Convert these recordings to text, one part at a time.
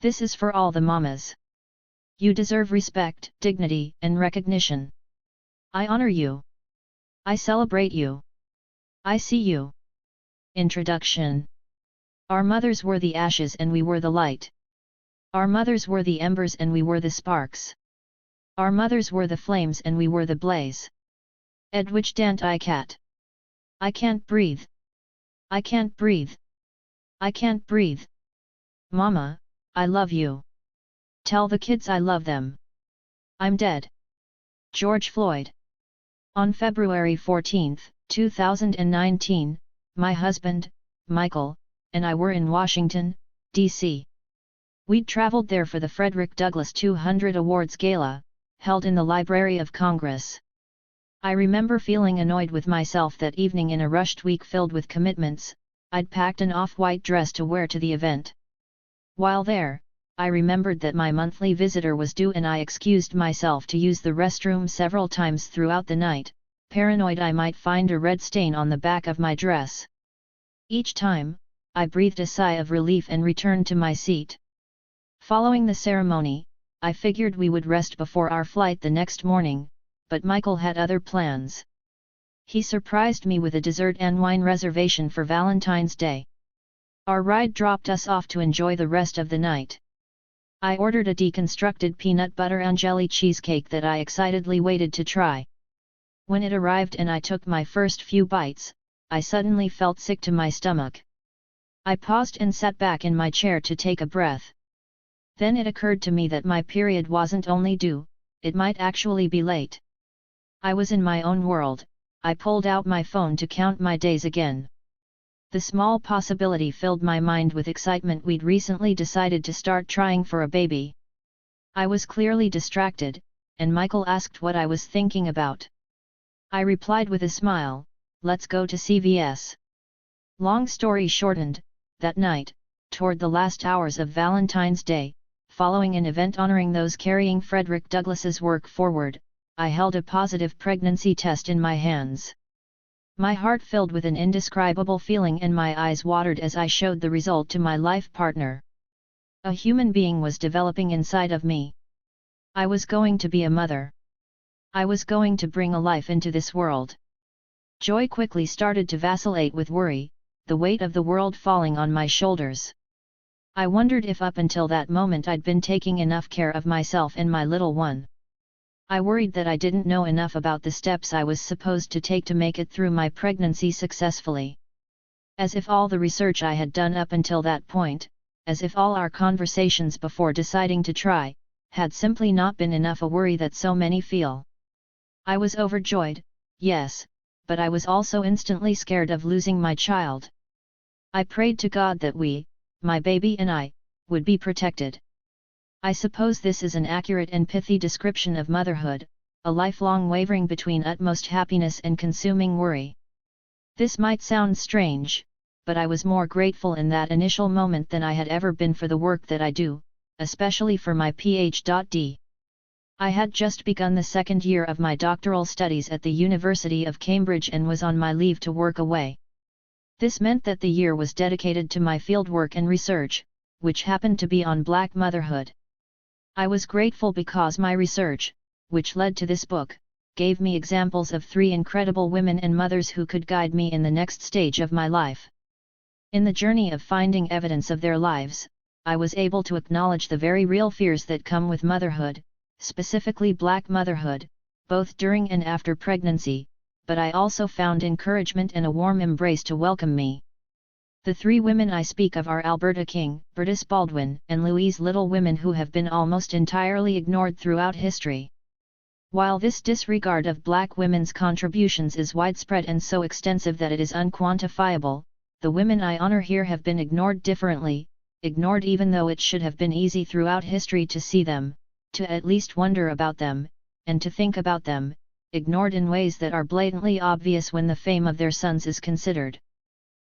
This is for all the mamas. You deserve respect, dignity, and recognition. I honor you. I celebrate you. I see you. Introduction. Our mothers were the ashes and we were the light. Our mothers were the embers and we were the sparks. Our mothers were the flames and we were the blaze. Edwidge Dant I Cat. I can't breathe. I can't breathe. I can't breathe. Mama, I love you. Tell the kids I love them. I'm dead. George Floyd. On February 14, 2019, my husband, Michael, and I were in Washington, D.C. We'd traveled there for the Frederick Douglass 200 Awards Gala, held in the Library of Congress. I remember feeling annoyed with myself that evening in a rushed week filled with commitments. I'd packed an off-white dress to wear to the event. While there, I remembered that my monthly visitor was due and I excused myself to use the restroom several times throughout the night, paranoid I might find a red stain on the back of my dress. Each time, I breathed a sigh of relief and returned to my seat. Following the ceremony, I figured we would rest before our flight the next morning, but Michael had other plans. He surprised me with a dessert and wine reservation for Valentine's Day. Our ride dropped us off to enjoy the rest of the night. I ordered a deconstructed peanut butter and jelly cheesecake that I excitedly waited to try. When it arrived and I took my first few bites, I suddenly felt sick to my stomach. I paused and sat back in my chair to take a breath. Then it occurred to me that my period wasn't only due, it might actually be late. I was in my own world. I pulled out my phone to count my days again. The small possibility filled my mind with excitement. We'd recently decided to start trying for a baby. I was clearly distracted, and Michael asked what I was thinking about. I replied with a smile, "Let's go to CVS." Long story shortened, that night, toward the last hours of Valentine's Day, following an event honoring those carrying Frederick Douglass's work forward, I held a positive pregnancy test in my hands. My heart filled with an indescribable feeling and my eyes watered as I showed the result to my life partner. A human being was developing inside of me. I was going to be a mother. I was going to bring a life into this world. Joy quickly started to vacillate with worry, the weight of the world falling on my shoulders. I wondered if up until that moment I'd been taking enough care of myself and my little one. I worried that I didn't know enough about the steps I was supposed to take to make it through my pregnancy successfully. As if all the research I had done up until that point, as if all our conversations before deciding to try, had simply not been enough. A worry that so many feel. I was overjoyed, yes, but I was also instantly scared of losing my child. I prayed to God that we, my baby and I, would be protected. I suppose this is an accurate and pithy description of motherhood, a lifelong wavering between utmost happiness and consuming worry. This might sound strange, but I was more grateful in that initial moment than I had ever been for the work that I do, especially for my Ph.D. I had just begun the second year of my doctoral studies at the University of Cambridge and was on my leave to work away. This meant that the year was dedicated to my fieldwork and research, which happened to be on Black motherhood. I was grateful because my research, which led to this book, gave me examples of 3 incredible women and mothers who could guide me in the next stage of my life. In the journey of finding evidence of their lives, I was able to acknowledge the very real fears that come with motherhood, specifically Black motherhood, both during and after pregnancy, but I also found encouragement and a warm embrace to welcome me. The 3 women I speak of are Alberta King, Bertus Baldwin, and Louise Little, women who have been almost entirely ignored throughout history. While this disregard of Black women's contributions is widespread and so extensive that it is unquantifiable, the women I honor here have been ignored differently, ignored even though it should have been easy throughout history to see them, to at least wonder about them, and to think about them, ignored in ways that are blatantly obvious when the fame of their sons is considered.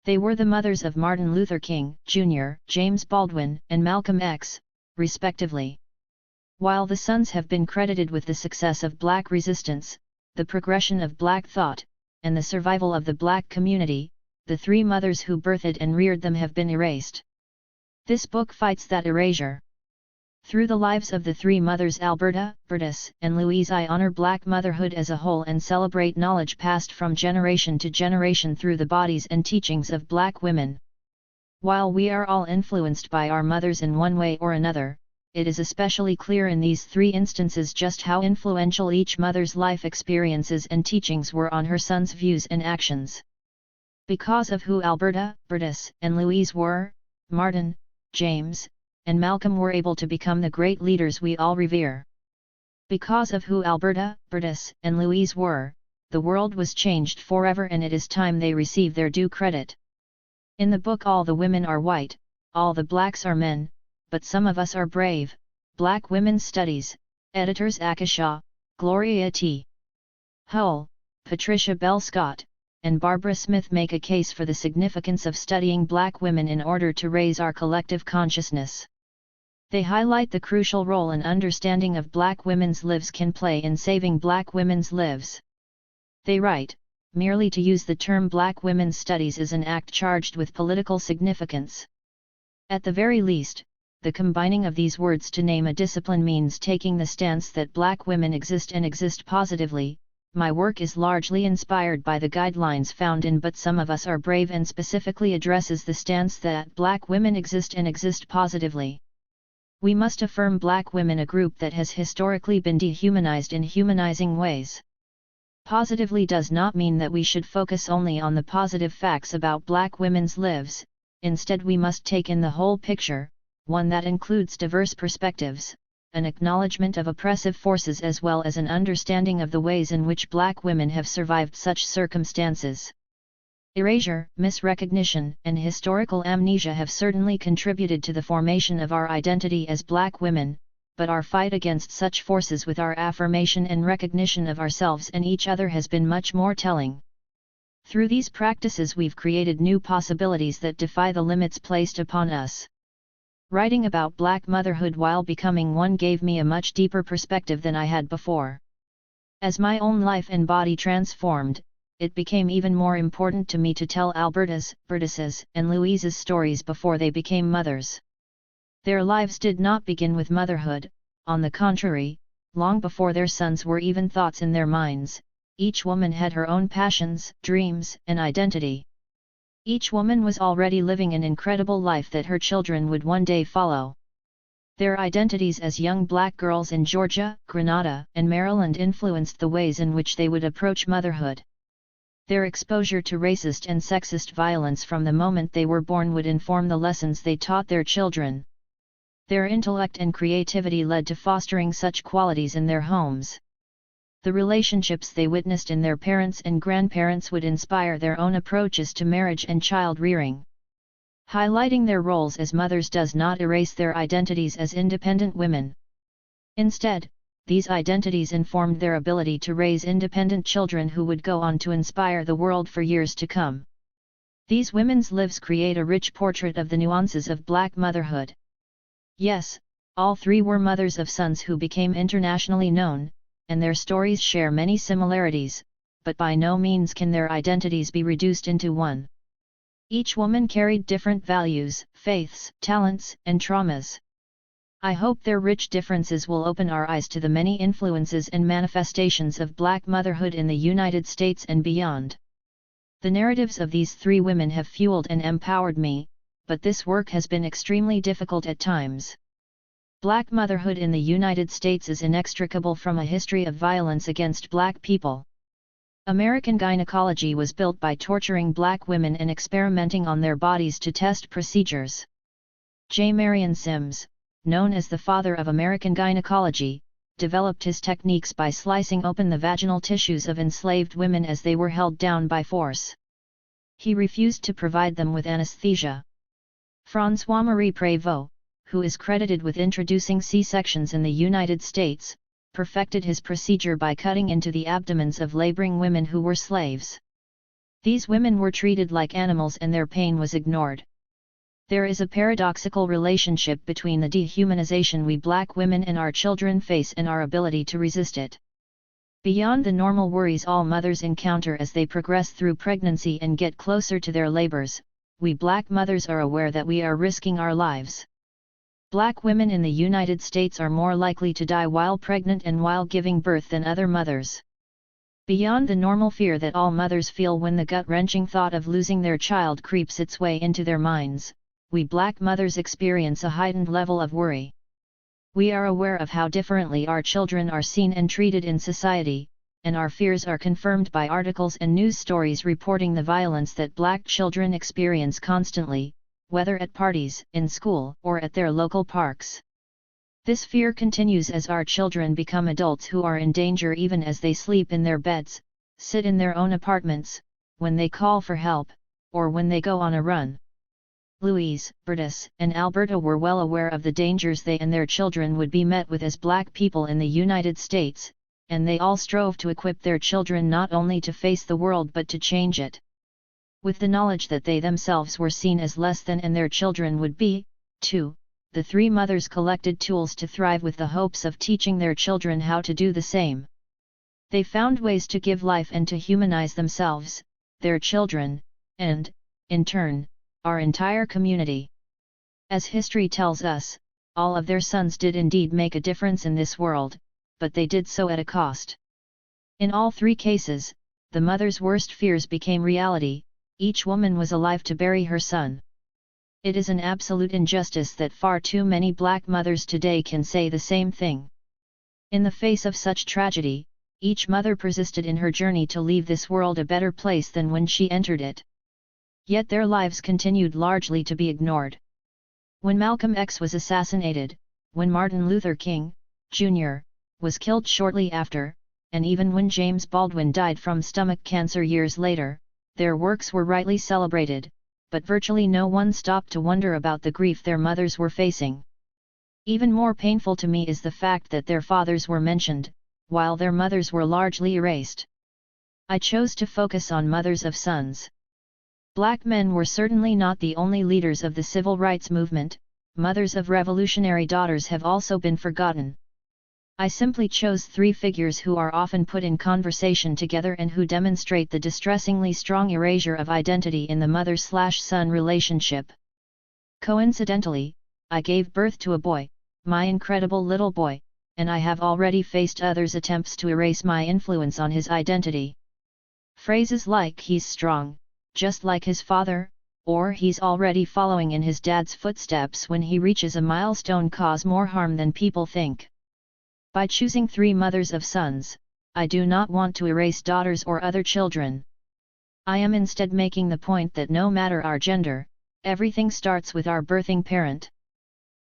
They were the mothers of Martin Luther King, Jr., James Baldwin, and Malcolm X, respectively. While the sons have been credited with the success of Black resistance, the progression of Black thought, and the survival of the Black community, the 3 mothers who birthed and reared them have been erased. This book fights that erasure. Through the lives of the three mothers Alberta, Bertus, and Louise, I honor Black motherhood as a whole and celebrate knowledge passed from generation to generation through the bodies and teachings of Black women. While we are all influenced by our mothers in one way or another, it is especially clear in these three instances just how influential each mother's life experiences and teachings were on her son's views and actions. Because of who Alberta, Bertus, and Louise were, Martin, James, and Malcolm were able to become the great leaders we all revere. Because of who Alberta, Bertus, and Louise were, the world was changed forever, and it is time they receive their due credit. In the book All the Women Are White, All the Blacks Are Men, But Some of Us Are Brave, Black Women's Studies, editors Akasha, Gloria T. Hull, Patricia Bell Scott, and Barbara Smith make a case for the significance of studying Black women in order to raise our collective consciousness. They highlight the crucial role an understanding of Black women's lives can play in saving Black women's lives. They write, merely to use the term Black women's studies is an act charged with political significance. At the very least, the combining of these words to name a discipline means taking the stance that Black women exist and exist positively. My work is largely inspired by the guidelines found in But Some of Us Are Brave and specifically addresses the stance that Black women exist and exist positively. We must affirm Black women, a group that has historically been dehumanized in humanizing ways. Positively does not mean that we should focus only on the positive facts about Black women's lives. Instead, we must take in the whole picture, one that includes diverse perspectives, an acknowledgement of oppressive forces as well as an understanding of the ways in which Black women have survived such circumstances. Erasure, misrecognition, and historical amnesia have certainly contributed to the formation of our identity as Black women, but our fight against such forces with our affirmation and recognition of ourselves and each other has been much more telling. Through these practices we've created new possibilities that defy the limits placed upon us. Writing about Black motherhood while becoming one gave me a much deeper perspective than I had before. As my own life and body transformed, it became even more important to me to tell Alberta's, Bertus's, and Louise's stories before they became mothers. Their lives did not begin with motherhood, on the contrary, long before their sons were even thoughts in their minds, each woman had her own passions, dreams, and identity. Each woman was already living an incredible life that her children would one day follow. Their identities as young Black girls in Georgia, Grenada, and Maryland influenced the ways in which they would approach motherhood. Their exposure to racist and sexist violence from the moment they were born would inform the lessons they taught their children. Their intellect and creativity led to fostering such qualities in their homes. The relationships they witnessed in their parents and grandparents would inspire their own approaches to marriage and child rearing. Highlighting their roles as mothers does not erase their identities as independent women. Instead, these identities informed their ability to raise independent children who would go on to inspire the world for years to come. These women's lives create a rich portrait of the nuances of Black motherhood. Yes, all three were mothers of sons who became internationally known, and their stories share many similarities, but by no means can their identities be reduced into one. Each woman carried different values, faiths, talents, and traumas. I hope their rich differences will open our eyes to the many influences and manifestations of Black motherhood in the United States and beyond. The narratives of these three women have fueled and empowered me, but this work has been extremely difficult at times. Black motherhood in the United States is inextricable from a history of violence against Black people. American gynecology was built by torturing Black women and experimenting on their bodies to test procedures. J. Marion Sims, known as the father of American gynecology, developed his techniques by slicing open the vaginal tissues of enslaved women as they were held down by force. He refused to provide them with anesthesia. François-Marie Prévost, who is credited with introducing C-sections in the United States, perfected his procedure by cutting into the abdomens of laboring women who were slaves. These women were treated like animals and their pain was ignored. There is a paradoxical relationship between the dehumanization we Black women and our children face and our ability to resist it. Beyond the normal worries all mothers encounter as they progress through pregnancy and get closer to their labors, we Black mothers are aware that we are risking our lives. Black women in the United States are more likely to die while pregnant and while giving birth than other mothers. Beyond the normal fear that all mothers feel when the gut-wrenching thought of losing their child creeps its way into their minds, we Black mothers experience a heightened level of worry. We are aware of how differently our children are seen and treated in society, and our fears are confirmed by articles and news stories reporting the violence that Black children experience constantly, whether at parties, in school, or at their local parks. This fear continues as our children become adults who are in danger even as they sleep in their beds, sit in their own apartments, when they call for help, or when they go on a run. Louise, Bertus, and Alberta were well aware of the dangers they and their children would be met with as Black people in the United States, and they all strove to equip their children not only to face the world but to change it. With the knowledge that they themselves were seen as less than and their children would be, too, the three mothers collected tools to thrive with the hopes of teaching their children how to do the same. They found ways to give life and to humanize themselves, their children, and, in turn, our entire community. As history tells us, all of their sons did indeed make a difference in this world, but they did so at a cost. In all three cases, the mother's worst fears became reality. Each woman was alive to bury her son. It is an absolute injustice that far too many Black mothers today can say the same thing. In the face of such tragedy, each mother persisted in her journey to leave this world a better place than when she entered it. Yet their lives continued largely to be ignored. When Malcolm X was assassinated, when Martin Luther King, Jr., was killed shortly after, and even when James Baldwin died from stomach cancer years later, their works were rightly celebrated, but virtually no one stopped to wonder about the grief their mothers were facing. Even more painful to me is the fact that their fathers were mentioned, while their mothers were largely erased. I chose to focus on mothers of sons. Black men were certainly not the only leaders of the civil rights movement. Mothers of revolutionary daughters have also been forgotten. I simply chose three figures who are often put in conversation together and who demonstrate the distressingly strong erasure of identity in the mother-slash-son relationship. Coincidentally, I gave birth to a boy, my incredible little boy, and I have already faced others' attempts to erase my influence on his identity. Phrases like "he's strong, just like his father," or "he's already following in his dad's footsteps when he reaches a milestone" cause more harm than people think. By choosing three mothers of sons, I do not want to erase daughters or other children. I am instead making the point that no matter our gender, everything starts with our birthing parent.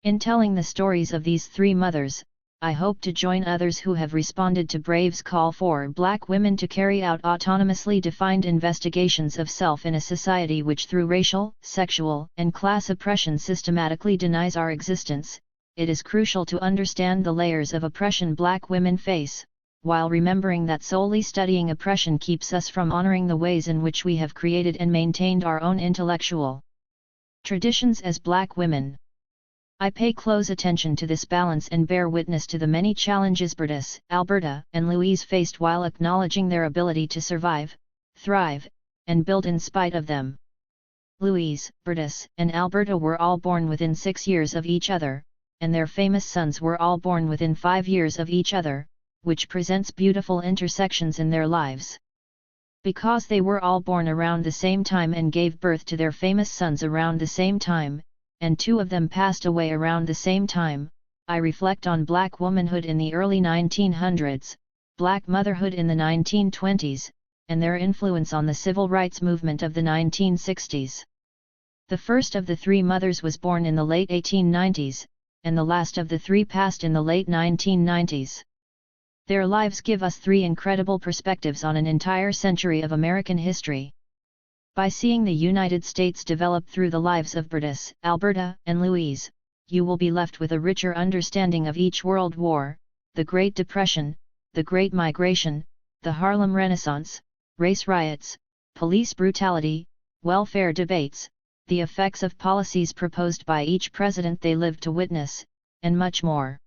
In telling the stories of these three mothers, I hope to join others who have responded to Brave's call for Black women to carry out autonomously defined investigations of self in a society which through racial, sexual, and class oppression systematically denies our existence. It is crucial to understand the layers of oppression Black women face, while remembering that solely studying oppression keeps us from honoring the ways in which we have created and maintained our own intellectual traditions as Black women. I pay close attention to this balance and bear witness to the many challenges Bertus, Alberta, and Louise faced while acknowledging their ability to survive, thrive, and build in spite of them. Louise, Bertus, and Alberta were all born within 6 years of each other, and their famous sons were all born within 5 years of each other, which presents beautiful intersections in their lives. Because they were all born around the same time and gave birth to their famous sons around the same time, and 2 of them passed away around the same time, I reflect on Black womanhood in the early 1900s, Black motherhood in the 1920s, and their influence on the civil rights movement of the 1960s. The first of the 3 mothers was born in the late 1890s, and the last of the 3 passed in the late 1990s. Their lives give us 3 incredible perspectives on an entire century of American history. By seeing the United States develop through the lives of Bertus, Alberta, and Louise, you will be left with a richer understanding of each world war, the Great Depression, the Great Migration, the Harlem Renaissance, race riots, police brutality, welfare debates, the effects of policies proposed by each president they lived to witness, and much more.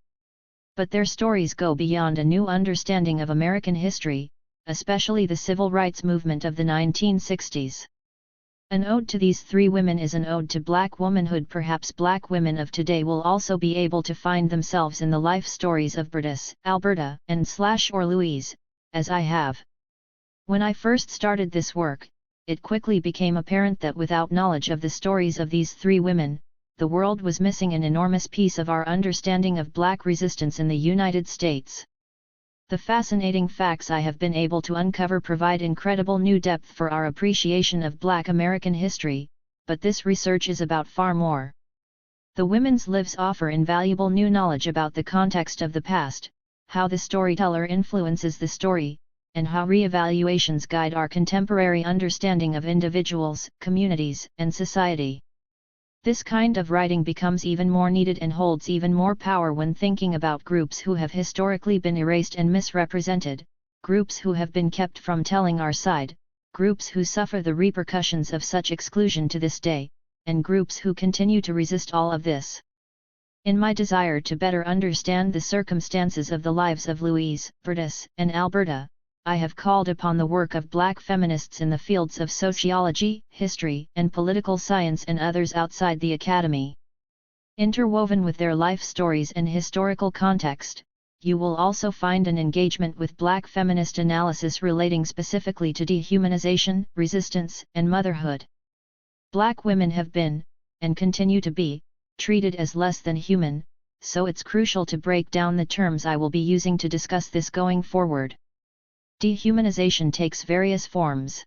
But their stories go beyond a new understanding of American history, especially the civil rights movement of the 1960s. An ode to these three women is an ode to Black womanhood. Perhaps Black women of today will also be able to find themselves in the life stories of Bertus, Alberta, and/or Louise, as I have. When I first started this work, it quickly became apparent that without knowledge of the stories of these three women, the world was missing an enormous piece of our understanding of Black resistance in the United States. The fascinating facts I have been able to uncover provide incredible new depth for our appreciation of Black American history, but this research is about far more. The women's lives offer invaluable new knowledge about the context of the past, how the storyteller influences the story, and how re-evaluations guide our contemporary understanding of individuals, communities, and society. This kind of writing becomes even more needed and holds even more power when thinking about groups who have historically been erased and misrepresented, groups who have been kept from telling our side, groups who suffer the repercussions of such exclusion to this day, and groups who continue to resist all of this. In my desire to better understand the circumstances of the lives of Louise, Bertus, and Alberta, I have called upon the work of Black feminists in the fields of sociology, history, and political science and others outside the academy. Interwoven with their life stories and historical context, you will also find an engagement with Black feminist analysis relating specifically to dehumanization, resistance, and motherhood. Black women have been, and continue to be, treated as less than human, so it's crucial to break down the terms I will be using to discuss this going forward. Dehumanization takes various forms.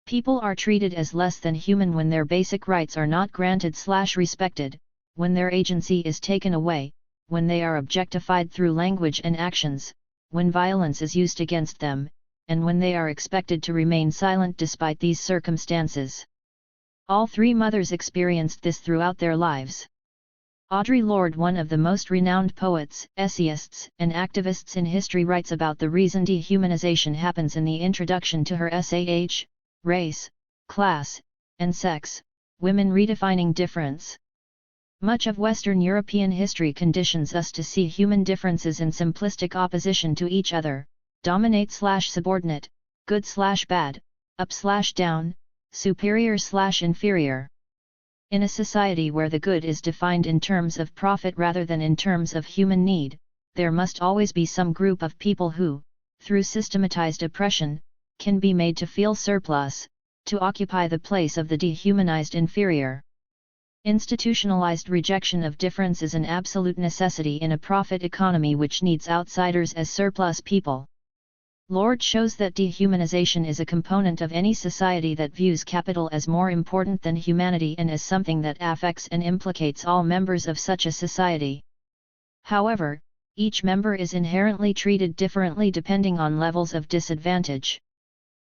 People are treated as less than human when their basic rights are not granted/respected, when their agency is taken away, when they are objectified through language and actions, when violence is used against them, and when they are expected to remain silent despite these circumstances. All three mothers experienced this throughout their lives. Audre Lorde, one of the most renowned poets, essayists, and activists in history, writes about the reason dehumanization happens in the introduction to her essay Race, Class, and Sex, Women Redefining Difference. Much of Western European history conditions us to see human differences in simplistic opposition to each other, dominate/subordinate, good/bad, up/down, superior/inferior. In a society where the good is defined in terms of profit rather than in terms of human need, there must always be some group of people who, through systematized oppression, can be made to feel surplus, to occupy the place of the dehumanized inferior. Institutionalized rejection of difference is an absolute necessity in a profit economy which needs outsiders as surplus people. Lorde shows that dehumanization is a component of any society that views capital as more important than humanity and as something that affects and implicates all members of such a society. However, each member is inherently treated differently depending on levels of disadvantage.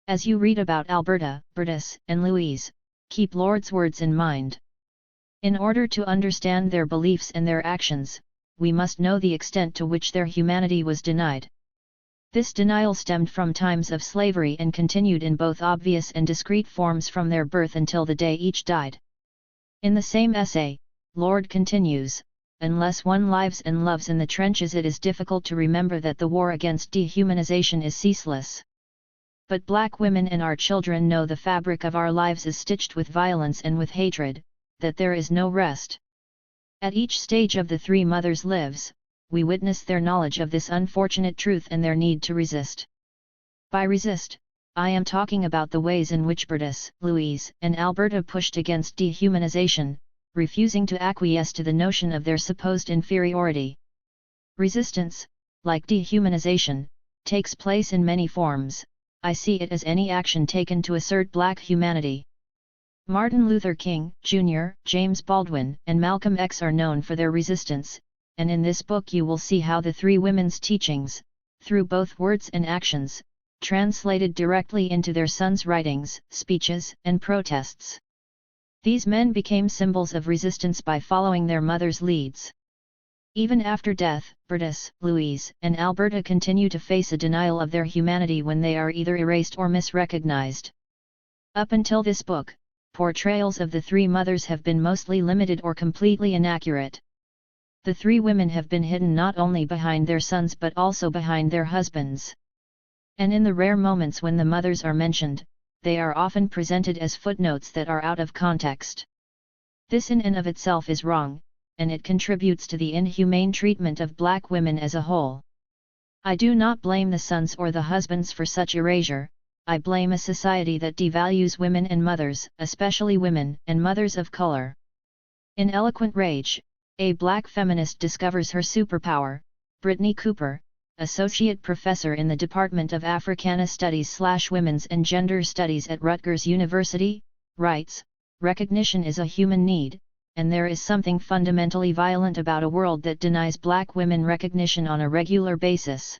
As you read about Alberta, Bertus, and Louise, keep Lorde's words in mind. In order to understand their beliefs and their actions, we must know the extent to which their humanity was denied. This denial stemmed from times of slavery and continued in both obvious and discrete forms from their birth until the day each died. In the same essay, Lorde continues, "Unless one lives and loves in the trenches, it is difficult to remember that the war against dehumanization is ceaseless. But Black women and our children know the fabric of our lives is stitched with violence and with hatred, that there is no rest." At each stage of the three mothers' lives, we witness their knowledge of this unfortunate truth and their need to resist. By resist, I am talking about the ways in which Bertus, Louise, and Alberta pushed against dehumanization, refusing to acquiesce to the notion of their supposed inferiority. Resistance, like dehumanization, takes place in many forms. I see it as any action taken to assert Black humanity. Martin Luther King, Jr., James Baldwin, and Malcolm X are known for their resistance, and in this book you will see how the three women's teachings, through both words and actions, translated directly into their sons' writings, speeches, and protests. These men became symbols of resistance by following their mothers' leads. Even after death, Bertus, Louise, and Alberta continue to face a denial of their humanity when they are either erased or misrecognized. Up until this book, portrayals of the three mothers have been mostly limited or completely inaccurate. The three women have been hidden not only behind their sons but also behind their husbands. And in the rare moments when the mothers are mentioned, they are often presented as footnotes that are out of context. This in and of itself is wrong, and it contributes to the inhumane treatment of black women as a whole. I do not blame the sons or the husbands for such erasure, I blame a society that devalues women and mothers, especially women and mothers of color. In Eloquent Rage, a black feminist discovers her superpower. Brittany Cooper, associate professor in the Department of Africana Studies/Women's and Gender Studies at Rutgers University, writes, "Recognition is a human need, and there is something fundamentally violent about a world that denies black women recognition on a regular basis."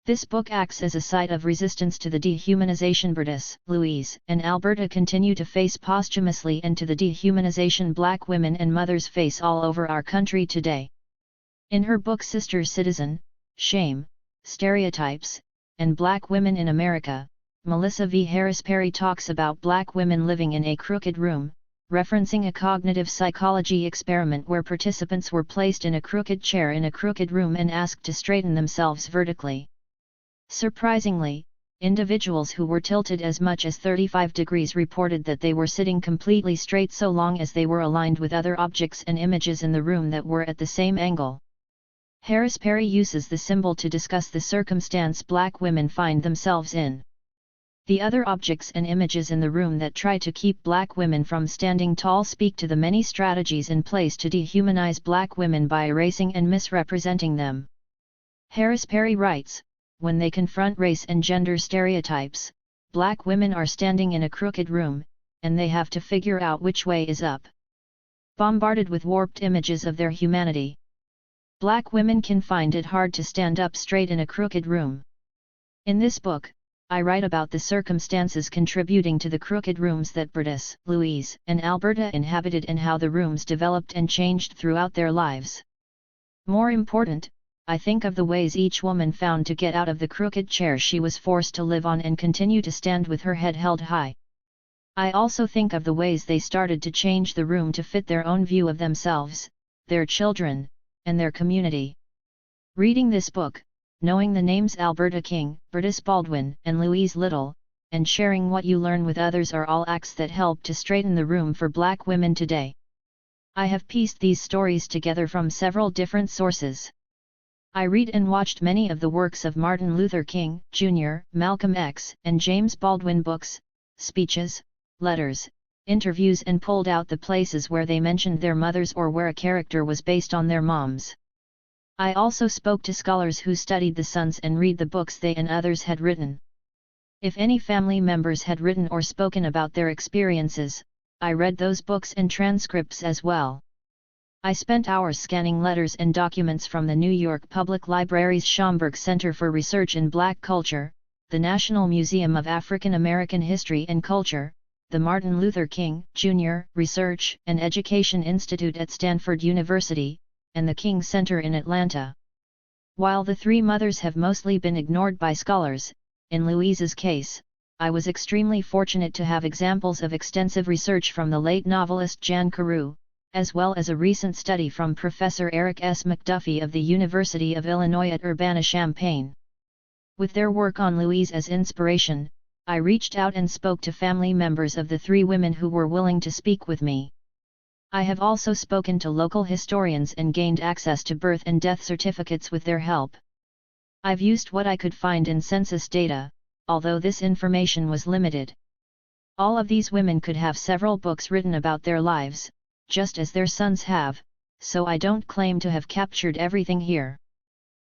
This book acts as a site of resistance to the dehumanization Brutus, Louise, and Alberta continue to face posthumously and to the dehumanization black women and mothers face all over our country today. In her book Sister Citizen, Shame, Stereotypes, and Black Women in America, Melissa V. Harris Perry talks about black women living in a crooked room, referencing a cognitive psychology experiment where participants were placed in a crooked chair in a crooked room and asked to straighten themselves vertically. Surprisingly, individuals who were tilted as much as 35 degrees reported that they were sitting completely straight so long as they were aligned with other objects and images in the room that were at the same angle. Harris Perry uses the symbol to discuss the circumstance black women find themselves in. The other objects and images in the room that try to keep black women from standing tall speak to the many strategies in place to dehumanize black women by erasing and misrepresenting them. Harris Perry writes, "When they confront race and gender stereotypes, black women are standing in a crooked room, and they have to figure out which way is up. Bombarded with warped images of their humanity, black women can find it hard to stand up straight in a crooked room." In this book, I write about the circumstances contributing to the crooked rooms that Brutus, Louise, and Alberta inhabited and how the rooms developed and changed throughout their lives. More important, I think of the ways each woman found to get out of the crooked chair she was forced to live on and continue to stand with her head held high. I also think of the ways they started to change the room to fit their own view of themselves, their children, and their community. Reading this book, knowing the names Alberta King, Brutus Baldwin, and Louise Little, and sharing what you learn with others are all acts that help to straighten the room for black women today. I have pieced these stories together from several different sources. I read and watched many of the works of Martin Luther King, Jr., Malcolm X, and James Baldwin books, speeches, letters, interviews, and pulled out the places where they mentioned their mothers or where a character was based on their moms. I also spoke to scholars who studied the sons and read the books they and others had written. If any family members had written or spoken about their experiences, I read those books and transcripts as well. I spent hours scanning letters and documents from the New York Public Library's Schomburg Center for Research in Black Culture, the National Museum of African American History and Culture, the Martin Luther King, Jr. Research and Education Institute at Stanford University, and the King Center in Atlanta. While the three mothers have mostly been ignored by scholars, in Louise's case, I was extremely fortunate to have examples of extensive research from the late novelist Jan Carew, as well as a recent study from Professor Eric S. McDuffie of the University of Illinois at Urbana-Champaign. With their work on Louise as inspiration, I reached out and spoke to family members of the three women who were willing to speak with me. I have also spoken to local historians and gained access to birth and death certificates with their help. I've used what I could find in census data, although this information was limited. All of these women could have several books written about their lives, just as their sons have, so I don't claim to have captured everything here.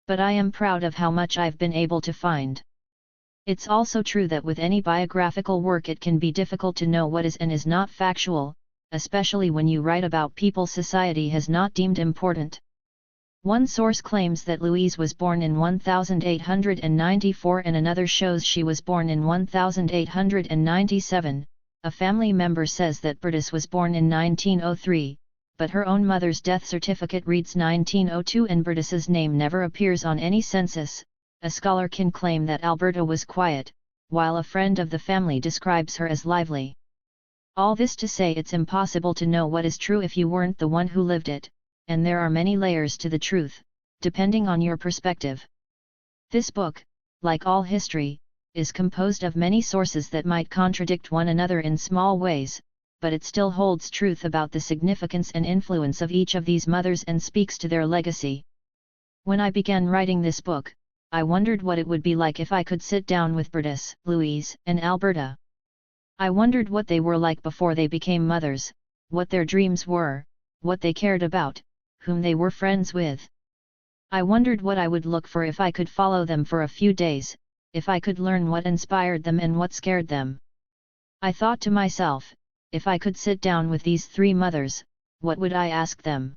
But I am proud of how much I've been able to find. It's also true that with any biographical work it can be difficult to know what is and is not factual, especially when you write about people society has not deemed important. One source claims that Louise was born in 1894 and another shows she was born in 1897. A family member says that Brutus was born in 1903, but her own mother's death certificate reads 1902 and Brutus's name never appears on any census. A scholar can claim that Alberta was quiet, while a friend of the family describes her as lively. All this to say it's impossible to know what is true if you weren't the one who lived it, and there are many layers to the truth, depending on your perspective. This book, like all history, is composed of many sources that might contradict one another in small ways, but it still holds truth about the significance and influence of each of these mothers and speaks to their legacy. When I began writing this book, I wondered what it would be like if I could sit down with Bertus, Louise, and Alberta. I wondered what they were like before they became mothers, what their dreams were, what they cared about, whom they were friends with. I wondered what I would look for if I could follow them for a few days, if I could learn what inspired them and what scared them. I thought to myself, if I could sit down with these three mothers, what would I ask them?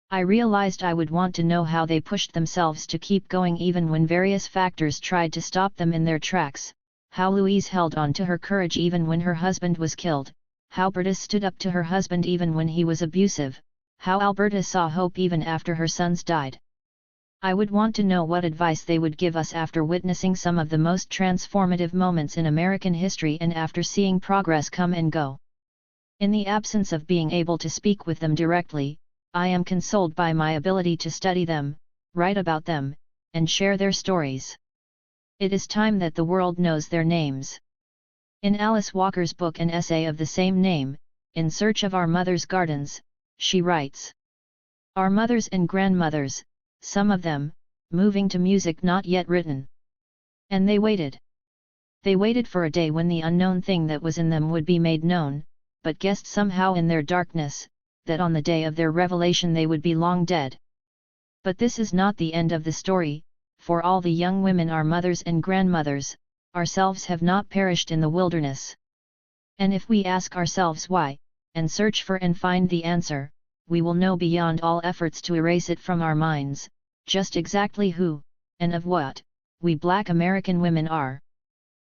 I realized I would want to know how they pushed themselves to keep going even when various factors tried to stop them in their tracks, how Louise held on to her courage even when her husband was killed, how Berta stood up to her husband even when he was abusive, how Alberta saw hope even after her sons died. I would want to know what advice they would give us after witnessing some of the most transformative moments in American history and after seeing progress come and go. In the absence of being able to speak with them directly, I am consoled by my ability to study them, write about them, and share their stories. It is time that the world knows their names. In Alice Walker's book An Essay of the Same Name, In Search of Our Mother's Gardens, she writes, "Our mothers and grandmothers, some of them, moving to music not yet written. And they waited. They waited for a day when the unknown thing that was in them would be made known, but guessed somehow in their darkness, that on the day of their revelation they would be long dead. But this is not the end of the story, for all the young women our mothers and grandmothers, ourselves have not perished in the wilderness. And if we ask ourselves why, and search for and find the answer, we will know beyond all efforts to erase it from our minds, just exactly who, and of what, we Black American women are."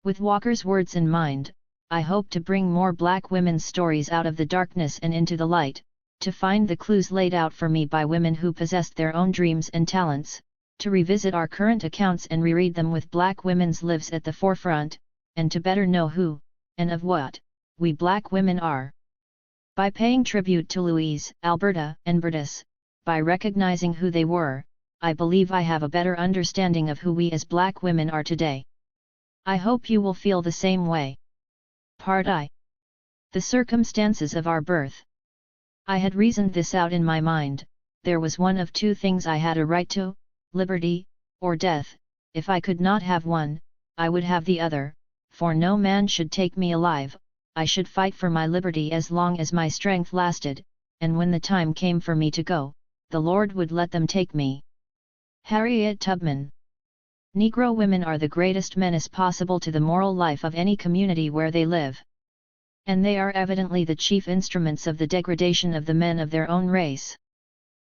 With Walker's words in mind, I hope to bring more Black women's stories out of the darkness and into the light, to find the clues laid out for me by women who possessed their own dreams and talents, to revisit our current accounts and reread them with Black women's lives at the forefront, and to better know who, and of what, we Black women are. By paying tribute to Louise, Alberta, and Bertus, by recognizing who they were, I believe I have a better understanding of who we as Black women are today. I hope you will feel the same way. Part I. The circumstances of our birth. I had reasoned this out in my mind. There was one of two things I had a right to, liberty, or death. If I could not have one, I would have the other, for no man should take me alive. I should fight for my liberty as long as my strength lasted, and when the time came for me to go, the Lord would let them take me. Harriet Tubman. Negro women are the greatest menace possible to the moral life of any community where they live. And they are evidently the chief instruments of the degradation of the men of their own race.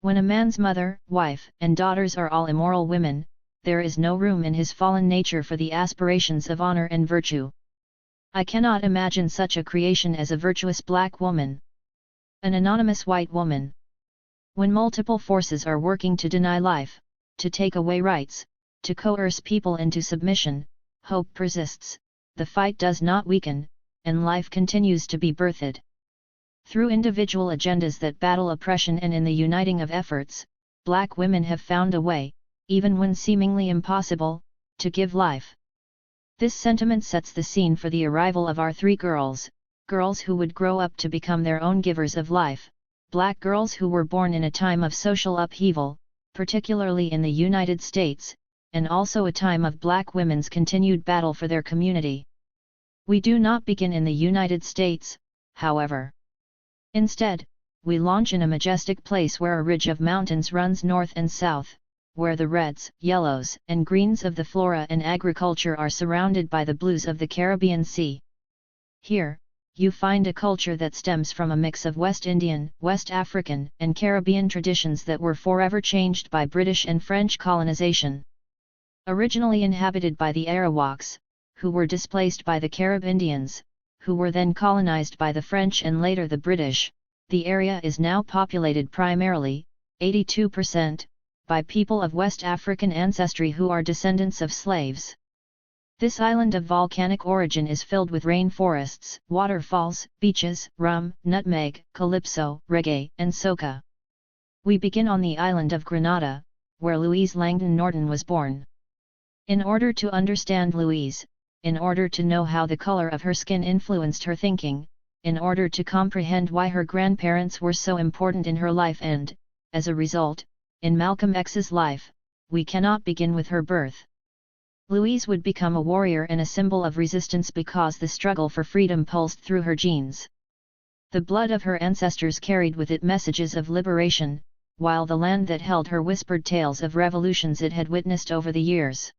When a man's mother, wife, and daughters are all immoral women, there is no room in his fallen nature for the aspirations of honor and virtue. I cannot imagine such a creation as a virtuous Black woman. An anonymous white woman. When multiple forces are working to deny life, to take away rights, to coerce people into submission, hope persists, the fight does not weaken, and life continues to be birthed. Through individual agendas that battle oppression and in the uniting of efforts, Black women have found a way, even when seemingly impossible, to give life. This sentiment sets the scene for the arrival of our three girls, girls who would grow up to become their own givers of life, Black girls who were born in a time of social upheaval, particularly in the United States, and also a time of Black women's continued battle for their community. We do not begin in the United States, however. Instead, we launch in a majestic place where a ridge of mountains runs north and south, where the reds, yellows, and greens of the flora and agriculture are surrounded by the blues of the Caribbean Sea. Here, you find a culture that stems from a mix of West Indian, West African, and Caribbean traditions that were forever changed by British and French colonization. Originally inhabited by the Arawaks, who were displaced by the Carib Indians, who were then colonized by the French and later the British, the area is now populated primarily, 82%, by people of West African ancestry who are descendants of slaves. This island of volcanic origin is filled with rainforests, waterfalls, beaches, rum, nutmeg, calypso, reggae, and soca. We begin on the island of Grenada, where Louise Langdon Norton was born. In order to understand Louise, in order to know how the color of her skin influenced her thinking, in order to comprehend why her grandparents were so important in her life and, as a result, in Malcolm X's life, we cannot begin with her birth. Louise would become a warrior and a symbol of resistance because the struggle for freedom pulsed through her genes. The blood of her ancestors carried with it messages of liberation, while the land that held her whispered tales of revolutions it had witnessed over the years.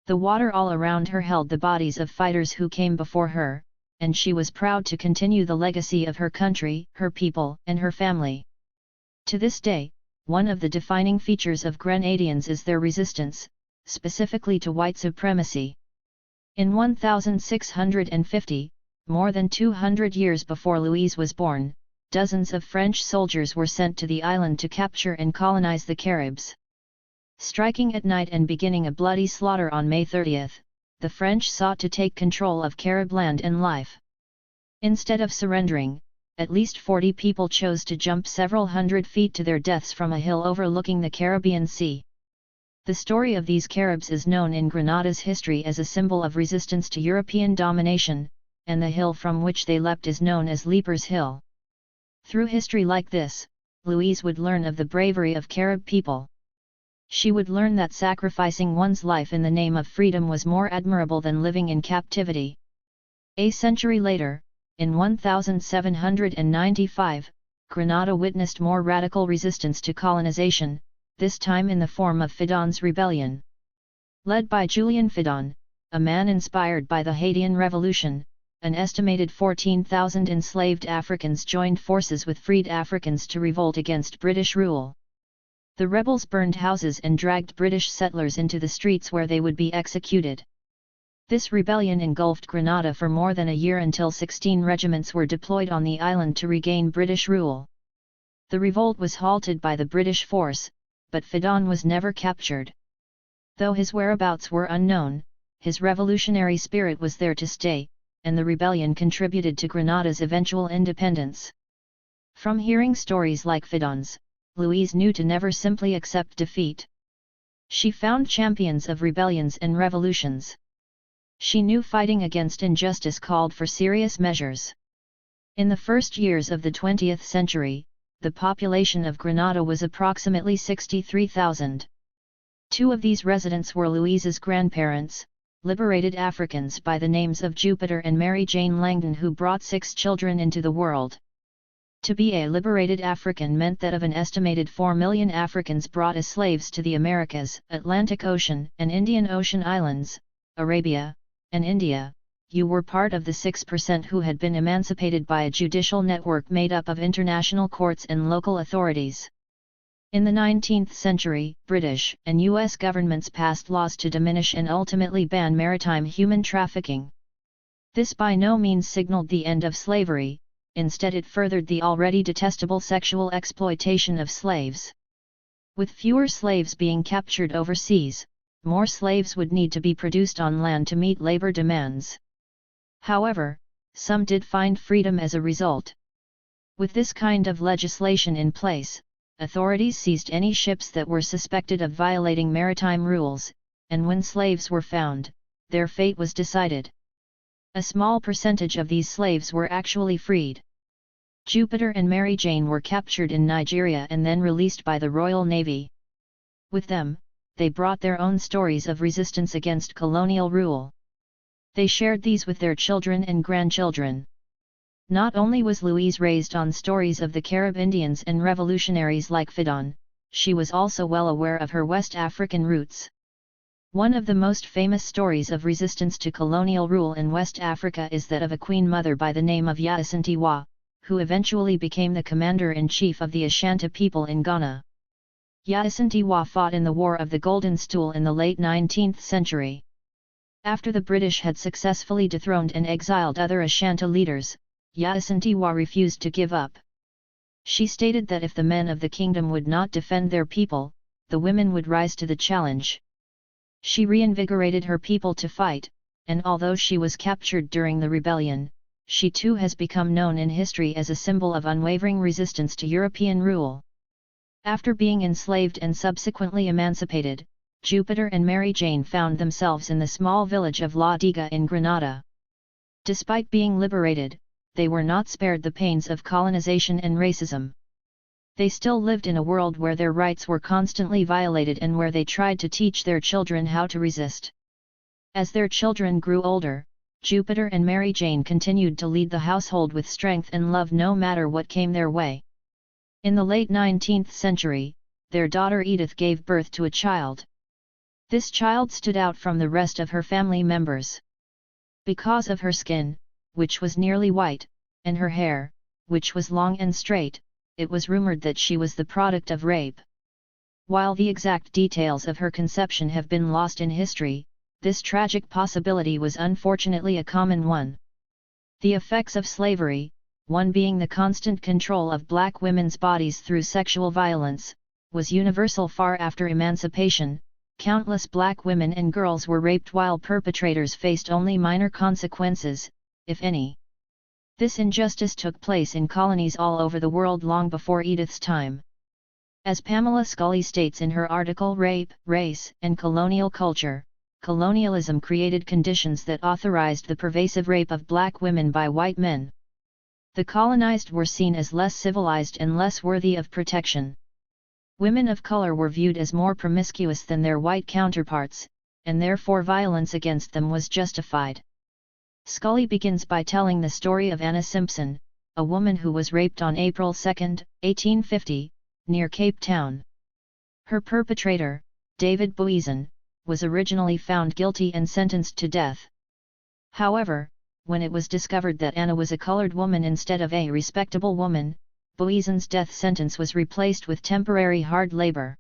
The water all around her held the bodies of fighters who came before her, and she was proud to continue the legacy of her country, her people, and her family. To this day, one of the defining features of Grenadians is their resistance, specifically to white supremacy. In 1650, more than 200 years before Louise was born, dozens of French soldiers were sent to the island to capture and colonize the Caribs. Striking at night and beginning a bloody slaughter on May 30, the French sought to take control of Carib land and life. Instead of surrendering, at least 40 people chose to jump several hundred feet to their deaths from a hill overlooking the Caribbean Sea. The story of these Caribs is known in Grenada's history as a symbol of resistance to European domination, and the hill from which they leapt is known as Leapers Hill. Through history like this, Louise would learn of the bravery of Carib people. She would learn that sacrificing one's life in the name of freedom was more admirable than living in captivity. A century later, in 1795, Grenada witnessed more radical resistance to colonization, this time in the form of Fidon's Rebellion. Led by Julian Fidon, a man inspired by the Haitian Revolution, an estimated 14,000 enslaved Africans joined forces with freed Africans to revolt against British rule. The rebels burned houses and dragged British settlers into the streets where they would be executed. This rebellion engulfed Grenada for more than a year until 16 regiments were deployed on the island to regain British rule. The revolt was halted by the British force, but Fidon was never captured. Though his whereabouts were unknown, his revolutionary spirit was there to stay, and the rebellion contributed to Grenada's eventual independence. From hearing stories like Fidon's, Louise knew to never simply accept defeat. She found champions of rebellions and revolutions. She knew fighting against injustice called for serious measures. In the first years of the 20th century, the population of Grenada was approximately 63,000. Two of these residents were Louise's grandparents, liberated Africans by the names of Jupiter and Mary Jane Langdon, who brought 6 children into the world. To be a liberated African meant that of an estimated 4 million Africans brought as slaves to the Americas, Atlantic Ocean and Indian Ocean islands, Arabia, and India, you were part of the 6% who had been emancipated by a judicial network made up of international courts and local authorities. In the 19th century, British and U.S. governments passed laws to diminish and ultimately ban maritime human trafficking. This by no means signaled the end of slavery, instead it furthered the already detestable sexual exploitation of slaves. With fewer slaves being captured overseas, more slaves would need to be produced on land to meet labor demands. However, some did find freedom as a result. With this kind of legislation in place, authorities seized any ships that were suspected of violating maritime rules, and when slaves were found, their fate was decided. A small percentage of these slaves were actually freed. Jupiter and Mary Jane were captured in Nigeria and then released by the Royal Navy. With them, they brought their own stories of resistance against colonial rule. They shared these with their children and grandchildren. Not only was Louise raised on stories of the Carib Indians and revolutionaries like Fidon, she was also well aware of her West African roots. One of the most famous stories of resistance to colonial rule in West Africa is that of a queen mother by the name of Yacintiwa, who eventually became the commander-in-chief of the Ashanti people in Ghana. Yacintiwa fought in the War of the Golden Stool in the late 19th century. After the British had successfully dethroned and exiled other Ashanti leaders, Yacintiwa refused to give up. She stated that if the men of the kingdom would not defend their people, the women would rise to the challenge. She reinvigorated her people to fight, and although she was captured during the rebellion, she too has become known in history as a symbol of unwavering resistance to European rule. After being enslaved and subsequently emancipated, Jupiter and Mary Jane found themselves in the small village of La Diga in Granada. Despite being liberated, they were not spared the pains of colonization and racism. They still lived in a world where their rights were constantly violated and where they tried to teach their children how to resist. As their children grew older, Jupiter and Mary Jane continued to lead the household with strength and love no matter what came their way. In the late 19th century, their daughter Edith gave birth to a child. This child stood out from the rest of her family members. Because of her skin, which was nearly white, and her hair, which was long and straight, it was rumored that she was the product of rape. While the exact details of her conception have been lost in history, this tragic possibility was unfortunately a common one. The effects of slavery, one being the constant control of black women's bodies through sexual violence, was universal far after emancipation. Countless black women and girls were raped while perpetrators faced only minor consequences, if any. This injustice took place in colonies all over the world long before Edith's time. As Pamela Scully states in her article Rape, Race, and Colonial Culture, colonialism created conditions that authorized the pervasive rape of black women by white men. The colonized were seen as less civilized and less worthy of protection. Women of color were viewed as more promiscuous than their white counterparts, and therefore violence against them was justified. Scully begins by telling the story of Anna Simpson, a woman who was raped on April 2, 1850, near Cape Town. Her perpetrator, David Baldwin, was originally found guilty and sentenced to death. However, when it was discovered that Anna was a colored woman instead of a respectable woman, Baldwin's death sentence was replaced with temporary hard labor.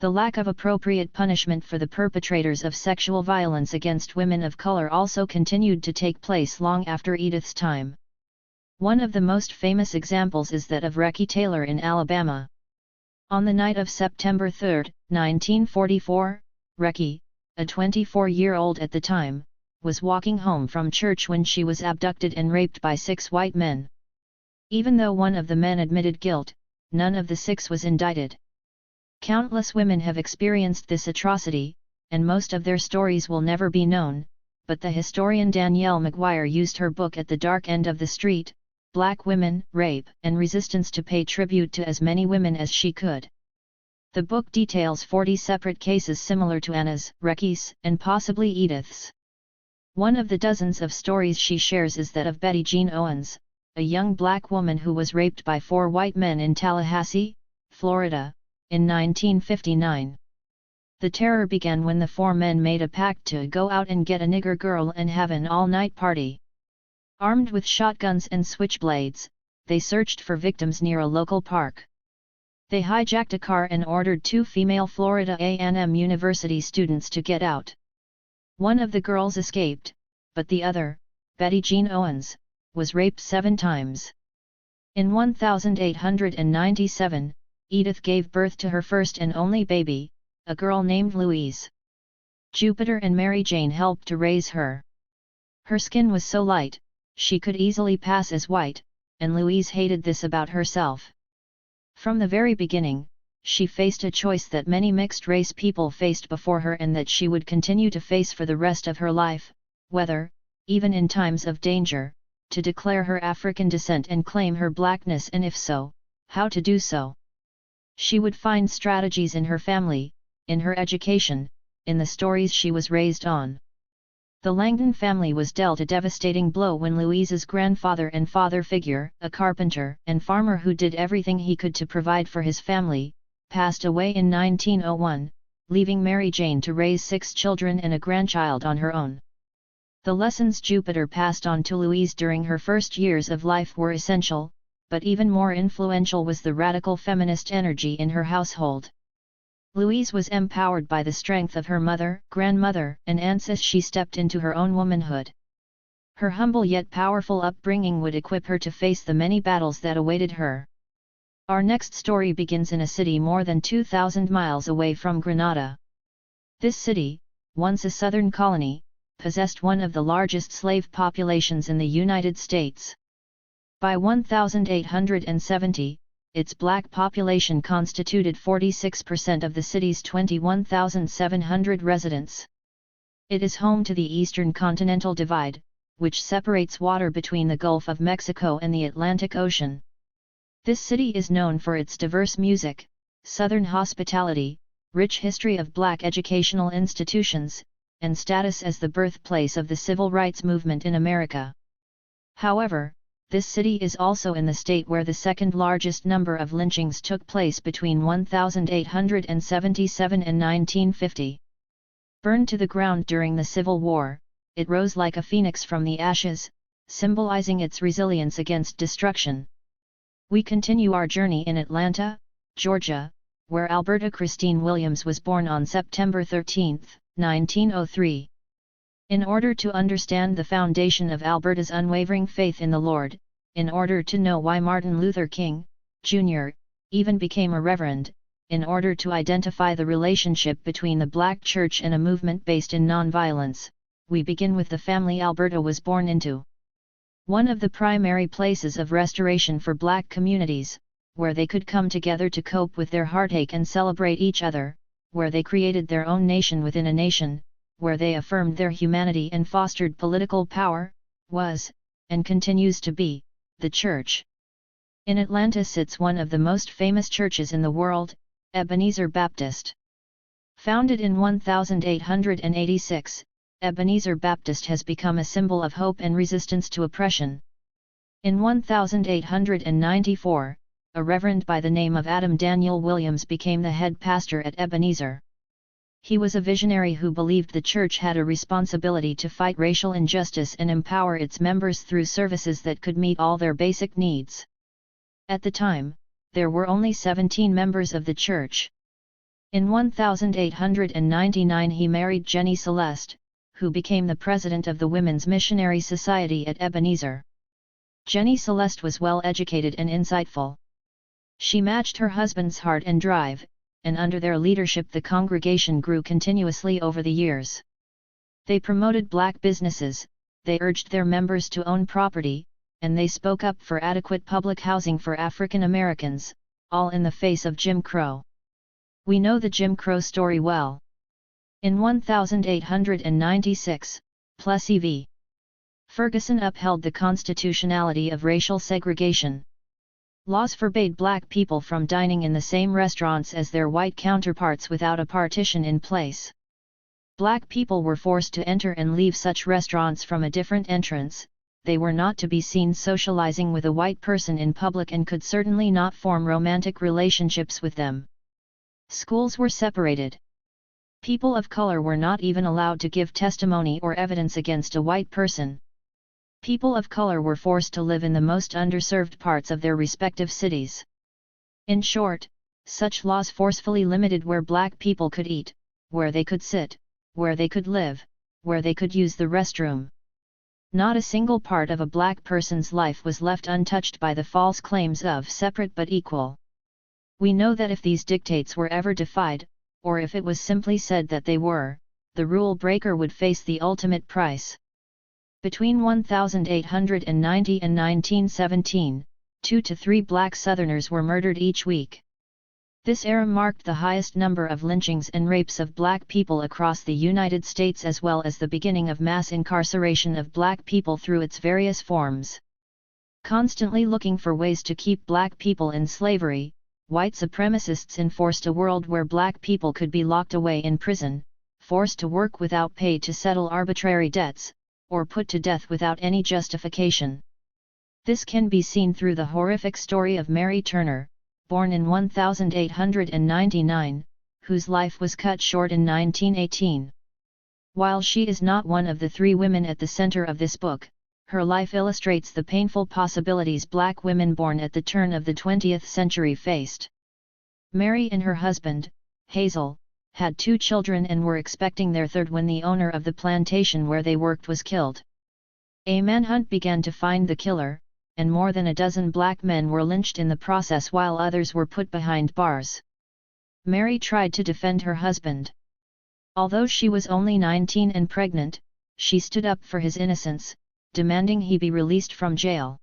The lack of appropriate punishment for the perpetrators of sexual violence against women of color also continued to take place long after Edith's time. One of the most famous examples is that of Recky Taylor in Alabama. On the night of September 3, 1944, Recky, a 24-year-old at the time, was walking home from church when she was abducted and raped by 6 white men. Even though one of the men admitted guilt, none of the 6 was indicted. Countless women have experienced this atrocity, and most of their stories will never be known, but the historian Danielle McGuire used her book At the Dark End of the Street, Black Women, Rape, and Resistance to pay tribute to as many women as she could. The book details 40 separate cases similar to Anna's, Recky's, and possibly Edith's. One of the dozens of stories she shares is that of Betty Jean Owens, a young black woman who was raped by 4 white men in Tallahassee, Florida, in 1959. The terror began when the 4 men made a pact to go out and get a nigger girl and have an all-night party. Armed with shotguns and switchblades, they searched for victims near a local park. They hijacked a car and ordered 2 female Florida A&M University students to get out. One of the girls escaped, but the other, Betty Jean Owens, was raped 7 times. In 1897, Edith gave birth to her first and only baby, a girl named Louise. Jupiter and Mary Jane helped to raise her. Her skin was so light, she could easily pass as white, and Louise hated this about herself. From the very beginning, she faced a choice that many mixed-race people faced before her and that she would continue to face for the rest of her life, whether, even in times of danger, to declare her African descent and claim her blackness, and if so, how to do so. She would find strategies in her family, in her education, in the stories she was raised on. The Langdon family was dealt a devastating blow when Louise's grandfather and father figure, a carpenter and farmer who did everything he could to provide for his family, passed away in 1901, leaving Mary Jane to raise 6 children and a grandchild on her own. The lessons Jupiter passed on to Louise during her first years of life were essential, but even more influential was the radical feminist energy in her household. Louise was empowered by the strength of her mother, grandmother, and aunts as she stepped into her own womanhood. Her humble yet powerful upbringing would equip her to face the many battles that awaited her. Our next story begins in a city more than 2,000 miles away from Granada. This city, once a southern colony, possessed one of the largest slave populations in the United States. By 1870, its black population constituted 46% of the city's 21,700 residents. It is home to the Eastern Continental Divide, which separates water between the Gulf of Mexico and the Atlantic Ocean. This city is known for its diverse music, Southern hospitality, rich history of black educational institutions, and status as the birthplace of the civil rights movement in America. However, this city is also in the state where the second largest number of lynchings took place between 1877 and 1950. Burned to the ground during the Civil War, it rose like a phoenix from the ashes, symbolizing its resilience against destruction. We continue our journey in Atlanta, Georgia, where Alberta Christine Williams was born on September 13, 1903. In order to understand the foundation of Alberta's unwavering faith in the Lord, in order to know why Martin Luther King, Jr., even became a reverend, in order to identify the relationship between the Black Church and a movement based in nonviolence, we begin with the family Alberta was born into. One of the primary places of restoration for Black communities, where they could come together to cope with their heartache and celebrate each other, where they created their own nation within a nation, where they affirmed their humanity and fostered political power, was, and continues to be, the church. In Atlanta sits one of the most famous churches in the world, Ebenezer Baptist. Founded in 1886, Ebenezer Baptist has become a symbol of hope and resistance to oppression. In 1894, a reverend by the name of Adam Daniel Williams became the head pastor at Ebenezer. He was a visionary who believed the church had a responsibility to fight racial injustice and empower its members through services that could meet all their basic needs. At the time, there were only 17 members of the church. In 1899 he married Jenny Celeste, who became the president of the Women's Missionary Society at Ebenezer. Jenny Celeste was well educated and insightful. She matched her husband's heart and drive, and under their leadership the congregation grew continuously over the years. They promoted Black businesses, they urged their members to own property, and they spoke up for adequate public housing for African Americans, all in the face of Jim Crow. We know the Jim Crow story well. In 1896, Plessy v. Ferguson upheld the constitutionality of racial segregation. Laws forbade Black people from dining in the same restaurants as their white counterparts without a partition in place. Black people were forced to enter and leave such restaurants from a different entrance. They were not to be seen socializing with a white person in public and could certainly not form romantic relationships with them. Schools were separated. People of color were not even allowed to give testimony or evidence against a white person. People of color were forced to live in the most underserved parts of their respective cities. In short, such laws forcefully limited where Black people could eat, where they could sit, where they could live, where they could use the restroom. Not a single part of a Black person's life was left untouched by the false claims of separate but equal. We know that if these dictates were ever defied, or if it was simply said that they were, the rule breaker would face the ultimate price. Between 1890 and 1917, 2 to 3 Black Southerners were murdered each week. This era marked the highest number of lynchings and rapes of Black people across the United States as well as the beginning of mass incarceration of Black people through its various forms. Constantly looking for ways to keep Black people in slavery, white supremacists enforced a world where Black people could be locked away in prison, forced to work without pay to settle arbitrary debts, or put to death without any justification. This can be seen through the horrific story of Mary Turner, born in 1899, whose life was cut short in 1918. While she is not one of the 3 women at the center of this book, her life illustrates the painful possibilities Black women born at the turn of the 20th century faced. Mary and her husband, Hazel, had 2 children and were expecting their third when the owner of the plantation where they worked was killed. A manhunt began to find the killer, and more than a dozen Black men were lynched in the process while others were put behind bars. Mary tried to defend her husband. Although she was only 19 and pregnant, she stood up for his innocence, demanding he be released from jail.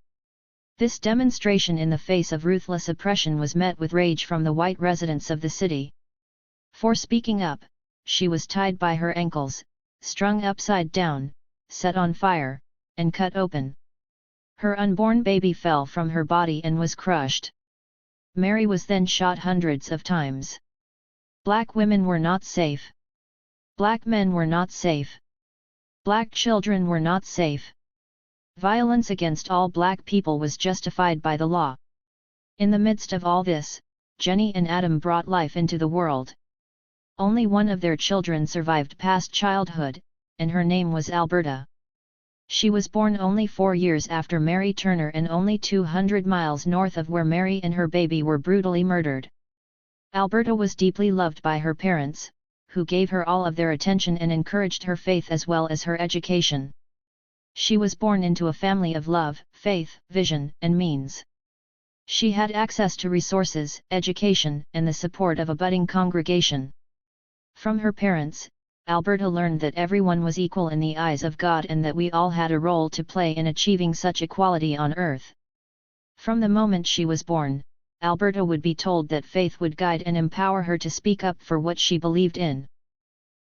This demonstration in the face of ruthless oppression was met with rage from the white residents of the city. For speaking up, she was tied by her ankles, strung upside down, set on fire, and cut open. Her unborn baby fell from her body and was crushed. Mary was then shot hundreds of times. Black women were not safe. Black men were not safe. Black children were not safe. Violence against all black people was justified by the law. In the midst of all this, Jenny and Adam brought life into the world. Only one of their children survived past childhood, and her name was Alberta. She was born only 4 years after Mary Turner and only 200 miles north of where Mary and her baby were brutally murdered. Alberta was deeply loved by her parents, who gave her all of their attention and encouraged her faith as well as her education. She was born into a family of love, faith, vision, and means. She had access to resources, education, and the support of a budding congregation. From her parents, Alberta learned that everyone was equal in the eyes of God and that we all had a role to play in achieving such equality on earth. From the moment she was born, Alberta would be told that faith would guide and empower her to speak up for what she believed in.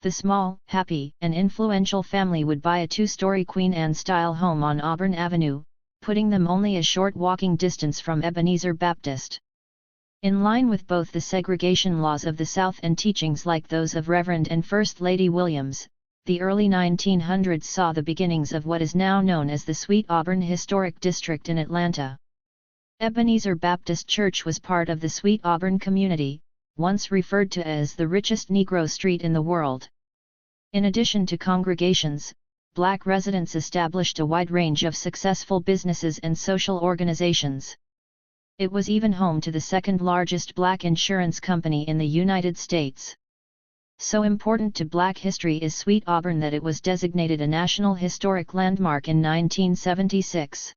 The small, happy, and influential family would buy a 2-story Queen Anne-style home on Auburn Avenue, putting them only a short walking distance from Ebenezer Baptist. In line with both the segregation laws of the South and teachings like those of Reverend and First Lady Williams, the early 1900s saw the beginnings of what is now known as the Sweet Auburn Historic District in Atlanta. Ebenezer Baptist Church was part of the Sweet Auburn community, once referred to as the richest Negro street in the world. In addition to congregations, black residents established a wide range of successful businesses and social organizations. It was even home to the second largest black insurance company in the United States. So important to black history is Sweet Auburn that it was designated a National Historic Landmark in 1976.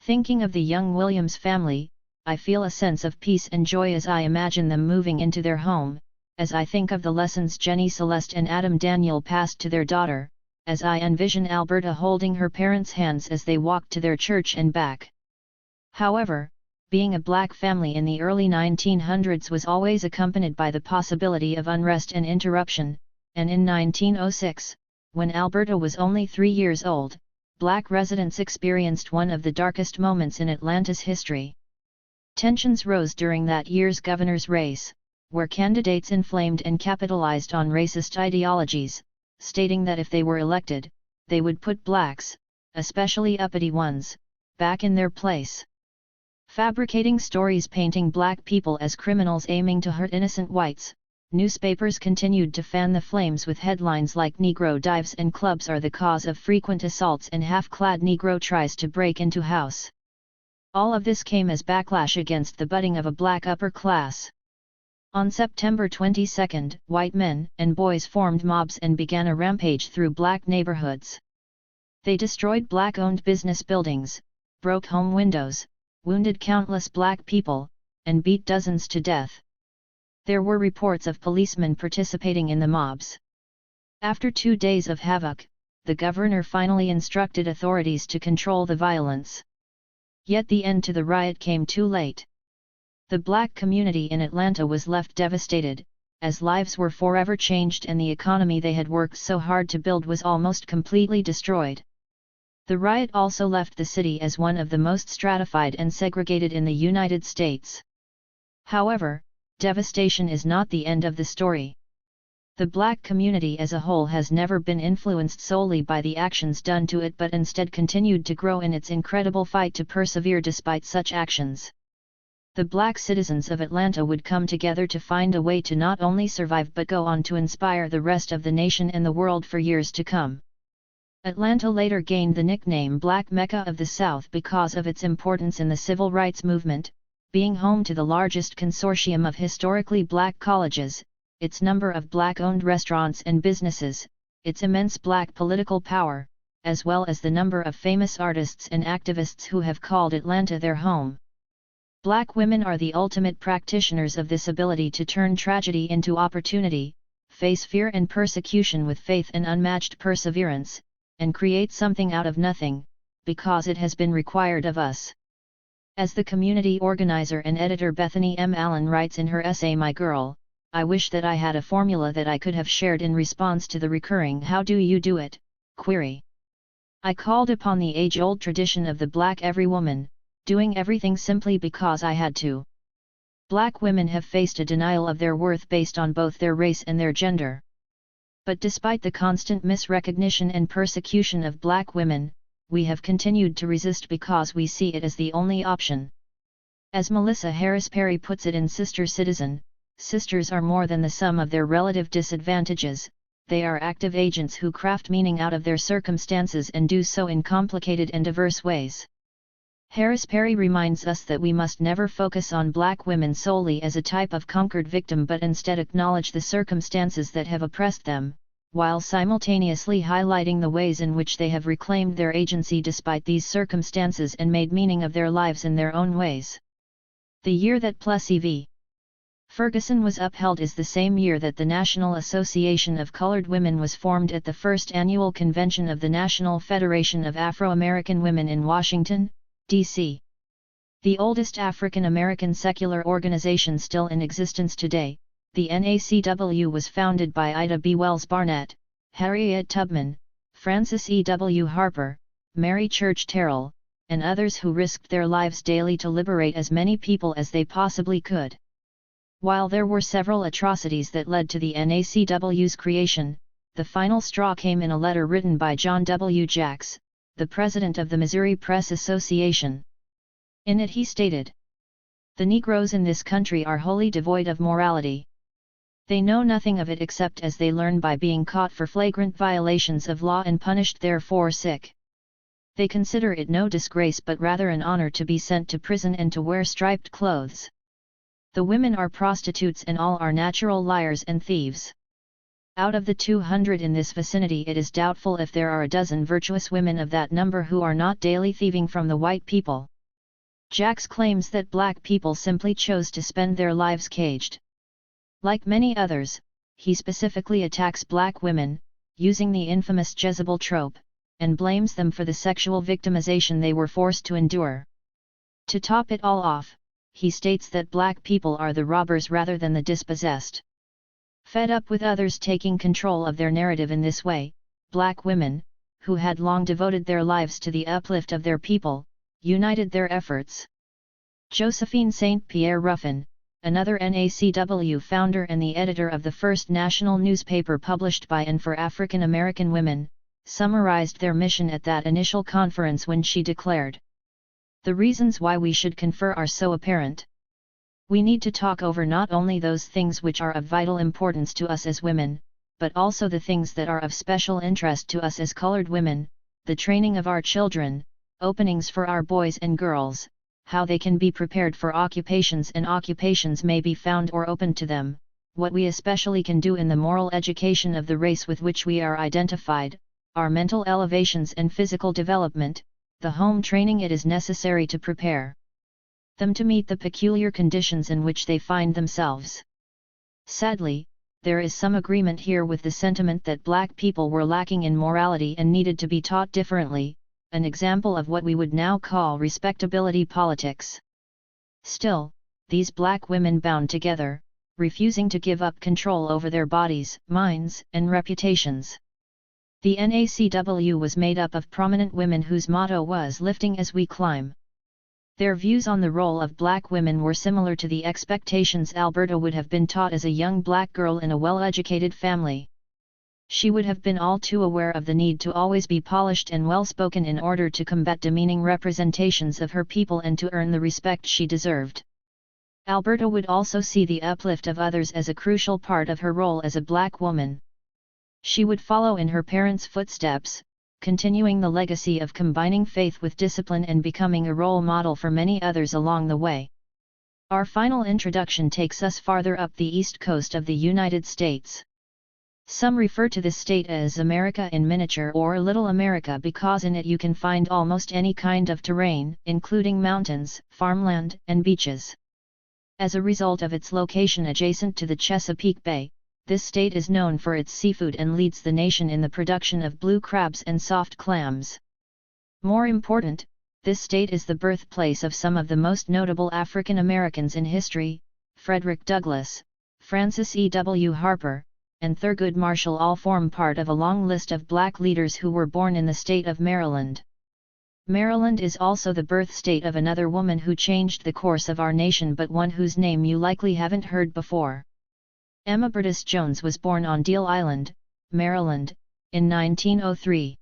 Thinking of the young Williams family, I feel a sense of peace and joy as I imagine them moving into their home, as I think of the lessons Jenny Celeste and Adam Daniel passed to their daughter, as I envision Alberta holding her parents' hands as they walked to their church and back. However, being a black family in the early 1900s was always accompanied by the possibility of unrest and interruption, and in 1906, when Alberta was only 3 years old, black residents experienced one of the darkest moments in Atlanta's history. Tensions rose during that year's governor's race, where candidates inflamed and capitalized on racist ideologies, stating that if they were elected, they would put blacks, especially uppity ones, back in their place. Fabricating stories painting black people as criminals aiming to hurt innocent whites, newspapers continued to fan the flames with headlines like Negro dives and clubs are the cause of frequent assaults and half-clad Negro tries to break into house. All of this came as backlash against the budding of a black upper class. On September 22, white men and boys formed mobs and began a rampage through black neighborhoods. They destroyed black-owned business buildings, broke home windows, wounded countless black people, and beat dozens to death. There were reports of policemen participating in the mobs. After 2 days of havoc, the governor finally instructed authorities to control the violence. Yet the end to the riot came too late. The black community in Atlanta was left devastated, as lives were forever changed and the economy they had worked so hard to build was almost completely destroyed. The riot also left the city as one of the most stratified and segregated in the United States. However, devastation is not the end of the story. The black community as a whole has never been influenced solely by the actions done to it but instead continued to grow in its incredible fight to persevere despite such actions. The black citizens of Atlanta would come together to find a way to not only survive but go on to inspire the rest of the nation and the world for years to come. Atlanta later gained the nickname Black Mecca of the South because of its importance in the civil rights movement, being home to the largest consortium of historically black colleges, its number of black-owned restaurants and businesses, its immense black political power, as well as the number of famous artists and activists who have called Atlanta their home. Black women are the ultimate practitioners of this ability to turn tragedy into opportunity, face fear and persecution with faith and unmatched perseverance, and create something out of nothing, because it has been required of us. As the community organizer and editor Bethany M. Allen writes in her essay My Girl, I wish that I had a formula that I could have shared in response to the recurring "How do you do it?" query. I called upon the age-old tradition of the black every woman, doing everything simply because I had to. Black women have faced a denial of their worth based on both their race and their gender. But despite the constant misrecognition and persecution of black women, we have continued to resist because we see it as the only option. As Melissa Harris Perry puts it in Sister Citizen, sisters are more than the sum of their relative disadvantages, they are active agents who craft meaning out of their circumstances and do so in complicated and diverse ways. Harris Perry reminds us that we must never focus on black women solely as a type of conquered victim but instead acknowledge the circumstances that have oppressed them, while simultaneously highlighting the ways in which they have reclaimed their agency despite these circumstances and made meaning of their lives in their own ways. The year that Plessy v. Ferguson was upheld is the same year that the National Association of Colored Women was formed at the first annual convention of the National Federation of Afro-American Women in Washington, D.C. The oldest African American secular organization still in existence today, the NACW was founded by Ida B. Wells Barnett, Harriet Tubman, Frances E. W. Harper, Mary Church Terrell, and others who risked their lives daily to liberate as many people as they possibly could. While there were several atrocities that led to the NACW's creation, the final straw came in a letter written by John W. Jacks, the president of the Missouri Press Association. In it he stated, "The Negroes in this country are wholly devoid of morality. They know nothing of it except as they learn by being caught for flagrant violations of law and punished therefor sick. They consider it no disgrace but rather an honor to be sent to prison and to wear striped clothes. The women are prostitutes and all are natural liars and thieves. Out of the 200 in this vicinity it is doubtful if there are a dozen virtuous women of that number who are not daily thieving from the white people." Jacks claims that black people simply chose to spend their lives caged. Like many others, he specifically attacks black women, using the infamous Jezebel trope, and blames them for the sexual victimization they were forced to endure. To top it all off, he states that black people are the robbers rather than the dispossessed. Fed up with others taking control of their narrative in this way, black women, who had long devoted their lives to the uplift of their people, united their efforts. Josephine St. Pierre Ruffin, another NACW founder and the editor of the first national newspaper published by and for African American women, summarized their mission at that initial conference when she declared, "The reasons why we should confer are so apparent. We need to talk over not only those things which are of vital importance to us as women, but also the things that are of special interest to us as colored women, the training of our children, openings for our boys and girls, how they can be prepared for occupations and occupations may be found or opened to them, what we especially can do in the moral education of the race with which we are identified, our mental elevations and physical development, the home training it is necessary to prepare them to meet the peculiar conditions in which they find themselves." Sadly, there is some agreement here with the sentiment that black people were lacking in morality and needed to be taught differently, an example of what we would now call respectability politics. Still, these black women bound together, refusing to give up control over their bodies, minds, and reputations. The NACW was made up of prominent women whose motto was "Lifting as we climb." Their views on the role of black women were similar to the expectations Alberta would have been taught as a young black girl in a well-educated family. She would have been all too aware of the need to always be polished and well-spoken in order to combat demeaning representations of her people and to earn the respect she deserved. Alberta would also see the uplift of others as a crucial part of her role as a black woman. She would follow in her parents' footsteps, continuing the legacy of combining faith with discipline and becoming a role model for many others along the way. Our final introduction takes us farther up the east coast of the United States. Some refer to this state as America in miniature or Little America because in it you can find almost any kind of terrain, including mountains, farmland, and beaches. As a result of its location adjacent to the Chesapeake Bay, this state is known for its seafood and leads the nation in the production of blue crabs and soft clams. More important, This state is the birthplace of some of the most notable African Americans in history: Frederick Douglass, Francis E. W. Harper, and Thurgood Marshall all form part of a long list of black leaders who were born in the state of Maryland. Maryland is also the birth state of another woman who changed the course of our nation, but one whose name you likely haven't heard before. Emma Burtis Jones was born on Deal Island, Maryland, in 1903.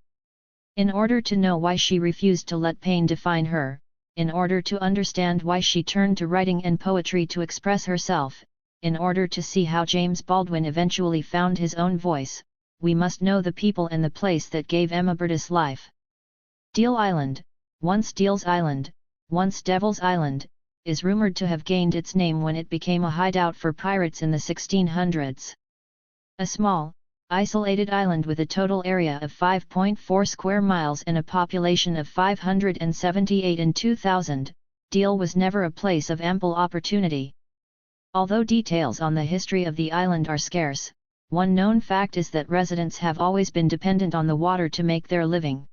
In order to know why she refused to let pain define her, in order to understand why she turned to writing and poetry to express herself, in order to see how James Baldwin eventually found his own voice, we must know the people and the place that gave Emma Burtis life. Deal Island, once Deal's Island, once Devil's Island, is rumored to have gained its name when it became a hideout for pirates in the 1600s. A small, isolated island with a total area of 5.4 square miles and a population of 578 in 2000, Deal was never a place of ample opportunity. Although details on the history of the island are scarce, one known fact is that residents have always been dependent on the water to make their living.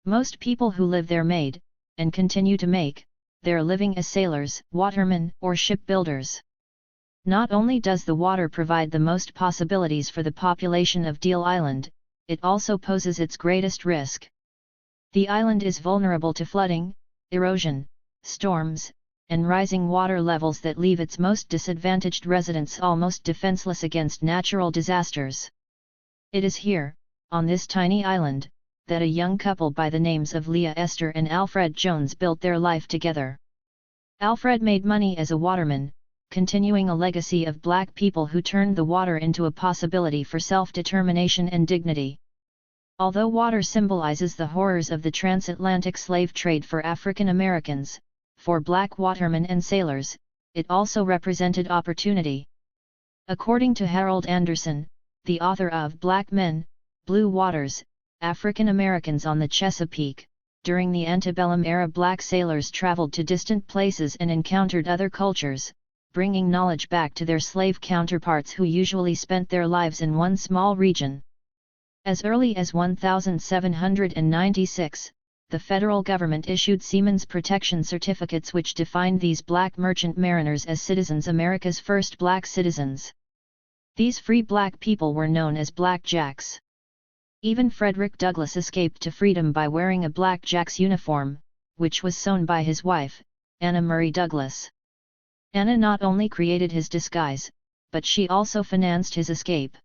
Most people who live there made, and continue to make, their living as sailors, watermen, or shipbuilders. Not only does the water provide the most possibilities for the population of Deal Island, it also poses its greatest risk. The island is vulnerable to flooding, erosion, storms, and rising water levels that leave its most disadvantaged residents almost defenseless against natural disasters. It is here, on this tiny island, that a young couple by the names of Leah Esther and Alfred Jones built their life together. Alfred made money as a waterman, continuing a legacy of black people who turned the water into a possibility for self-determination and dignity. Although water symbolizes the horrors of the transatlantic slave trade for African Americans, for black watermen and sailors, it also represented opportunity. According to Harold Anderson, the author of Black Men, Blue Waters, African Americans on the Chesapeake, during the antebellum era black sailors traveled to distant places and encountered other cultures, bringing knowledge back to their slave counterparts who usually spent their lives in one small region. As early as 1796, the federal government issued Seamen's Protection Certificates which defined these black merchant mariners as citizens, America's first black citizens. These free black people were known as blackjacks. Even Frederick Douglass escaped to freedom by wearing a blackjack's uniform, which was sewn by his wife, Anna Murray Douglass. Anna not only created his disguise, but she also financed his escape.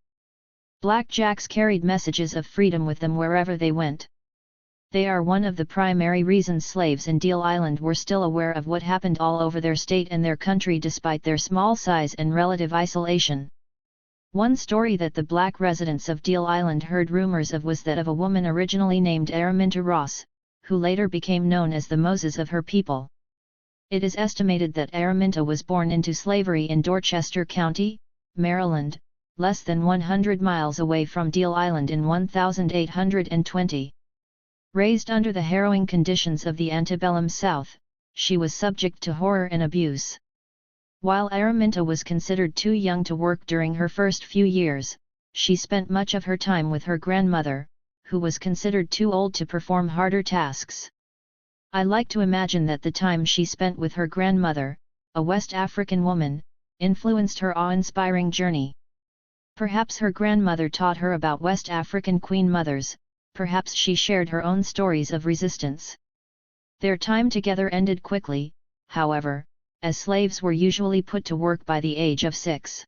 Blackjacks carried messages of freedom with them wherever they went. They are one of the primary reasons slaves in Deal Island were still aware of what happened all over their state and their country despite their small size and relative isolation. One story that the black residents of Deal Island heard rumors of was that of a woman originally named Araminta Ross, who later became known as the Moses of her people. It is estimated that Araminta was born into slavery in Dorchester County, Maryland, less than 100 miles away from Deal Island in 1820. Raised under the harrowing conditions of the antebellum South, she was subject to horror and abuse. While Araminta was considered too young to work during her first few years, she spent much of her time with her grandmother, who was considered too old to perform harder tasks. I like to imagine that the time she spent with her grandmother, a West African woman, influenced her awe-inspiring journey. Perhaps her grandmother taught her about West African queen mothers, perhaps she shared her own stories of resistance. Their time together ended quickly, however, as slaves were usually put to work by the age of 6.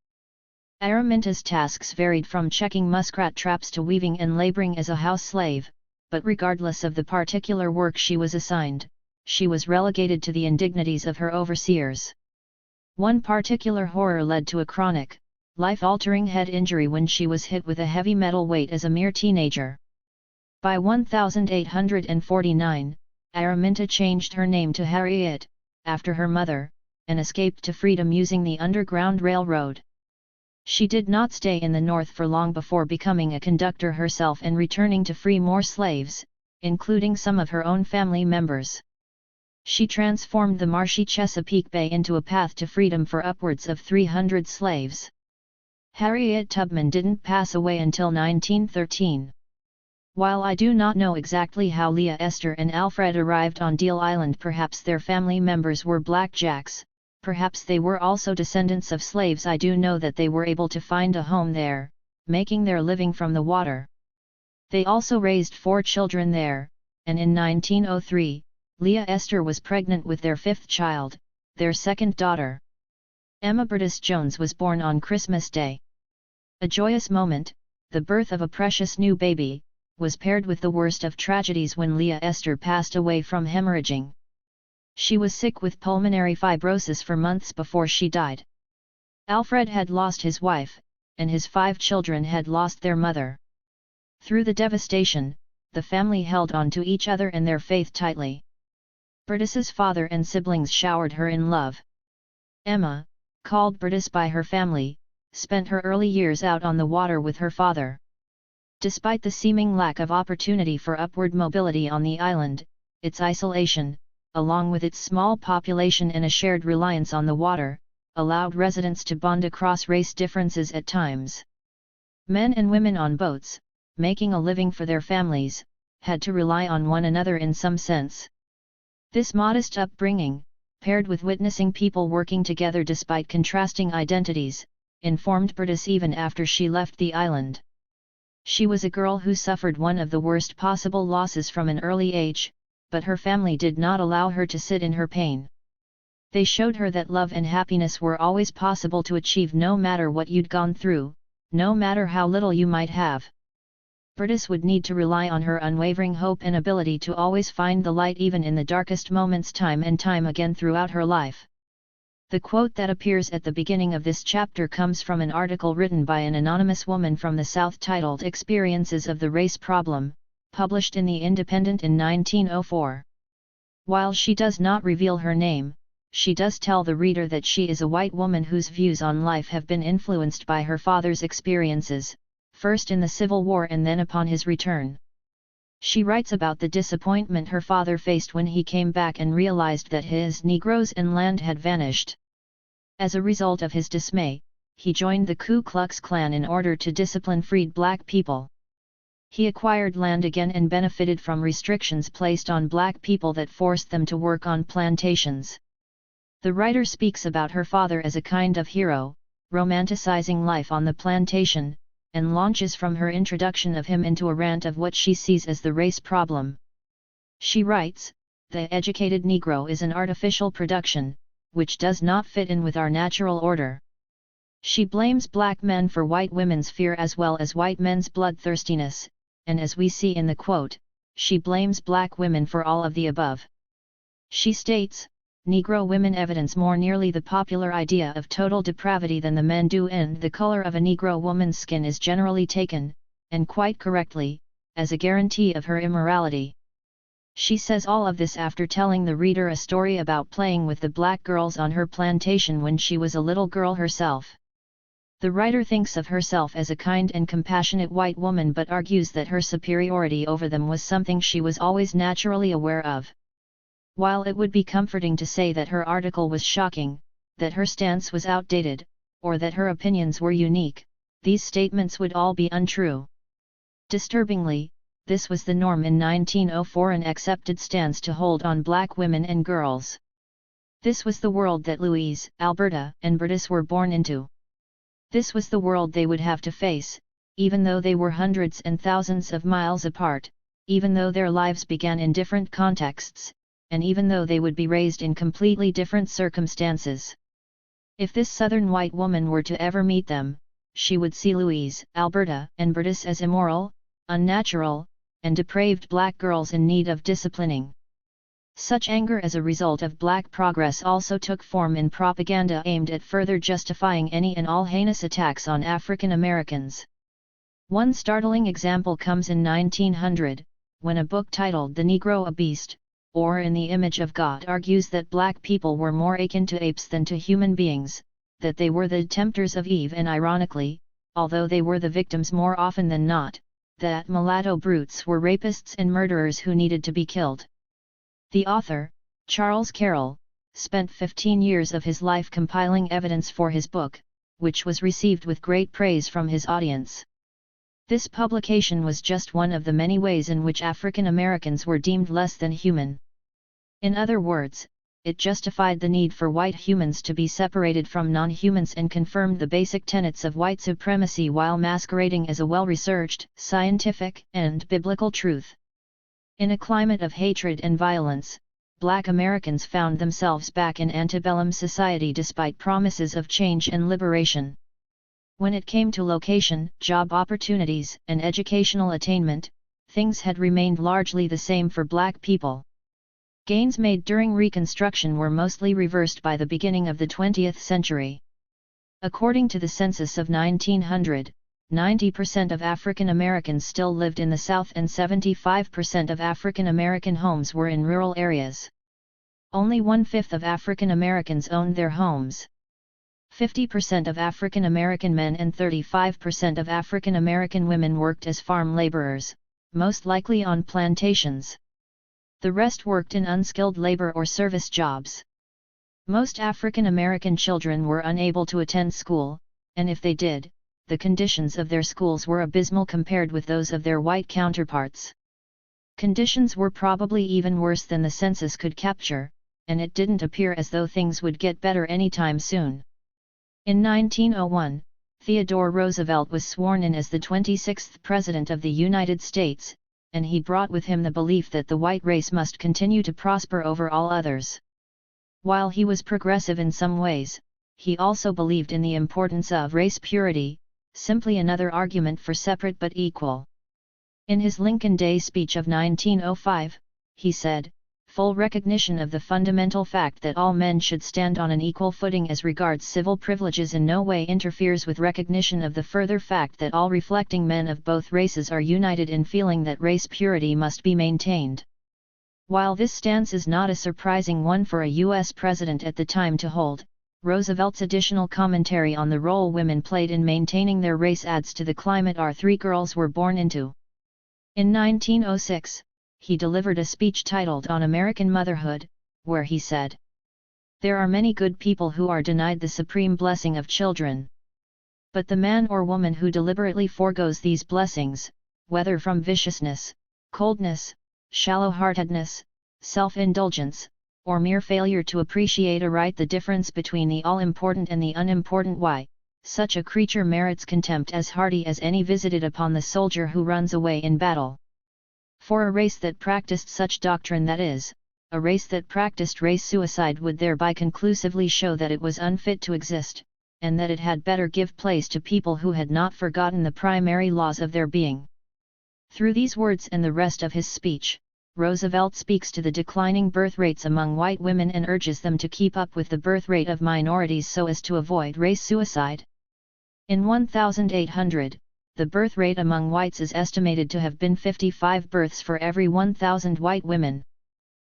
Araminta's tasks varied from checking muskrat traps to weaving and laboring as a house slave, but regardless of the particular work she was assigned, she was relegated to the indignities of her overseers. One particular horror led to a chronic, life-altering head injury when she was hit with a heavy metal weight as a mere teenager. By 1849, Araminta changed her name to Harriet, after her mother, and escaped to freedom using the Underground Railroad. She did not stay in the North for long before becoming a conductor herself and returning to free more slaves, including some of her own family members. She transformed the marshy Chesapeake Bay into a path to freedom for upwards of 300 slaves. Harriet Tubman didn't pass away until 1913. While I do not know exactly how Leah, Esther and Alfred arrived on Deal Island, perhaps their family members were blackjacks, perhaps they were also descendants of slaves. I do know that they were able to find a home there, making their living from the water. They also raised 4 children there, and in 1903, Leah Esther was pregnant with their 5th child, their 2nd daughter. Emma Burdis Jones was born on Christmas Day. A joyous moment, the birth of a precious new baby, was paired with the worst of tragedies when Leah Esther passed away from hemorrhaging. She was sick with pulmonary fibrosis for months before she died. Alfred had lost his wife, and his 5 children had lost their mother. Through the devastation, the family held on to each other and their faith tightly. Burdis's father and siblings showered her in love. Emma, called Burdis by her family, spent her early years out on the water with her father. Despite the seeming lack of opportunity for upward mobility on the island, its isolation, along with its small population and a shared reliance on the water, allowed residents to bond across race differences at times. Men and women on boats, making a living for their families, had to rely on one another in some sense. This modest upbringing, paired with witnessing people working together despite contrasting identities, informed Burdis even after she left the island. She was a girl who suffered one of the worst possible losses from an early age, but her family did not allow her to sit in her pain. They showed her that love and happiness were always possible to achieve no matter what you'd gone through, no matter how little you might have. Burdis would need to rely on her unwavering hope and ability to always find the light even in the darkest moments time and time again throughout her life. The quote that appears at the beginning of this chapter comes from an article written by an anonymous woman from the South titled Experiences of the Race Problem, published in The Independent in 1904. While she does not reveal her name, she does tell the reader that she is a white woman whose views on life have been influenced by her father's experiences, first in the Civil War and then upon his return. She writes about the disappointment her father faced when he came back and realized that his Negroes and land had vanished. As a result of his dismay, he joined the Ku Klux Klan in order to discipline freed black people. He acquired land again and benefited from restrictions placed on black people that forced them to work on plantations. The writer speaks about her father as a kind of hero, romanticizing life on the plantation, and launches from her introduction of him into a rant of what she sees as the race problem. She writes, "The educated Negro is an artificial production, which does not fit in with our natural order." She blames black men for white women's fear as well as white men's bloodthirstiness, and as we see in the quote, she blames black women for all of the above. She states, Negro women evidence more nearly the popular idea of total depravity than the men do, and the color of a Negro woman's skin is generally taken, and quite correctly, as a guarantee of her immorality. She says all of this after telling the reader a story about playing with the black girls on her plantation when she was a little girl herself. The writer thinks of herself as a kind and compassionate white woman but argues that her superiority over them was something she was always naturally aware of. While it would be comforting to say that her article was shocking, that her stance was outdated, or that her opinions were unique, these statements would all be untrue. Disturbingly, this was the norm in 1904, an accepted stance to hold on black women and girls. This was the world that Louise, Alberta, and Burdis were born into. This was the world they would have to face, even though they were hundreds and thousands of miles apart, even though their lives began in different contexts, and even though they would be raised in completely different circumstances. If this southern white woman were to ever meet them, she would see Louise, Alberta, and Burdis as immoral, unnatural, and depraved black girls in need of disciplining. Such anger as a result of black progress also took form in propaganda aimed at further justifying any and all heinous attacks on African Americans. One startling example comes in 1900, when a book titled The Negro a Beast, or In the Image of God, argues that black people were more akin to apes than to human beings, that they were the tempters of Eve, and ironically, although they were the victims more often than not, that mulatto brutes were rapists and murderers who needed to be killed. The author, Charles Carroll, spent 15 years of his life compiling evidence for his book, which was received with great praise from his audience. This publication was just one of the many ways in which African Americans were deemed less than human. In other words, it justified the need for white humans to be separated from non-humans and confirmed the basic tenets of white supremacy while masquerading as a well-researched, scientific, and biblical truth. In a climate of hatred and violence, Black Americans found themselves back in antebellum society despite promises of change and liberation. When it came to location, job opportunities, and educational attainment, things had remained largely the same for Black people. Gains made during Reconstruction were mostly reversed by the beginning of the 20th century. According to the census of 1900, 90% of African Americans still lived in the South and 75% of African American homes were in rural areas. Only 1/5 of African Americans owned their homes. 50% of African American men and 35% of African American women worked as farm laborers, most likely on plantations. The rest worked in unskilled labor or service jobs. Most African American children were unable to attend school, and if they did, the conditions of their schools were abysmal compared with those of their white counterparts. Conditions were probably even worse than the census could capture, and it didn't appear as though things would get better anytime soon. In 1901, Theodore Roosevelt was sworn in as the 26th President of the United States, and he brought with him the belief that the white race must continue to prosper over all others. While he was progressive in some ways, he also believed in the importance of race purity, simply another argument for separate but equal. In his Lincoln Day speech of 1905, he said, "Full recognition of the fundamental fact that all men should stand on an equal footing as regards civil privileges in no way interferes with recognition of the further fact that all reflecting men of both races are united in feeling that race purity must be maintained." While this stance is not a surprising one for a U.S. president at the time to hold, Roosevelt's additional commentary on the role women played in maintaining their race adds to the climate our three girls were born into. In 1906, he delivered a speech titled On American Motherhood, where he said, "There are many good people who are denied the supreme blessing of children. But the man or woman who deliberately forgoes these blessings, whether from viciousness, coldness, shallow-heartedness, self-indulgence, or mere failure to appreciate aright the difference between the all-important and the unimportant, why, such a creature merits contempt as hearty as any visited upon the soldier who runs away in battle. For a race that practiced such doctrine, that is, a race that practiced race suicide, would thereby conclusively show that it was unfit to exist, and that it had better give place to people who had not forgotten the primary laws of their being." Through these words and the rest of his speech, Roosevelt speaks to the declining birth rates among white women and urges them to keep up with the birth rate of minorities so as to avoid race suicide. In 1800, the birth rate among whites is estimated to have been 55 births for every 1,000 white women.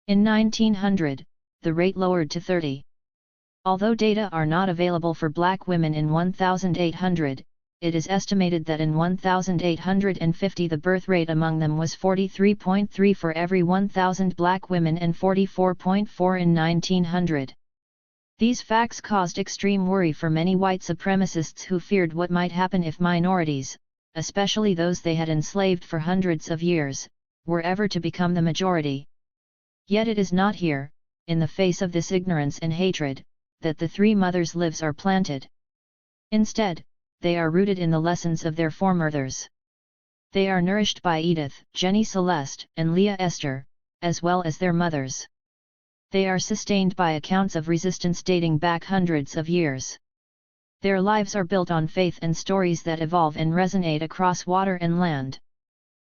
In 1900, the rate lowered to 30. Although data are not available for Black women in 1800, it is estimated that in 1850 the birth rate among them was 43.3 for every 1,000 Black women and 44.4 in 1900. These facts caused extreme worry for many white supremacists who feared what might happen if minorities, especially those they had enslaved for hundreds of years, were ever to become the majority. Yet it is not here, in the face of this ignorance and hatred, that the three mothers' lives are planted. Instead, they are rooted in the lessons of their foremothers. They are nourished by Edith, Jenny Celeste, and Leah Esther, as well as their mothers. They are sustained by accounts of resistance dating back hundreds of years. Their lives are built on faith and stories that evolve and resonate across water and land.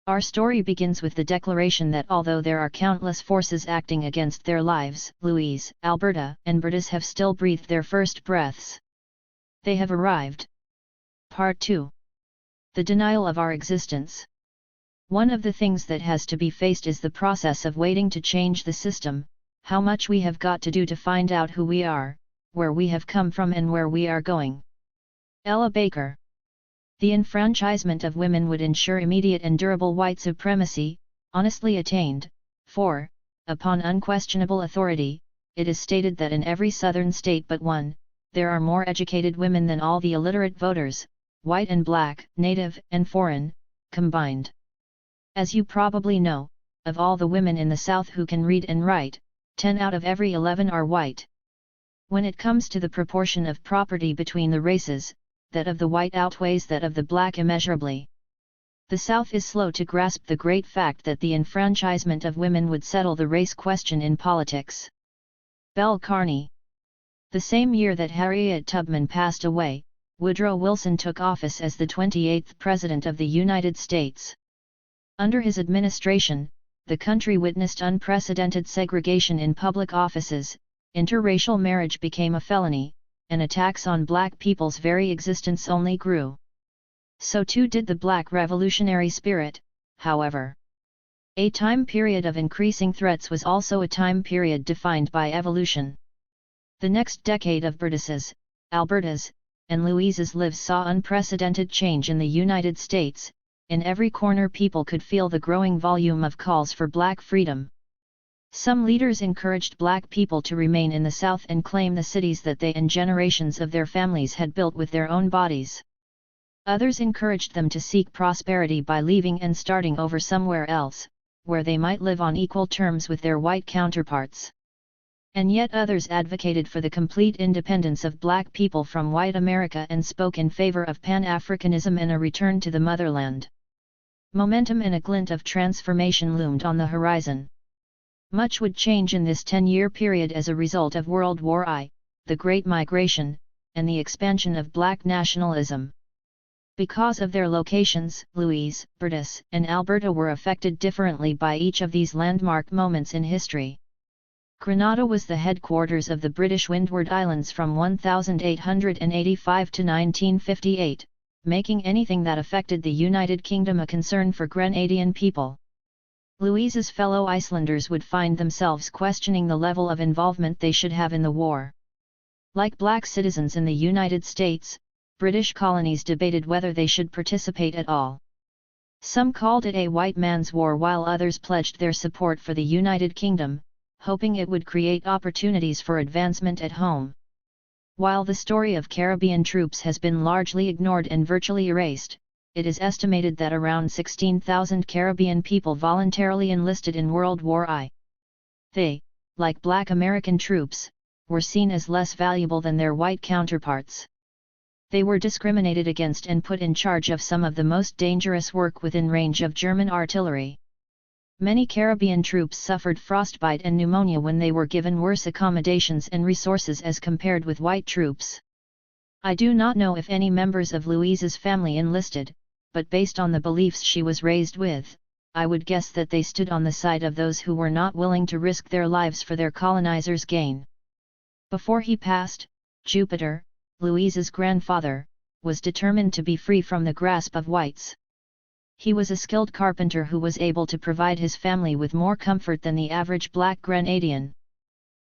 Our story begins with the declaration that although there are countless forces acting against their lives, Louise, Alberta, and Bertus have still breathed their first breaths. They have arrived. Part 2. The denial of our existence. One of the things that has to be faced is the process of waiting to change the system, how much we have got to do to find out who we are, where we have come from and where we are going. Ella Baker. The enfranchisement of women would ensure immediate and durable white supremacy, honestly attained, for, upon unquestionable authority, it is stated that in every southern state but one, there are more educated women than all the illiterate voters, white and black, native and foreign, combined. As you probably know, of all the women in the South who can read and write, 10 out of every 11 are white. When it comes to the proportion of property between the races, that of the white outweighs that of the black immeasurably. The South is slow to grasp the great fact that the enfranchisement of women would settle the race question in politics. Bell Carney. The same year that Harriet Tubman passed away, Woodrow Wilson took office as the 28th President of the United States. Under his administration, the country witnessed unprecedented segregation in public offices, interracial marriage became a felony, and attacks on black people's very existence only grew. So too did the black revolutionary spirit, however. A time period of increasing threats was also a time period defined by evolution. The next decade of Bertus's, Alberta's, and Louise's lives saw unprecedented change in the United States. In every corner people could feel the growing volume of calls for black freedom. Some leaders encouraged black people to remain in the South and claim the cities that they and generations of their families had built with their own bodies. Others encouraged them to seek prosperity by leaving and starting over somewhere else, where they might live on equal terms with their white counterparts. And yet others advocated for the complete independence of black people from white America and spoke in favor of Pan-Africanism and a return to the motherland. Momentum and a glint of transformation loomed on the horizon. Much would change in this 10-year period as a result of World War I, the Great Migration, and the expansion of black nationalism. Because of their locations, Louise, Bertus, and Alberta were affected differently by each of these landmark moments in history. Grenada was the headquarters of the British Windward Islands from 1885 to 1958, making anything that affected the United Kingdom a concern for Grenadian people. Louise's fellow Icelanders would find themselves questioning the level of involvement they should have in the war. Like black citizens in the United States, British colonies debated whether they should participate at all. Some called it a white man's war while others pledged their support for the United Kingdom, hoping it would create opportunities for advancement at home. While the story of Caribbean troops has been largely ignored and virtually erased, it is estimated that around 16,000 Caribbean people voluntarily enlisted in World War I. They, like black American troops, were seen as less valuable than their white counterparts. They were discriminated against and put in charge of some of the most dangerous work within range of German artillery. Many Caribbean troops suffered frostbite and pneumonia when they were given worse accommodations and resources as compared with white troops. I do not know if any members of Louise's family enlisted, but based on the beliefs she was raised with, I would guess that they stood on the side of those who were not willing to risk their lives for their colonizers' gain. Before he passed, Jupiter, Louise's grandfather, was determined to be free from the grasp of whites. He was a skilled carpenter who was able to provide his family with more comfort than the average black Grenadian.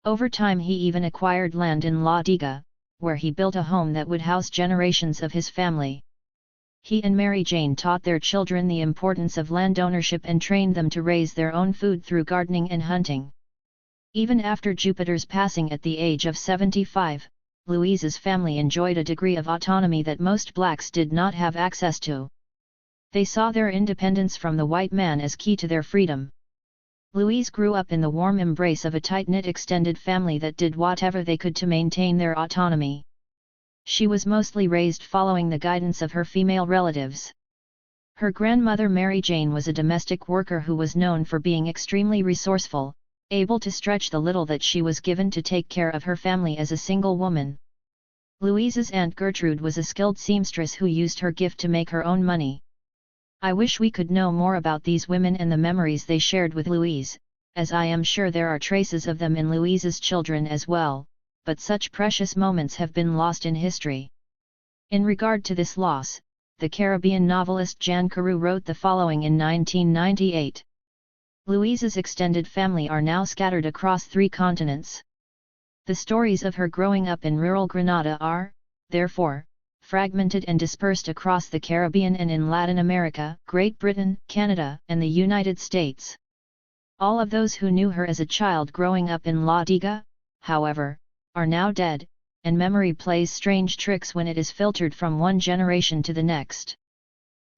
Over time he even acquired land in La Diga, where he built a home that would house generations of his family. He and Mary Jane taught their children the importance of land ownership and trained them to raise their own food through gardening and hunting. Even after Jupiter's passing at the age of 75, Louise's family enjoyed a degree of autonomy that most blacks did not have access to. They saw their independence from the white man as key to their freedom. Louise grew up in the warm embrace of a tight-knit extended family that did whatever they could to maintain their autonomy. She was mostly raised following the guidance of her female relatives. Her grandmother Mary Jane was a domestic worker who was known for being extremely resourceful, able to stretch the little that she was given to take care of her family as a single woman. Louise's Aunt Gertrude was a skilled seamstress who used her gift to make her own money. I wish we could know more about these women and the memories they shared with Louise, as I am sure there are traces of them in Louise's children as well, but such precious moments have been lost in history. In regard to this loss, the Caribbean novelist Jan Carew wrote the following in 1998. Louise's extended family are now scattered across 3 continents. The stories of her growing up in rural Grenada are, therefore, fragmented and dispersed across the Caribbean and in Latin America, Great Britain, Canada, and the United States. All of those who knew her as a child growing up in La Diga, however, are now dead, and memory plays strange tricks when it is filtered from one generation to the next.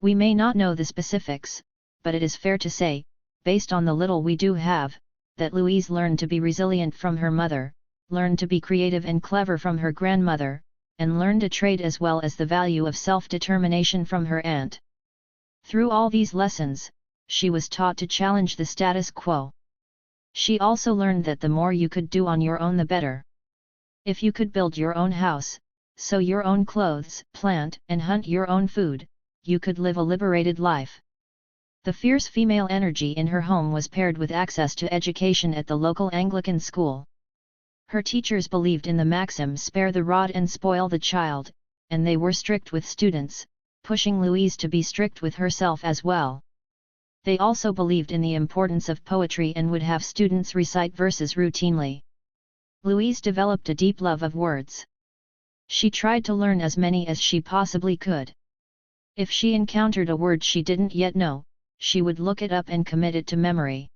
We may not know the specifics, but it is fair to say, based on the little we do have, that Louise learned to be resilient from her mother, learned to be creative and clever from her grandmother, and learned a trade as well as the value of self-determination from her aunt. Through all these lessons, she was taught to challenge the status quo. She also learned that the more you could do on your own the better. If you could build your own house, sew your own clothes, plant and hunt your own food, you could live a liberated life. The fierce female energy in her home was paired with access to education at the local Anglican school. Her teachers believed in the maxim "spare the rod and spoil the child," and they were strict with students, pushing Louise to be strict with herself as well. They also believed in the importance of poetry and would have students recite verses routinely. Louise developed a deep love of words. She tried to learn as many as she possibly could. If she encountered a word she didn't yet know, she would look it up and commit it to memory.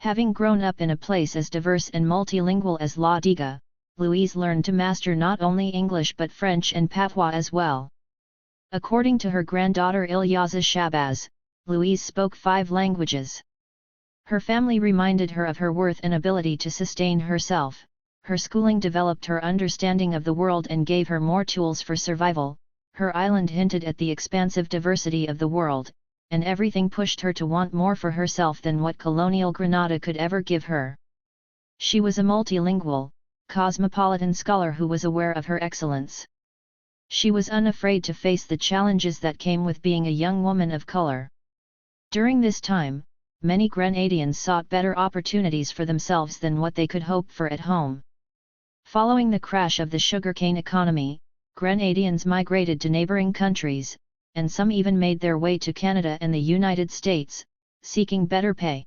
Having grown up in a place as diverse and multilingual as La Diga, Louise learned to master not only English but French and patois as well. According to her granddaughter Ilyaza Shabazz, Louise spoke 5 languages. Her family reminded her of her worth and ability to sustain herself. Her schooling developed her understanding of the world and gave her more tools for survival. Her island hinted at the expansive diversity of the world, and everything pushed her to want more for herself than what colonial Grenada could ever give her. She was a multilingual, cosmopolitan scholar who was aware of her excellence. She was unafraid to face the challenges that came with being a young woman of color. During this time, many Grenadians sought better opportunities for themselves than what they could hope for at home. Following the crash of the sugarcane economy, Grenadians migrated to neighboring countries, and some even made their way to Canada and the United States, seeking better pay.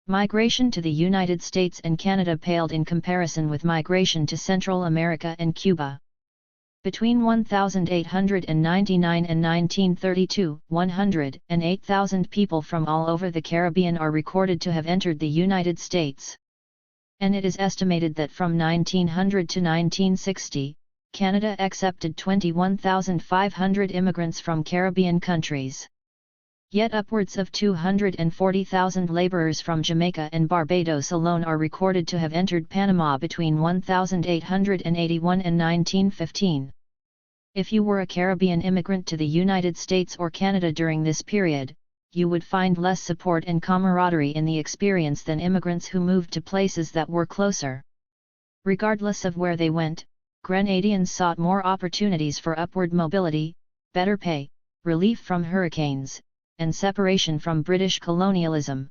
Migration to the United States and Canada paled in comparison with migration to Central America and Cuba. Between 1899 and 1932, 108,000 people from all over the Caribbean are recorded to have entered the United States. And it is estimated that from 1900 to 1960, Canada accepted 21,500 immigrants from Caribbean countries. Yet upwards of 240,000 laborers from Jamaica and Barbados alone are recorded to have entered Panama between 1881 and 1915. If you were a Caribbean immigrant to the United States or Canada during this period, you would find less support and camaraderie in the experience than immigrants who moved to places that were closer. Regardless of where they went, Grenadians sought more opportunities for upward mobility, better pay, relief from hurricanes, and separation from British colonialism.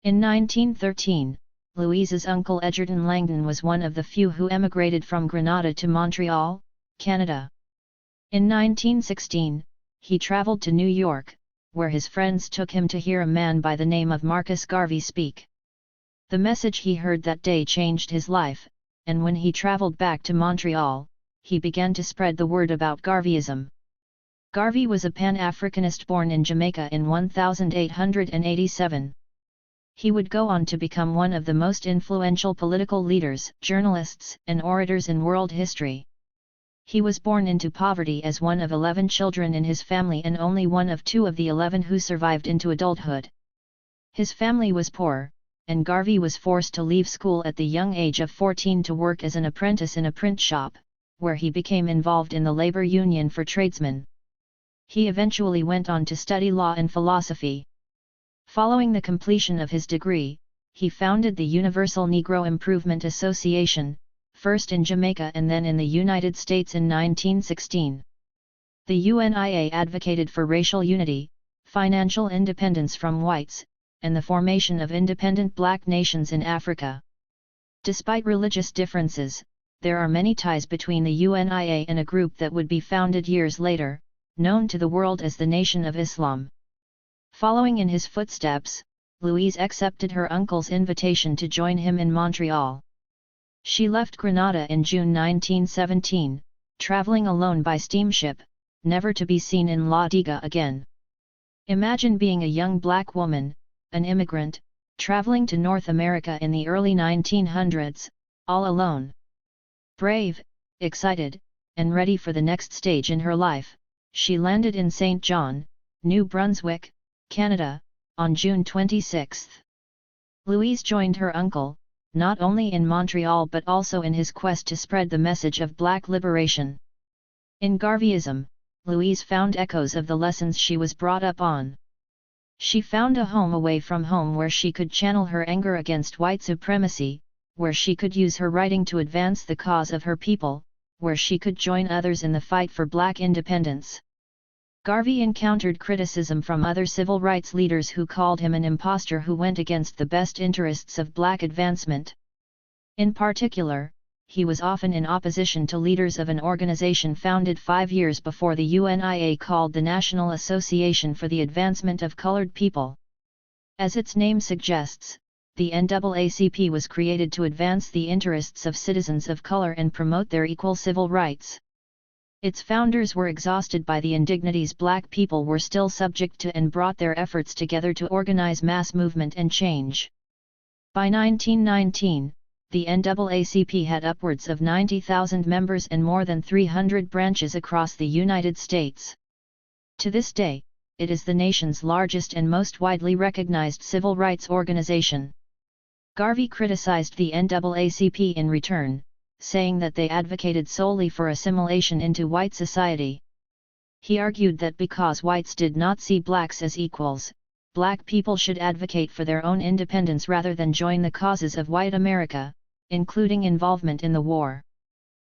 In 1913, Louise's uncle Egerton Langdon was one of the few who emigrated from Grenada to Montreal, Canada. In 1916, he traveled to New York, where his friends took him to hear a man by the name of Marcus Garvey speak. The message he heard that day changed his life, and when he traveled back to Montreal, he began to spread the word about Garveyism. Garvey was a Pan-Africanist born in Jamaica in 1887. He would go on to become one of the most influential political leaders, journalists, and orators in world history. He was born into poverty as one of 11 children in his family and only one of 2 of the 11 who survived into adulthood. His family was poor, and Garvey was forced to leave school at the young age of 14 to work as an apprentice in a print shop, where he became involved in the labor union for tradesmen. He eventually went on to study law and philosophy. Following the completion of his degree, he founded the Universal Negro Improvement Association, first in Jamaica and then in the United States in 1916. The UNIA advocated for racial unity, financial independence from whites, and the formation of independent black nations in Africa. Despite religious differences, there are many ties between the UNIA and a group that would be founded years later, known to the world as the Nation of Islam. Following in his footsteps, Louise accepted her uncle's invitation to join him in Montreal. She left Grenada in June 1917, traveling alone by steamship, never to be seen in La Diga again. Imagine being a young black woman, an immigrant, traveling to North America in the early 1900s, all alone. Brave, excited, and ready for the next stage in her life, she landed in St. John, New Brunswick, Canada, on June 26. Louise joined her uncle, not only in Montreal but also in his quest to spread the message of Black liberation. In Garveyism, Louise found echoes of the lessons she was brought up on. She found a home away from home where she could channel her anger against white supremacy, where she could use her writing to advance the cause of her people, where she could join others in the fight for Black independence. Garvey encountered criticism from other civil rights leaders who called him an impostor who went against the best interests of Black advancement. In particular, he was often in opposition to leaders of an organization founded 5 years before the UNIA called the National Association for the Advancement of Colored People. As its name suggests, the NAACP was created to advance the interests of citizens of color and promote their equal civil rights. Its founders were exhausted by the indignities Black people were still subject to and brought their efforts together to organize mass movement and change. By 1919, the NAACP had upwards of 90,000 members and more than 300 branches across the United States. To this day, it is the nation's largest and most widely recognized civil rights organization. Garvey criticized the NAACP in return, saying that they advocated solely for assimilation into white society. He argued that because whites did not see Blacks as equals, Black people should advocate for their own independence rather than join the causes of white America, including involvement in the war.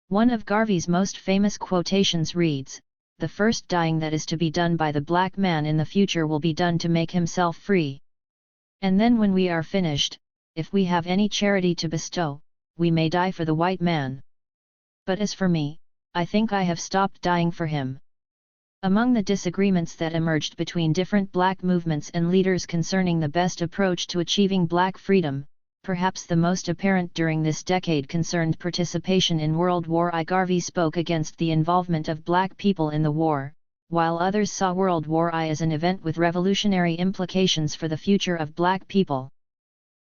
One of Garvey's most famous quotations reads, "The first dying that is to be done by the Black man in the future will be done to make himself free. And then when we are finished, if we have any charity to bestow, we may die for the white man. But as for me, I think I have stopped dying for him." Among the disagreements that emerged between different Black movements and leaders concerning the best approach to achieving Black freedom, perhaps the most apparent during this decade concerned participation in World War I. Garvey spoke against the involvement of Black people in the war, while others saw World War I as an event with revolutionary implications for the future of Black people.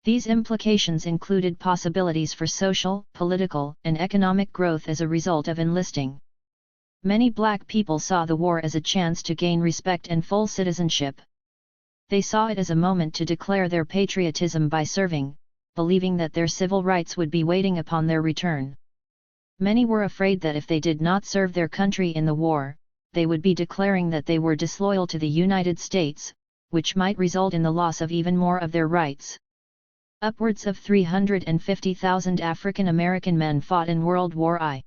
These implications included possibilities for social, political, and economic growth as a result of enlisting. Many Black people saw the war as a chance to gain respect and full citizenship. They saw it as a moment to declare their patriotism by serving, believing that their civil rights would be waiting upon their return. Many were afraid that if they did not serve their country in the war, they would be declaring that they were disloyal to the United States, which might result in the loss of even more of their rights. Upwards of 350,000 African American men fought in World War I.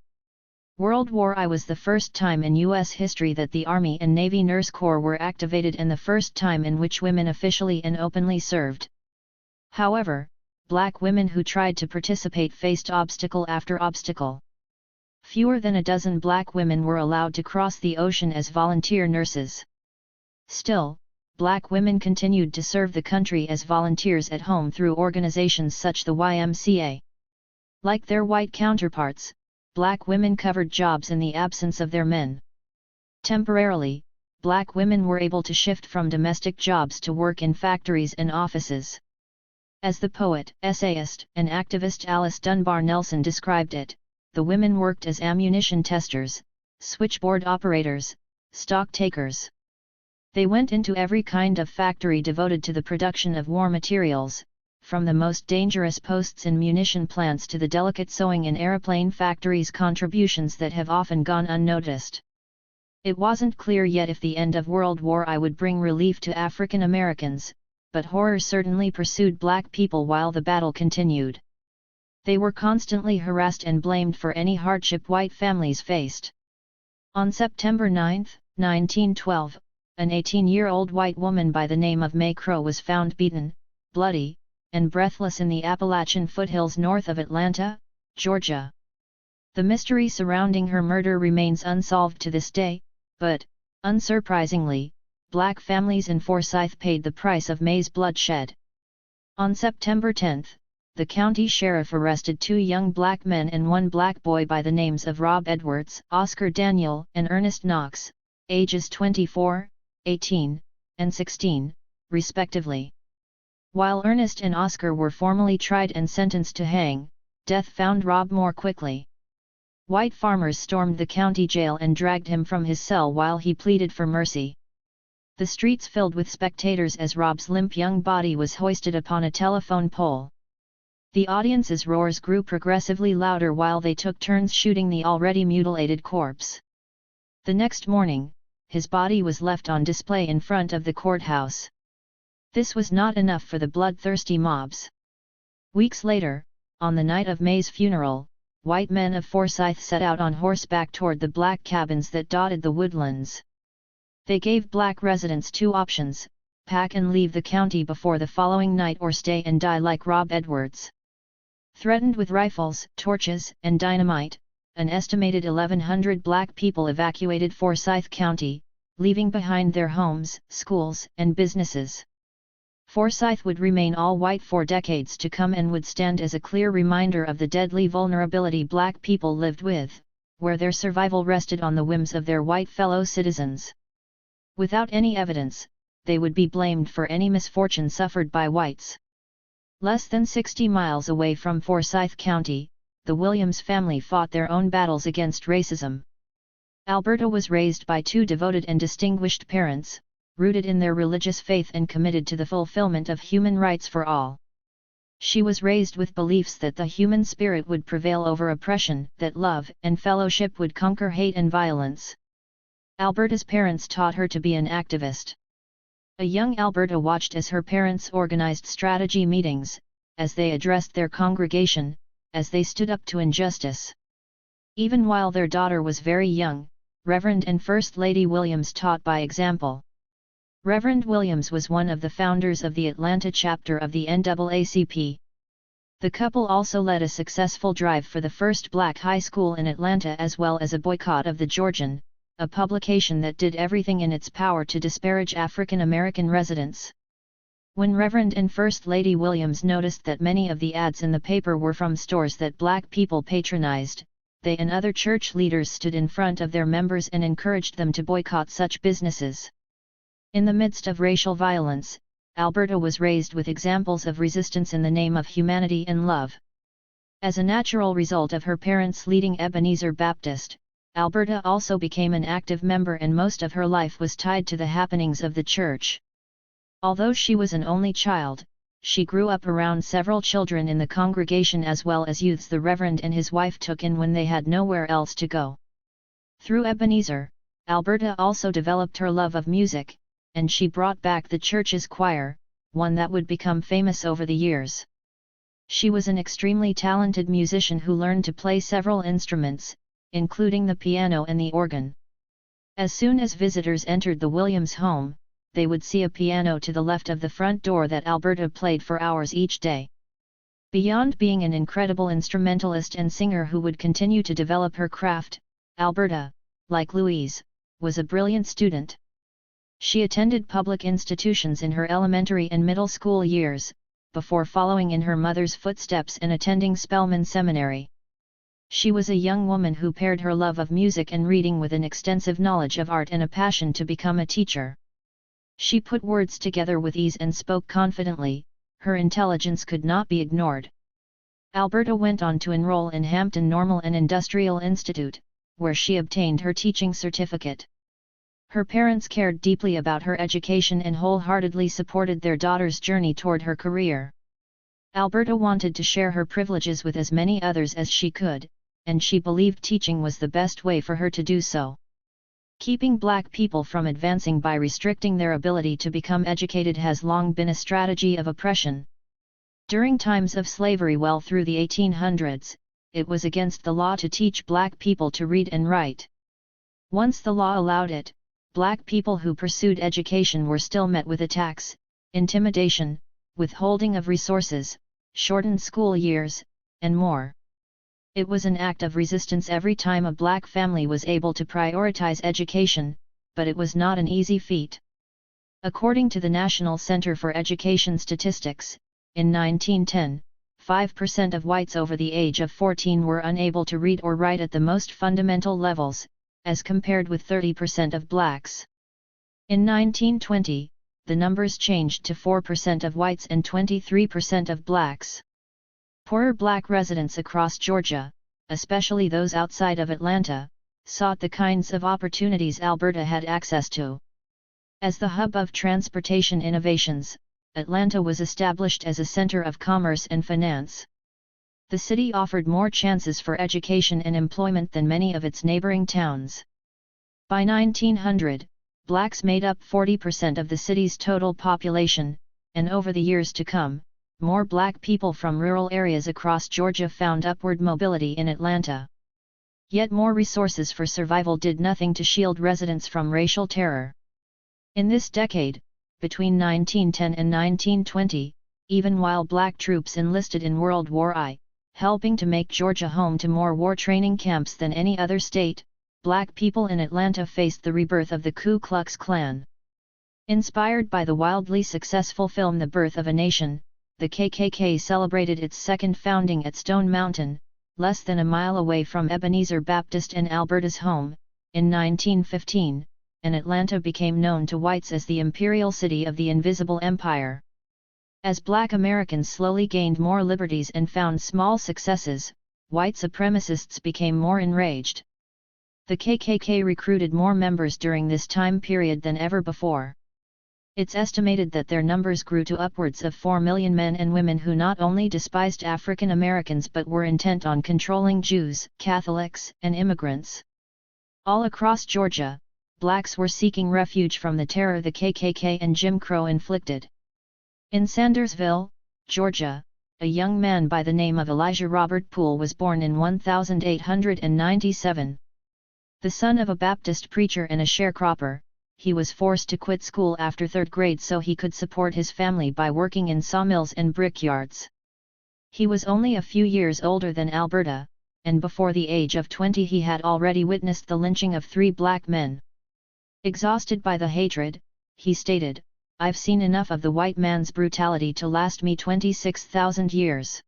World War I was the first time in U.S. history that the Army and Navy Nurse Corps were activated and the first time in which women officially and openly served. However, Black women who tried to participate faced obstacle after obstacle. Fewer than a dozen Black women were allowed to cross the ocean as volunteer nurses. Still, Black women continued to serve the country as volunteers at home through organizations such as the YMCA. Like their white counterparts, Black women covered jobs in the absence of their men. Temporarily, Black women were able to shift from domestic jobs to work in factories and offices. As the poet, essayist, and activist Alice Dunbar Nelson described it, the women worked as ammunition testers, switchboard operators, stock takers. They went into every kind of factory devoted to the production of war materials, from the most dangerous posts in munition plants to the delicate sewing in airplane factories, contributions that have often gone unnoticed. It wasn't clear yet if the end of World War I would bring relief to African Americans, but horror certainly pursued Black people while the battle continued. They were constantly harassed and blamed for any hardship white families faced. On September 9, 1912, an 18-year-old white woman by the name of May Crow was found beaten, bloody, and breathless in the Appalachian foothills north of Atlanta, Georgia. The mystery surrounding her murder remains unsolved to this day, but, unsurprisingly, Black families in Forsyth paid the price of May's bloodshed. On September 10, the county sheriff arrested 2 young Black men and 1 Black boy by the names of Rob Edwards, Oscar Daniel, and Ernest Knox, ages 24, 18, and 16, respectively. While Ernest and Oscar were formally tried and sentenced to hang, death found Rob more quickly. White farmers stormed the county jail and dragged him from his cell while he pleaded for mercy. The streets filled with spectators as Rob's limp young body was hoisted upon a telephone pole. The audience's roars grew progressively louder while they took turns shooting the already mutilated corpse. The next morning, his body was left on display in front of the courthouse. This was not enough for the bloodthirsty mobs. Weeks later, on the night of May's funeral, white men of Forsyth set out on horseback toward the black cabins that dotted the woodlands. They gave black residents two options: pack and leave the county before the following night or stay and die like Rob Edwards. Threatened with rifles, torches, and dynamite, an estimated 1,100 black people evacuated Forsyth County, leaving behind their homes, schools, and businesses. Forsyth would remain all white for decades to come and would stand as a clear reminder of the deadly vulnerability black people lived with, where their survival rested on the whims of their white fellow citizens. Without any evidence, they would be blamed for any misfortune suffered by whites. Less than 60 miles away from Forsyth County, the Williams family fought their own battles against racism. Alberta was raised by two devoted and distinguished parents, rooted in their religious faith and committed to the fulfillment of human rights for all. She was raised with beliefs that the human spirit would prevail over oppression, that love and fellowship would conquer hate and violence. Alberta's parents taught her to be an activist. A young Alberta watched as her parents organized strategy meetings, as they addressed their congregation, as they stood up to injustice. Even while their daughter was very young, Reverend and First Lady Williams taught by example. Reverend Williams was one of the founders of the Atlanta chapter of the NAACP. The couple also led a successful drive for the first black high school in Atlanta as well as a boycott of the Georgian, a publication that did everything in its power to disparage African American residents. When Reverend and First Lady Williams noticed that many of the ads in the paper were from stores that black people patronized, they and other church leaders stood in front of their members and encouraged them to boycott such businesses. In the midst of racial violence, Alberta was raised with examples of resistance in the name of humanity and love. As a natural result of her parents leading Ebenezer Baptist, Alberta also became an active member and most of her life was tied to the happenings of the church. Although she was an only child, she grew up around several children in the congregation as well as youths the Reverend and his wife took in when they had nowhere else to go. Through Ebenezer, Alberta also developed her love of music, and she brought back the church's choir, one that would become famous over the years. She was an extremely talented musician who learned to play several instruments, including the piano and the organ. As soon as visitors entered the Williams home, they would see a piano to the left of the front door that Alberta played for hours each day. Beyond being an incredible instrumentalist and singer who would continue to develop her craft, Alberta, like Louise, was a brilliant student. She attended public institutions in her elementary and middle school years, before following in her mother's footsteps and attending Spelman Seminary. She was a young woman who paired her love of music and reading with an extensive knowledge of art and a passion to become a teacher. She put words together with ease and spoke confidently. Her intelligence could not be ignored. Alberta went on to enroll in Hampton Normal and Industrial Institute, where she obtained her teaching certificate. Her parents cared deeply about her education and wholeheartedly supported their daughter's journey toward her career. Alberta wanted to share her privileges with as many others as she could, and she believed teaching was the best way for her to do so. Keeping black people from advancing by restricting their ability to become educated has long been a strategy of oppression. During times of slavery well through the 1800s, it was against the law to teach black people to read and write. Once the law allowed it, black people who pursued education were still met with attacks, intimidation, withholding of resources, shortened school years, and more. It was an act of resistance every time a black family was able to prioritize education, but it was not an easy feat. According to the National Center for Education Statistics, in 1910, 5% of whites over the age of 14 were unable to read or write at the most fundamental levels, as compared with 30% of blacks. In 1920, the numbers changed to 4% of whites and 23% of blacks. Poorer black residents across Georgia, especially those outside of Atlanta, sought the kinds of opportunities Alberta had access to. As the hub of transportation innovations, Atlanta was established as a center of commerce and finance. The city offered more chances for education and employment than many of its neighboring towns. By 1900, blacks made up 40% of the city's total population, and over the years to come, more black people from rural areas across Georgia found upward mobility in Atlanta. Yet more resources for survival did nothing to shield residents from racial terror. In this decade, between 1910 and 1920, even while black troops enlisted in World War I, helping to make Georgia home to more war training camps than any other state, black people in Atlanta faced the rebirth of the Ku Klux Klan. Inspired by the wildly successful film The Birth of a Nation, the KKK celebrated its second founding at Stone Mountain, less than a mile away from Ebenezer Baptist and Alberta's home, in 1915, and Atlanta became known to whites as the Imperial City of the Invisible Empire. As black Americans slowly gained more liberties and found small successes, white supremacists became more enraged. The KKK recruited more members during this time period than ever before. It's estimated that their numbers grew to upwards of 4 million men and women who not only despised African Americans but were intent on controlling Jews, Catholics, and immigrants. All across Georgia, blacks were seeking refuge from the terror the KKK and Jim Crow inflicted. In Sandersville, Georgia, a young man by the name of Elijah Robert Poole was born in 1897. The son of a Baptist preacher and a sharecropper, he was forced to quit school after third grade so he could support his family by working in sawmills and brickyards. He was only a few years older than Alberta, and before the age of 20 he had already witnessed the lynching of 3 black men. Exhausted by the hatred, he stated, "I've seen enough of the white man's brutality to last me 26,000 years."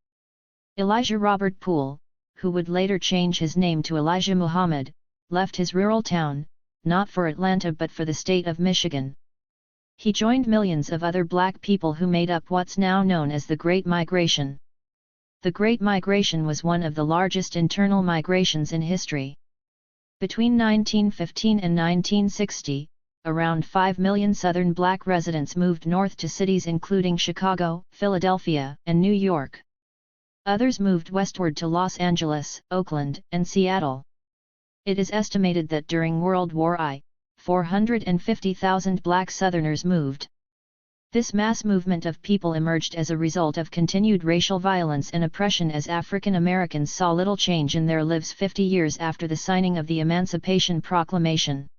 Elijah Robert Poole, who would later change his name to Elijah Muhammad, left his rural town, not for Atlanta but for the state of Michigan. He joined millions of other black people who made up what's now known as the Great Migration. The Great Migration was one of the largest internal migrations in history. Between 1915 and 1960, around 5 million Southern black residents moved north to cities including Chicago, Philadelphia, and New York. Others moved westward to Los Angeles, Oakland, and Seattle. It is estimated that during World War I, 450,000 black Southerners moved. This mass movement of people emerged as a result of continued racial violence and oppression as African Americans saw little change in their lives 50 years after the signing of the Emancipation Proclamation.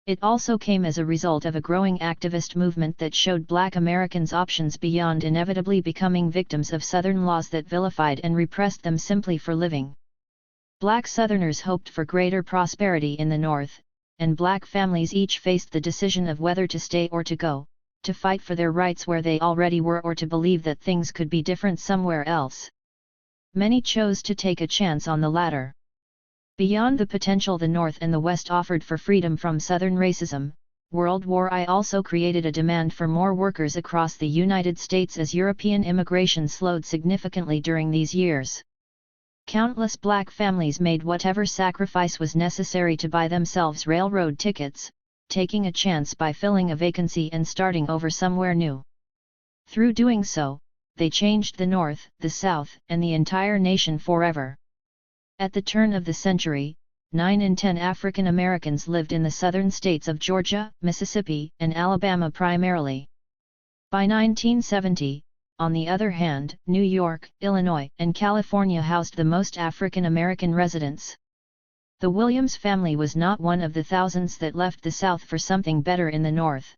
It also came as a result of a growing activist movement that showed black Americans options beyond inevitably becoming victims of Southern laws that vilified and repressed them simply for living. Black Southerners hoped for greater prosperity in the North, and black families each faced the decision of whether to stay or to go, to fight for their rights where they already were or to believe that things could be different somewhere else. Many chose to take a chance on the latter. Beyond the potential the North and the West offered for freedom from Southern racism, World War I also created a demand for more workers across the United States as European immigration slowed significantly during these years. Countless black families made whatever sacrifice was necessary to buy themselves railroad tickets, taking a chance by filling a vacancy and starting over somewhere new. Through doing so, they changed the North, the South, and the entire nation forever. At the turn of the century, 9 in 10 African Americans lived in the southern states of Georgia, Mississippi, and Alabama primarily. By 1970, on the other hand, New York, Illinois, and California housed the most African American residents. The Williams family was not one of the thousands that left the South for something better in the North.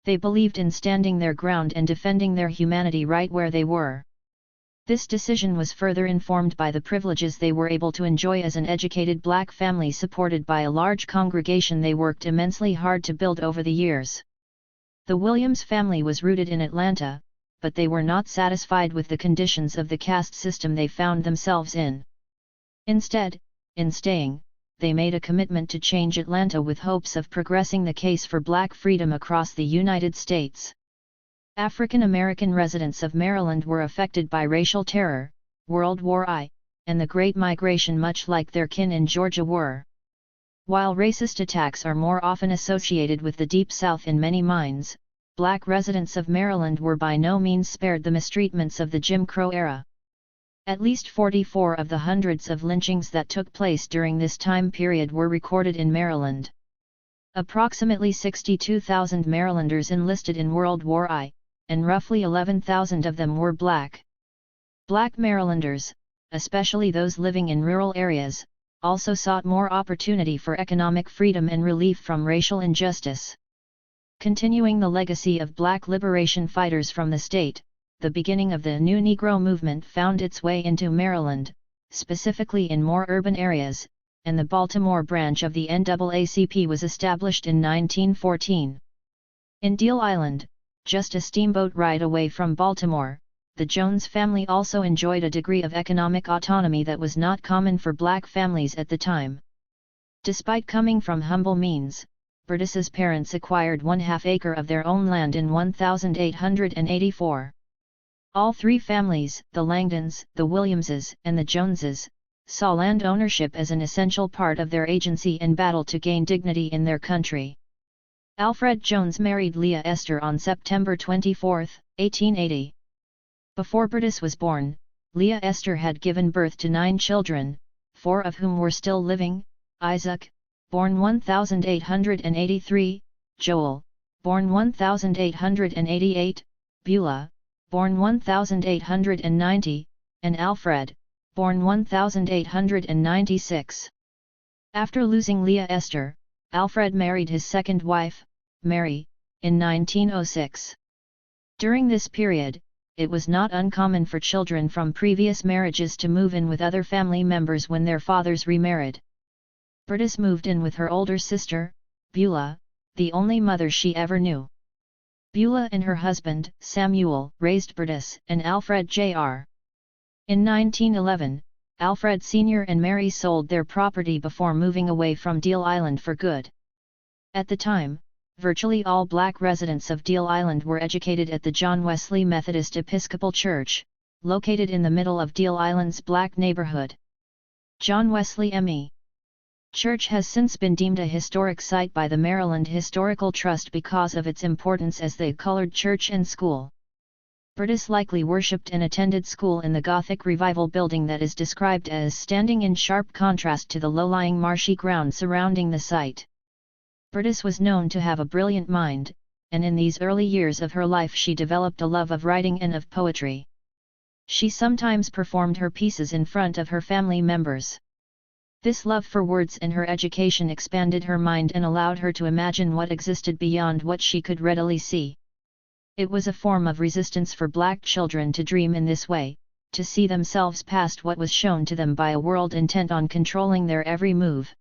They believed in standing their ground and defending their humanity right where they were. This decision was further informed by the privileges they were able to enjoy as an educated black family supported by a large congregation they worked immensely hard to build over the years. The Williams family was rooted in Atlanta, but they were not satisfied with the conditions of the caste system they found themselves in. Instead, in staying, they made a commitment to change Atlanta with hopes of progressing the case for black freedom across the United States. African American residents of Maryland were affected by racial terror, World War I, and the Great Migration much like their kin in Georgia were. While racist attacks are more often associated with the Deep South in many minds, black residents of Maryland were by no means spared the mistreatments of the Jim Crow era. At least 44 of the hundreds of lynchings that took place during this time period were recorded in Maryland. Approximately 62,000 Marylanders enlisted in World War I, and roughly 11,000 of them were black. Black Marylanders, especially those living in rural areas, also sought more opportunity for economic freedom and relief from racial injustice. Continuing the legacy of black liberation fighters from the state, the beginning of the New Negro movement found its way into Maryland, specifically in more urban areas, and the Baltimore branch of the NAACP was established in 1914. In Deal Island, just a steamboat ride away from Baltimore, the Jones family also enjoyed a degree of economic autonomy that was not common for black families at the time. Despite coming from humble means, Burdis's parents acquired 1/2 acre of their own land in 1884. All three families, the Langdons, the Williamses, and the Joneses, saw land ownership as an essential part of their agency and battle to gain dignity in their country. Alfred Jones married Leah Esther on September 24, 1880. Before Burdis was born, Leah Esther had given birth to 9 children, 4 of whom were still living: Isaac, born 1883, Joel, born 1888, Beulah, born 1890, and Alfred, born 1896. After losing Leah Esther, Alfred married his second wife, Mary, in 1906. During this period, it was not uncommon for children from previous marriages to move in with other family members when their fathers remarried. Burdis moved in with her older sister, Beulah, the only mother she ever knew. Beulah and her husband, Samuel, raised Burdis and Alfred Jr. In 1911, Alfred Sr. and Mary sold their property before moving away from Deal Island for good. At the time, virtually all black residents of Deal Island were educated at the John Wesley Methodist Episcopal Church, located in the middle of Deal Island's black neighborhood. John Wesley M.E. Church has since been deemed a historic site by the Maryland Historical Trust because of its importance as the colored church and school. Burdis likely worshipped and attended school in the Gothic Revival building that is described as standing in sharp contrast to the low-lying marshy ground surrounding the site. Burdis was known to have a brilliant mind, and in these early years of her life she developed a love of writing and of poetry. She sometimes performed her pieces in front of her family members. This love for words and her education expanded her mind and allowed her to imagine what existed beyond what she could readily see. It was a form of resistance for black children to dream in this way, to see themselves past what was shown to them by a world intent on controlling their every move.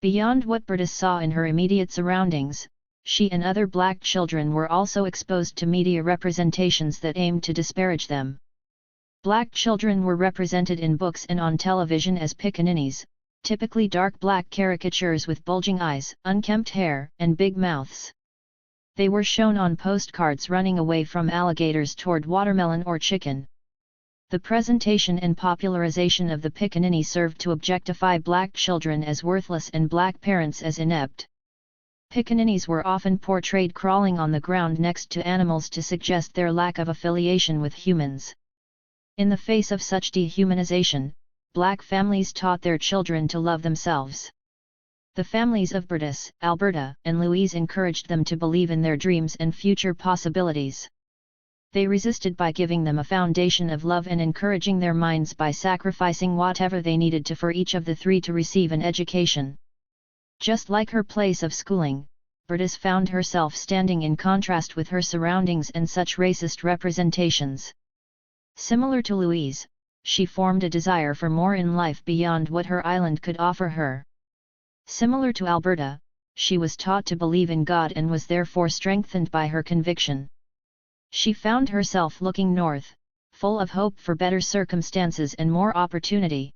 Beyond what Burdis saw in her immediate surroundings, she and other black children were also exposed to media representations that aimed to disparage them. Black children were represented in books and on television as pickaninnies, typically dark black caricatures with bulging eyes, unkempt hair, and big mouths. They were shown on postcards running away from alligators toward watermelon or chicken. The presentation and popularization of the pickaninny served to objectify black children as worthless and black parents as inept. Pickaninnies were often portrayed crawling on the ground next to animals to suggest their lack of affiliation with humans. In the face of such dehumanization, black families taught their children to love themselves. The families of Burdis, Alberta, and Louise encouraged them to believe in their dreams and future possibilities. They resisted by giving them a foundation of love and encouraging their minds by sacrificing whatever they needed to for each of the three to receive an education. Just like her place of schooling, Burdis found herself standing in contrast with her surroundings and such racist representations. Similar to Louise, she formed a desire for more in life beyond what her island could offer her. Similar to Alberta, she was taught to believe in God and was therefore strengthened by her conviction. She found herself looking north, full of hope for better circumstances and more opportunity.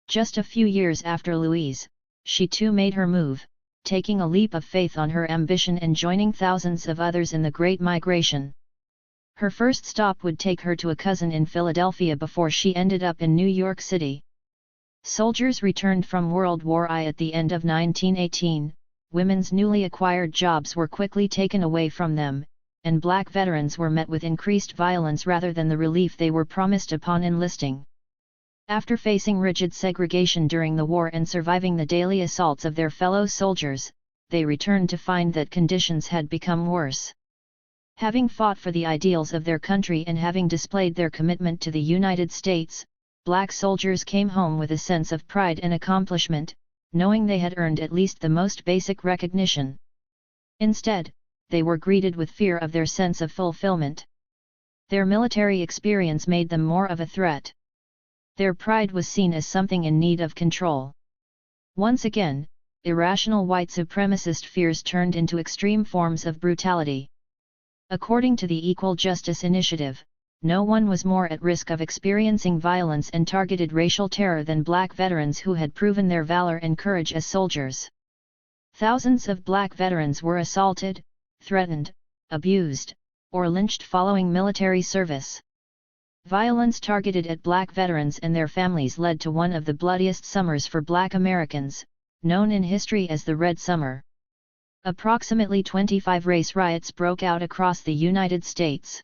Just a few years after Louise, she too made her move, taking a leap of faith on her ambition and joining thousands of others in the Great Migration. Her first stop would take her to a cousin in Philadelphia before she ended up in New York City. Soldiers returned from World War I at the end of 1918, women's newly acquired jobs were quickly taken away from them, and black veterans were met with increased violence rather than the relief they were promised upon enlisting. After facing rigid segregation during the war and surviving the daily assaults of their fellow soldiers, they returned to find that conditions had become worse. Having fought for the ideals of their country and having displayed their commitment to the United States, black soldiers came home with a sense of pride and accomplishment, knowing they had earned at least the most basic recognition. Instead, they were greeted with fear of their sense of fulfillment. Their military experience made them more of a threat. Their pride was seen as something in need of control. Once again, irrational white supremacist fears turned into extreme forms of brutality. According to the Equal Justice Initiative, no one was more at risk of experiencing violence and targeted racial terror than black veterans who had proven their valor and courage as soldiers. Thousands of black veterans were assaulted, threatened, abused, or lynched following military service. Violence targeted at black veterans and their families led to one of the bloodiest summers for black Americans, known in history as the Red Summer. Approximately 25 race riots broke out across the United States.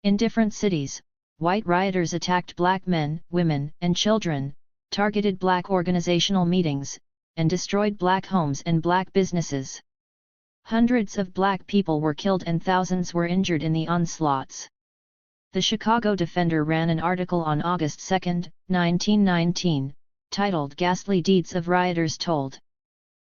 In different cities, white rioters attacked black men, women, and children, targeted black organizational meetings, and destroyed black homes and black businesses. Hundreds of black people were killed and thousands were injured in the onslaughts. The Chicago Defender ran an article on August 2, 1919, titled "Ghastly Deeds of Rioters Told."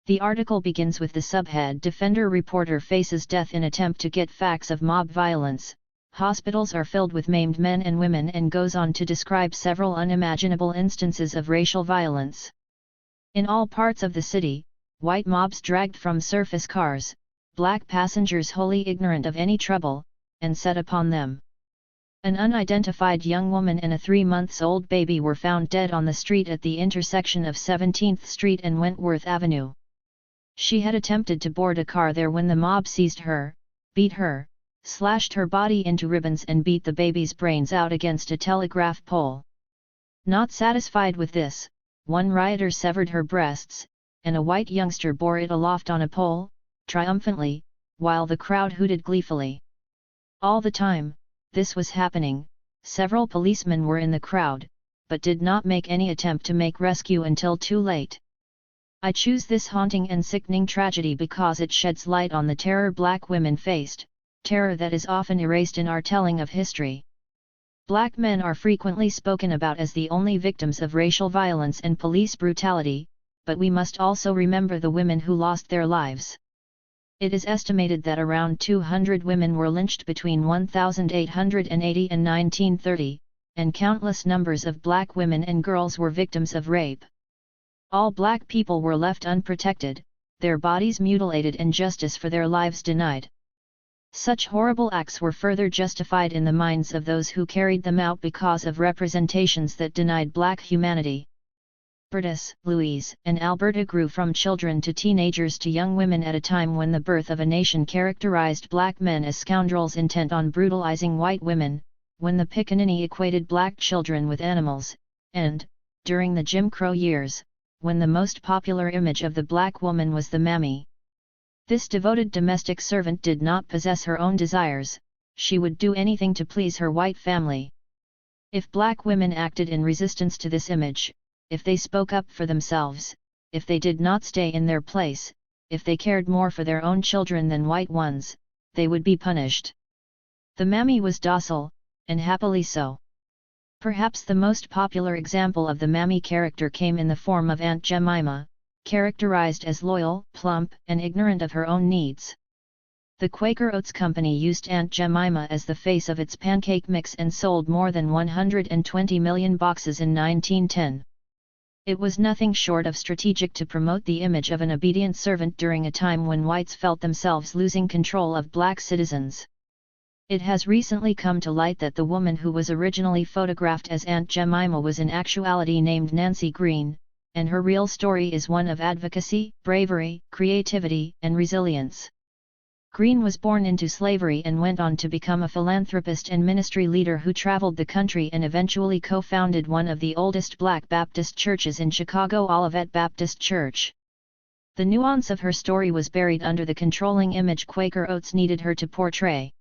The article begins with the subhead "Defender reporter faces death in attempt to get facts of mob violence. Hospitals are filled with maimed men and women," and goes on to describe several unimaginable instances of racial violence. In all parts of the city, white mobs dragged from surface cars, black passengers wholly ignorant of any trouble, and set upon them. An unidentified young woman and a 3-month-old baby were found dead on the street at the intersection of 17th Street and Wentworth Avenue. She had attempted to board a car there when the mob seized her, beat her, slashed her body into ribbons and beat the baby's brains out against a telegraph pole. Not satisfied with this, one rioter severed her breasts, and a white youngster bore it aloft on a pole, triumphantly, while the crowd hooted gleefully. All the time this was happening, several policemen were in the crowd, but did not make any attempt to make rescue until too late. I choose this haunting and sickening tragedy because it sheds light on the terror black women faced, terror that is often erased in our telling of history. Black men are frequently spoken about as the only victims of racial violence and police brutality, but we must also remember the women who lost their lives. It is estimated that around 200 women were lynched between 1880 and 1930, and countless numbers of black women and girls were victims of rape. All black people were left unprotected, their bodies mutilated and justice for their lives denied. Such horrible acts were further justified in the minds of those who carried them out because of representations that denied black humanity. Bertus, Louise, and Alberta grew from children to teenagers to young women at a time when the birth of a nation characterized black men as scoundrels intent on brutalizing white women, when the pickaninny equated black children with animals, and, during the Jim Crow years, when the most popular image of the black woman was the mammy. This devoted domestic servant did not possess her own desires, she would do anything to please her white family. If black women acted in resistance to this image, if they spoke up for themselves, if they did not stay in their place, if they cared more for their own children than white ones, they would be punished. The mammy was docile, and happily so. Perhaps the most popular example of the mammy character came in the form of Aunt Jemima, characterized as loyal, plump, and ignorant of her own needs. The Quaker Oats Company used Aunt Jemima as the face of its pancake mix and sold more than 120 million boxes in 1910. It was nothing short of strategic to promote the image of an obedient servant during a time when whites felt themselves losing control of black citizens. It has recently come to light that the woman who was originally photographed as Aunt Jemima was in actuality named Nancy Green, and her real story is one of advocacy, bravery, creativity, and resilience. Green was born into slavery and went on to become a philanthropist and ministry leader who traveled the country and eventually co-founded one of the oldest Black Baptist churches in Chicago, Olivet Baptist Church. The nuance of her story was buried under the controlling image Quaker Oats needed her to portray.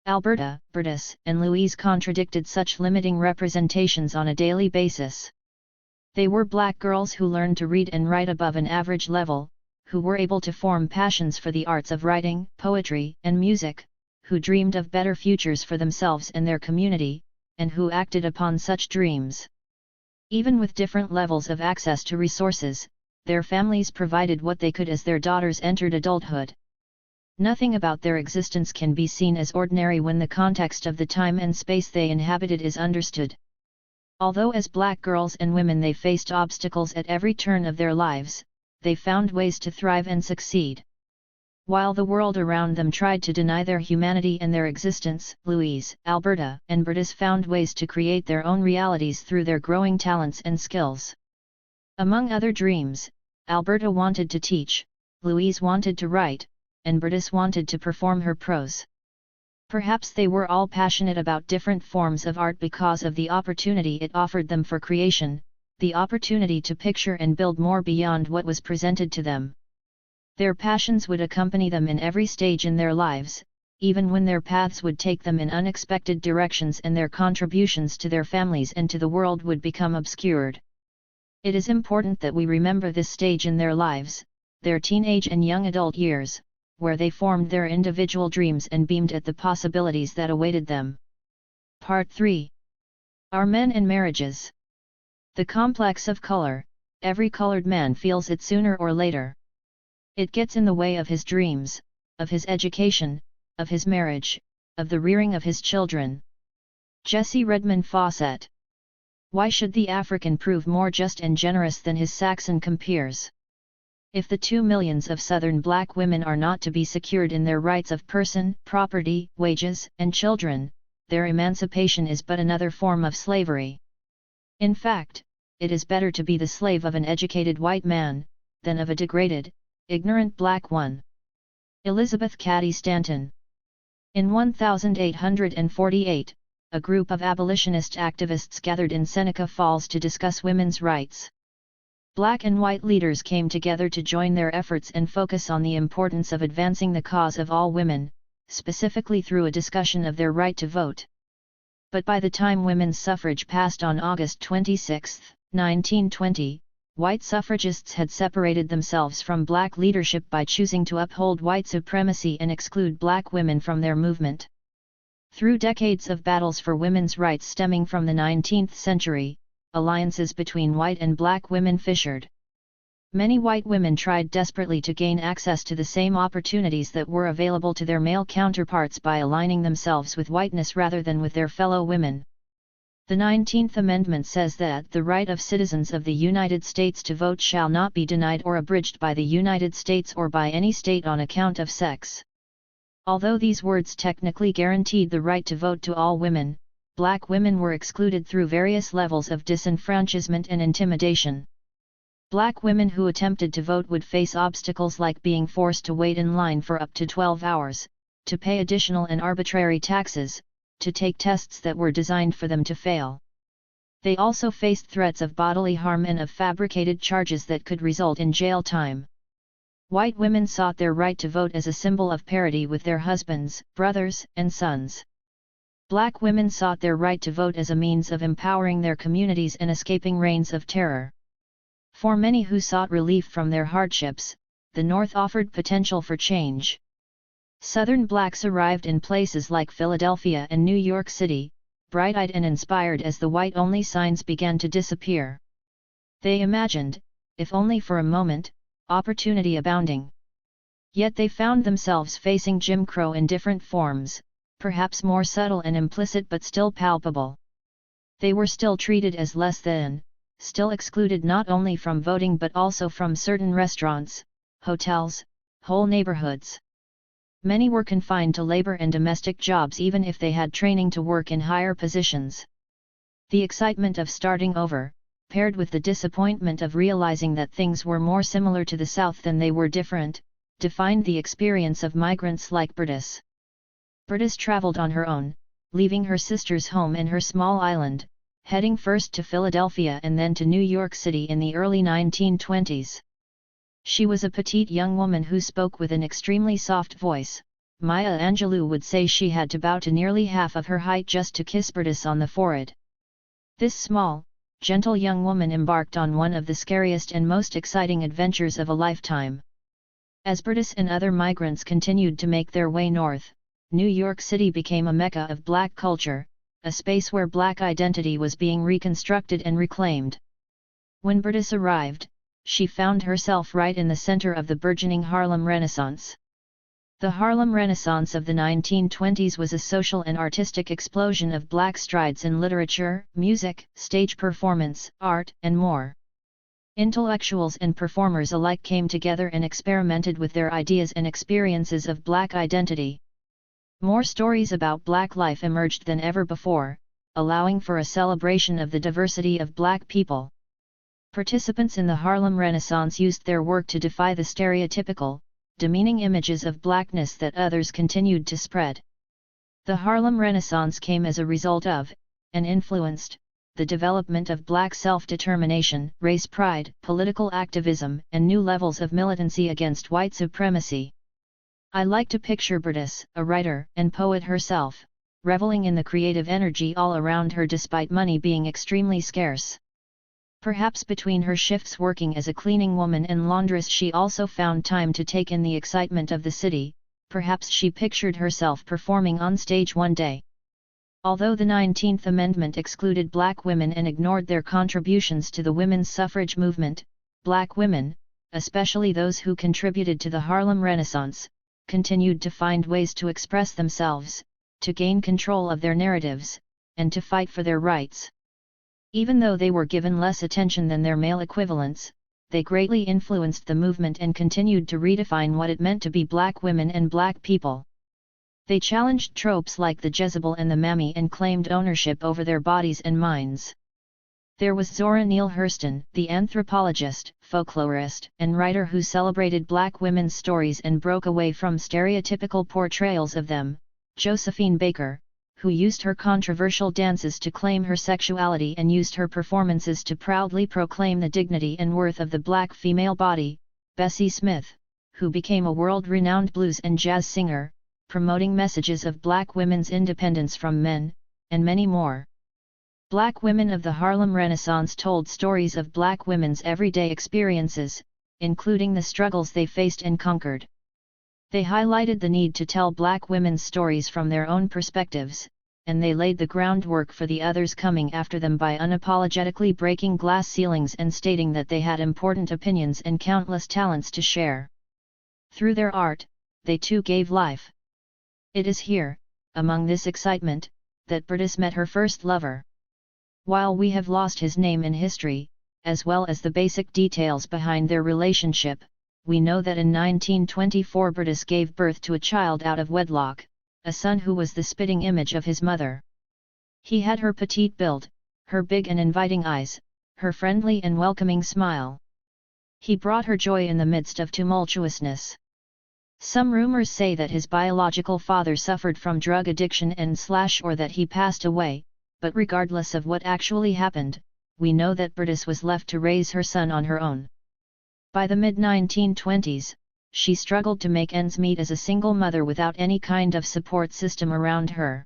Alberta, Berdis, and Louise contradicted such limiting representations on a daily basis. They were Black girls who learned to read and write above an average level, who were able to form passions for the arts of writing, poetry, and music, who dreamed of better futures for themselves and their community, and who acted upon such dreams. Even with different levels of access to resources, their families provided what they could as their daughters entered adulthood. Nothing about their existence can be seen as ordinary when the context of the time and space they inhabited is understood. Although as Black girls and women they faced obstacles at every turn of their lives, they found ways to thrive and succeed. While the world around them tried to deny their humanity and their existence, Louise, Alberta, and Berdis found ways to create their own realities through their growing talents and skills. Among other dreams, Alberta wanted to teach, Louise wanted to write, and Berdis wanted to perform her prose. Perhaps they were all passionate about different forms of art because of the opportunity it offered them for creation, the opportunity to picture and build more beyond what was presented to them. Their passions would accompany them in every stage in their lives, even when their paths would take them in unexpected directions and their contributions to their families and to the world would become obscured. It is important that we remember this stage in their lives, their teenage and young adult years, where they formed their individual dreams and beamed at the possibilities that awaited them. Part 3. Our Men and Marriages. The complex of color, every colored man feels it sooner or later. It gets in the way of his dreams, of his education, of his marriage, of the rearing of his children. Jesse Redmond Fawcett. Why should the African prove more just and generous than his Saxon compeers? If the 2 millions of Southern Black women are not to be secured in their rights of person, property, wages, and children, their emancipation is but another form of slavery. In fact, it is better to be the slave of an educated white man, than of a degraded, ignorant Black one. Elizabeth Cady Stanton. In 1848, a group of abolitionist activists gathered in Seneca Falls to discuss women's rights. Black and white leaders came together to join their efforts and focus on the importance of advancing the cause of all women, specifically through a discussion of their right to vote. But by the time women's suffrage passed on August 26, 1920, white suffragists had separated themselves from Black leadership by choosing to uphold white supremacy and exclude Black women from their movement. Through decades of battles for women's rights stemming from the 19th century, alliances between white and Black women fissured. Many white women tried desperately to gain access to the same opportunities that were available to their male counterparts by aligning themselves with whiteness rather than with their fellow women. The 19th Amendment says that the right of citizens of the United States to vote shall not be denied or abridged by the United States or by any state on account of sex. Although these words technically guaranteed the right to vote to all women, Black women were excluded through various levels of disenfranchisement and intimidation. Black women who attempted to vote would face obstacles like being forced to wait in line for up to 12 hours, to pay additional and arbitrary taxes, to take tests that were designed for them to fail. They also faced threats of bodily harm and of fabricated charges that could result in jail time. White women sought their right to vote as a symbol of parity with their husbands, brothers, and sons. Black women sought their right to vote as a means of empowering their communities and escaping reigns of terror. For many who sought relief from their hardships, the North offered potential for change. Southern Blacks arrived in places like Philadelphia and New York City, bright-eyed and inspired as the white-only signs began to disappear. They imagined, if only for a moment, opportunity abounding. Yet they found themselves facing Jim Crow in different forms, perhaps more subtle and implicit but still palpable. They were still treated as less than, still excluded not only from voting but also from certain restaurants, hotels, whole neighborhoods. Many were confined to labor and domestic jobs even if they had training to work in higher positions. The excitement of starting over, paired with the disappointment of realizing that things were more similar to the South than they were different, defined the experience of migrants like Berdis. Berdis traveled on her own, leaving her sister's home and her small island, heading first to Philadelphia and then to New York City in the early 1920s. She was a petite young woman who spoke with an extremely soft voice. Maya Angelou would say she had to bow to nearly half of her height just to kiss Berdis on the forehead. This small, gentle young woman embarked on one of the scariest and most exciting adventures of a lifetime. As Berdis and other migrants continued to make their way north, New York City became a mecca of black culture, a space where black identity was being reconstructed and reclaimed. When Berdis arrived, she found herself right in the center of the burgeoning Harlem Renaissance. The Harlem Renaissance of the 1920s was a social and artistic explosion of black strides in literature, music, stage performance, art, and more. Intellectuals and performers alike came together and experimented with their ideas and experiences of black identity. More stories about black life emerged than ever before, allowing for a celebration of the diversity of black people. Participants in the Harlem Renaissance used their work to defy the stereotypical, demeaning images of blackness that others continued to spread. The Harlem Renaissance came as a result of, and influenced, the development of black self-determination, race pride, political activism, and new levels of militancy against white supremacy. I like to picture Berdis, a writer and poet herself, reveling in the creative energy all around her despite money being extremely scarce. Perhaps between her shifts working as a cleaning woman and laundress she also found time to take in the excitement of the city, perhaps she pictured herself performing on stage one day. Although the 19th Amendment excluded black women and ignored their contributions to the women's suffrage movement, black women, especially those who contributed to the Harlem Renaissance, continued to find ways to express themselves, to gain control of their narratives, and to fight for their rights. Even though they were given less attention than their male equivalents, they greatly influenced the movement and continued to redefine what it meant to be black women and black people. They challenged tropes like the Jezebel and the Mammy and claimed ownership over their bodies and minds. There was Zora Neale Hurston, the anthropologist, folklorist, and writer who celebrated black women's stories and broke away from stereotypical portrayals of them, Josephine Baker, who used her controversial dances to claim her sexuality and used her performances to proudly proclaim the dignity and worth of the black female body, Bessie Smith, who became a world-renowned blues and jazz singer, promoting messages of black women's independence from men, and many more. Black women of the Harlem Renaissance told stories of black women's everyday experiences, including the struggles they faced and conquered. They highlighted the need to tell black women's stories from their own perspectives, and they laid the groundwork for the others coming after them by unapologetically breaking glass ceilings and stating that they had important opinions and countless talents to share. Through their art, they too gave life. It is here, among this excitement, that Berdis met her first lover. While we have lost his name in history, as well as the basic details behind their relationship, we know that in 1924 Berdis gave birth to a child out of wedlock, a son who was the spitting image of his mother. He had her petite build, her big and inviting eyes, her friendly and welcoming smile. He brought her joy in the midst of tumultuousness. Some rumors say that his biological father suffered from drug addiction or that he passed away, but regardless of what actually happened, we know that Berdis was left to raise her son on her own. By the mid-1920s, she struggled to make ends meet as a single mother without any kind of support system around her.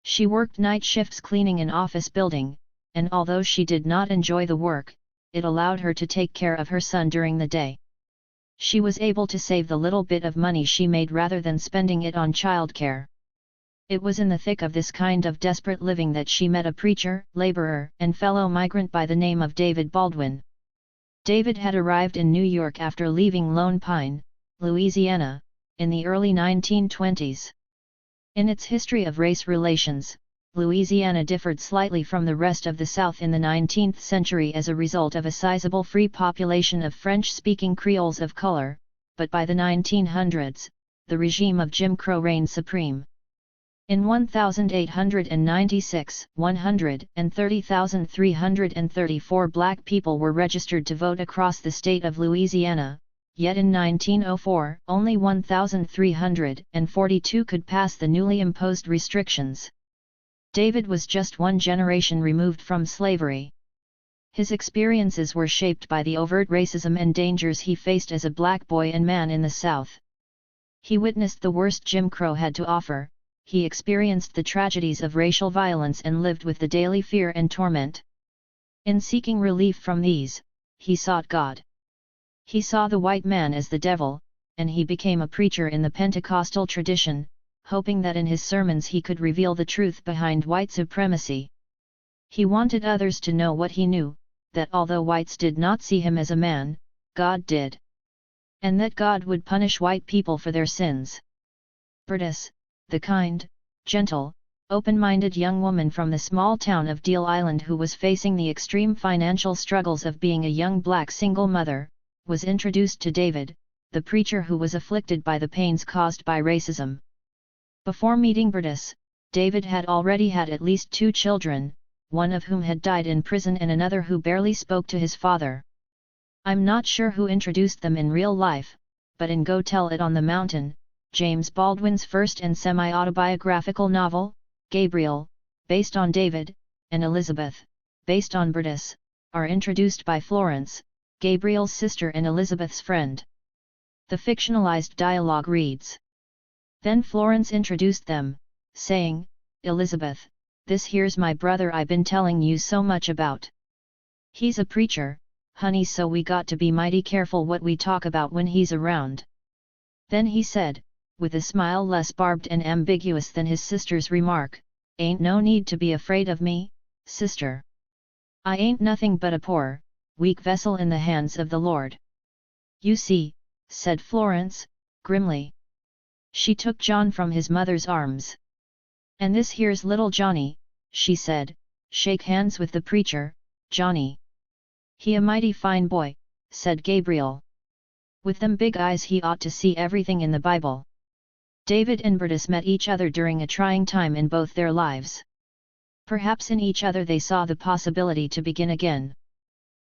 She worked night shifts cleaning an office building, and although she did not enjoy the work, it allowed her to take care of her son during the day. She was able to save the little bit of money she made rather than spending it on childcare. It was in the thick of this kind of desperate living that she met a preacher, laborer, and fellow migrant by the name of David Baldwin. David had arrived in New York after leaving Lone Pine, Louisiana, in the early 1920s. In its history of race relations, Louisiana differed slightly from the rest of the South in the 19th century as a result of a sizable free population of French-speaking Creoles of color, but by the 1900s, the regime of Jim Crow reigned supreme. In 1896, 130,334 black people were registered to vote across the state of Louisiana, yet in 1904 only 1,342 could pass the newly imposed restrictions. David was just one generation removed from slavery. His experiences were shaped by the overt racism and dangers he faced as a black boy and man in the South. He witnessed the worst Jim Crow had to offer, he experienced the tragedies of racial violence and lived with the daily fear and torment. In seeking relief from these, he sought God. He saw the white man as the devil, and he became a preacher in the Pentecostal tradition, hoping that in his sermons he could reveal the truth behind white supremacy. He wanted others to know what he knew, that although whites did not see him as a man, God did. And that God would punish white people for their sins. Berdis, the kind, gentle, open-minded young woman from the small town of Deal Island who was facing the extreme financial struggles of being a young black single mother, was introduced to David, the preacher who was afflicted by the pains caused by racism. Before meeting Berdis, David had already had at least 2 children, one of whom had died in prison and another who barely spoke to his father. I'm not sure who introduced them in real life, but in Go Tell It on the Mountain, James Baldwin's first and semi-autobiographical novel, Gabriel, based on David, and Elizabeth, based on Berdis, are introduced by Florence, Gabriel's sister and Elizabeth's friend. The fictionalized dialogue reads: Then Florence introduced them, saying, Elizabeth, this here's my brother I been telling you so much about. He's a preacher, honey, so we got to be mighty careful what we talk about when he's around. Then he said, with a smile less barbed and ambiguous than his sister's remark, ain't no need to be afraid of me, sister. I ain't nothing but a poor, weak vessel in the hands of the Lord. You see, said Florence, grimly. She took John from his mother's arms. And this here's little Johnny, she said, shake hands with the preacher, Johnny. He a mighty fine boy, said Gabriel. With them big eyes he ought to see everything in the Bible. David and Berdis met each other during a trying time in both their lives. Perhaps in each other they saw the possibility to begin again.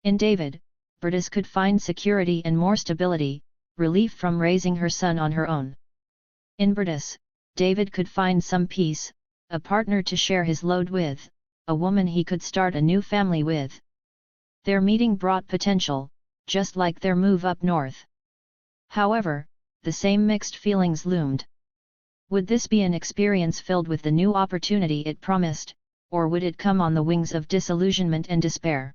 In David, Berdis could find security and more stability, relief from raising her son on her own. In Berdis, David could find some peace, a partner to share his load with, a woman he could start a new family with. Their meeting brought potential, just like their move up north. However, the same mixed feelings loomed. Would this be an experience filled with the new opportunity it promised, or would it come on the wings of disillusionment and despair?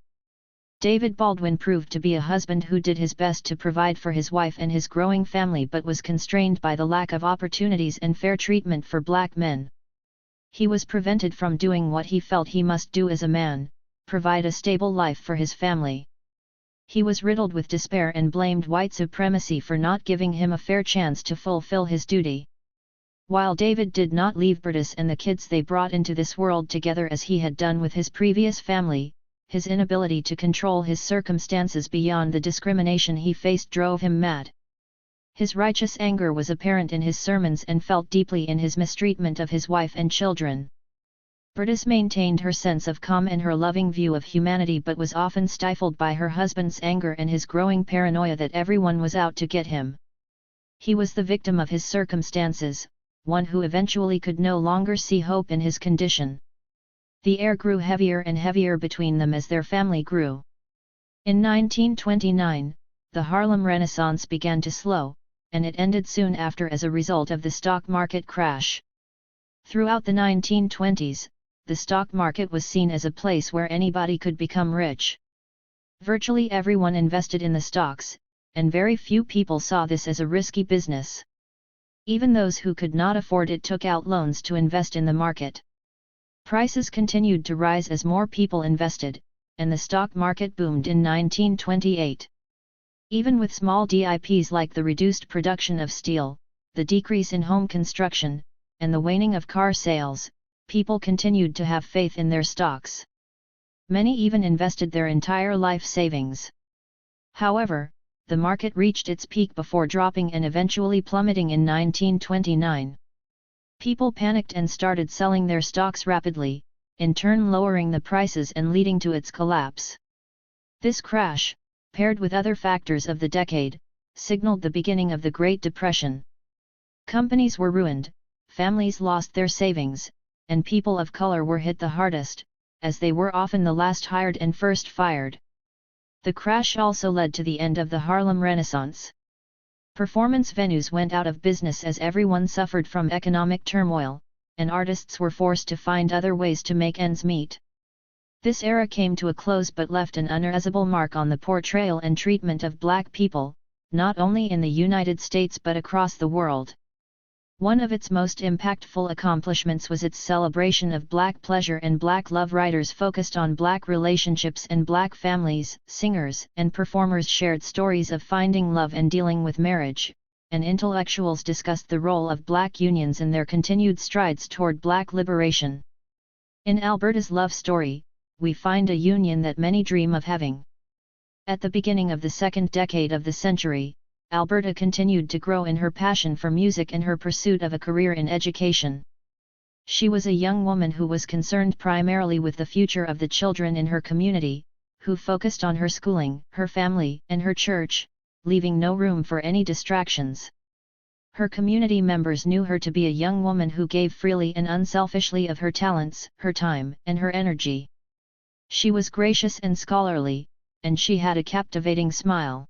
David Baldwin proved to be a husband who did his best to provide for his wife and his growing family but was constrained by the lack of opportunities and fair treatment for black men. He was prevented from doing what he felt he must do as a man, provide a stable life for his family. He was riddled with despair and blamed white supremacy for not giving him a fair chance to fulfill his duty. While David did not leave Berdis and the kids they brought into this world together as he had done with his previous family, his inability to control his circumstances beyond the discrimination he faced drove him mad. His righteous anger was apparent in his sermons and felt deeply in his mistreatment of his wife and children. Berdis maintained her sense of calm and her loving view of humanity but was often stifled by her husband's anger and his growing paranoia that everyone was out to get him. He was the victim of his circumstances, one who eventually could no longer see hope in his condition. The air grew heavier and heavier between them as their family grew. In 1929, the Harlem Renaissance began to slow, and it ended soon after as a result of the stock market crash. Throughout the 1920s, the stock market was seen as a place where anybody could become rich. Virtually everyone invested in the stocks, and very few people saw this as a risky business. Even those who could not afford it took out loans to invest in the market. Prices continued to rise as more people invested, and the stock market boomed in 1928. Even with small dips like the reduced production of steel, the decrease in home construction, and the waning of car sales, people continued to have faith in their stocks. Many even invested their entire life savings. However, the market reached its peak before dropping and eventually plummeting in 1929. People panicked and started selling their stocks rapidly, in turn lowering the prices and leading to its collapse. This crash, paired with other factors of the decade, signaled the beginning of the Great Depression. Companies were ruined, families lost their savings, and people of color were hit the hardest, as they were often the last hired and first fired. The crash also led to the end of the Harlem Renaissance. Performance venues went out of business as everyone suffered from economic turmoil, and artists were forced to find other ways to make ends meet. This era came to a close but left an unerasable mark on the portrayal and treatment of black people, not only in the United States but across the world. One of its most impactful accomplishments was its celebration of black pleasure and black love. Writers focused on black relationships and black families, singers and performers shared stories of finding love and dealing with marriage, and intellectuals discussed the role of black unions in their continued strides toward black liberation. In Alberta's love story, we find a union that many dream of having. At the beginning of the second decade of the century, Alberta continued to grow in her passion for music and her pursuit of a career in education. She was a young woman who was concerned primarily with the future of the children in her community, who focused on her schooling, her family, and her church, leaving no room for any distractions. Her community members knew her to be a young woman who gave freely and unselfishly of her talents, her time, and her energy. She was gracious and scholarly, and she had a captivating smile.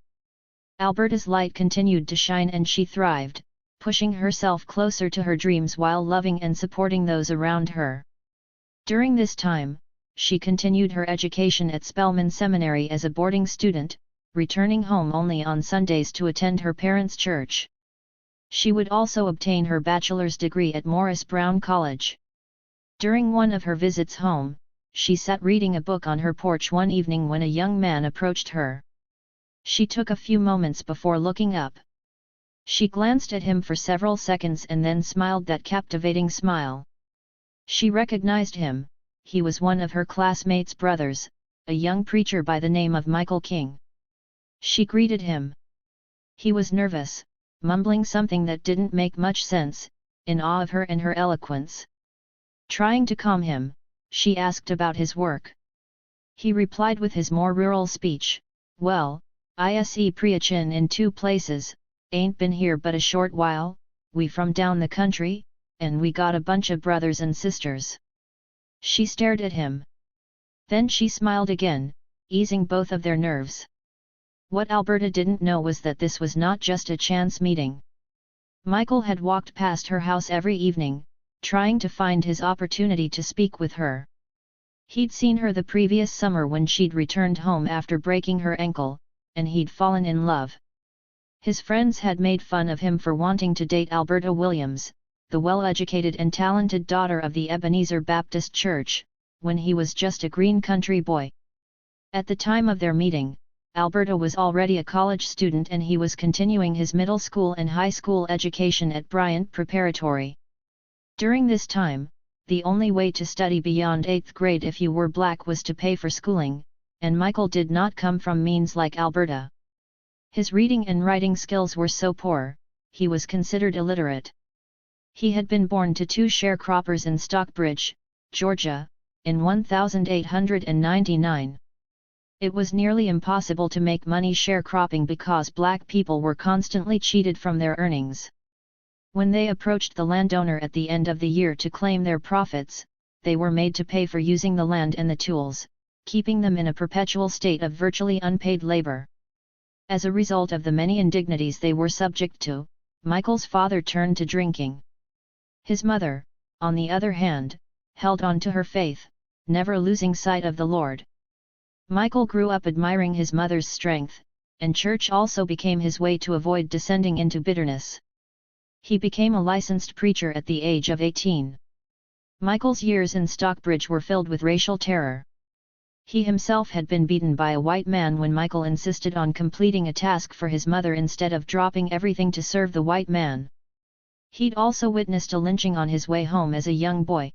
Alberta's light continued to shine and she thrived, pushing herself closer to her dreams while loving and supporting those around her. During this time, she continued her education at Spelman Seminary as a boarding student, returning home only on Sundays to attend her parents' church. She would also obtain her bachelor's degree at Morris Brown College. During one of her visits home, she sat reading a book on her porch one evening when a young man approached her. She took a few moments before looking up. She glanced at him for several seconds and then smiled that captivating smile. She recognized him. He was one of her classmates' brothers, a young preacher by the name of Michael King. She greeted him. He was nervous, mumbling something that didn't make much sense, in awe of her and her eloquence. Trying to calm him, she asked about his work. He replied with his more rural speech, "Well, I preachin' in 2 places, ain't been here but a short while, we from down the country, and we got a bunch of brothers and sisters." She stared at him. Then she smiled again, easing both of their nerves. What Alberta didn't know was that this was not just a chance meeting. Michael had walked past her house every evening, trying to find his opportunity to speak with her. He'd seen her the previous summer when she'd returned home after breaking her ankle, and he'd fallen in love. His friends had made fun of him for wanting to date Alberta Williams, the well-educated and talented daughter of the Ebenezer Baptist Church, when he was just a green country boy. At the time of their meeting, Alberta was already a college student and he was continuing his middle school and high school education at Bryant Preparatory. During this time, the only way to study beyond 8th grade if you were black was to pay for schooling, and Michael did not come from means like Alberta. His reading and writing skills were so poor, he was considered illiterate. He had been born to 2 sharecroppers in Stockbridge, Georgia, in 1899. It was nearly impossible to make money sharecropping because black people were constantly cheated from their earnings. When they approached the landowner at the end of the year to claim their profits, they were made to pay for using the land and the tools, keeping them in a perpetual state of virtually unpaid labor. As a result of the many indignities they were subject to, Michael's father turned to drinking. His mother, on the other hand, held on to her faith, never losing sight of the Lord. Michael grew up admiring his mother's strength, and church also became his way to avoid descending into bitterness. He became a licensed preacher at the age of 18. Michael's years in Stockbridge were filled with racial terror. He himself had been beaten by a white man when Michael insisted on completing a task for his mother instead of dropping everything to serve the white man. He'd also witnessed a lynching on his way home as a young boy.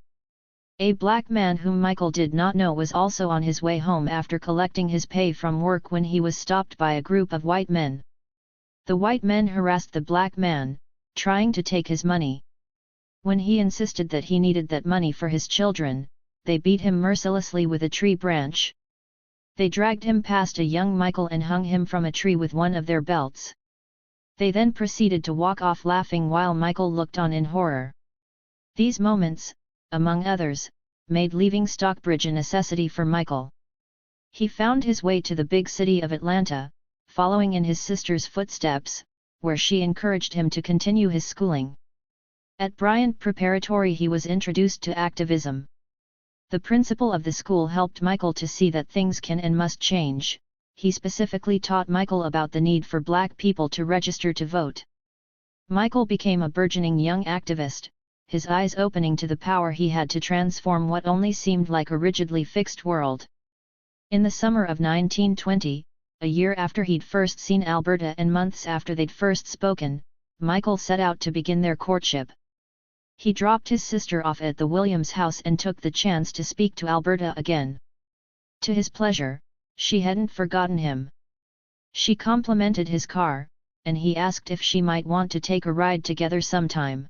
A black man whom Michael did not know was also on his way home after collecting his pay from work when he was stopped by a group of white men. The white men harassed the black man, trying to take his money. When he insisted that he needed that money for his children, they beat him mercilessly with a tree branch. They dragged him past a young Michael and hung him from a tree with one of their belts. They then proceeded to walk off laughing while Michael looked on in horror. These moments, among others, made leaving Stockbridge a necessity for Michael. He found his way to the big city of Atlanta, following in his sister's footsteps, where she encouraged him to continue his schooling. At Bryant Preparatory he was introduced to activism. The principal of the school helped Michael to see that things can and must change. He specifically taught Michael about the need for black people to register to vote. Michael became a burgeoning young activist, his eyes opening to the power he had to transform what only seemed like a rigidly fixed world. In the summer of 1920, a year after he'd first seen Alberta and months after they'd first spoken, Michael set out to begin their courtship. He dropped his sister off at the Williams house and took the chance to speak to Alberta again. To his pleasure, she hadn't forgotten him. She complimented his car, and he asked if she might want to take a ride together sometime.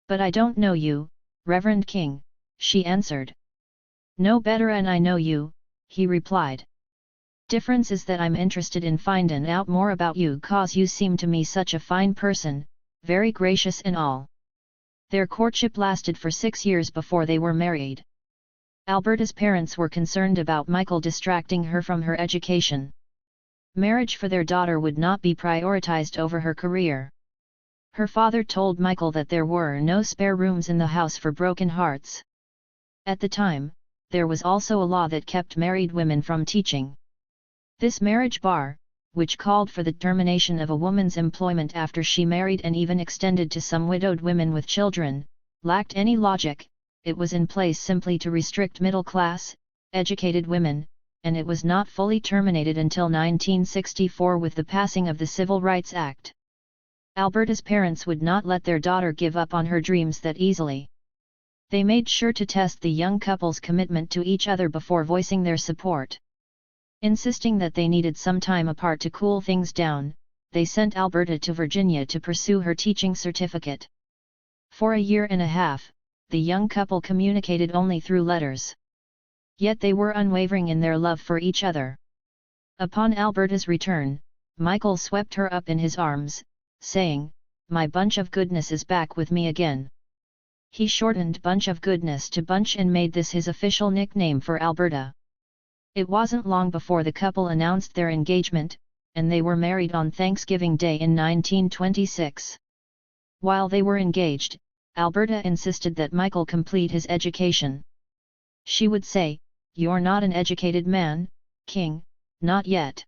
"But I don't know you, Reverend King," she answered. "No better and I know you," he replied. "Difference is that I'm interested in findin' out more about you cause you seem to me such a fine person, very gracious and all." Their courtship lasted for 6 years before they were married. Alberta's parents were concerned about Michael distracting her from her education. Marriage for their daughter would not be prioritized over her career. Her father told Michael that there were no spare rooms in the house for broken hearts. At the time, there was also a law that kept married women from teaching. This marriage bar, which called for the termination of a woman's employment after she married and even extended to some widowed women with children, lacked any logic. It was in place simply to restrict middle-class, educated women, and it was not fully terminated until 1964 with the passing of the Civil Rights Act. Alberta's parents would not let their daughter give up on her dreams that easily. They made sure to test the young couple's commitment to each other before voicing their support. Insisting that they needed some time apart to cool things down, they sent Alberta to Virginia to pursue her teaching certificate. For a year and a half, the young couple communicated only through letters. Yet they were unwavering in their love for each other. Upon Alberta's return, Michael swept her up in his arms, saying, "My bunch of goodness is back with me again." He shortened bunch of goodness to bunch and made this his official nickname for Alberta. It wasn't long before the couple announced their engagement, and they were married on Thanksgiving Day in 1926. While they were engaged, Alberta insisted that Michael complete his education. She would say, "You're not an educated man, King, not yet.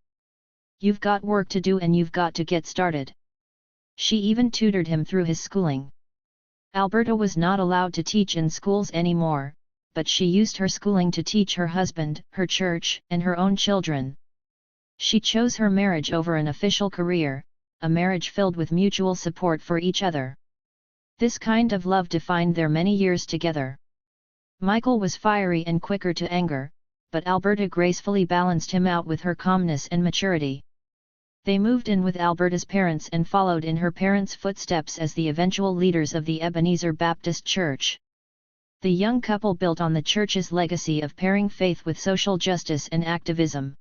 You've got work to do and you've got to get started." She even tutored him through his schooling. Alberta was not allowed to teach in schools anymore, but she used her schooling to teach her husband, her church, and her own children. She chose her marriage over an official career, a marriage filled with mutual support for each other. This kind of love defined their many years together. Michael was fiery and quicker to anger, but Alberta gracefully balanced him out with her calmness and maturity. They moved in with Alberta's parents and followed in her parents' footsteps as the eventual leaders of the Ebenezer Baptist Church. The young couple built on the church's legacy of pairing faith with social justice and activism.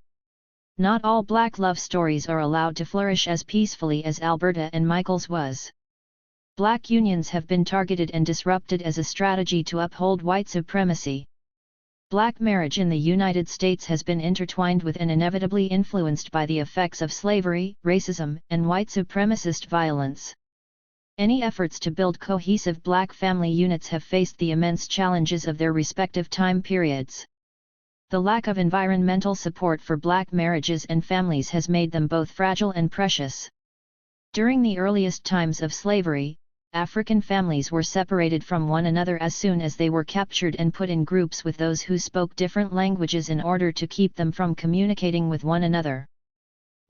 Not all black love stories are allowed to flourish as peacefully as Alberta and Michael's was. Black unions have been targeted and disrupted as a strategy to uphold white supremacy. Black marriage in the United States has been intertwined with and inevitably influenced by the effects of slavery, racism, and white supremacist violence. Any efforts to build cohesive black family units have faced the immense challenges of their respective time periods. The lack of environmental support for black marriages and families has made them both fragile and precious. During the earliest times of slavery, African families were separated from one another as soon as they were captured and put in groups with those who spoke different languages in order to keep them from communicating with one another.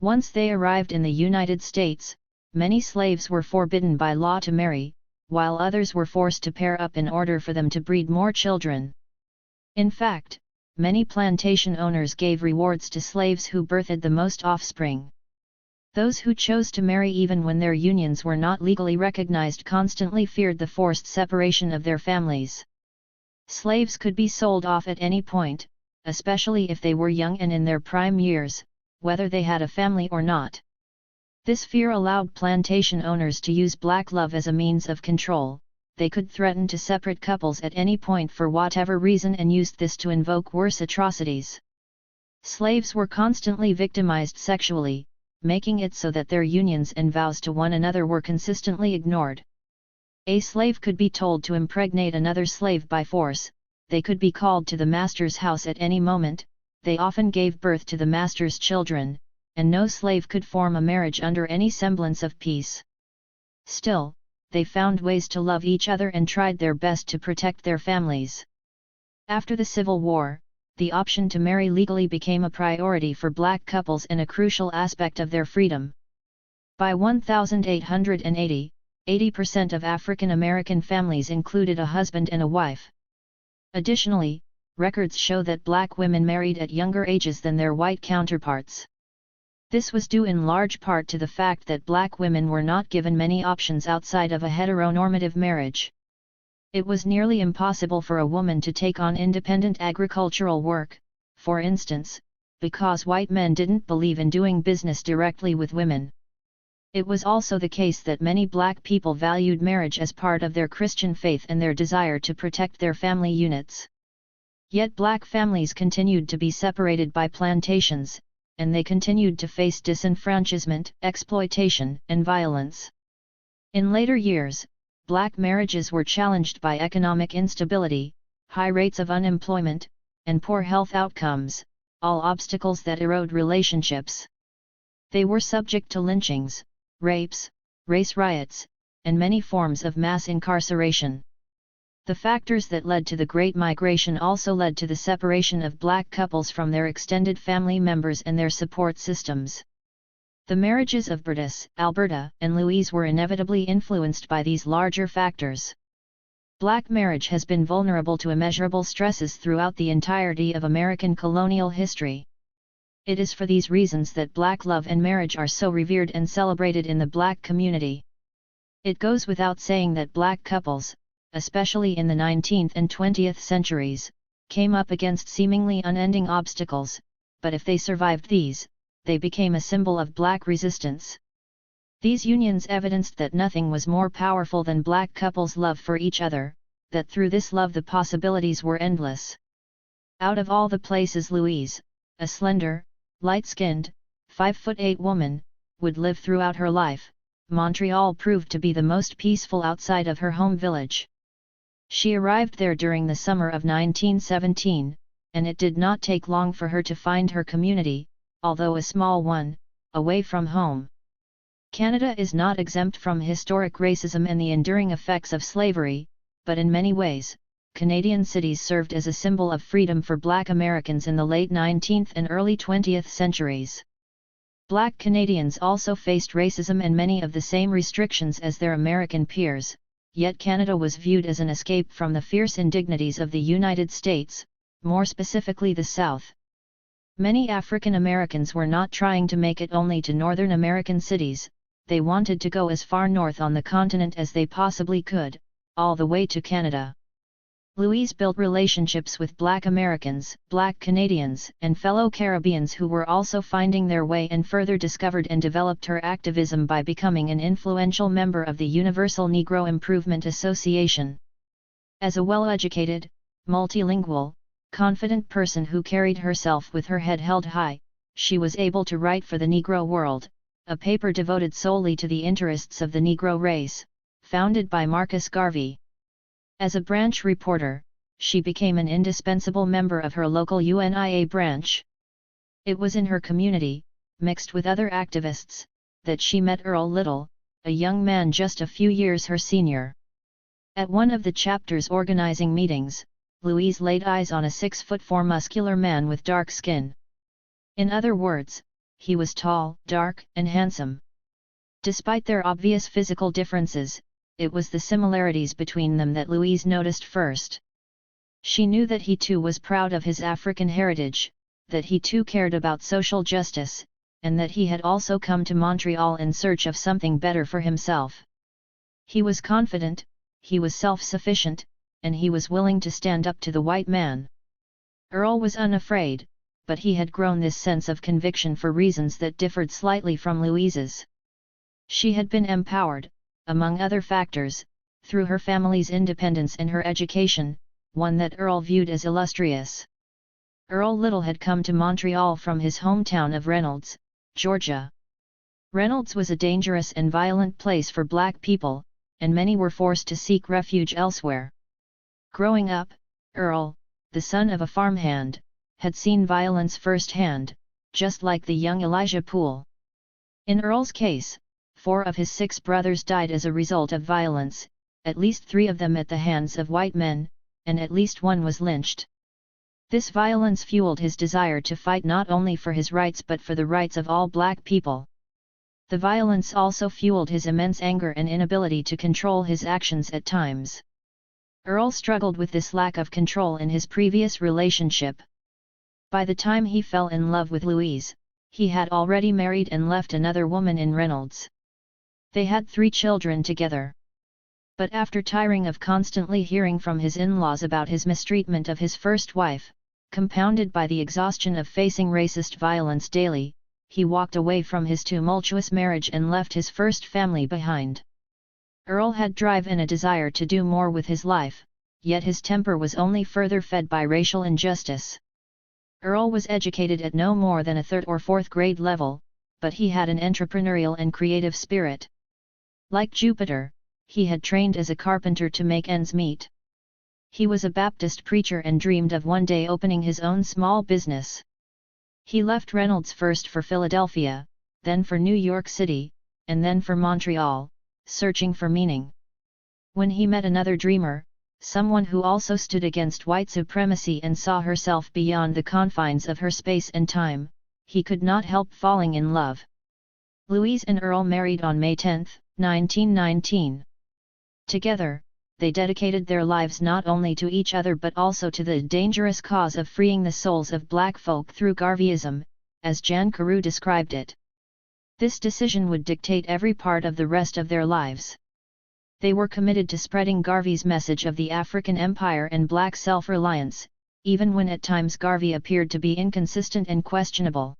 Once they arrived in the United States, many slaves were forbidden by law to marry, while others were forced to pair up in order for them to breed more children. In fact, many plantation owners gave rewards to slaves who birthed the most offspring. Those who chose to marry even when their unions were not legally recognized constantly feared the forced separation of their families. Slaves could be sold off at any point, especially if they were young and in their prime years, whether they had a family or not. This fear allowed plantation owners to use black love as a means of control. They could threaten to separate couples at any point for whatever reason and used this to invoke worse atrocities. Slaves were constantly victimized sexually, making it so that their unions and vows to one another were consistently ignored. A slave could be told to impregnate another slave by force, they could be called to the master's house at any moment, they often gave birth to the master's children, and no slave could form a marriage under any semblance of peace. Still, they found ways to love each other and tried their best to protect their families. After the Civil War, the option to marry legally became a priority for black couples and a crucial aspect of their freedom. By 1880, 80% of African American families included a husband and a wife. Additionally, records show that black women married at younger ages than their white counterparts. This was due in large part to the fact that black women were not given many options outside of a heteronormative marriage. It was nearly impossible for a woman to take on independent agricultural work, for instance, because white men didn't believe in doing business directly with women. It was also the case that many black people valued marriage as part of their Christian faith and their desire to protect their family units. Yet black families continued to be separated by plantations, and they continued to face disenfranchisement, exploitation, and violence. In later years, black marriages were challenged by economic instability, high rates of unemployment, and poor health outcomes, all obstacles that erode relationships. They were subject to lynchings, rapes, race riots, and many forms of mass incarceration. The factors that led to the Great Migration also led to the separation of black couples from their extended family members and their support systems. The marriages of Bertus, Alberta, and Louise were inevitably influenced by these larger factors. Black marriage has been vulnerable to immeasurable stresses throughout the entirety of American colonial history. It is for these reasons that black love and marriage are so revered and celebrated in the black community. It goes without saying that black couples, especially in the 19th and 20th centuries, came up against seemingly unending obstacles, but if they survived these, they became a symbol of black resistance. These unions evidenced that nothing was more powerful than black couples' love for each other, that through this love the possibilities were endless. Out of all the places Louise, a slender, light-skinned, 5'8" woman, would live throughout her life, Montreal proved to be the most peaceful outside of her home village. She arrived there during the summer of 1917, and it did not take long for her to find her community, although a small one, away from home. Canada is not exempt from historic racism and the enduring effects of slavery, but in many ways, Canadian cities served as a symbol of freedom for Black Americans in the late 19th and early 20th centuries. Black Canadians also faced racism and many of the same restrictions as their American peers, yet Canada was viewed as an escape from the fierce indignities of the United States, more specifically the South. Many African Americans were not trying to make it only to Northern American cities, they wanted to go as far north on the continent as they possibly could, all the way to Canada. Louise built relationships with Black Americans, Black Canadians, and fellow Caribbeans who were also finding their way and further discovered and developed her activism by becoming an influential member of the Universal Negro Improvement Association. As a well-educated, multilingual, confident person who carried herself with her head held high, she was able to write for the Negro World, a paper devoted solely to the interests of the Negro race, founded by Marcus Garvey. As a branch reporter, she became an indispensable member of her local UNIA branch. It was in her community, mixed with other activists, that she met Earl Little, a young man just a few years her senior. At one of the chapter's organizing meetings, Louise laid eyes on a 6'4" muscular man with dark skin. In other words, he was tall, dark, and handsome. Despite their obvious physical differences, it was the similarities between them that Louise noticed first. She knew that he too was proud of his African heritage, that he too cared about social justice, and that he had also come to Montreal in search of something better for himself. He was confident, he was self-sufficient, and he was willing to stand up to the white man. Earl was unafraid, but he had grown this sense of conviction for reasons that differed slightly from Louise's. She had been empowered, among other factors, through her family's independence and her education, one that Earl viewed as illustrious. Earl Little had come to Montreal from his hometown of Reynolds, Georgia. Reynolds was a dangerous and violent place for black people, and many were forced to seek refuge elsewhere. Growing up, Earl, the son of a farmhand, had seen violence firsthand, just like the young Elijah Poole. In Earl's case, 4 of his 6 brothers died as a result of violence, at least 3 of them at the hands of white men, and at least 1 was lynched. This violence fueled his desire to fight not only for his rights but for the rights of all black people. The violence also fueled his immense anger and inability to control his actions at times. Earl struggled with this lack of control in his previous relationship. By the time he fell in love with Louise, he had already married and left another woman in Reynolds. They had 3 children together. But after tiring of constantly hearing from his in-laws about his mistreatment of his first wife, compounded by the exhaustion of facing racist violence daily, he walked away from his tumultuous marriage and left his first family behind. Earl had drive and a desire to do more with his life, yet his temper was only further fed by racial injustice. Earl was educated at no more than a 3rd or 4th grade level, but he had an entrepreneurial and creative spirit. Like Jupiter, he had trained as a carpenter to make ends meet. He was a Baptist preacher and dreamed of one day opening his own small business. He left Reynolds first for Philadelphia, then for New York City, and then for Montreal, searching for meaning. When he met another dreamer, someone who also stood against white supremacy and saw herself beyond the confines of her space and time, he could not help falling in love. Louise and Earl married on May 10, 1919. Together, they dedicated their lives not only to each other but also to the dangerous cause of freeing the souls of black folk through Garveyism, as Jan Carew described it. This decision would dictate every part of the rest of their lives. They were committed to spreading Garvey's message of the African Empire and black self-reliance, even when at times Garvey appeared to be inconsistent and questionable.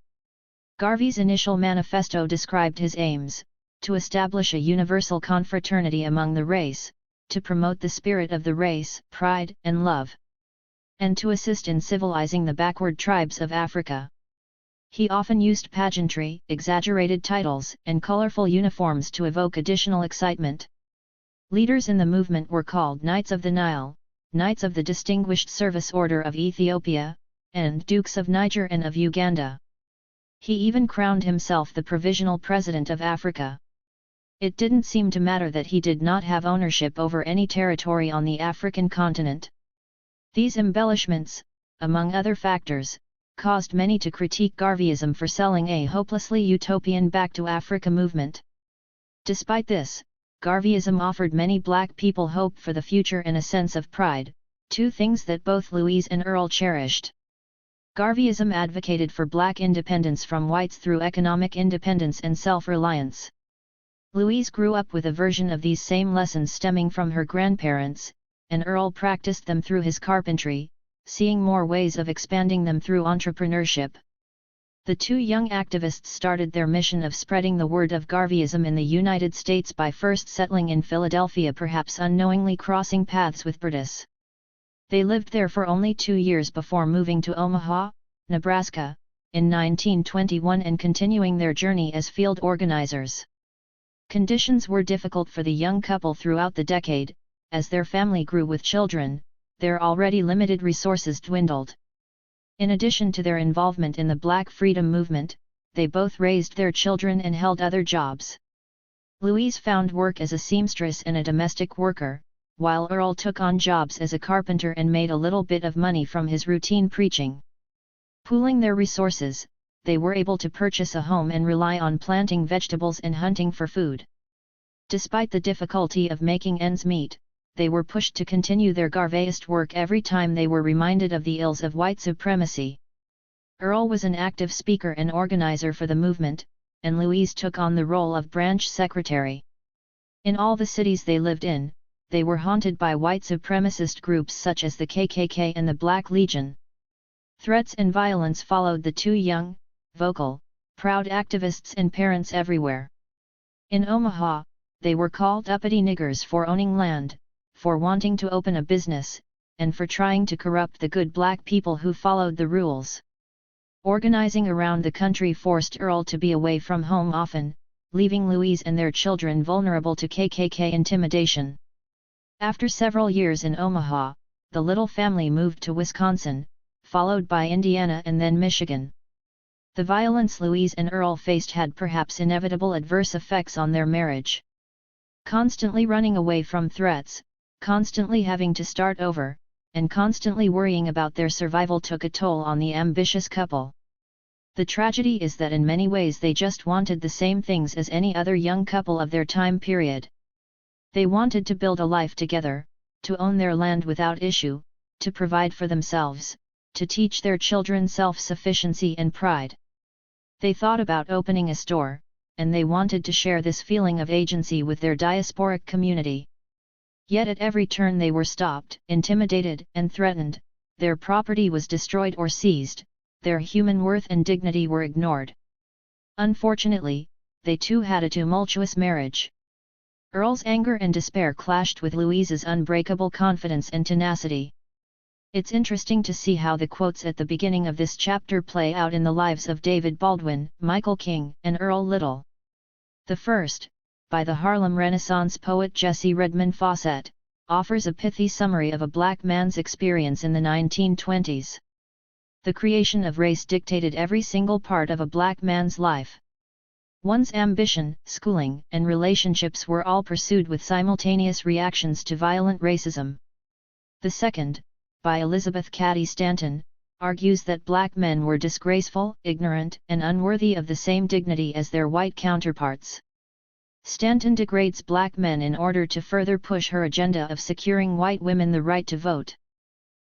Garvey's initial manifesto described his aims: to establish a universal confraternity among the race, to promote the spirit of the race, pride and love, and to assist in civilizing the backward tribes of Africa. He often used pageantry, exaggerated titles, and colorful uniforms to evoke additional excitement. Leaders in the movement were called Knights of the Nile, Knights of the Distinguished Service Order of Ethiopia, and Dukes of Niger and of Uganda. He even crowned himself the Provisional President of Africa. It didn't seem to matter that he did not have ownership over any territory on the African continent. These embellishments, among other factors, caused many to critique Garveyism for selling a hopelessly utopian back to Africa movement. Despite this, Garveyism offered many black people hope for the future and a sense of pride, 2 things that both Louise and Earl cherished. Garveyism advocated for black independence from whites through economic independence and self-reliance. Louise grew up with a version of these same lessons stemming from her grandparents, and Earl practiced them through his carpentry, seeing more ways of expanding them through entrepreneurship. The 2 young activists started their mission of spreading the word of Garveyism in the United States by first settling in Philadelphia, perhaps unknowingly crossing paths with Burtis. They lived there for only 2 years before moving to Omaha, Nebraska, in 1921 and continuing their journey as field organizers. Conditions were difficult for the young couple throughout the decade. As their family grew with children, their already limited resources dwindled. In addition to their involvement in the Black Freedom Movement, they both raised their children and held other jobs. Louise found work as a seamstress and a domestic worker, while Earl took on jobs as a carpenter and made a little bit of money from his routine preaching. Pooling their resources, they were able to purchase a home and rely on planting vegetables and hunting for food. Despite the difficulty of making ends meet, they were pushed to continue their Garveyist work every time they were reminded of the ills of white supremacy. Earl was an active speaker and organizer for the movement, and Louise took on the role of branch secretary. In all the cities they lived in, they were haunted by white supremacist groups such as the KKK and the Black Legion. Threats and violence followed the 2 young, vocal, proud activists and parents everywhere. In Omaha, they were called uppity niggers for owning land, for wanting to open a business, and for trying to corrupt the good black people who followed the rules. Organizing around the country forced Earl to be away from home often, leaving Louise and their children vulnerable to KKK intimidation. After several years in Omaha, the little family moved to Wisconsin, followed by Indiana and then Michigan. The violence Louise and Earl faced had perhaps inevitable adverse effects on their marriage. Constantly running away from threats, constantly having to start over, and constantly worrying about their survival took a toll on the ambitious couple. The tragedy is that in many ways they just wanted the same things as any other young couple of their time period. They wanted to build a life together, to own their land without issue, to provide for themselves, to teach their children self-sufficiency and pride. They thought about opening a store, and they wanted to share this feeling of agency with their diasporic community. Yet at every turn they were stopped, intimidated, and threatened, their property was destroyed or seized, their human worth and dignity were ignored. Unfortunately, they too had a tumultuous marriage. Earl's anger and despair clashed with Louise's unbreakable confidence and tenacity. It's interesting to see how the quotes at the beginning of this chapter play out in the lives of David Baldwin, Michael King, and Earl Little. The first, by the Harlem Renaissance poet Jesse Redmond Fawcett, offers a pithy summary of a black man's experience in the 1920s. The creation of race dictated every single part of a black man's life. One's ambition, schooling, and relationships were all pursued with simultaneous reactions to violent racism. The second, by Elizabeth Cady Stanton, argues that black men were disgraceful, ignorant, and unworthy of the same dignity as their white counterparts. Stanton degrades black men in order to further push her agenda of securing white women the right to vote.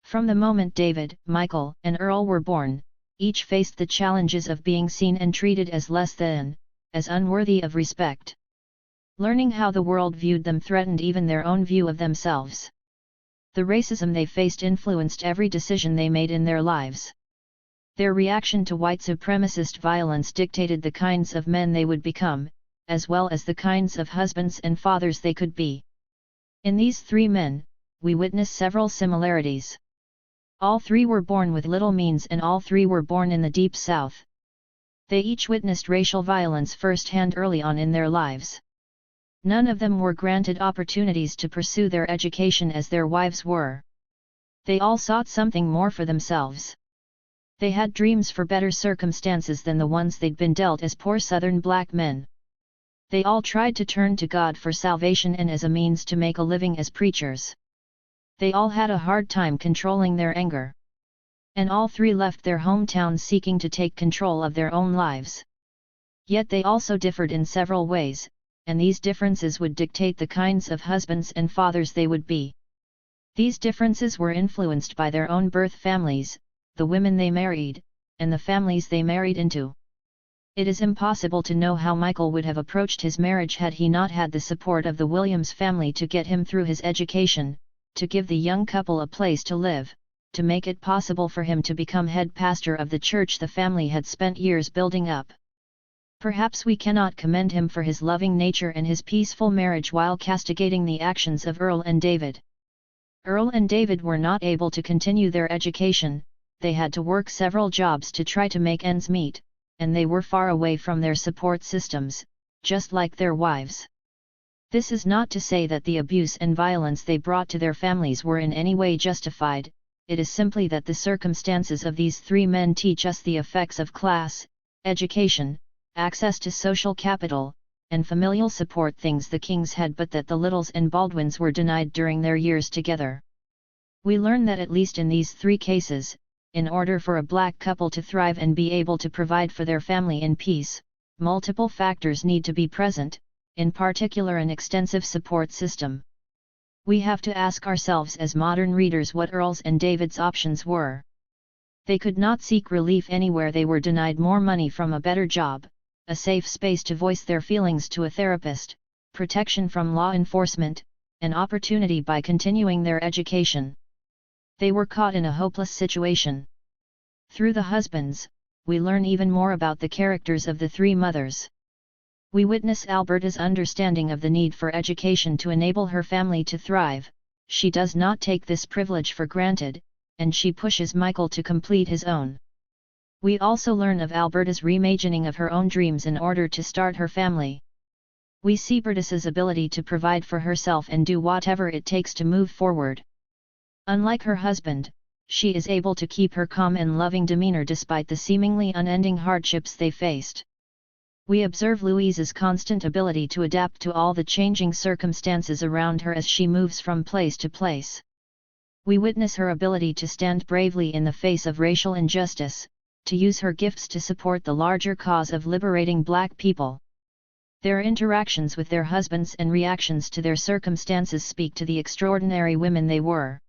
From the moment David, Michael, and Earl were born, each faced the challenges of being seen and treated as less than, as unworthy of respect. Learning how the world viewed them threatened even their own view of themselves. The racism they faced influenced every decision they made in their lives. Their reaction to white supremacist violence dictated the kinds of men they would become, as well as the kinds of husbands and fathers they could be. In these three men, we witness several similarities. All three were born with little means and all three were born in the Deep South. They each witnessed racial violence firsthand early on in their lives. None of them were granted opportunities to pursue their education as their wives were. They all sought something more for themselves. They had dreams for better circumstances than the ones they'd been dealt as poor Southern black men. They all tried to turn to God for salvation and as a means to make a living as preachers. They all had a hard time controlling their anger. And all three left their hometowns seeking to take control of their own lives. Yet they also differed in several ways, and these differences would dictate the kinds of husbands and fathers they would be. These differences were influenced by their own birth families, the women they married, and the families they married into. It is impossible to know how Michael would have approached his marriage had he not had the support of the Williams family to get him through his education, to give the young couple a place to live, to make it possible for him to become head pastor of the church the family had spent years building up. Perhaps we cannot commend him for his loving nature and his peaceful marriage while castigating the actions of Earl and David. Earl and David were not able to continue their education, they had to work several jobs to try to make ends meet, and they were far away from their support systems, just like their wives. This is not to say that the abuse and violence they brought to their families were in any way justified, it is simply that the circumstances of these three men teach us the effects of class, education, access to social capital, and familial support, things the Kings had but that the Littles and Baldwins were denied during their years together. We learn that at least in these three cases, in order for a black couple to thrive and be able to provide for their family in peace, multiple factors need to be present, in particular an extensive support system. We have to ask ourselves as modern readers what Earl's and David's options were. They could not seek relief anywhere they were denied more money from a better job, a safe space to voice their feelings to a therapist, protection from law enforcement, an opportunity by continuing their education. They were caught in a hopeless situation. Through the husbands, we learn even more about the characters of the three mothers. We witness Alberta's understanding of the need for education to enable her family to thrive. She does not take this privilege for granted, and she pushes Michael to complete his own. We also learn of Alberta's reimagining of her own dreams in order to start her family. We see Berta's ability to provide for herself and do whatever it takes to move forward. Unlike her husband, she is able to keep her calm and loving demeanor despite the seemingly unending hardships they faced. We observe Louise's constant ability to adapt to all the changing circumstances around her as she moves from place to place. We witness her ability to stand bravely in the face of racial injustice, to use her gifts to support the larger cause of liberating Black people. Their interactions with their husbands and reactions to their circumstances speak to the extraordinary women they were.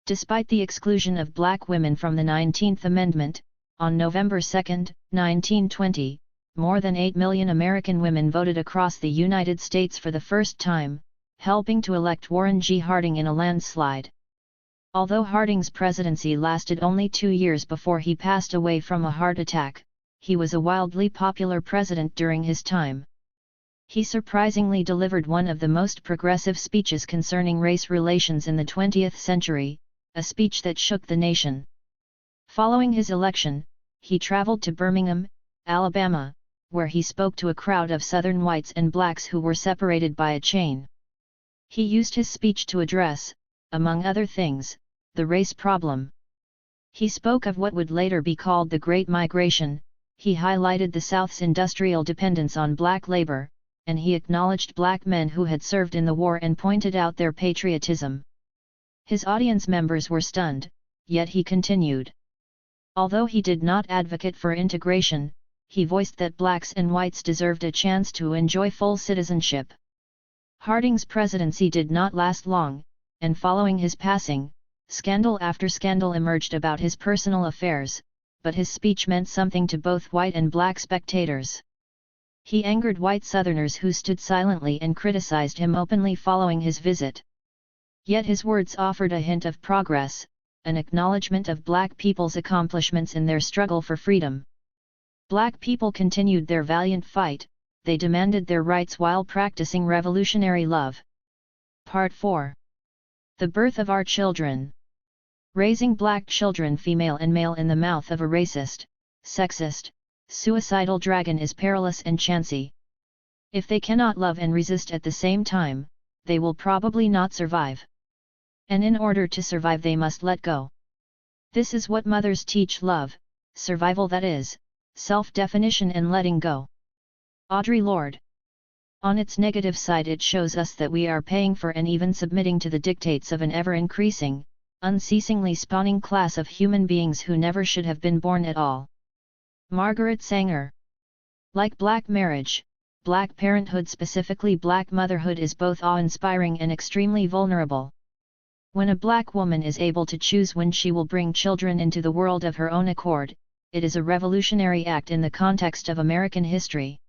Despite the exclusion of Black women from the 19th Amendment, on November 2, 1920, more than 8 million American women voted across the United States for the first time, helping to elect Warren G. Harding in a landslide. Although Harding's presidency lasted only 2 years before he passed away from a heart attack, he was a wildly popular president during his time. He surprisingly delivered one of the most progressive speeches concerning race relations in the 20th century, a speech that shook the nation. Following his election, he traveled to Birmingham, Alabama, where he spoke to a crowd of Southern whites and blacks who were separated by a chain. He used his speech to address, among other things, the race problem. He spoke of what would later be called the Great Migration, he highlighted the South's industrial dependence on black labor, and he acknowledged black men who had served in the war and pointed out their patriotism. His audience members were stunned, yet he continued. Although he did not advocate for integration, he voiced that blacks and whites deserved a chance to enjoy full citizenship. Harding's presidency did not last long, and following his passing, scandal after scandal emerged about his personal affairs, but his speech meant something to both white and black spectators. He angered white Southerners who stood silently and criticized him openly following his visit. Yet his words offered a hint of progress, an acknowledgement of black people's accomplishments in their struggle for freedom. Black people continued their valiant fight, they demanded their rights while practicing revolutionary love. Part 4. The birth of our children. Raising black children, female and male, in the mouth of a racist, sexist, suicidal dragon is perilous and chancy. If they cannot love and resist at the same time, they will probably not survive. And in order to survive they must let go. This is what mothers teach: love, survival, that is, self-definition and letting go. Audre Lorde. On its negative side, it shows us that we are paying for and even submitting to the dictates of an ever-increasing, unceasingly spawning class of human beings who never should have been born at all. Margaret Sanger. Like black marriage, black parenthood, specifically black motherhood, is both awe-inspiring and extremely vulnerable. When a black woman is able to choose when she will bring children into the world of her own accord, it is a revolutionary act in the context of American history.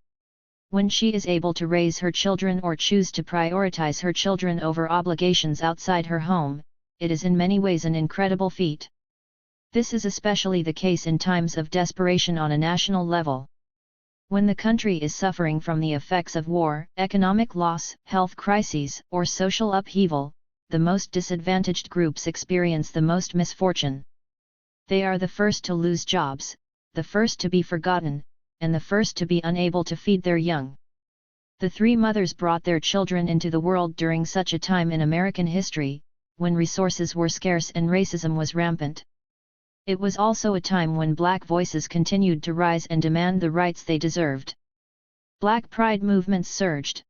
When she is able to raise her children or choose to prioritize her children over obligations outside her home, it is in many ways an incredible feat. This is especially the case in times of desperation on a national level. When the country is suffering from the effects of war, economic loss, health crises, or social upheaval, the most disadvantaged groups experience the most misfortune. They are the first to lose jobs, the first to be forgotten, and the first to be unable to feed their young. The three mothers brought their children into the world during such a time in American history, when resources were scarce and racism was rampant. It was also a time when black voices continued to rise and demand the rights they deserved. Black pride movements surged.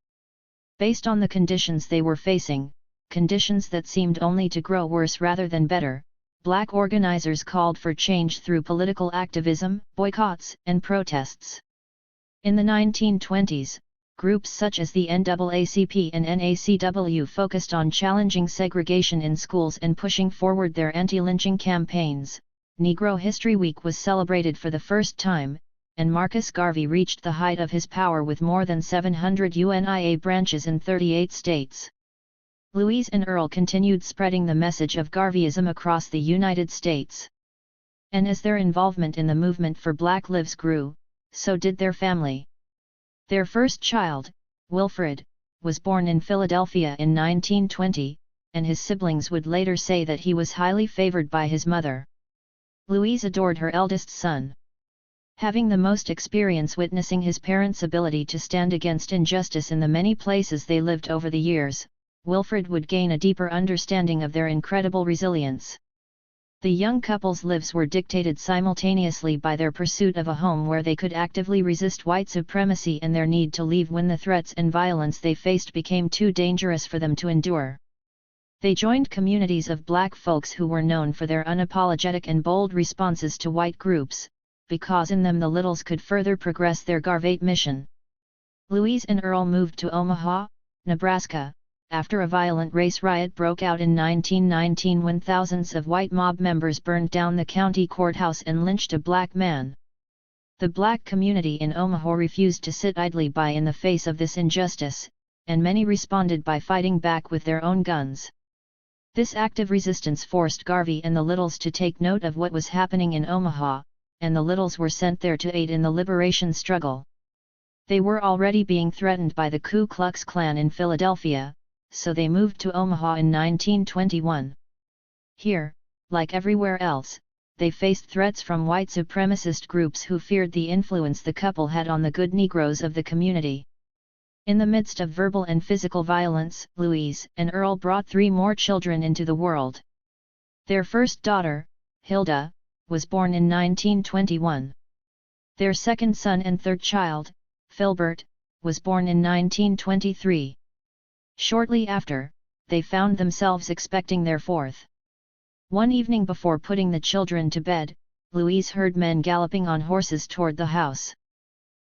Based on the conditions they were facing, conditions that seemed only to grow worse rather than better, black organizers called for change through political activism, boycotts, and protests. In the 1920s, groups such as the NAACP and NACW focused on challenging segregation in schools and pushing forward their anti-lynching campaigns. Negro History Week was celebrated for the first time, and Marcus Garvey reached the height of his power with more than 700 UNIA branches in 38 states. Louise and Earl continued spreading the message of Garveyism across the United States. And as their involvement in the movement for Black Lives grew, so did their family. Their first child, Wilfred, was born in Philadelphia in 1920, and his siblings would later say that he was highly favored by his mother. Louise adored her eldest son. Having the most experience witnessing his parents' ability to stand against injustice in the many places they lived over the years, Wilfred would gain a deeper understanding of their incredible resilience. The young couple's lives were dictated simultaneously by their pursuit of a home where they could actively resist white supremacy and their need to leave when the threats and violence they faced became too dangerous for them to endure. They joined communities of black folks who were known for their unapologetic and bold responses to white groups, because in them the Littles could further progress their Garvate mission. Louise and Earl moved to Omaha, Nebraska, after a violent race riot broke out in 1919 when thousands of white mob members burned down the county courthouse and lynched a black man. The black community in Omaha refused to sit idly by in the face of this injustice, and many responded by fighting back with their own guns. This active resistance forced Garvey and the Littles to take note of what was happening in Omaha, and the Littles were sent there to aid in the liberation struggle. They were already being threatened by the Ku Klux Klan in Philadelphia, so they moved to Omaha in 1921. Here, like everywhere else, they faced threats from white supremacist groups who feared the influence the couple had on the good Negroes of the community. In the midst of verbal and physical violence, Louise and Earl brought 3 more children into the world. Their first daughter, Hilda, was born in 1921. Their second son and third child, Filbert, was born in 1923. Shortly after, they found themselves expecting their fourth. One evening before putting the children to bed, Louise heard men galloping on horses toward the house.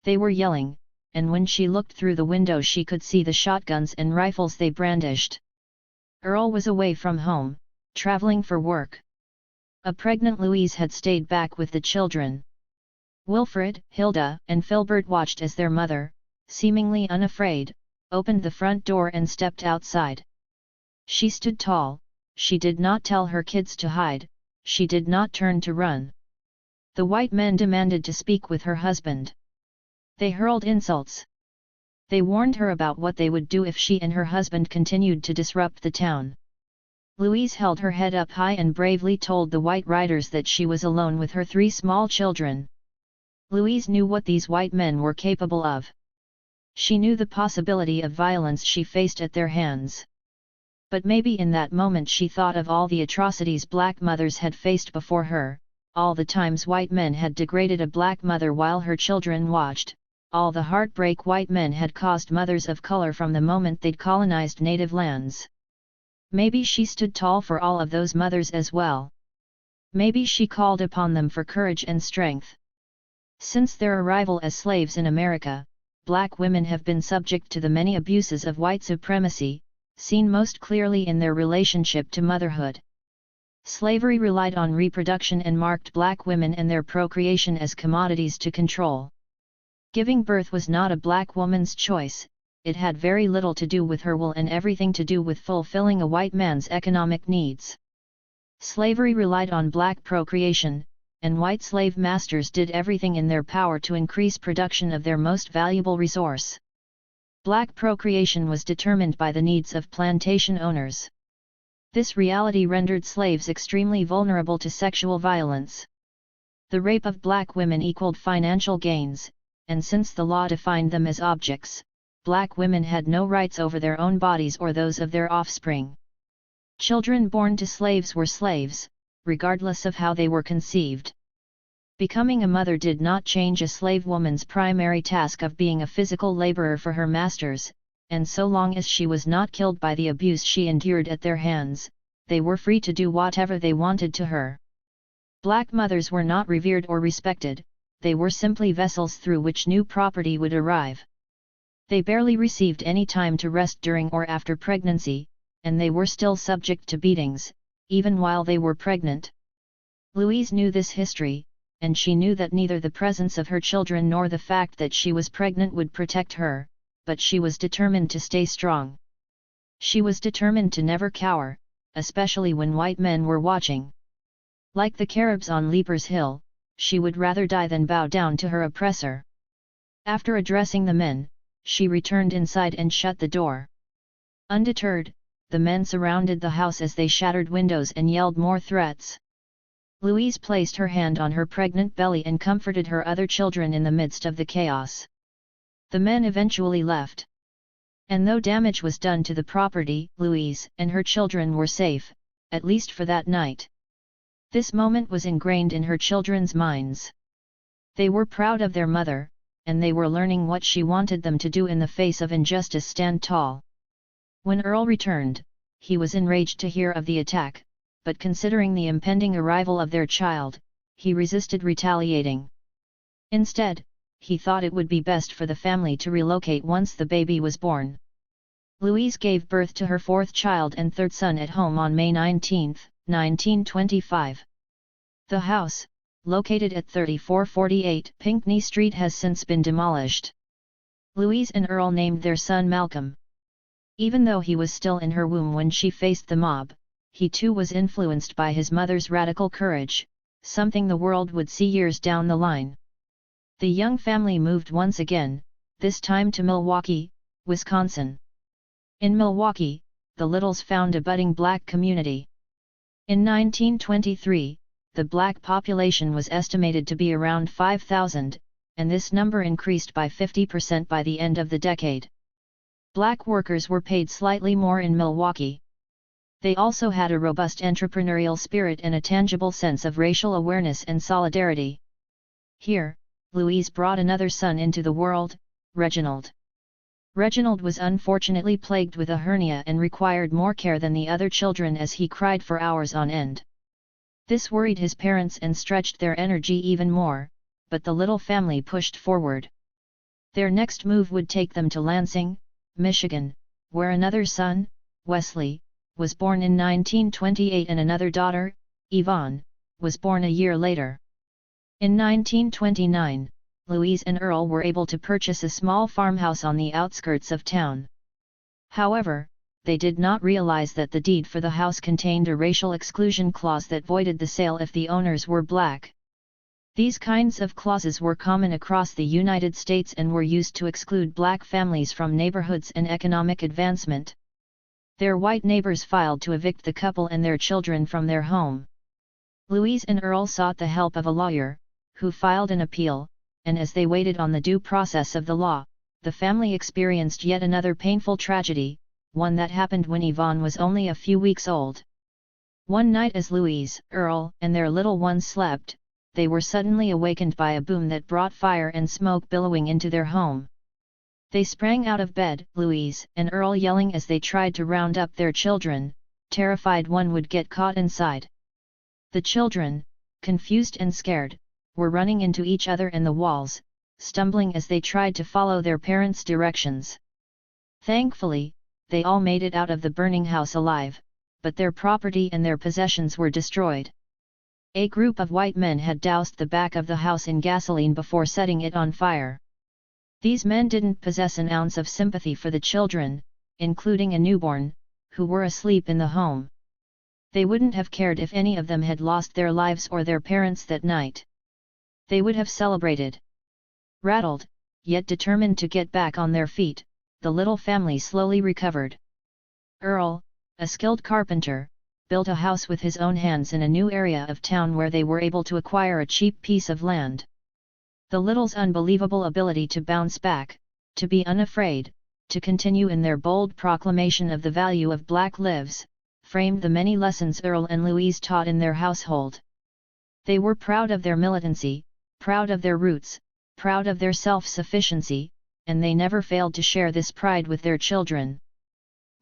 They were yelling, and when she looked through the window she could see the shotguns and rifles they brandished. Earl was away from home, traveling for work. A pregnant Louise had stayed back with the children. Wilfred, Hilda, and Filbert watched as their mother, seemingly unafraid, opened the front door and stepped outside. She stood tall, she did not tell her kids to hide, she did not turn to run. The white men demanded to speak with her husband. They hurled insults. They warned her about what they would do if she and her husband continued to disrupt the town. Louise held her head up high and bravely told the white riders that she was alone with her 3 small children. Louise knew what these white men were capable of. She knew the possibility of violence she faced at their hands. But maybe in that moment she thought of all the atrocities black mothers had faced before her, all the times white men had degraded a black mother while her children watched, all the heartbreak white men had caused mothers of color from the moment they'd colonized native lands. Maybe she stood tall for all of those mothers as well. Maybe she called upon them for courage and strength. Since their arrival as slaves in America, black women have been subject to the many abuses of white supremacy, seen most clearly in their relationship to motherhood. Slavery relied on reproduction and marked black women and their procreation as commodities to control. Giving birth was not a black woman's choice, it had very little to do with her will and everything to do with fulfilling a white man's economic needs. Slavery relied on black procreation, and white slave masters did everything in their power to increase production of their most valuable resource. Black procreation was determined by the needs of plantation owners. This reality rendered slaves extremely vulnerable to sexual violence. The rape of black women equaled financial gains, and since the law defined them as objects, black women had no rights over their own bodies or those of their offspring. Children born to slaves were slaves, regardless of how they were conceived. Becoming a mother did not change a slave woman's primary task of being a physical laborer for her masters, and so long as she was not killed by the abuse she endured at their hands, they were free to do whatever they wanted to her. Black mothers were not revered or respected, they were simply vessels through which new property would arrive. They barely received any time to rest during or after pregnancy, and they were still subject to beatings, even while they were pregnant. Louise knew this history, and she knew that neither the presence of her children nor the fact that she was pregnant would protect her, but she was determined to stay strong. She was determined to never cower, especially when white men were watching. Like the Caribs on Leaper's Hill, she would rather die than bow down to her oppressor. After addressing the men, she returned inside and shut the door. Undeterred, the men surrounded the house as they shattered windows and yelled more threats. Louise placed her hand on her pregnant belly and comforted her other children in the midst of the chaos. The men eventually left. And though damage was done to the property, Louise and her children were safe, at least for that night. This moment was ingrained in her children's minds. They were proud of their mother, and they were learning what she wanted them to do in the face of injustice: stand tall. When Earl returned, he was enraged to hear of the attack, but considering the impending arrival of their child, he resisted retaliating. Instead, he thought it would be best for the family to relocate once the baby was born. Louise gave birth to her fourth child and third son at home on May 19, 1925. The house, located at 3448 Pinckney Street, has since been demolished. Louise and Earl named their son Malcolm. Even though he was still in her womb when she faced the mob, he too was influenced by his mother's radical courage, something the world would see years down the line. The young family moved once again, this time to Milwaukee, Wisconsin. In Milwaukee, the Littles found a budding black community. In 1923, the black population was estimated to be around 5,000, and this number increased by 50% by the end of the decade. Black workers were paid slightly more in Milwaukee. They also had a robust entrepreneurial spirit and a tangible sense of racial awareness and solidarity. Here, Louise brought another son into the world, Reginald. Reginald was unfortunately plagued with a hernia and required more care than the other children as he cried for hours on end. This worried his parents and stretched their energy even more, but the little family pushed forward. Their next move would take them to Lansing, Michigan, where another son, Wesley, was born in 1928 and another daughter, Yvonne, was born a year later. In 1929, Louise and Earl were able to purchase a small farmhouse on the outskirts of town. However, they did not realize that the deed for the house contained a racial exclusion clause that voided the sale if the owners were black. These kinds of clauses were common across the United States and were used to exclude black families from neighborhoods and economic advancement. Their white neighbors filed to evict the couple and their children from their home. Louise and Earl sought the help of a lawyer, who filed an appeal, and as they waited on the due process of the law, the family experienced yet another painful tragedy, one that happened when Yvonne was only a few weeks old. One night as Louise, Earl, and their little ones slept, they were suddenly awakened by a boom that brought fire and smoke billowing into their home. They sprang out of bed, Louise and Earl yelling as they tried to round up their children, terrified one would get caught inside. The children, confused and scared, were running into each other and the walls, stumbling as they tried to follow their parents' directions. Thankfully, they all made it out of the burning house alive, but their property and their possessions were destroyed. A group of white men had doused the back of the house in gasoline before setting it on fire. These men didn't possess an ounce of sympathy for the children, including a newborn, who were asleep in the home. They wouldn't have cared if any of them had lost their lives or their parents that night. They would have celebrated. Rattled, yet determined to get back on their feet, the little family slowly recovered. Earl, a skilled carpenter, built a house with his own hands in a new area of town where they were able to acquire a cheap piece of land. The Littles' unbelievable ability to bounce back, to be unafraid, to continue in their bold proclamation of the value of black lives, framed the many lessons Earl and Louise taught in their household. They were proud of their militancy, proud of their roots, proud of their self-sufficiency, and they never failed to share this pride with their children.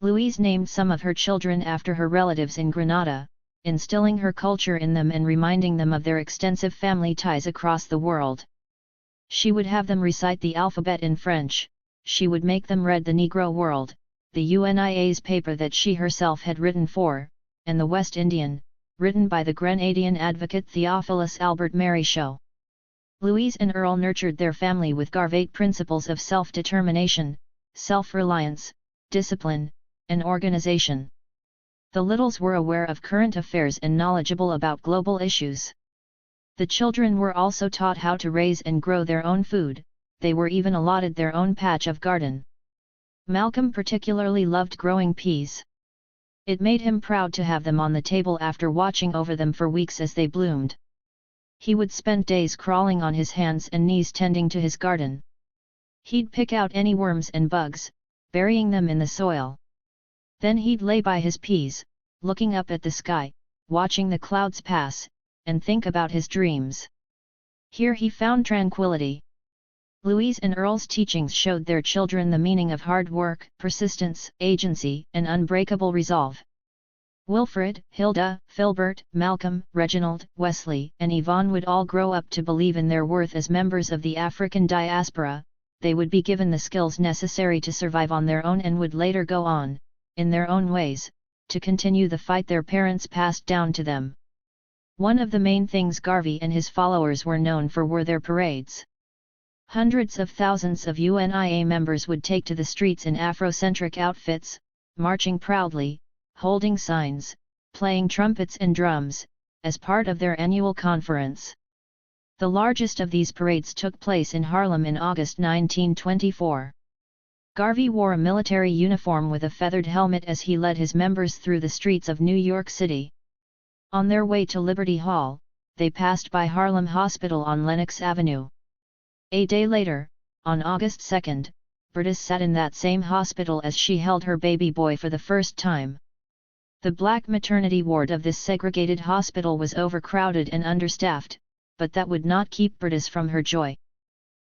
Louise named some of her children after her relatives in Grenada, instilling her culture in them and reminding them of their extensive family ties across the world. She would have them recite the alphabet in French, she would make them read The Negro World, the UNIA's paper that she herself had written for, and The West Indian, written by the Grenadian advocate Theophilus Albert Marichaux. Louise and Earl nurtured their family with Garvate principles of self-determination, self-reliance, discipline, and organization. The Littles were aware of current affairs and knowledgeable about global issues. The children were also taught how to raise and grow their own food, they were even allotted their own patch of garden. Malcolm particularly loved growing peas. It made him proud to have them on the table after watching over them for weeks as they bloomed. He would spend days crawling on his hands and knees tending to his garden. He'd pick out any worms and bugs, burying them in the soil. Then he'd lay by his peas, looking up at the sky, watching the clouds pass, and think about his dreams. Here he found tranquility. Louise and Earl's teachings showed their children the meaning of hard work, persistence, agency, and unbreakable resolve. Wilfred, Hilda, Filbert, Malcolm, Reginald, Wesley, and Yvonne would all grow up to believe in their worth as members of the African diaspora. They would be given the skills necessary to survive on their own and would later go on, in their own ways, to continue the fight their parents passed down to them. One of the main things Garvey and his followers were known for were their parades. Hundreds of thousands of UNIA members would take to the streets in Afrocentric outfits, marching proudly, holding signs, playing trumpets and drums, as part of their annual conference. The largest of these parades took place in Harlem in August 1924. Garvey wore a military uniform with a feathered helmet as he led his members through the streets of New York City. On their way to Liberty Hall, they passed by Harlem Hospital on Lenox Avenue. A day later, on August 2, Berta sat in that same hospital as she held her baby boy for the first time. The black maternity ward of this segregated hospital was overcrowded and understaffed, but that would not keep Berta from her joy.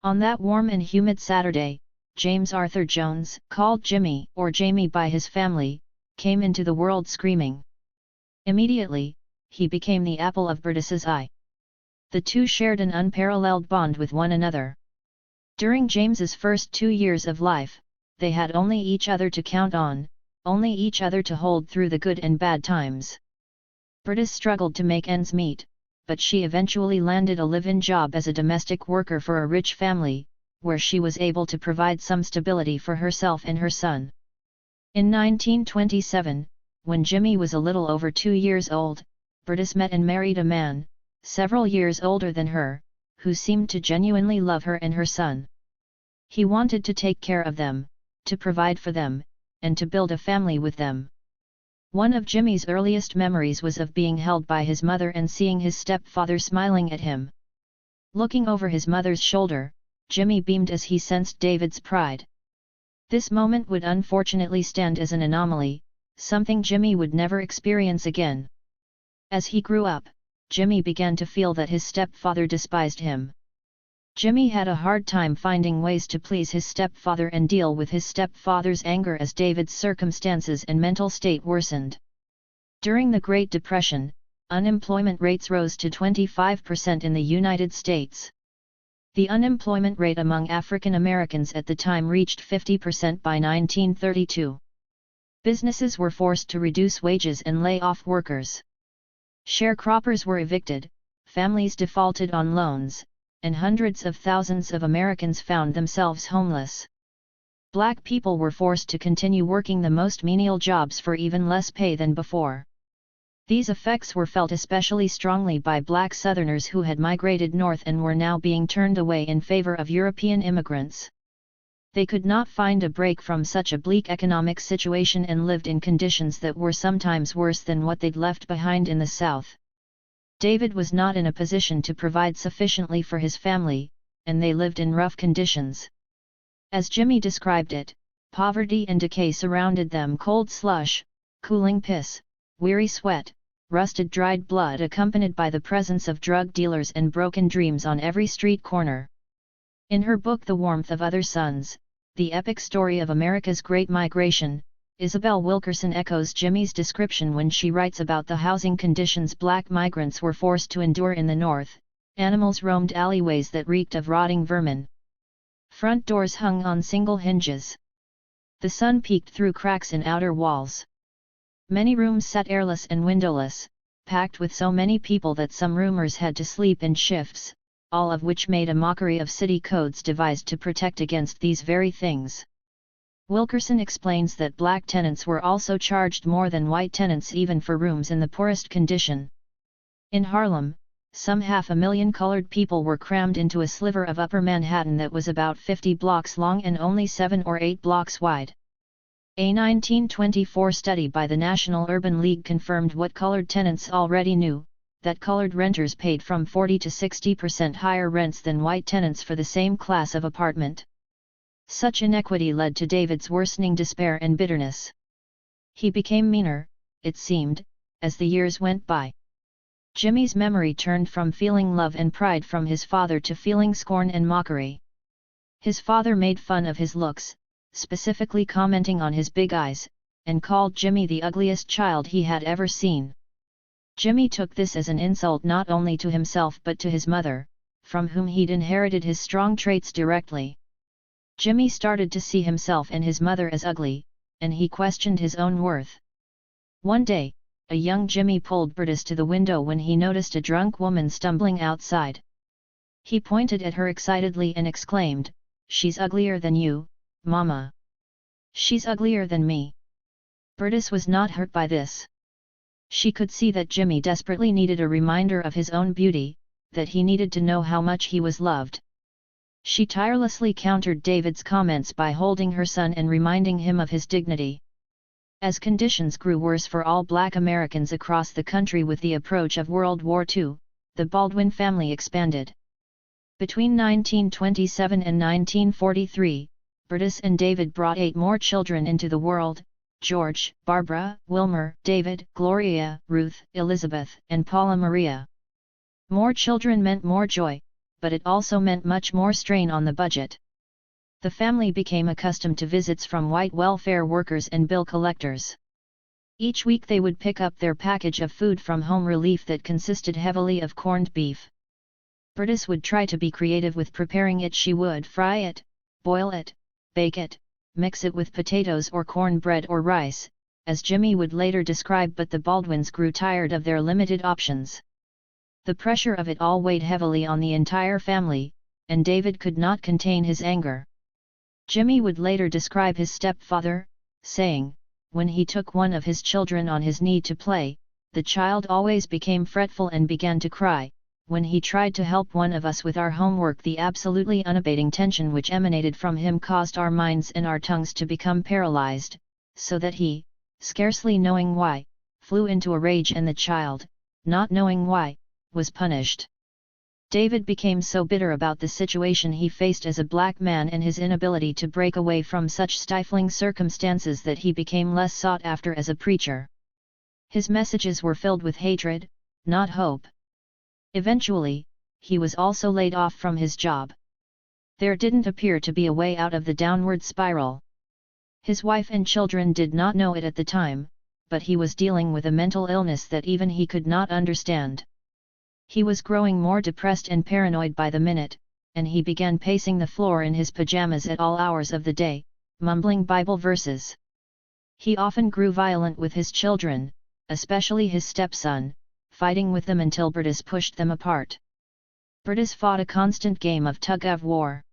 On that warm and humid Saturday, James Arthur Jones, called Jimmy or Jamie by his family, came into the world screaming. Immediately, he became the apple of Berta's eye. The two shared an unparalleled bond with one another. During James's first 2 years of life, they had only each other to count on, only each other to hold through the good and bad times. Berta struggled to make ends meet, but she eventually landed a live-in job as a domestic worker for a rich family, where she was able to provide some stability for herself and her son. In 1927, when Jimmy was a little over 2 years old, Berta met and married a man, several years older than her, who seemed to genuinely love her and her son. He wanted to take care of them, to provide for them, and to build a family with them. One of Jimmy's earliest memories was of being held by his mother and seeing his stepfather smiling at him. Looking over his mother's shoulder, Jimmy beamed as he sensed David's pride. This moment would unfortunately stand as an anomaly, something Jimmy would never experience again. As he grew up, Jimmy began to feel that his stepfather despised him. Jimmy had a hard time finding ways to please his stepfather and deal with his stepfather's anger as David's circumstances and mental state worsened. During the Great Depression, unemployment rates rose to 25% in the United States. The unemployment rate among African Americans at the time reached 50% by 1932. Businesses were forced to reduce wages and lay off workers. Sharecroppers were evicted, families defaulted on loans, and hundreds of thousands of Americans found themselves homeless. Black people were forced to continue working the most menial jobs for even less pay than before. These effects were felt especially strongly by black Southerners who had migrated north and were now being turned away in favor of European immigrants. They could not find a break from such a bleak economic situation and lived in conditions that were sometimes worse than what they'd left behind in the South. David was not in a position to provide sufficiently for his family, and they lived in rough conditions. As Jimmy described it, poverty and decay surrounded them: cold slush, cooling piss, weary sweat, rusted dried blood accompanied by the presence of drug dealers and broken dreams on every street corner. In her book The Warmth of Other Suns, the epic story of America's Great Migration, Isabel Wilkerson echoes Jimmy's description when she writes about the housing conditions black migrants were forced to endure in the North. Animals roamed alleyways that reeked of rotting vermin. Front doors hung on single hinges. The sun peeked through cracks in outer walls. Many rooms sat airless and windowless, packed with so many people that some roomers had to sleep in shifts, all of which made a mockery of city codes devised to protect against these very things. Wilkerson explains that black tenants were also charged more than white tenants even for rooms in the poorest condition. In Harlem, some 500,000 colored people were crammed into a sliver of Upper Manhattan that was about 50 blocks long and only 7 or 8 blocks wide. A 1924 study by the National Urban League confirmed what colored tenants already knew, that colored renters paid from 40 to 60% higher rents than white tenants for the same class of apartment. Such inequity led to David's worsening despair and bitterness. He became meaner, it seemed, as the years went by. Jimmy's memory turned from feeling love and pride from his father to feeling scorn and mockery. His father made fun of his looks, specifically commenting on his big eyes, and called Jimmy the ugliest child he had ever seen. Jimmy took this as an insult not only to himself but to his mother, from whom he'd inherited his strong traits directly. Jimmy started to see himself and his mother as ugly, and he questioned his own worth. One day, a young Jimmy pulled Bertus to the window when he noticed a drunk woman stumbling outside. He pointed at her excitedly and exclaimed, "She's uglier than you, Mama. She's uglier than me." Bertus was not hurt by this. She could see that Jimmy desperately needed a reminder of his own beauty, that he needed to know how much he was loved. She tirelessly countered David's comments by holding her son and reminding him of his dignity. As conditions grew worse for all Black Americans across the country with the approach of World War II, the Baldwin family expanded. Between 1927 and 1943, Bertus and David brought 8 more children into the world: George, Barbara, Wilmer, David, Gloria, Ruth, Elizabeth, and Paula Maria. More children meant more joy, but it also meant much more strain on the budget. The family became accustomed to visits from white welfare workers and bill collectors. Each week they would pick up their package of food from Home Relief that consisted heavily of corned beef. Bertus would try to be creative with preparing it. She would fry it, boil it, bake it, mix it with potatoes or cornbread or rice, as Jimmy would later describe, but the Baldwins grew tired of their limited options. The pressure of it all weighed heavily on the entire family, and David could not contain his anger. Jimmy would later describe his stepfather, saying, when he took one of his children on his knee to play, the child always became fretful and began to cry. When he tried to help one of us with our homework, the absolutely unabating tension which emanated from him caused our minds and our tongues to become paralyzed, so that he, scarcely knowing why, flew into a rage, and the child, not knowing why, was punished. David became so bitter about the situation he faced as a black man and his inability to break away from such stifling circumstances that he became less sought after as a preacher. His messages were filled with hatred, not hope. Eventually, he was also laid off from his job. There didn't appear to be a way out of the downward spiral. His wife and children did not know it at the time, but he was dealing with a mental illness that even he could not understand. He was growing more depressed and paranoid by the minute, and he began pacing the floor in his pajamas at all hours of the day, mumbling Bible verses. He often grew violent with his children, especially his stepson, fighting with them until Bertus pushed them apart. Bertus fought a constant game of tug-of-war.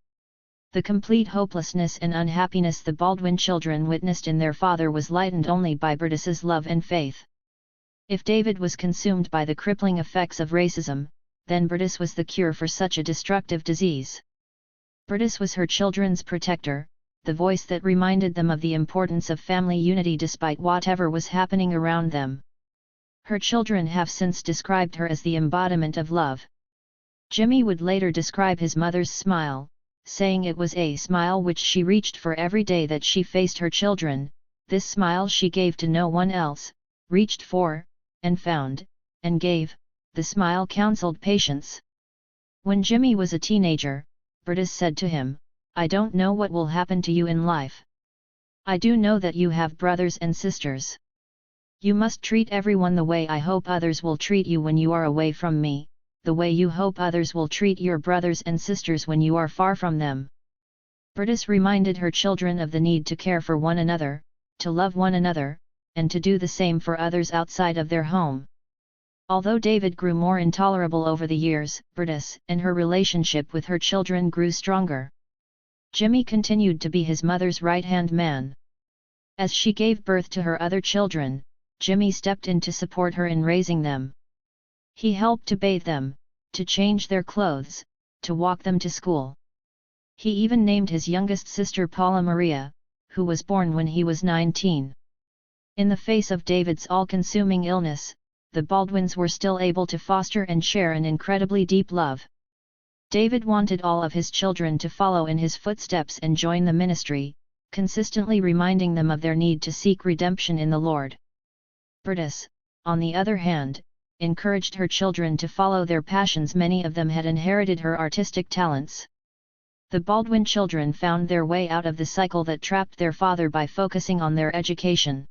The complete hopelessness and unhappiness the Baldwin children witnessed in their father was lightened only by Bertus's love and faith. If David was consumed by the crippling effects of racism, then Bertus was the cure for such a destructive disease. Bertus was her children's protector, the voice that reminded them of the importance of family unity despite whatever was happening around them. Her children have since described her as the embodiment of love. Jimmy would later describe his mother's smile, saying it was a smile which she reached for every day that she faced her children. This smile she gave to no one else, reached for, and found, and gave. The smile counseled patience. When Jimmy was a teenager, Bertus said to him, "I don't know what will happen to you in life. I do know that you have brothers and sisters. You must treat everyone the way I hope others will treat you when you are away from me, the way you hope others will treat your brothers and sisters when you are far from them." Bertus reminded her children of the need to care for one another, to love one another, and to do the same for others outside of their home. Although David grew more intolerable over the years, Bertus and her relationship with her children grew stronger. Jimmy continued to be his mother's right-hand man. As she gave birth to her other children, Jimmy stepped in to support her in raising them. He helped to bathe them, to change their clothes, to walk them to school. He even named his youngest sister Paula Maria, who was born when he was 19. In the face of David's all-consuming illness, the Baldwins were still able to foster and share an incredibly deep love. David wanted all of his children to follow in his footsteps and join the ministry, consistently reminding them of their need to seek redemption in the Lord. Bertus, on the other hand, encouraged her children to follow their passions. Many of them had inherited her artistic talents. The Baldwin children found their way out of the cycle that trapped their father by focusing on their education.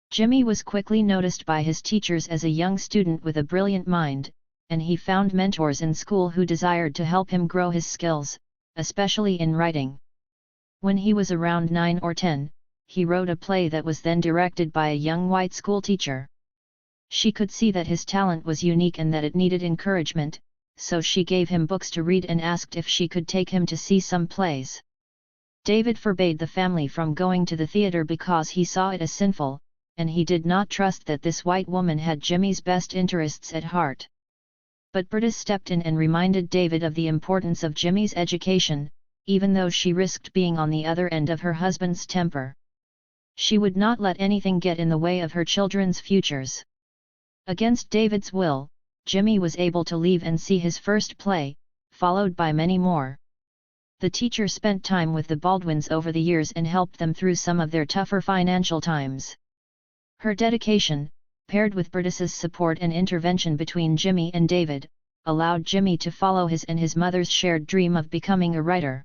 Jimmy was quickly noticed by his teachers as a young student with a brilliant mind, and he found mentors in school who desired to help him grow his skills, especially in writing. When he was around 9 or 10, he wrote a play that was then directed by a young white school teacher. She could see that his talent was unique and that it needed encouragement, so she gave him books to read and asked if she could take him to see some plays. David forbade the family from going to the theater because he saw it as sinful, and he did not trust that this white woman had Jimmy's best interests at heart. But Bertus stepped in and reminded David of the importance of Jimmy's education, even though she risked being on the other end of her husband's temper. She would not let anything get in the way of her children's futures. Against David's will, Jimmy was able to leave and see his first play, followed by many more. The teacher spent time with the Baldwins over the years and helped them through some of their tougher financial times. Her dedication, paired with Bertus's support and intervention between Jimmy and David, allowed Jimmy to follow his and his mother's shared dream of becoming a writer.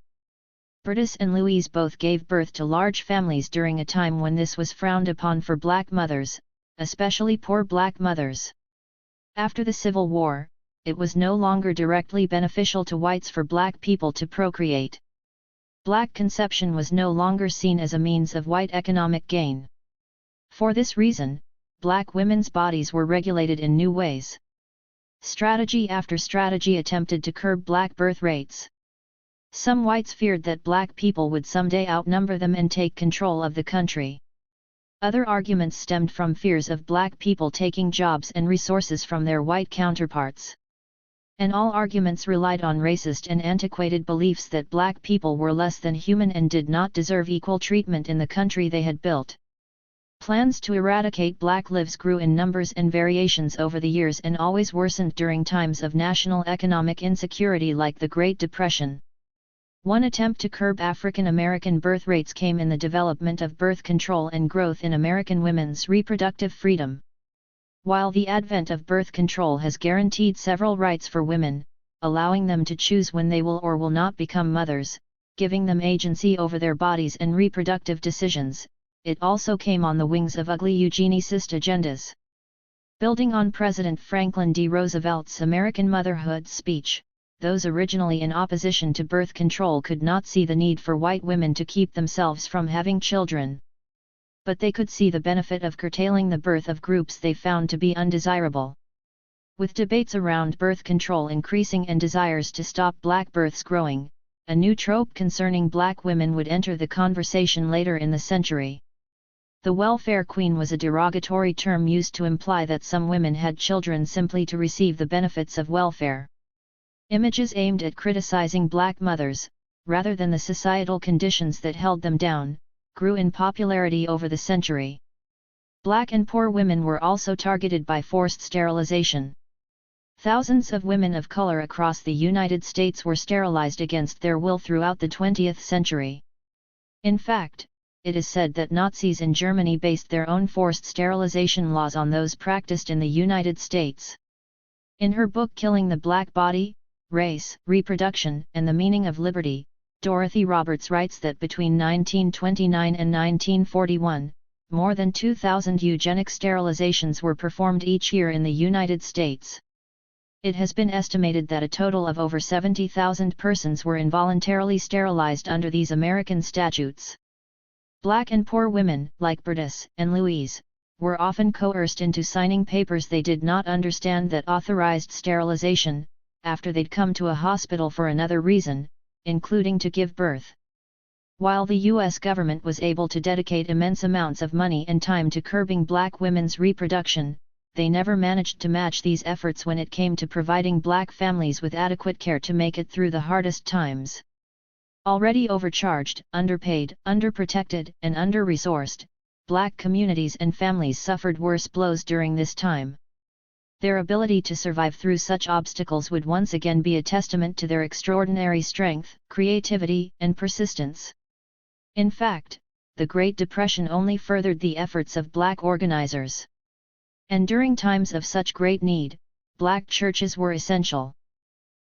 Bertus and Louise both gave birth to large families during a time when this was frowned upon for black mothers, especially poor black mothers. After the Civil War, it was no longer directly beneficial to whites for black people to procreate. Black conception was no longer seen as a means of white economic gain. For this reason, black women's bodies were regulated in new ways. Strategy after strategy attempted to curb black birth rates. Some whites feared that black people would someday outnumber them and take control of the country. Other arguments stemmed from fears of black people taking jobs and resources from their white counterparts. And all arguments relied on racist and antiquated beliefs that black people were less than human and did not deserve equal treatment in the country they had built. Plans to eradicate black lives grew in numbers and variations over the years and always worsened during times of national economic insecurity like the Great Depression. One attempt to curb African American birth rates came in the development of birth control and growth in American women's reproductive freedom. While the advent of birth control has guaranteed several rights for women, allowing them to choose when they will or will not become mothers, giving them agency over their bodies and reproductive decisions, it also came on the wings of ugly eugenicist agendas. Building on President Franklin D. Roosevelt's American Motherhood speech, those originally in opposition to birth control could not see the need for white women to keep themselves from having children. But they could see the benefit of curtailing the birth of groups they found to be undesirable. With debates around birth control increasing and desires to stop black births growing, a new trope concerning black women would enter the conversation later in the century. The welfare queen was a derogatory term used to imply that some women had children simply to receive the benefits of welfare. Images aimed at criticizing black mothers, rather than the societal conditions that held them down, grew in popularity over the century. Black and poor women were also targeted by forced sterilization. Thousands of women of color across the United States were sterilized against their will throughout the 20th century. In fact, it is said that Nazis in Germany based their own forced sterilization laws on those practiced in the United States. In her book Killing the Black Body, Race, Reproduction, and the Meaning of Liberty, Dorothy Roberts writes that between 1929 and 1941, more than 2,000 eugenic sterilizations were performed each year in the United States. It has been estimated that a total of over 70,000 persons were involuntarily sterilized under these American statutes. Black and poor women, like Bertus and Louise, were often coerced into signing papers they did not understand that authorized sterilization, after they'd come to a hospital for another reason, including to give birth. While the U.S. government was able to dedicate immense amounts of money and time to curbing black women's reproduction, they never managed to match these efforts when it came to providing black families with adequate care to make it through the hardest times. Already overcharged, underpaid, underprotected, and under-resourced, black communities and families suffered worse blows during this time. Their ability to survive through such obstacles would once again be a testament to their extraordinary strength, creativity, and persistence. In fact, the Great Depression only furthered the efforts of black organizers. And during times of such great need, black churches were essential.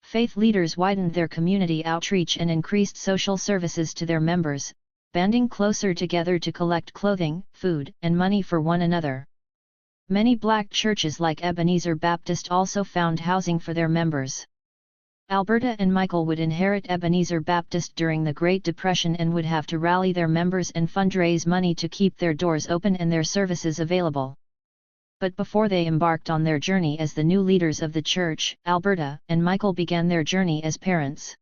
Faith leaders widened their community outreach and increased social services to their members, banding closer together to collect clothing, food, and money for one another. Many black churches like Ebenezer Baptist also found housing for their members. Alberta and Michael would inherit Ebenezer Baptist during the Great Depression and would have to rally their members and fundraise money to keep their doors open and their services available. But before they embarked on their journey as the new leaders of the church, Alberta and Michael began their journey as parents.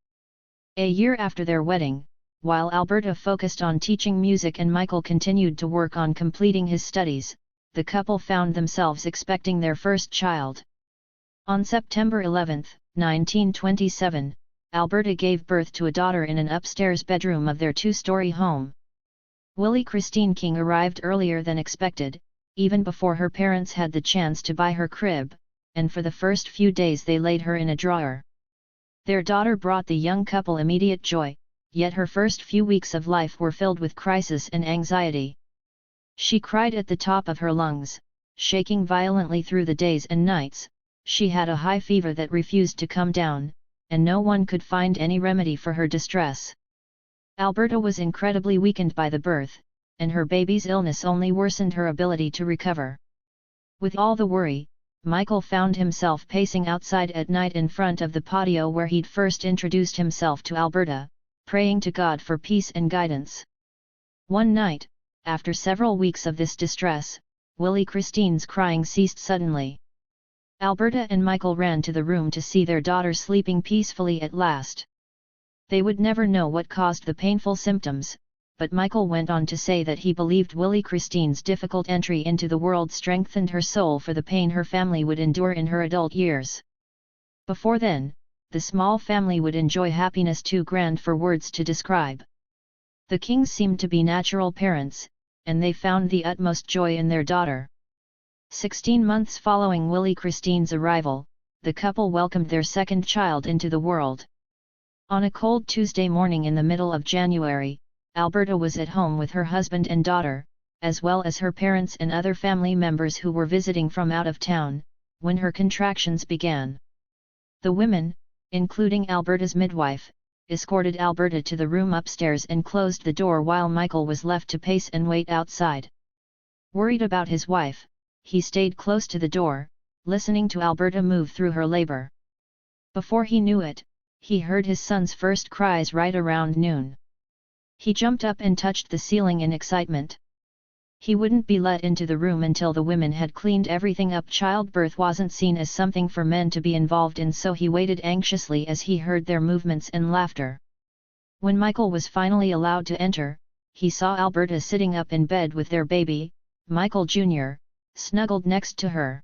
A year after their wedding, while Alberta focused on teaching music and Michael continued to work on completing his studies, the couple found themselves expecting their first child. On September 11, 1927, Alberta gave birth to a daughter in an upstairs bedroom of their two-story home. Willie Christine King arrived earlier than expected, even before her parents had the chance to buy her crib, and for the first few days they laid her in a drawer. Their daughter brought the young couple immediate joy, yet her first few weeks of life were filled with crisis and anxiety. She cried at the top of her lungs, shaking violently through the days and nights. She had a high fever that refused to come down, and no one could find any remedy for her distress. Alberta was incredibly weakened by the birth, and her baby's illness only worsened her ability to recover. With all the worry, Michael found himself pacing outside at night in front of the patio where he'd first introduced himself to Alberta, praying to God for peace and guidance. One night, after several weeks of this distress, Willie Christine's crying ceased suddenly. Alberta and Michael ran to the room to see their daughter sleeping peacefully at last. They would never know what caused the painful symptoms, but Michael went on to say that he believed Willie Christine's difficult entry into the world strengthened her soul for the pain her family would endure in her adult years. Before then, the small family would enjoy happiness too grand for words to describe. The Kings seemed to be natural parents, and they found the utmost joy in their daughter. 16 months following Willie Christine's arrival, the couple welcomed their second child into the world. On a cold Tuesday morning in the middle of January, Alberta was at home with her husband and daughter, as well as her parents and other family members who were visiting from out of town, when her contractions began. The women, including Alberta's midwife, escorted Alberta to the room upstairs and closed the door while Michael was left to pace and wait outside. Worried about his wife, he stayed close to the door, listening to Alberta move through her labor. Before he knew it, he heard his son's first cries right around noon. He jumped up and touched the ceiling in excitement. He wouldn't be let into the room until the women had cleaned everything up. Childbirth wasn't seen as something for men to be involved in, so he waited anxiously as he heard their movements and laughter. When Michael was finally allowed to enter, he saw Alberta sitting up in bed with their baby, Michael Jr., snuggled next to her.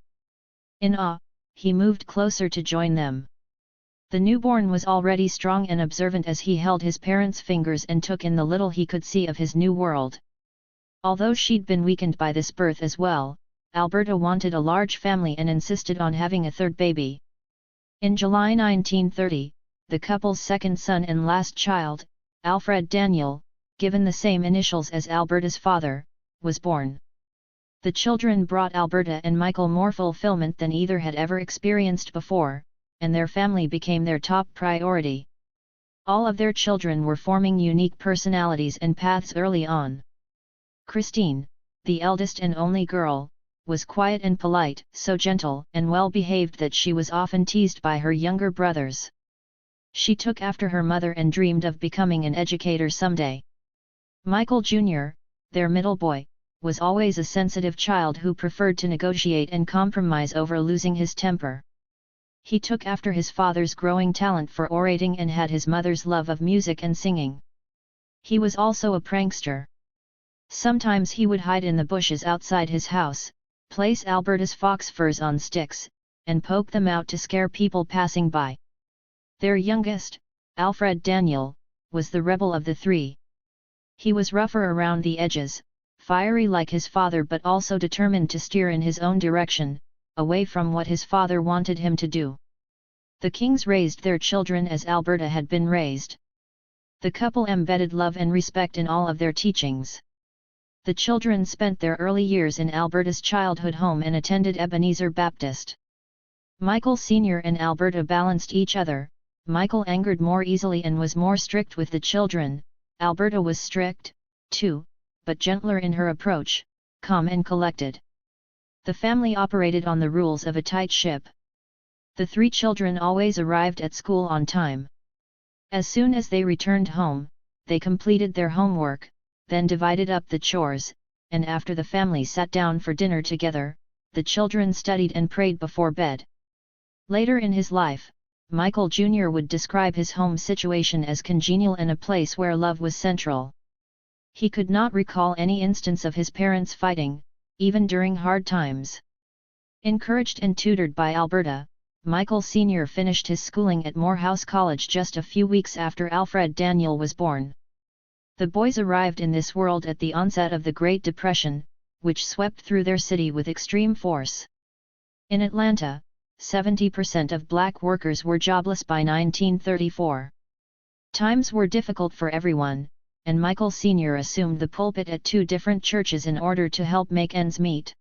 In awe, he moved closer to join them. The newborn was already strong and observant as he held his parents' fingers and took in the little he could see of his new world. Although she'd been weakened by this birth as well, Alberta wanted a large family and insisted on having a third baby. In July 1930, the couple's second son and last child, Alfred Daniel, given the same initials as Alberta's father, was born. The children brought Alberta and Michael more fulfillment than either had ever experienced before, and their family became their top priority. All of their children were forming unique personalities and paths early on. Christine, the eldest and only girl, was quiet and polite, so gentle and well-behaved that she was often teased by her younger brothers. She took after her mother and dreamed of becoming an educator someday. Michael Jr., their middle boy, was always a sensitive child who preferred to negotiate and compromise over losing his temper. He took after his father's growing talent for orating and had his mother's love of music and singing. He was also a prankster. Sometimes he would hide in the bushes outside his house, Place Alberta's fox furs on sticks, and poke them out to scare people passing by. Their youngest, Alfred Daniel, was the rebel of the three. He was rougher around the edges, fiery like his father, but also determined to steer in his own direction, away from what his father wanted him to do. The Kings raised their children as Alberta had been raised. The couple embedded love and respect in all of their teachings. The children spent their early years in Alberta's childhood home and attended Ebenezer Baptist. Michael Sr. and Alberta balanced each other. Michael angered more easily and was more strict with the children. Alberta was strict, too, but gentler in her approach, calm and collected. The family operated on the rules of a tight ship. The three children always arrived at school on time. As soon as they returned home, they completed their homework, then divided up the chores, and after the family sat down for dinner together, the children studied and prayed before bed. Later in his life, Michael Jr. would describe his home situation as congenial and a place where love was central. He could not recall any instance of his parents fighting, even during hard times. Encouraged and tutored by Alberta, Michael Sr. finished his schooling at Morehouse College just a few weeks after Alfred Daniel was born. The boys arrived in this world at the onset of the Great Depression, which swept through their city with extreme force. In Atlanta, 70% of black workers were jobless by 1934. Times were difficult for everyone, and Michael Sr. assumed the pulpit at two different churches in order to help make ends meet.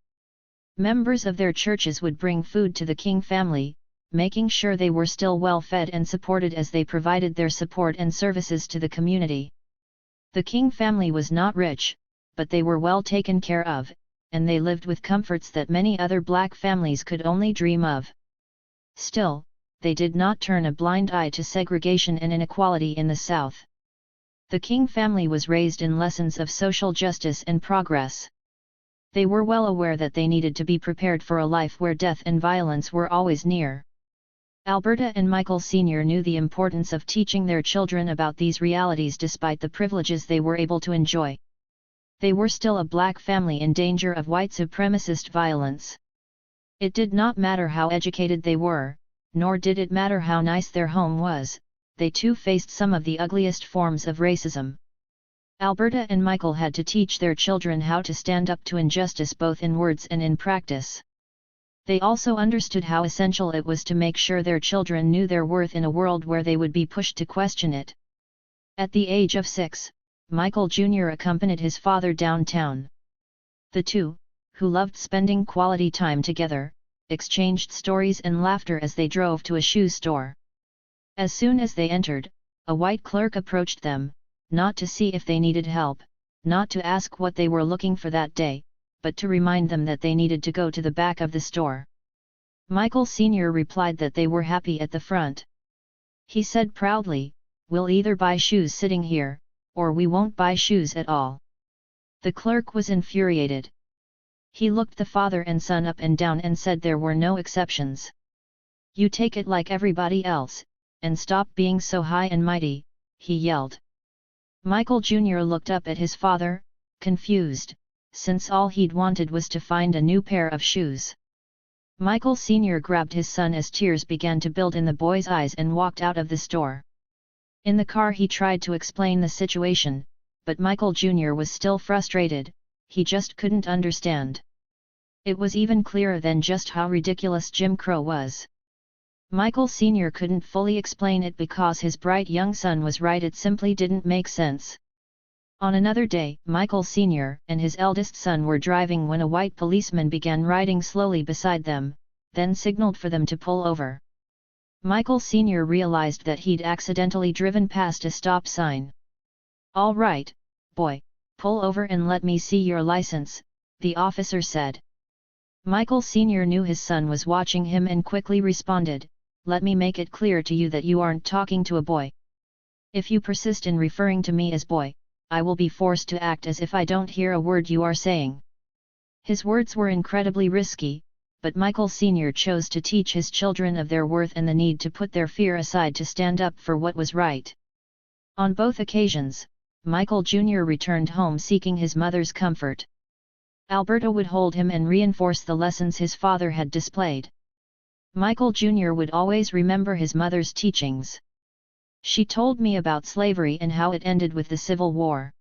Members of their churches would bring food to the King family, making sure they were still well fed and supported as they provided their support and services to the community. The King family was not rich, but they were well taken care of, and they lived with comforts that many other black families could only dream of. Still, they did not turn a blind eye to segregation and inequality in the South. The King family was raised in lessons of social justice and progress. They were well aware that they needed to be prepared for a life where death and violence were always near. Alberta and Michael Sr. knew the importance of teaching their children about these realities despite the privileges they were able to enjoy. They were still a black family in danger of white supremacist violence. It did not matter how educated they were, nor did it matter how nice their home was, they too faced some of the ugliest forms of racism. Alberta and Michael had to teach their children how to stand up to injustice both in words and in practice. They also understood how essential it was to make sure their children knew their worth in a world where they would be pushed to question it. At the age of 6, Michael Jr. accompanied his father downtown. The two, who loved spending quality time together, exchanged stories and laughter as they drove to a shoe store. As soon as they entered, a white clerk approached them, not to see if they needed help, not to ask what they were looking for that day, but to remind them that they needed to go to the back of the store. Michael Sr. replied that they were happy at the front. He said proudly, "We'll either buy shoes sitting here, or we won't buy shoes at all." The clerk was infuriated. He looked the father and son up and down and said there were no exceptions. "You take it like everybody else, and stop being so high and mighty," he yelled. Michael Jr. looked up at his father, confused, since all he'd wanted was to find a new pair of shoes. Michael Sr. grabbed his son as tears began to build in the boy's eyes and walked out of the store. In the car he tried to explain the situation, but Michael Jr. was still frustrated, he just couldn't understand. It was even clearer than just how ridiculous Jim Crow was. Michael Sr. couldn't fully explain it because his bright young son was right, it simply didn't make sense. On another day, Michael Sr. and his eldest son were driving when a white policeman began riding slowly beside them, then signaled for them to pull over. Michael Sr. realized that he'd accidentally driven past a stop sign. "All right, boy, pull over and let me see your license," the officer said. Michael Sr. knew his son was watching him and quickly responded, "Let me make it clear to you that you aren't talking to a boy. If you persist in referring to me as boy, I will be forced to act as if I don't hear a word you are saying." His words were incredibly risky, but Michael Sr. chose to teach his children of their worth and the need to put their fear aside to stand up for what was right. On both occasions, Michael Jr. returned home seeking his mother's comfort. Alberta would hold him and reinforce the lessons his father had displayed. Michael Jr. would always remember his mother's teachings. She told me about slavery and how it ended with the Civil War.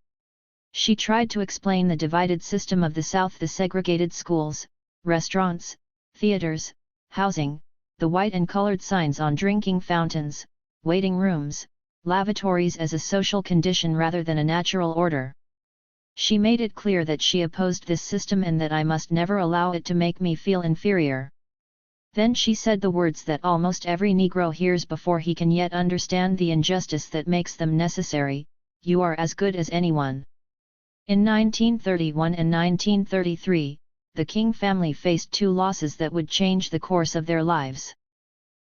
She tried to explain the divided system of the South, the segregated schools, restaurants, theaters, housing, the white and colored signs on drinking fountains, waiting rooms, lavatories as a social condition rather than a natural order. She made it clear that she opposed this system and that I must never allow it to make me feel inferior. Then she said the words that almost every Negro hears before he can yet understand the injustice that makes them necessary: "You are as good as anyone." In 1931 and 1933, the King family faced two losses that would change the course of their lives.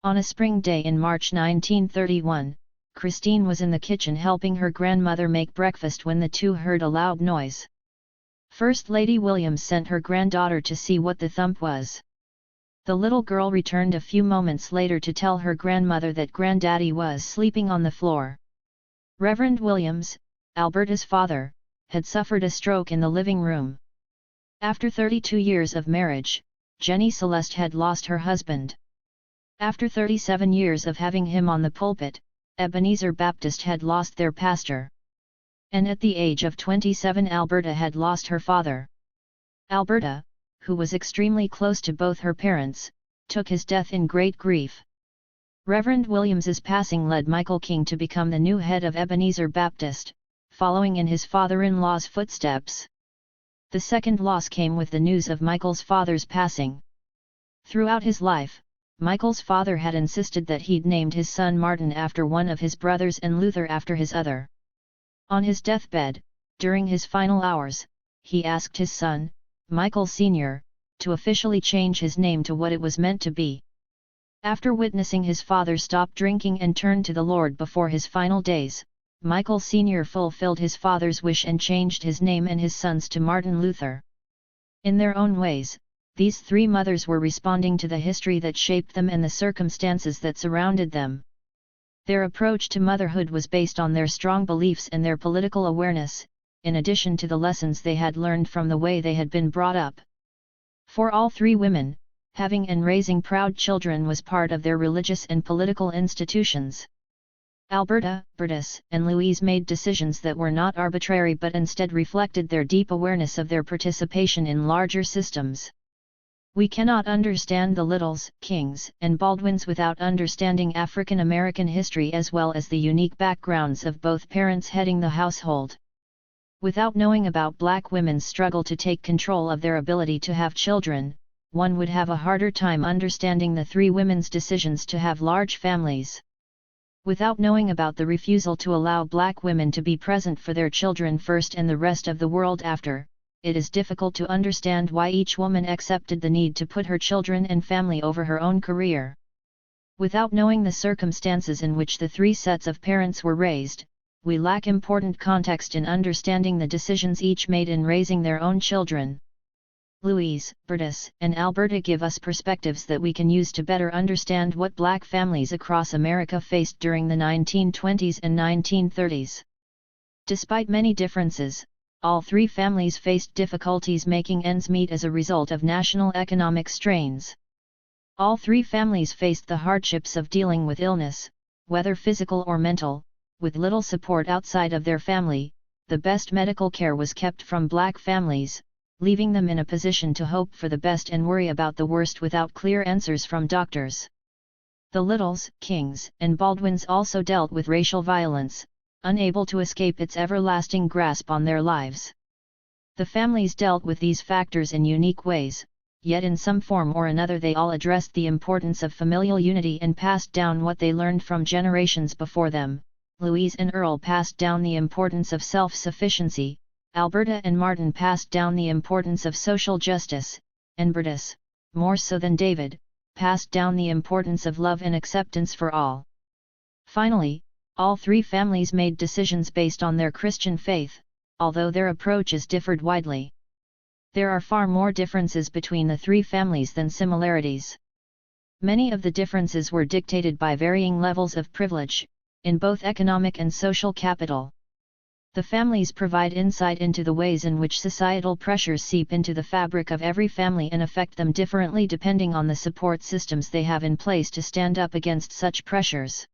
On a spring day in March 1931, Christine was in the kitchen helping her grandmother make breakfast when the two heard a loud noise. First Lady Williams sent her granddaughter to see what the thump was. The little girl returned a few moments later to tell her grandmother that Granddaddy was sleeping on the floor. Reverend Williams, Alberta's father, had suffered a stroke in the living room. After 32 years of marriage, Jenny Celeste had lost her husband. After 37 years of having him on the pulpit, Ebenezer Baptist had lost their pastor. And at the age of 27 Alberta had lost her father. Alberta, who was extremely close to both her parents, took his death in great grief. Reverend Williams's passing led Michael King to become the new head of Ebenezer Baptist, following in his father-in-law's footsteps. The second loss came with the news of Michael's father's passing. Throughout his life, Michael's father had insisted that he'd named his son Martin after one of his brothers and Luther after his other. On his deathbed, during his final hours, he asked his son, Michael Sr., to officially change his name to what it was meant to be. After witnessing his father stop drinking and turn to the Lord before his final days, Michael Sr. fulfilled his father's wish and changed his name and his son's to Martin Luther. In their own ways, these three mothers were responding to the history that shaped them and the circumstances that surrounded them. Their approach to motherhood was based on their strong beliefs and their political awareness, in addition to the lessons they had learned from the way they had been brought up. For all three women, having and raising proud children was part of their religious and political institutions. Alberta, Bertus, and Louise made decisions that were not arbitrary but instead reflected their deep awareness of their participation in larger systems. We cannot understand the Littles, Kings, and Baldwins without understanding African American history as well as the unique backgrounds of both parents heading the household. Without knowing about Black women's struggle to take control of their ability to have children, one would have a harder time understanding the three women's decisions to have large families. Without knowing about the refusal to allow Black women to be present for their children first and the rest of the world after, it is difficult to understand why each woman accepted the need to put her children and family over her own career. Without knowing the circumstances in which the three sets of parents were raised, we lack important context in understanding the decisions each made in raising their own children. Louise, Bertus, and Alberta give us perspectives that we can use to better understand what Black families across America faced during the 1920s and 1930s. Despite many differences, all three families faced difficulties making ends meet as a result of national economic strains. All three families faced the hardships of dealing with illness, whether physical or mental, with little support outside of their family. The best medical care was kept from Black families, leaving them in a position to hope for the best and worry about the worst without clear answers from doctors. The Littles, Kings, and Baldwins also dealt with racial violence, unable to escape its everlasting grasp on their lives. The families dealt with these factors in unique ways, yet in some form or another they all addressed the importance of familial unity and passed down what they learned from generations before them. Louise and Earl passed down the importance of self-sufficiency, Alberta and Martin passed down the importance of social justice, and Bertus, more so than David, passed down the importance of love and acceptance for all. Finally, all three families made decisions based on their Christian faith, although their approaches differed widely. There are far more differences between the three families than similarities. Many of the differences were dictated by varying levels of privilege, in both economic and social capital. The families provide insight into the ways in which societal pressures seep into the fabric of every family and affect them differently depending on the support systems they have in place to stand up against such pressures.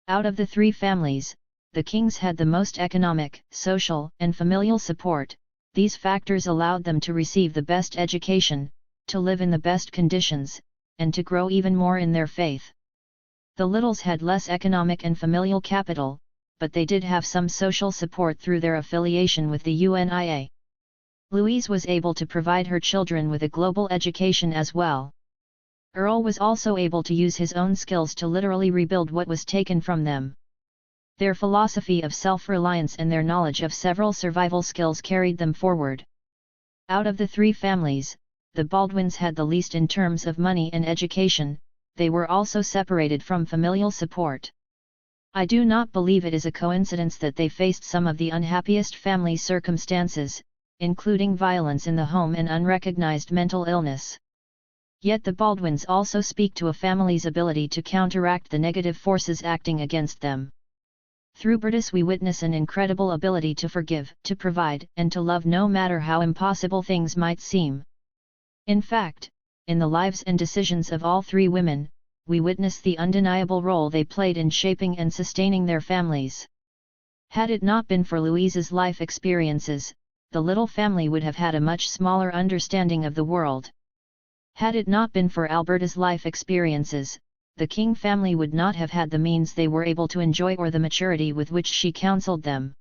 Out of the three families, the kings had the most economic, social, and familial support. These factors allowed them to receive the best education, to live in the best conditions, and to grow even more in their faith. The littles had less economic and familial capital, but they did have some social support through their affiliation with the UNIA. Louise was able to provide her children with a global education as well. Earl was also able to use his own skills to literally rebuild what was taken from them. Their philosophy of self-reliance and their knowledge of several survival skills carried them forward. Out of the three families, the Baldwins had the least in terms of money and education. They were also separated from familial support. I do not believe it is a coincidence that they faced some of the unhappiest family circumstances, including violence in the home and unrecognized mental illness. Yet the Baldwins also speak to a family's ability to counteract the negative forces acting against them. Through Brutus we witness an incredible ability to forgive, to provide, and to love no matter how impossible things might seem. In fact, in the lives and decisions of all three women, we witness the undeniable role they played in shaping and sustaining their families. Had it not been for Louise's life experiences, the little family would have had a much smaller understanding of the world. Had it not been for Alberta's life experiences, the King family would not have had the means they were able to enjoy or the maturity with which she counseled them.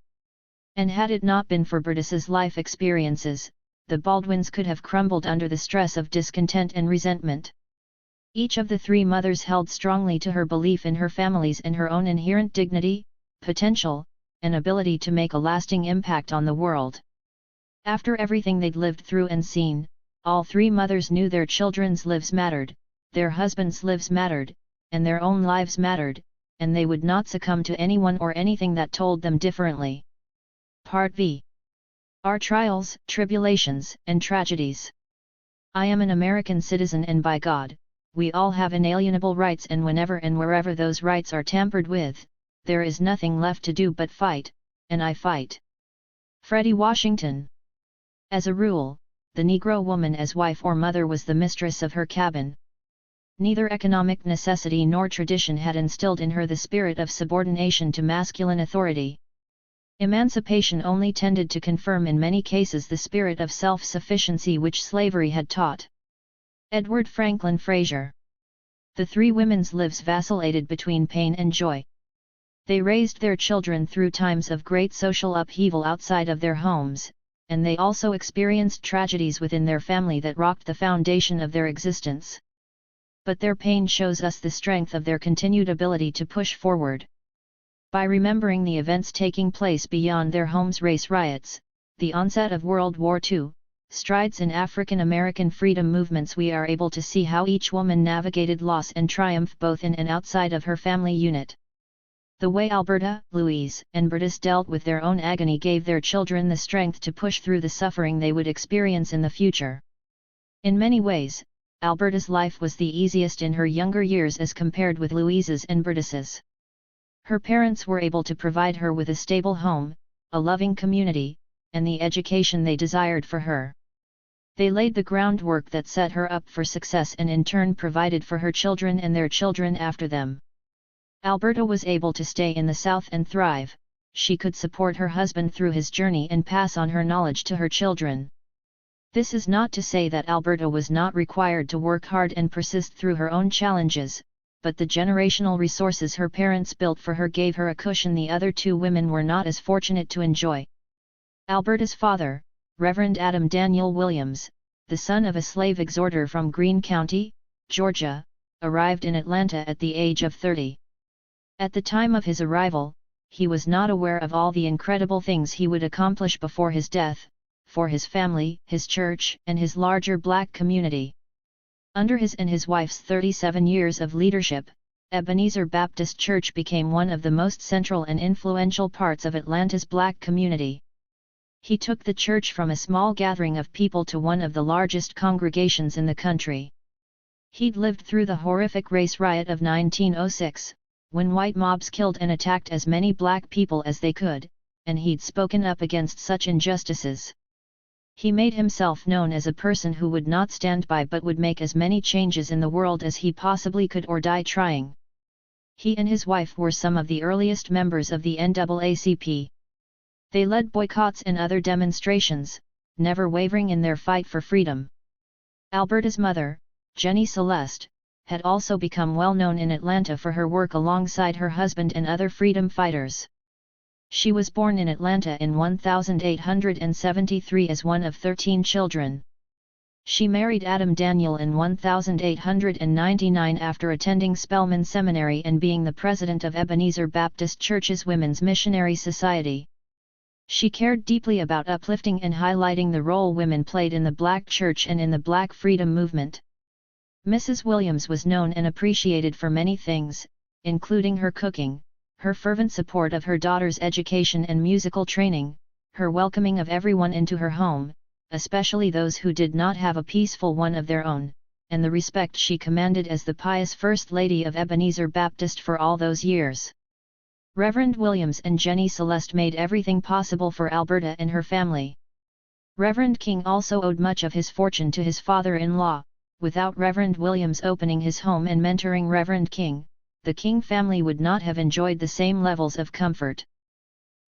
And had it not been for Brutus's life experiences, the Baldwins could have crumbled under the stress of discontent and resentment. Each of the three mothers held strongly to her belief in her families and her own inherent dignity, potential, and ability to make a lasting impact on the world. After everything they'd lived through and seen, all three mothers knew their children's lives mattered, their husbands' lives mattered, and their own lives mattered, and they would not succumb to anyone or anything that told them differently. Part V. Our trials, tribulations, and tragedies. I am an American citizen and by God, we all have inalienable rights, and whenever and wherever those rights are tampered with, there is nothing left to do but fight, and I fight. Freddie Washington. As a rule, the Negro woman as wife or mother was the mistress of her cabin. Neither economic necessity nor tradition had instilled in her the spirit of subordination to masculine authority. Emancipation only tended to confirm in many cases the spirit of self-sufficiency which slavery had taught. Edward Franklin Fraser. The three women's lives vacillated between pain and joy. They raised their children through times of great social upheaval outside of their homes, and they also experienced tragedies within their family that rocked the foundation of their existence. But their pain shows us the strength of their continued ability to push forward. By remembering the events taking place beyond their homes, race riots, the onset of World War II, strides in African American freedom movements, we are able to see how each woman navigated loss and triumph both in and outside of her family unit. The way Alberta, Louise, and Brutus dealt with their own agony gave their children the strength to push through the suffering they would experience in the future. In many ways, Alberta's life was the easiest in her younger years as compared with Louise's and Brutus's. Her parents were able to provide her with a stable home, a loving community, and the education they desired for her. They laid the groundwork that set her up for success and in turn provided for her children and their children after them. Alberta was able to stay in the South and thrive. She could support her husband through his journey and pass on her knowledge to her children. This is not to say that Alberta was not required to work hard and persist through her own challenges, but the generational resources her parents built for her gave her a cushion the other two women were not as fortunate to enjoy. Alberta's father, Reverend Adam Daniel Williams, the son of a slave exhorter from Greene County, Georgia, arrived in Atlanta at the age of 30. At the time of his arrival, he was not aware of all the incredible things he would accomplish before his death, for his family, his church, and his larger black community. Under his and his wife's 37 years of leadership, Ebenezer Baptist Church became one of the most central and influential parts of Atlanta's black community. He took the church from a small gathering of people to one of the largest congregations in the country. He'd lived through the horrific race riot of 1906, when white mobs killed and attacked as many black people as they could, and he'd spoken up against such injustices. He made himself known as a person who would not stand by but would make as many changes in the world as he possibly could or die trying. He and his wife were some of the earliest members of the NAACP. They led boycotts and other demonstrations, never wavering in their fight for freedom. Alberta's mother, Jenny Celeste, had also become well known in Atlanta for her work alongside her husband and other freedom fighters. She was born in Atlanta in 1873 as one of 13 children. She married Adam Daniel in 1899 after attending Spelman Seminary and being the president of Ebenezer Baptist Church's Women's Missionary Society. She cared deeply about uplifting and highlighting the role women played in the Black church and in the Black freedom movement. Mrs. Williams was known and appreciated for many things, including her cooking, her fervent support of her daughter's education and musical training, her welcoming of everyone into her home, especially those who did not have a peaceful one of their own, and the respect she commanded as the pious First Lady of Ebenezer Baptist for all those years. Reverend Williams and Jenny Celeste made everything possible for Alberta and her family. Reverend King also owed much of his fortune to his father-in-law. Without Reverend Williams opening his home and mentoring Reverend King, the King family would not have enjoyed the same levels of comfort.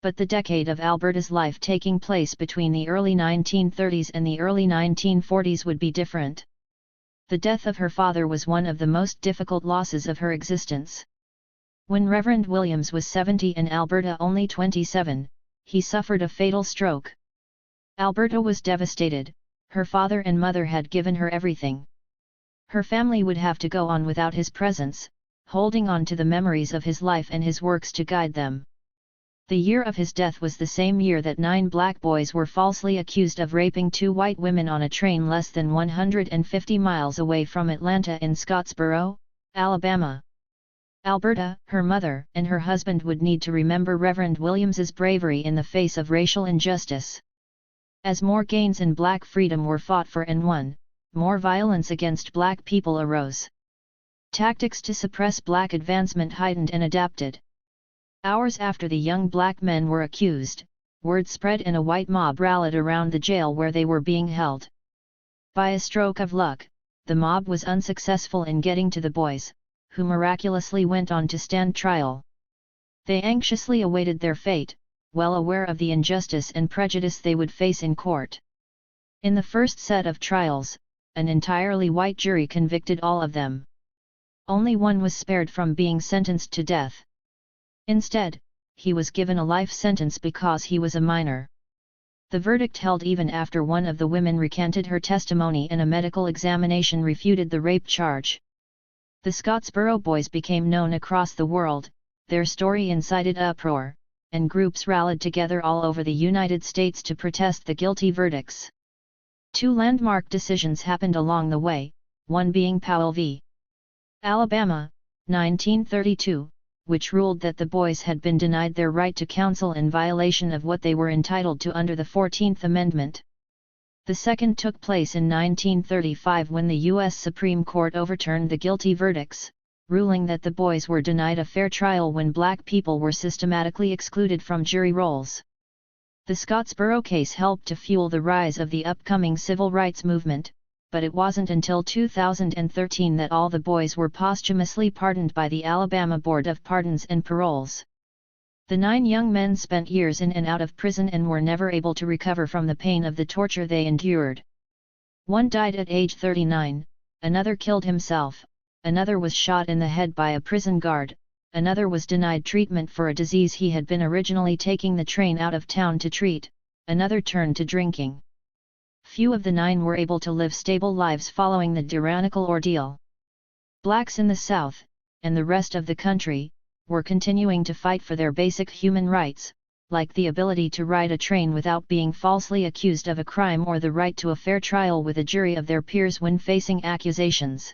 But the decade of Alberta's life taking place between the early 1930s and the early 1940s would be different. The death of her father was one of the most difficult losses of her existence. When Reverend Williams was 70 and Alberta only 27, he suffered a fatal stroke. Alberta was devastated. Her father and mother had given her everything. Her family would have to go on without his presence, holding on to the memories of his life and his works to guide them. The year of his death was the same year that 9 black boys were falsely accused of raping 2 white women on a train less than 150 miles away from Atlanta in Scottsboro, Alabama. Alberta, her mother, and her husband would need to remember Reverend Williams's bravery in the face of racial injustice. As more gains in black freedom were fought for and won, more violence against black people arose. Tactics to suppress black advancement heightened and adapted. Hours after the young black men were accused, word spread and a white mob rallied around the jail where they were being held. By a stroke of luck, the mob was unsuccessful in getting to the boys, who miraculously went on to stand trial. They anxiously awaited their fate, well aware of the injustice and prejudice they would face in court. In the first set of trials, an entirely white jury convicted all of them. Only one was spared from being sentenced to death. Instead, he was given a life sentence because he was a minor. The verdict held even after one of the women recanted her testimony and a medical examination refuted the rape charge. The Scottsboro Boys became known across the world, their story incited uproar, and groups rallied together all over the United States to protest the guilty verdicts. 2 landmark decisions happened along the way, one being Powell v. Alabama, 1932, which ruled that the boys had been denied their right to counsel in violation of what they were entitled to under the 14th Amendment. The second took place in 1935 when the U.S. Supreme Court overturned the guilty verdicts, ruling that the boys were denied a fair trial when black people were systematically excluded from jury rolls. The Scottsboro case helped to fuel the rise of the upcoming civil rights movement, but it wasn't until 2013 that all the boys were posthumously pardoned by the Alabama Board of Pardons and Paroles. The 9 young men spent years in and out of prison and were never able to recover from the pain of the torture they endured. One died at age 39, another killed himself, another was shot in the head by a prison guard, another was denied treatment for a disease he had been originally taking the train out of town to treat, another turned to drinking. Few of the 9 were able to live stable lives following the tyrannical ordeal. Blacks in the South, and the rest of the country, were continuing to fight for their basic human rights, like the ability to ride a train without being falsely accused of a crime or the right to a fair trial with a jury of their peers when facing accusations.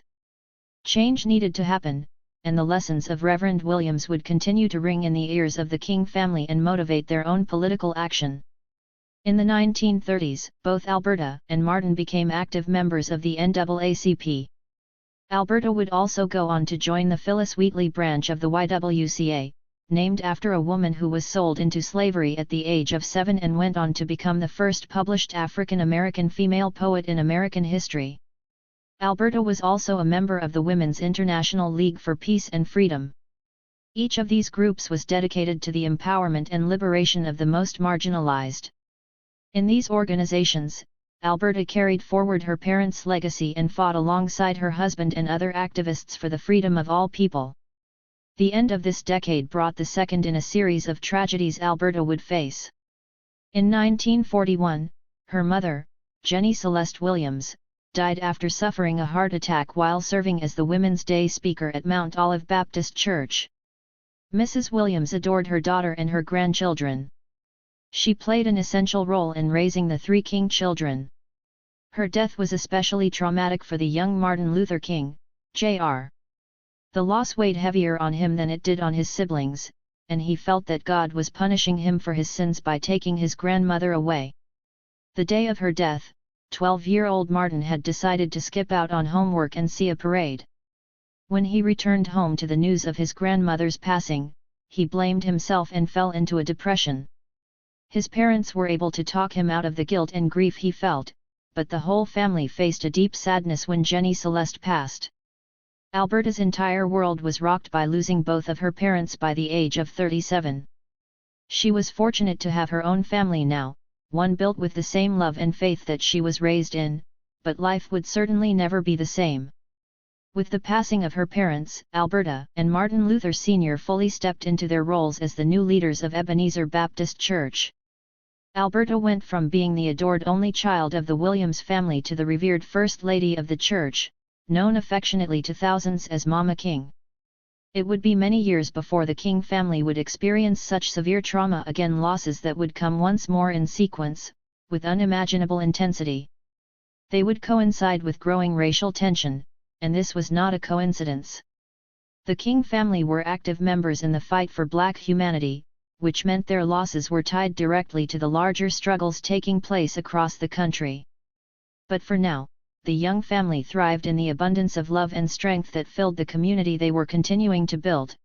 Change needed to happen, and the lessons of Reverend Williams would continue to ring in the ears of the King family and motivate their own political action. In the 1930s, both Alberta and Martin became active members of the NAACP. Alberta would also go on to join the Phyllis Wheatley branch of the YWCA, named after a woman who was sold into slavery at the age of 7 and went on to become the first published African American female poet in American history. Alberta was also a member of the Women's International League for Peace and Freedom. Each of these groups was dedicated to the empowerment and liberation of the most marginalized. In these organizations, Alberta carried forward her parents' legacy and fought alongside her husband and other activists for the freedom of all people. The end of this decade brought the second in a series of tragedies Alberta would face. In 1941, her mother, Jenny Celeste Williams, died after suffering a heart attack while serving as the Women's Day speaker at Mount Olive Baptist Church. Mrs. Williams adored her daughter and her grandchildren. She played an essential role in raising the 3 King children. Her death was especially traumatic for the young Martin Luther King, Jr. The loss weighed heavier on him than it did on his siblings, and he felt that God was punishing him for his sins by taking his grandmother away. The day of her death, 12-year-old Martin had decided to skip out on homework and see a parade. When he returned home to the news of his grandmother's passing, he blamed himself and fell into a depression. His parents were able to talk him out of the guilt and grief he felt, but the whole family faced a deep sadness when Jenny Celeste passed. Alberta's entire world was rocked by losing both of her parents by the age of 37. She was fortunate to have her own family now, one built with the same love and faith that she was raised in, but life would certainly never be the same. With the passing of her parents, Alberta and Martin Luther Sr. fully stepped into their roles as the new leaders of Ebenezer Baptist Church. Alberta went from being the adored only child of the Williams family to the revered First Lady of the Church, known affectionately to thousands as Mama King. It would be many years before the King family would experience such severe trauma again, losses that would come once more in sequence, with unimaginable intensity. They would coincide with growing racial tension, and this was not a coincidence. The King family were active members in the fight for Black humanity, which meant their losses were tied directly to the larger struggles taking place across the country. But for now, the young family thrived in the abundance of love and strength that filled the community they were continuing to build.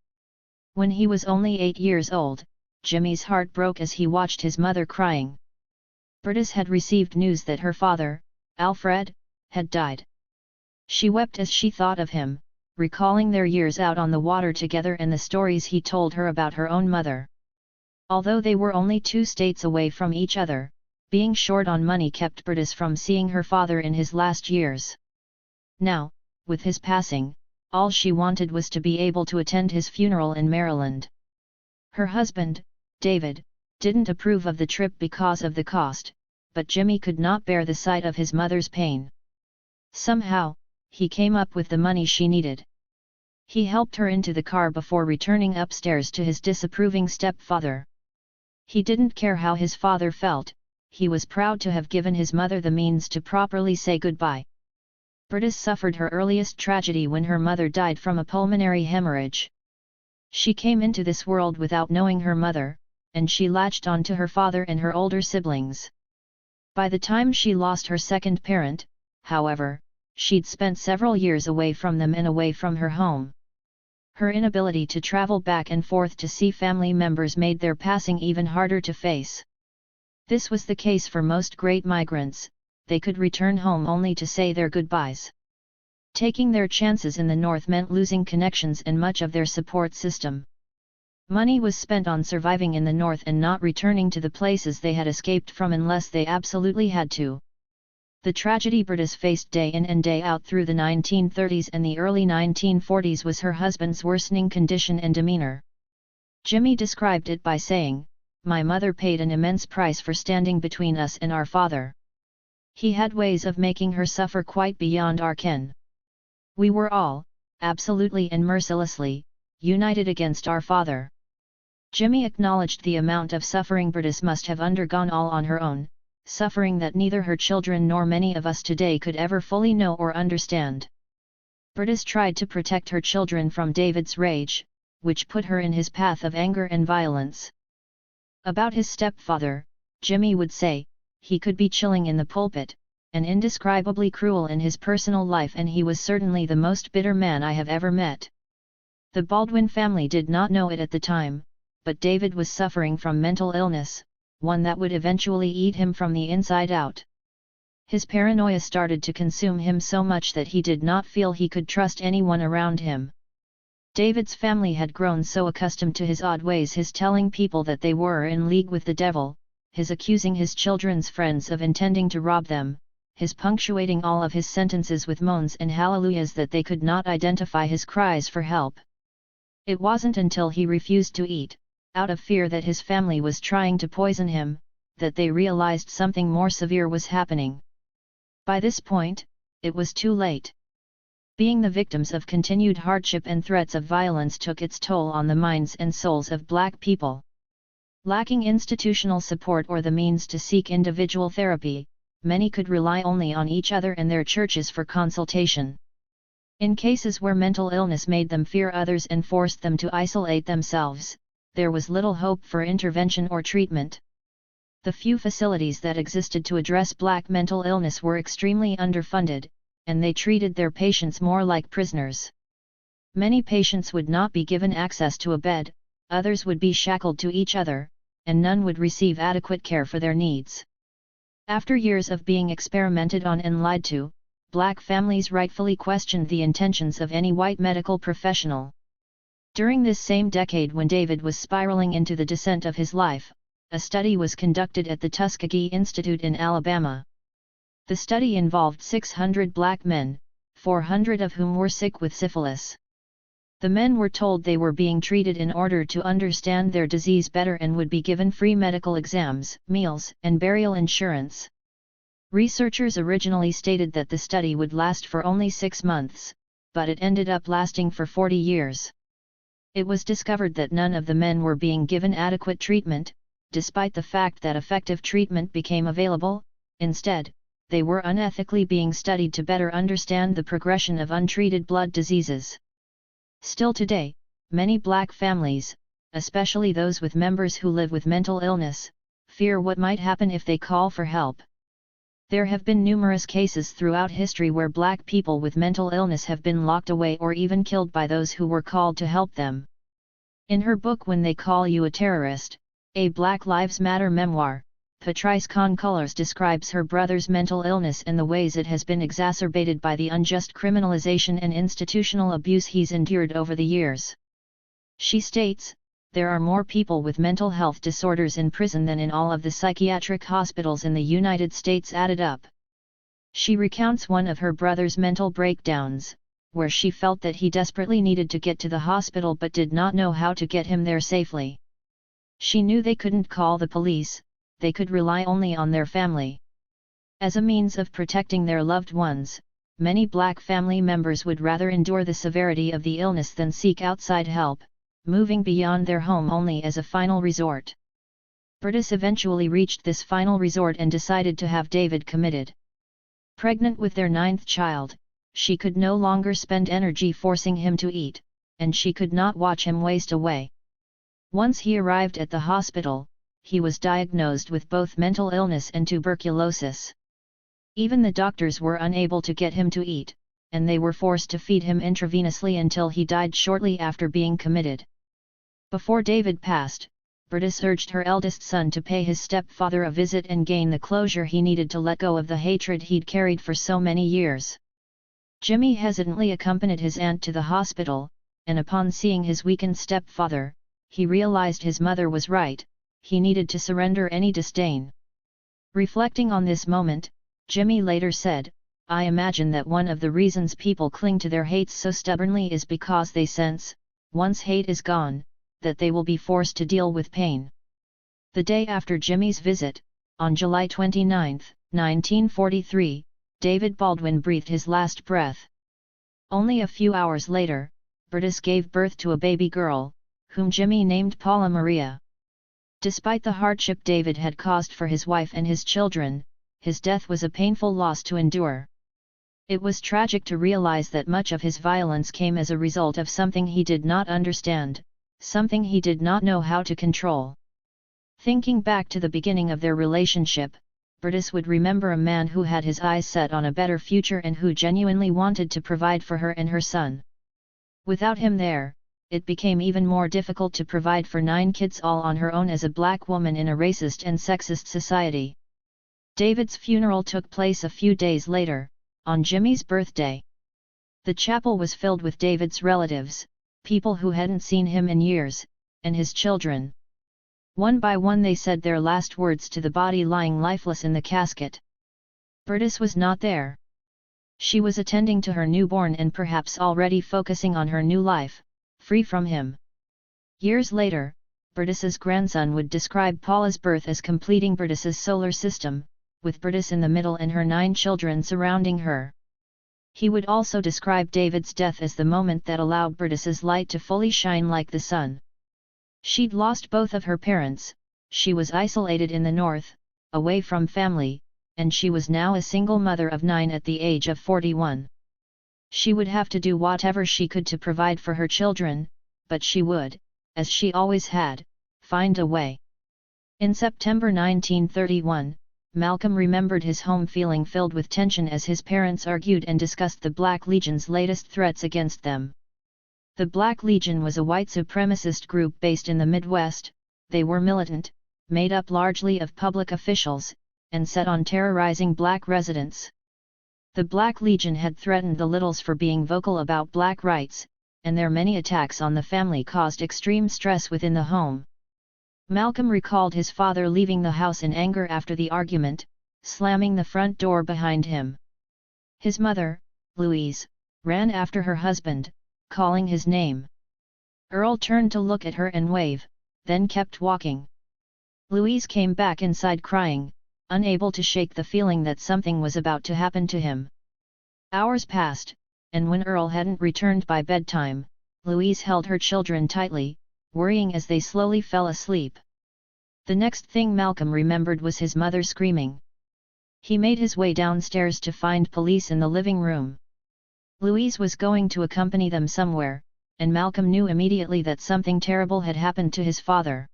When he was only 8 years old, Jimmy's heart broke as he watched his mother crying. Bertus had received news that her father, Alfred, had died. She wept as she thought of him, recalling their years out on the water together and the stories he told her about her own mother. Although they were only 2 states away from each other, being short on money kept Bertus from seeing her father in his last years. Now, with his passing, all she wanted was to be able to attend his funeral in Maryland. Her husband, David, didn't approve of the trip because of the cost, but Jimmy could not bear the sight of his mother's pain. Somehow, he came up with the money she needed. He helped her into the car before returning upstairs to his disapproving stepfather. He didn't care how his father felt, he was proud to have given his mother the means to properly say goodbye. Bertus suffered her earliest tragedy when her mother died from a pulmonary hemorrhage. She came into this world without knowing her mother, and she latched on to her father and her older siblings. By the time she lost her second parent, however, she'd spent several years away from them and away from her home. Her inability to travel back and forth to see family members made their passing even harder to face. This was the case for most great migrants, they could return home only to say their goodbyes. Taking their chances in the North meant losing connections and much of their support system. Money was spent on surviving in the North and not returning to the places they had escaped from unless they absolutely had to. The tragedy Bertus faced day in and day out through the 1930s and the early 1940s was her husband's worsening condition and demeanor. Jimmy described it by saying, "My mother paid an immense price for standing between us and our father. He had ways of making her suffer quite beyond our ken. We were all, absolutely and mercilessly, united against our father." Jimmy acknowledged the amount of suffering Bertus must have undergone all on her own, suffering that neither her children nor many of us today could ever fully know or understand. Bertus tried to protect her children from David's rage, which put her in his path of anger and violence. About his stepfather, Jimmy would say, he could be chilling in the pulpit, and indescribably cruel in his personal life, and he was certainly the most bitter man I have ever met. The Baldwin family did not know it at the time, but David was suffering from mental illness, one that would eventually eat him from the inside out. His paranoia started to consume him so much that he did not feel he could trust anyone around him. David's family had grown so accustomed to his odd ways, his telling people that they were in league with the devil, his accusing his children's friends of intending to rob them, his punctuating all of his sentences with moans and hallelujahs, that they could not identify his cries for help. It wasn't until he refused to eat, out of fear that his family was trying to poison him, that they realized something more severe was happening. By this point, it was too late. Being the victims of continued hardship and threats of violence took its toll on the minds and souls of Black people. Lacking institutional support or the means to seek individual therapy, many could rely only on each other and their churches for consultation. In cases where mental illness made them fear others and forced them to isolate themselves, there was little hope for intervention or treatment. The few facilities that existed to address Black mental illness were extremely underfunded, and they treated their patients more like prisoners. Many patients would not be given access to a bed, others would be shackled to each other, and none would receive adequate care for their needs. After years of being experimented on and lied to, Black families rightfully questioned the intentions of any white medical professional. During this same decade, when David was spiraling into the descent of his life, a study was conducted at the Tuskegee Institute in Alabama. The study involved 600 Black men, 400 of whom were sick with syphilis. The men were told they were being treated in order to understand their disease better and would be given free medical exams, meals, and burial insurance. Researchers originally stated that the study would last for only 6 months, but it ended up lasting for 40 years. It was discovered that none of the men were being given adequate treatment, despite the fact that effective treatment became available. Instead, they were unethically being studied to better understand the progression of untreated blood diseases. Still today, many Black families, especially those with members who live with mental illness, fear what might happen if they call for help. There have been numerous cases throughout history where Black people with mental illness have been locked away or even killed by those who were called to help them. In her book When They Call You a Terrorist, a Black Lives Matter memoir, Patrice Concolors describes her brother's mental illness and the ways it has been exacerbated by the unjust criminalization and institutional abuse he's endured over the years. She states, "There are more people with mental health disorders in prison than in all of the psychiatric hospitals in the United States added up." She recounts one of her brother's mental breakdowns, where she felt that he desperately needed to get to the hospital but did not know how to get him there safely. She knew they couldn't call the police, they could rely only on their family. As a means of protecting their loved ones, many Black family members would rather endure the severity of the illness than seek outside help, moving beyond their home only as a final resort. Burdis eventually reached this final resort and decided to have David committed. Pregnant with their 9th child, she could no longer spend energy forcing him to eat, and she could not watch him waste away. Once he arrived at the hospital, he was diagnosed with both mental illness and tuberculosis. Even the doctors were unable to get him to eat, and they were forced to feed him intravenously until he died shortly after being committed. Before David passed, Burdis urged her eldest son to pay his stepfather a visit and gain the closure he needed to let go of the hatred he'd carried for so many years. Jimmy hesitantly accompanied his aunt to the hospital, and upon seeing his weakened stepfather, he realized his mother was right. He needed to surrender any disdain. Reflecting on this moment, Jimmy later said, "I imagine that one of the reasons people cling to their hates so stubbornly is because they sense, once hate is gone, that they will be forced to deal with pain." The day after Jimmy's visit, on July 29, 1943, David Baldwin breathed his last breath. Only a few hours later, Burdis gave birth to a baby girl, whom Jimmy named Paula Maria. Despite the hardship David had caused for his wife and his children, his death was a painful loss to endure. It was tragic to realize that much of his violence came as a result of something he did not understand, something he did not know how to control. Thinking back to the beginning of their relationship, Burdis would remember a man who had his eyes set on a better future and who genuinely wanted to provide for her and her son. Without him there, it became even more difficult to provide for 9 kids all on her own as a black woman in a racist and sexist society. David's funeral took place a few days later, on Jimmy's birthday. The chapel was filled with David's relatives, people who hadn't seen him in years, and his children. One by one they said their last words to the body lying lifeless in the casket. Bertus was not there. She was attending to her newborn and perhaps already focusing on her new life, free from him. Years later, Bertus's grandson would describe Paula's birth as completing Bertus's solar system, with Bertus in the middle and her 9 children surrounding her. He would also describe David's death as the moment that allowed Bertus's light to fully shine like the sun. She'd lost both of her parents, she was isolated in the north, away from family, and she was now a single mother of 9 at the age of 41. She would have to do whatever she could to provide for her children, but she would, as she always had, find a way. In September 1931, Malcolm remembered his home feeling filled with tension as his parents argued and discussed the Black Legion's latest threats against them. The Black Legion was a white supremacist group based in the Midwest. They were militant, made up largely of public officials, and set on terrorizing black residents. The Black Legion had threatened the Littles for being vocal about black rights, and their many attacks on the family caused extreme stress within the home. Malcolm recalled his father leaving the house in anger after the argument, slamming the front door behind him. His mother, Louise, ran after her husband, calling his name. Earl turned to look at her and wave, then kept walking. Louise came back inside crying, unable to shake the feeling that something was about to happen to him. Hours passed, and when Earl hadn't returned by bedtime, Louise held her children tightly, worrying as they slowly fell asleep. The next thing Malcolm remembered was his mother screaming. He made his way downstairs to find police in the living room. Louise was going to accompany them somewhere, and Malcolm knew immediately that something terrible had happened to his father.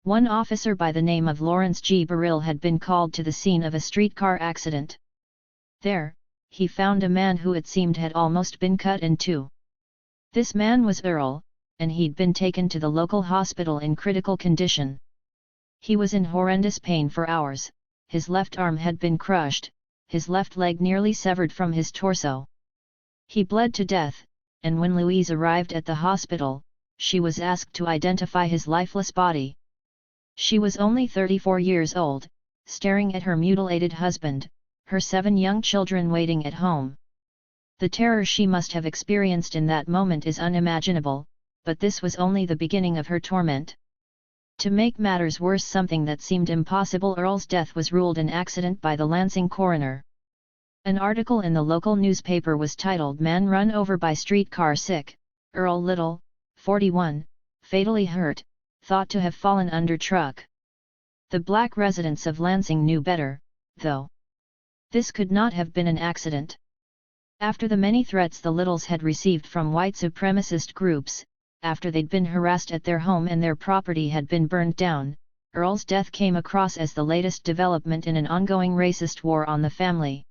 One officer by the name of Lawrence G. Burrill had been called to the scene of a streetcar accident. There, he found a man who it seemed had almost been cut in two. This man was Earl, and he'd been taken to the local hospital in critical condition. He was in horrendous pain for hours, his left arm had been crushed, his left leg nearly severed from his torso. He bled to death, and when Louise arrived at the hospital, she was asked to identify his lifeless body. She was only 34 years old, staring at her mutilated husband, her 7 young children waiting at home. The terror she must have experienced in that moment is unimaginable, but this was only the beginning of her torment. To make matters worse, something that seemed impossible, Earl's death was ruled an accident by the Lansing coroner. An article in the local newspaper was titled "Man Run Over by Streetcar Sick, Earl Little, 41, Fatally Hurt, Thought to Have Fallen Under Truck." The black residents of Lansing knew better, though. This could not have been an accident. After the many threats the Littles had received from white supremacist groups, after they'd been harassed at their home and their property had been burned down, Earl's death came across as the latest development in an ongoing racist war on the family.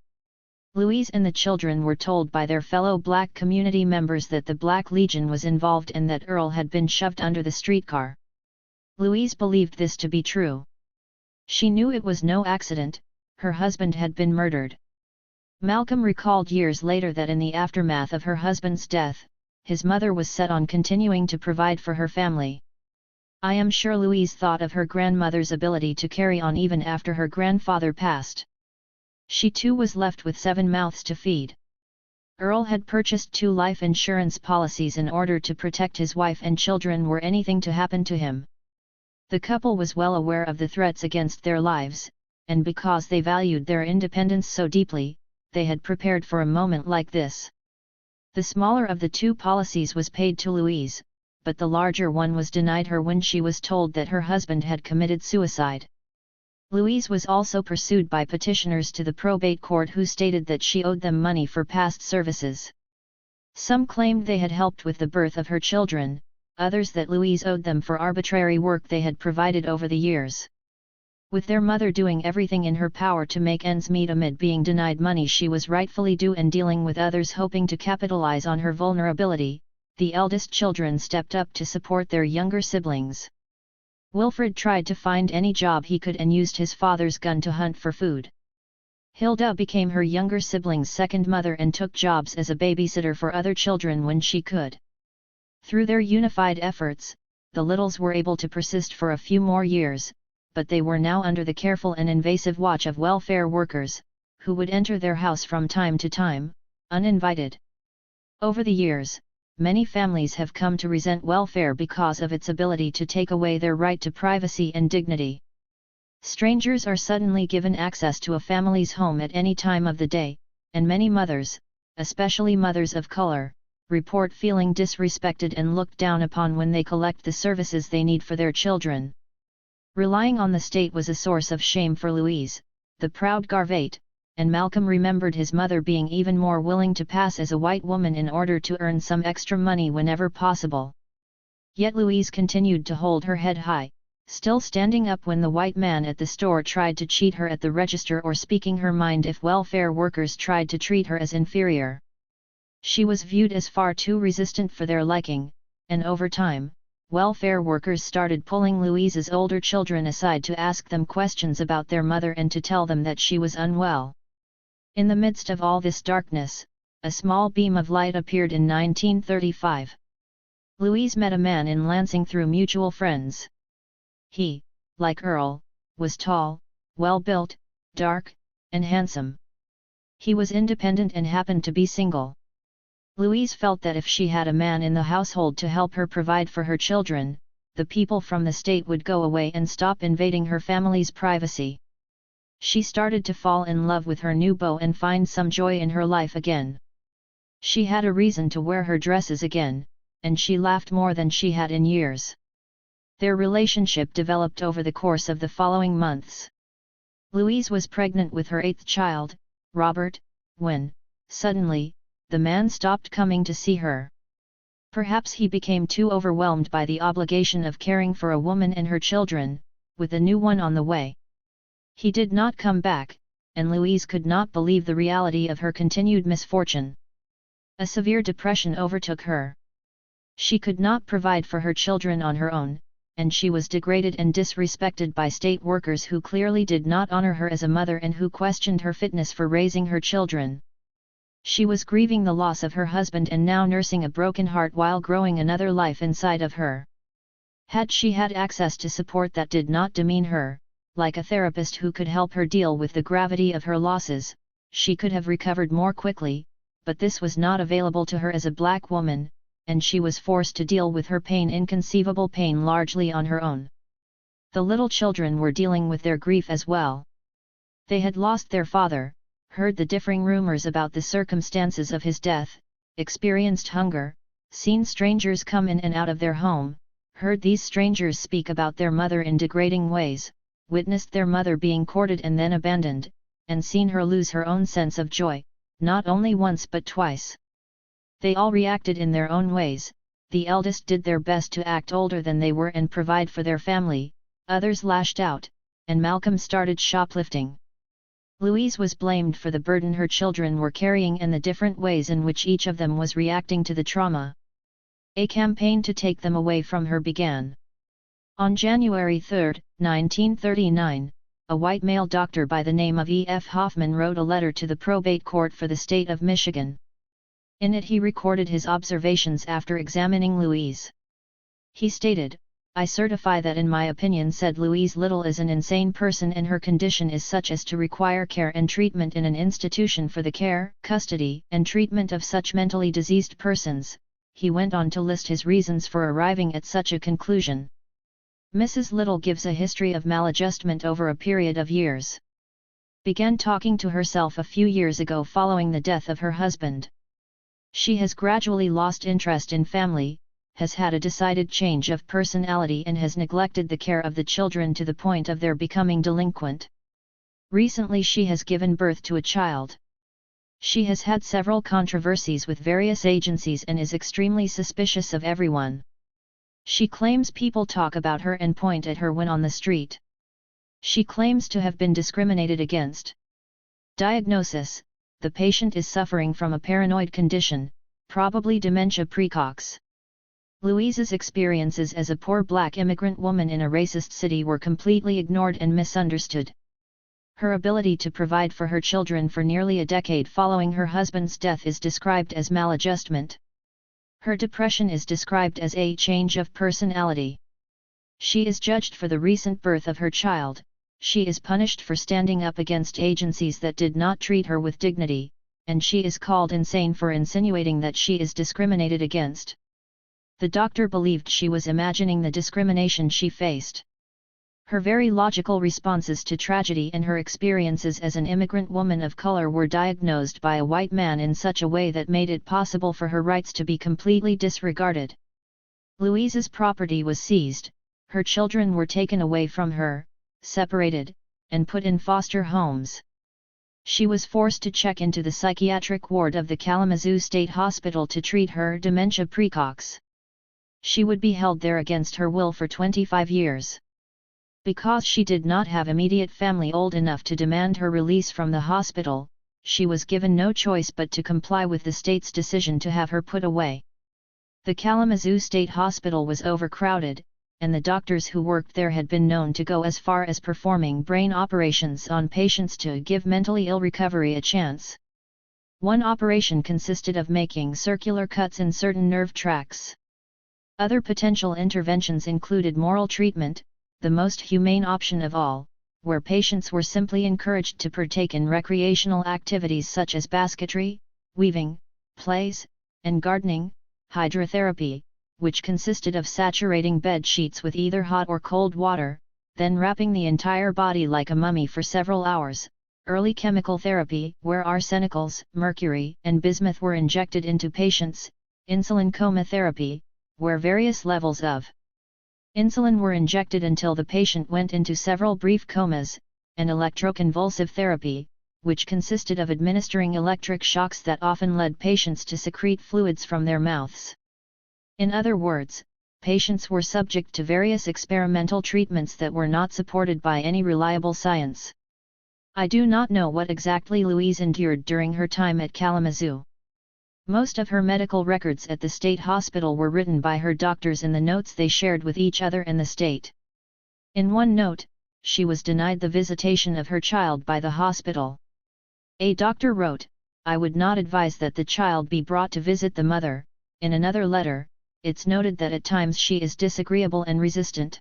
Louise and the children were told by their fellow black community members that the Black Legion was involved and that Earl had been shoved under the streetcar. Louise believed this to be true. She knew it was no accident, her husband had been murdered. Malcolm recalled years later that in the aftermath of her husband's death, his mother was set on continuing to provide for her family. I am sure Louise thought of her grandmother's ability to carry on even after her grandfather passed. She too was left with 7 mouths to feed. Earl had purchased 2 life insurance policies in order to protect his wife and children were anything to happen to him. The couple was well aware of the threats against their lives, and because they valued their independence so deeply, they had prepared for a moment like this. The smaller of the 2 policies was paid to Louise, but the larger one was denied her when she was told that her husband had committed suicide. Louise was also pursued by petitioners to the probate court who stated that she owed them money for past services. Some claimed they had helped with the birth of her children, others that Louise owed them for arbitrary work they had provided over the years. With their mother doing everything in her power to make ends meet amid being denied money she was rightfully due and dealing with others hoping to capitalize on her vulnerability, the eldest children stepped up to support their younger siblings. Wilfred tried to find any job he could and used his father's gun to hunt for food. Hilda became her younger sibling's second mother and took jobs as a babysitter for other children when she could. Through their unified efforts, the Littles were able to persist for a few more years, but they were now under the careful and invasive watch of welfare workers, who would enter their house from time to time, uninvited. Over the years, many families have come to resent welfare because of its ability to take away their right to privacy and dignity. Strangers are suddenly given access to a family's home at any time of the day, and many mothers, especially mothers of color, report feeling disrespected and looked down upon when they collect the services they need for their children. Relying on the state was a source of shame for Louise, the proud Garvate, and Malcolm remembered his mother being even more willing to pass as a white woman in order to earn some extra money whenever possible. Yet Louise continued to hold her head high, still standing up when the white man at the store tried to cheat her at the register or speaking her mind if welfare workers tried to treat her as inferior. She was viewed as far too resistant for their liking, and over time, welfare workers started pulling Louise's older children aside to ask them questions about their mother and to tell them that she was unwell. In the midst of all this darkness, a small beam of light appeared in 1935. Louise met a man in Lansing through mutual friends. He, like Earl, was tall, well-built, dark, and handsome. He was independent and happened to be single. Louise felt that if she had a man in the household to help her provide for her children, the people from the state would go away and stop invading her family's privacy. She started to fall in love with her new beau and find some joy in her life again. She had a reason to wear her dresses again, and she laughed more than she had in years. Their relationship developed over the course of the following months. Louise was pregnant with her 8th child, Robert, when, suddenly, the man stopped coming to see her. Perhaps he became too overwhelmed by the obligation of caring for a woman and her children, with a new one on the way. He did not come back, and Louise could not believe the reality of her continued misfortune. A severe depression overtook her. She could not provide for her children on her own, and she was degraded and disrespected by state workers who clearly did not honor her as a mother and who questioned her fitness for raising her children. She was grieving the loss of her husband and now nursing a broken heart while growing another life inside of her. Had she had access to support that did not demean her, like a therapist who could help her deal with the gravity of her losses, she could have recovered more quickly, but this was not available to her as a black woman, and she was forced to deal with her pain, inconceivable pain, largely on her own. The little children were dealing with their grief as well. They had lost their father, heard the differing rumors about the circumstances of his death, experienced hunger, seen strangers come in and out of their home, heard these strangers speak about their mother in degrading ways, witnessed their mother being courted and then abandoned, and seen her lose her own sense of joy, not only once but twice. They all reacted in their own ways. The eldest did their best to act older than they were and provide for their family, others lashed out, and Malcolm started shoplifting. Louise was blamed for the burden her children were carrying and the different ways in which each of them was reacting to the trauma. A campaign to take them away from her began. On January 3, 1939, a white male doctor by the name of E.F. Hoffman wrote a letter to the probate court for the state of Michigan. In it he recorded his observations after examining Louise. He stated, "I certify that in my opinion said Louise Little is an insane person and her condition is such as to require care and treatment in an institution for the care, custody, and treatment of such mentally diseased persons." He went on to list his reasons for arriving at such a conclusion. Mrs. Little gives a history of maladjustment over a period of years. Began talking to herself a few years ago following the death of her husband. She has gradually lost interest in family, has had a decided change of personality and has neglected the care of the children to the point of their becoming delinquent. Recently she has given birth to a child. She has had several controversies with various agencies and is extremely suspicious of everyone. She claims people talk about her and point at her when on the street. She claims to have been discriminated against. Diagnosis: the patient is suffering from a paranoid condition, probably dementia praecox. Louise's experiences as a poor black immigrant woman in a racist city were completely ignored and misunderstood. Her ability to provide for her children for nearly a decade following her husband's death is described as maladjustment. Her depression is described as a change of personality. She is judged for the recent birth of her child. She is punished for standing up against agencies that did not treat her with dignity, and she is called insane for insinuating that she is discriminated against. The doctor believed she was imagining the discrimination she faced. Her very logical responses to tragedy and her experiences as an immigrant woman of color were diagnosed by a white man in such a way that made it possible for her rights to be completely disregarded. Louise's property was seized, her children were taken away from her, separated, and put in foster homes. She was forced to check into the psychiatric ward of the Kalamazoo State Hospital to treat her dementia precox. She would be held there against her will for 25 years. Because she did not have immediate family old enough to demand her release from the hospital, she was given no choice but to comply with the state's decision to have her put away. The Kalamazoo State Hospital was overcrowded, and the doctors who worked there had been known to go as far as performing brain operations on patients to give mentally ill recovery a chance. One operation consisted of making circular cuts in certain nerve tracts. Other potential interventions included moral treatment, the most humane option of all, where patients were simply encouraged to partake in recreational activities such as basketry, weaving, plays, and gardening, hydrotherapy, which consisted of saturating bed sheets with either hot or cold water, then wrapping the entire body like a mummy for several hours, early chemical therapy, where arsenicals, mercury, and bismuth were injected into patients, insulin coma therapy, where various levels of insulin were injected until the patient went into several brief comas, and electroconvulsive therapy, which consisted of administering electric shocks that often led patients to secrete fluids from their mouths. In other words, patients were subject to various experimental treatments that were not supported by any reliable science. I do not know what exactly Louise endured during her time at Kalamazoo. Most of her medical records at the state hospital were written by her doctors in the notes they shared with each other and the state. In one note, she was denied the visitation of her child by the hospital. A doctor wrote, "I would not advise that the child be brought to visit the mother." In another letter, it's noted that at times she is disagreeable and resistant.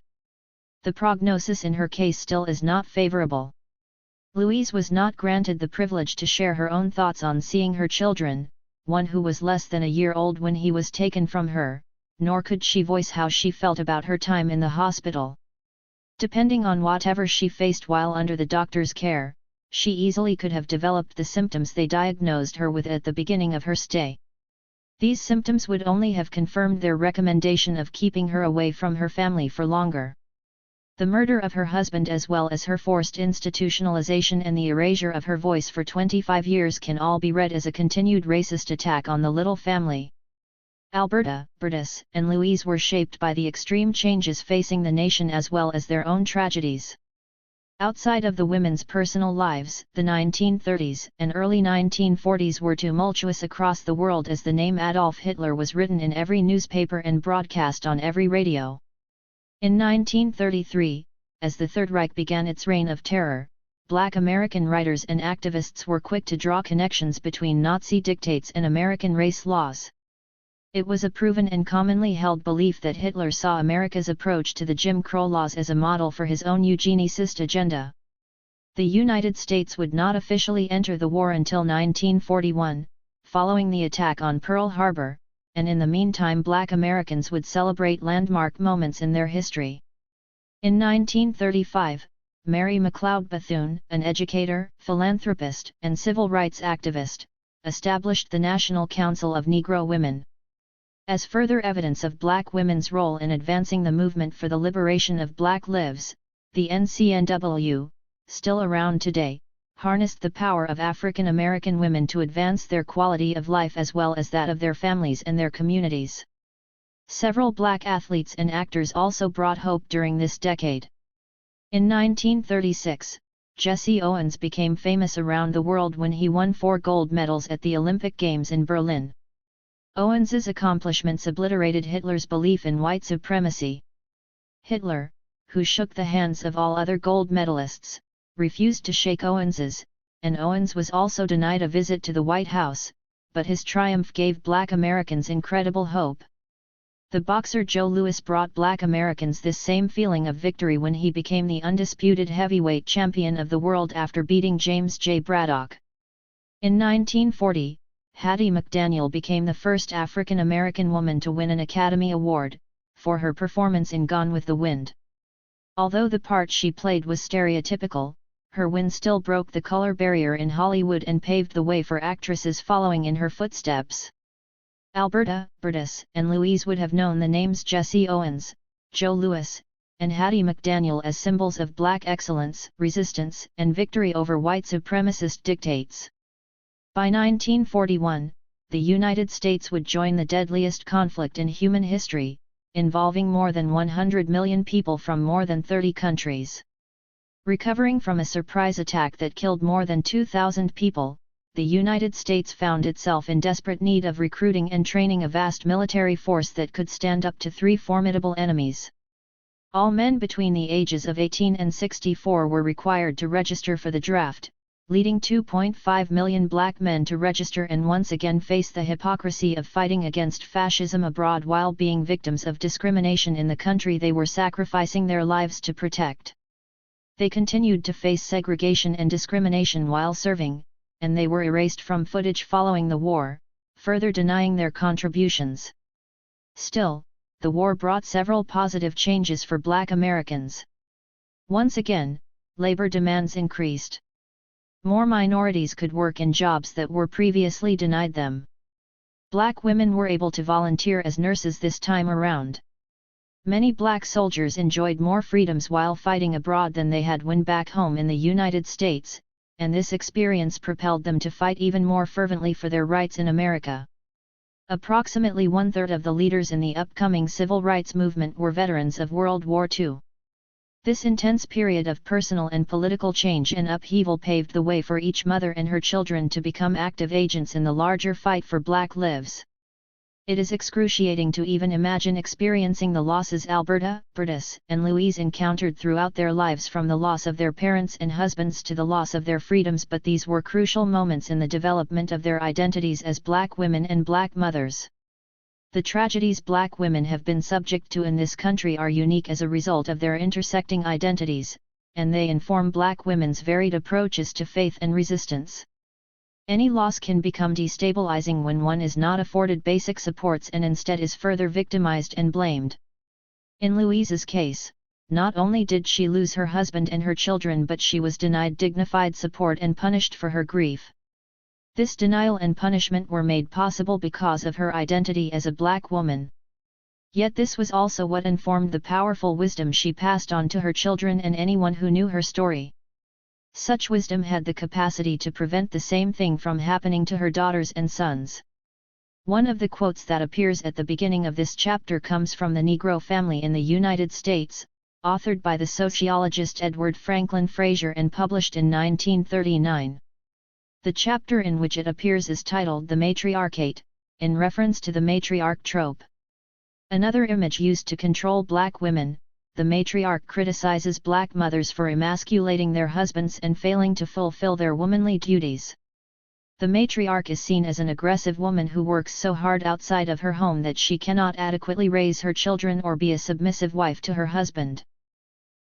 The prognosis in her case still is not favorable. Louise was not granted the privilege to share her own thoughts on seeing her children, one who was less than a year old when he was taken from her, nor could she voice how she felt about her time in the hospital. Depending on whatever she faced while under the doctor's care, she easily could have developed the symptoms they diagnosed her with at the beginning of her stay. These symptoms would only have confirmed their recommendation of keeping her away from her family for longer. The murder of her husband as well as her forced institutionalization and the erasure of her voice for 25 years can all be read as a continued racist attack on the little family. Alberta, Bertus, and Louise were shaped by the extreme changes facing the nation as well as their own tragedies. Outside of the women's personal lives, the 1930s and early 1940s were tumultuous across the world as the name Adolf Hitler was written in every newspaper and broadcast on every radio. In 1933, as the Third Reich began its reign of terror, Black American writers and activists were quick to draw connections between Nazi dictates and American race laws. It was a proven and commonly held belief that Hitler saw America's approach to the Jim Crow laws as a model for his own eugenicist agenda. The United States would not officially enter the war until 1941, following the attack on Pearl Harbor, and in the meantime Black Americans would celebrate landmark moments in their history. In 1935, Mary McLeod Bethune, an educator, philanthropist, and civil rights activist, established the National Council of Negro Women. As further evidence of Black women's role in advancing the movement for the liberation of Black lives, the NCNW, still around today, harnessed the power of African American women to advance their quality of life as well as that of their families and their communities. Several Black athletes and actors also brought hope during this decade. In 1936, Jesse Owens became famous around the world when he won 4 gold medals at the Olympic Games in Berlin. Owens's accomplishments obliterated Hitler's belief in white supremacy. Hitler, who shook the hands of all other gold medalists, refused to shake Owens's, and Owens was also denied a visit to the White House, but his triumph gave Black Americans incredible hope. The boxer Joe Louis brought Black Americans this same feeling of victory when he became the undisputed heavyweight champion of the world after beating James J. Braddock. In 1940, Hattie McDaniel became the first African American woman to win an Academy Award, for her performance in Gone with the Wind. Although the part she played was stereotypical, her win still broke the color barrier in Hollywood and paved the way for actresses following in her footsteps. Alberta, Bertus, and Louise would have known the names Jesse Owens, Joe Louis, and Hattie McDaniel as symbols of Black excellence, resistance, and victory over white supremacist dictates. By 1941, the United States would join the deadliest conflict in human history, involving more than 100 million people from more than 30 countries. Recovering from a surprise attack that killed more than 2,000 people, the United States found itself in desperate need of recruiting and training a vast military force that could stand up to three formidable enemies. All men between the ages of 18 and 64 were required to register for the draft, leading 2.5 million Black men to register and once again face the hypocrisy of fighting against fascism abroad while being victims of discrimination in the country they were sacrificing their lives to protect. They continued to face segregation and discrimination while serving, and they were erased from footage following the war, further denying their contributions. Still, the war brought several positive changes for Black Americans. Once again, labor demands increased. More minorities could work in jobs that were previously denied them. Black women were able to volunteer as nurses this time around. Many Black soldiers enjoyed more freedoms while fighting abroad than they had when back home in the United States, and this experience propelled them to fight even more fervently for their rights in America. Approximately one-third of the leaders in the upcoming civil rights movement were veterans of World War II. This intense period of personal and political change and upheaval paved the way for each mother and her children to become active agents in the larger fight for Black lives. It is excruciating to even imagine experiencing the losses Alberta, Bertus, and Louise encountered throughout their lives, from the loss of their parents and husbands to the loss of their freedoms, but these were crucial moments in the development of their identities as Black women and Black mothers. The tragedies Black women have been subject to in this country are unique as a result of their intersecting identities, and they inform Black women's varied approaches to faith and resistance. Any loss can become destabilizing when one is not afforded basic supports and instead is further victimized and blamed. In Louise's case, not only did she lose her husband and her children, but she was denied dignified support and punished for her grief. This denial and punishment were made possible because of her identity as a Black woman. Yet this was also what informed the powerful wisdom she passed on to her children and anyone who knew her story. Such wisdom had the capacity to prevent the same thing from happening to her daughters and sons. One of the quotes that appears at the beginning of this chapter comes from The Negro Family in the United States, authored by the sociologist Edward Franklin Frazier and published in 1939. The chapter in which it appears is titled The Matriarchate, in reference to the matriarch trope. Another image used to control Black women, the matriarch criticizes Black mothers for emasculating their husbands and failing to fulfill their womanly duties. The matriarch is seen as an aggressive woman who works so hard outside of her home that she cannot adequately raise her children or be a submissive wife to her husband.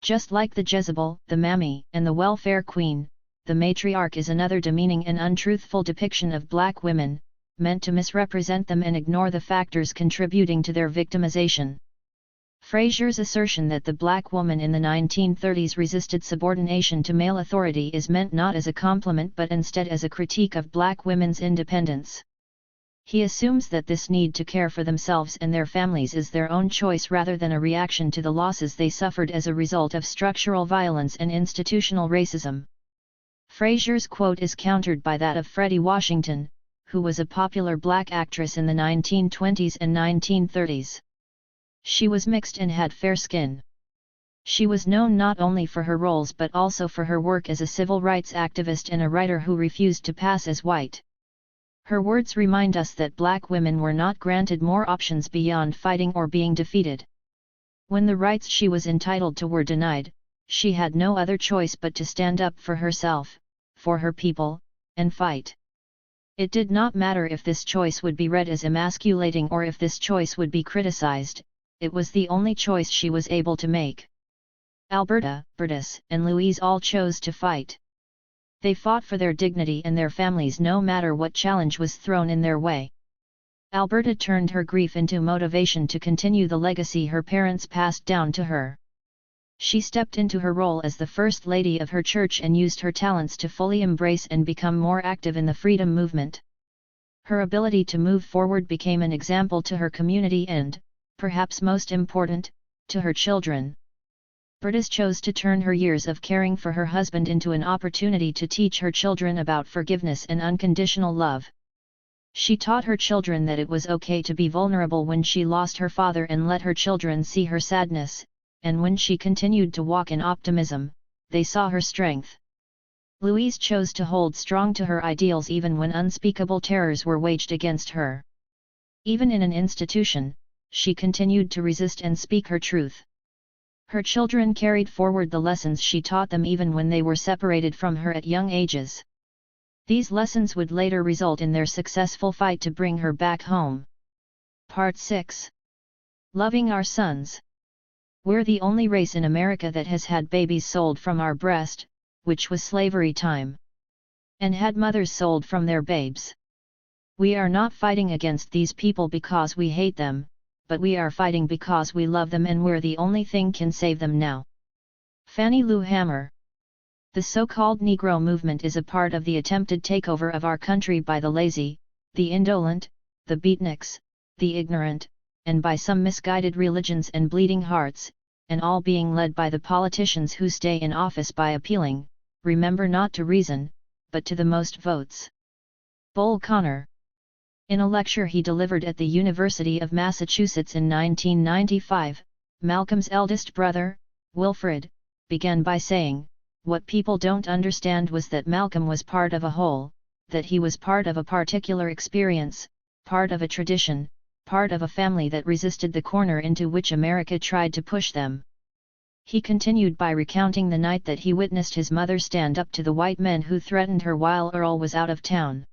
Just like the Jezebel, the mammy, and the welfare queen, the matriarch is another demeaning and untruthful depiction of Black women, meant to misrepresent them and ignore the factors contributing to their victimization. Frazier's assertion that the Black woman in the 1930s resisted subordination to male authority is meant not as a compliment but instead as a critique of Black women's independence. He assumes that this need to care for themselves and their families is their own choice rather than a reaction to the losses they suffered as a result of structural violence and institutional racism. Frazier's quote is countered by that of Freddie Washington, who was a popular Black actress in the 1920s and 1930s. She was mixed and had fair skin. She was known not only for her roles but also for her work as a civil rights activist and a writer who refused to pass as white. Her words remind us that black women were not granted more options beyond fighting or being defeated. When the rights she was entitled to were denied, she had no other choice but to stand up for herself, for her people, and fight. It did not matter if this choice would be read as emasculating or if this choice would be criticized, it was the only choice she was able to make. Alberta, Bertus, and Louise all chose to fight. They fought for their dignity and their families no matter what challenge was thrown in their way. Alberta turned her grief into motivation to continue the legacy her parents passed down to her. She stepped into her role as the First Lady of her church and used her talents to fully embrace and become more active in the freedom movement. Her ability to move forward became an example to her community and, perhaps most important, to her children. Bertus chose to turn her years of caring for her husband into an opportunity to teach her children about forgiveness and unconditional love. She taught her children that it was okay to be vulnerable when she lost her father and let her children see her sadness, and when she continued to walk in optimism, they saw her strength. Louise chose to hold strong to her ideals even when unspeakable terrors were waged against her. Even in an institution, she continued to resist and speak her truth. Her children carried forward the lessons she taught them even when they were separated from her at young ages. These lessons would later result in their successful fight to bring her back home. Part 6. Loving Our Sons. We're the only race in America that has had babies sold from our breast, which was slavery time. And had mothers sold from their babes. We are not fighting against these people because we hate them, but we are fighting because we love them and we're the only thing can save them now. Fannie Lou Hamer. The so-called Negro movement is a part of the attempted takeover of our country by the lazy, the indolent, the beatniks, the ignorant, and by some misguided religions and bleeding hearts, and all being led by the politicians who stay in office by appealing, remember not to reason, but to the most votes. Bull Connor. In a lecture he delivered at the University of Massachusetts in 1995, Malcolm's eldest brother, Wilfred, began by saying, "What people don't understand was that Malcolm was part of a whole, that he was part of a particular experience, part of a tradition, part of a family that resisted the corner into which America tried to push them." He continued by recounting the night that he witnessed his mother stand up to the white men who threatened her while Earl was out of town.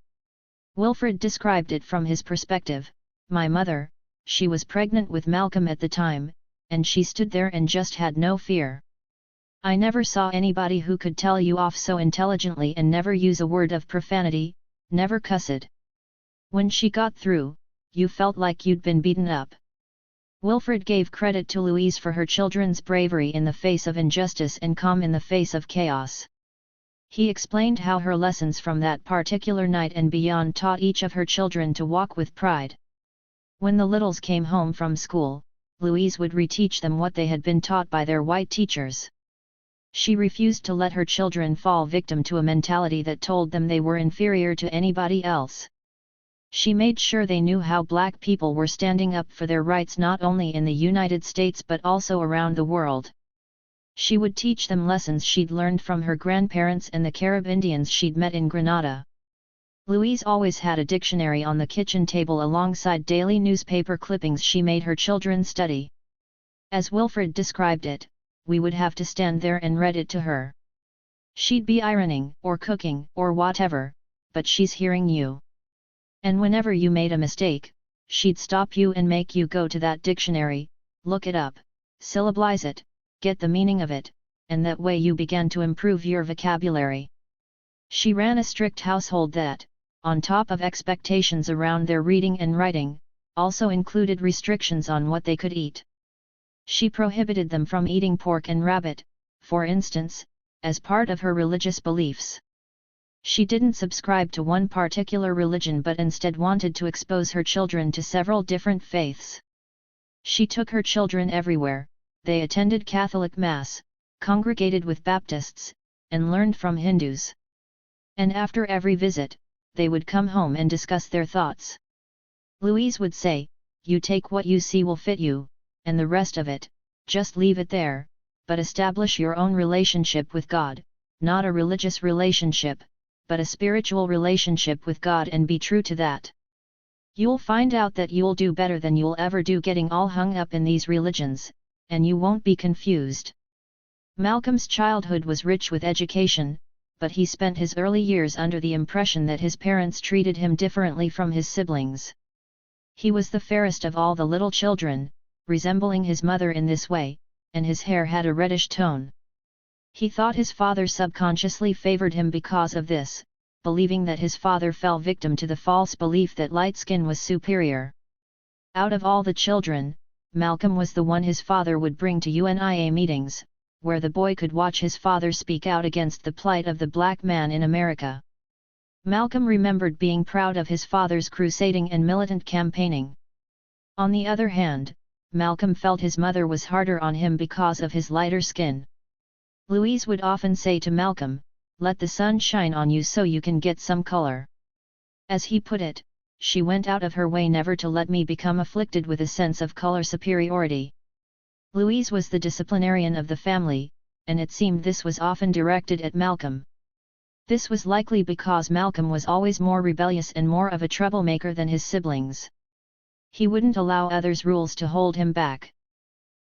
Wilfred described it from his perspective, "My mother, she was pregnant with Malcolm at the time, and she stood there and just had no fear. I never saw anybody who could tell you off so intelligently and never use a word of profanity, never cussed. When she got through, you felt like you'd been beaten up." Wilfred gave credit to Louise for her children's bravery in the face of injustice and calm in the face of chaos. He explained how her lessons from that particular night and beyond taught each of her children to walk with pride. When the littles came home from school, Louise would reteach them what they had been taught by their white teachers. She refused to let her children fall victim to a mentality that told them they were inferior to anybody else. She made sure they knew how black people were standing up for their rights not only in the United States but also around the world. She would teach them lessons she'd learned from her grandparents and the Carib Indians she'd met in Grenada. Louise always had a dictionary on the kitchen table alongside daily newspaper clippings she made her children study. As Wilfred described it, we would have to stand there and read it to her. She'd be ironing, or cooking, or whatever, but she's hearing you. And whenever you made a mistake, she'd stop you and make you go to that dictionary, look it up, syllablize it, get the meaning of it, and that way you began to improve your vocabulary. She ran a strict household that, on top of expectations around their reading and writing, also included restrictions on what they could eat. She prohibited them from eating pork and rabbit, for instance, as part of her religious beliefs. She didn't subscribe to one particular religion but instead wanted to expose her children to several different faiths. She took her children everywhere. They attended Catholic Mass, congregated with Baptists, and learned from Hindus. And after every visit, they would come home and discuss their thoughts. Louise would say, "You take what you see will fit you, and the rest of it, just leave it there, but establish your own relationship with God, not a religious relationship, but a spiritual relationship with God, and be true to that. You'll find out that you'll do better than you'll ever do getting all hung up in these religions, and you won't be confused. Malcolm's childhood was rich with education, but he spent his early years under the impression that his parents treated him differently from his siblings. He was the fairest of all the little children, resembling his mother in this way, and his hair had a reddish tone. He thought his father subconsciously favored him because of this, believing that his father fell victim to the false belief that light skin was superior. Out of all the children, Malcolm was the one his father would bring to UNIA meetings, where the boy could watch his father speak out against the plight of the black man in America. Malcolm remembered being proud of his father's crusading and militant campaigning. On the other hand, Malcolm felt his mother was harder on him because of his lighter skin. Louise would often say to Malcolm, "Let the sun shine on you so you can get some color." As he put it, she went out of her way never to let me become afflicted with a sense of color superiority. Louise was the disciplinarian of the family, and it seemed this was often directed at Malcolm. This was likely because Malcolm was always more rebellious and more of a troublemaker than his siblings. He wouldn't allow others' rules to hold him back.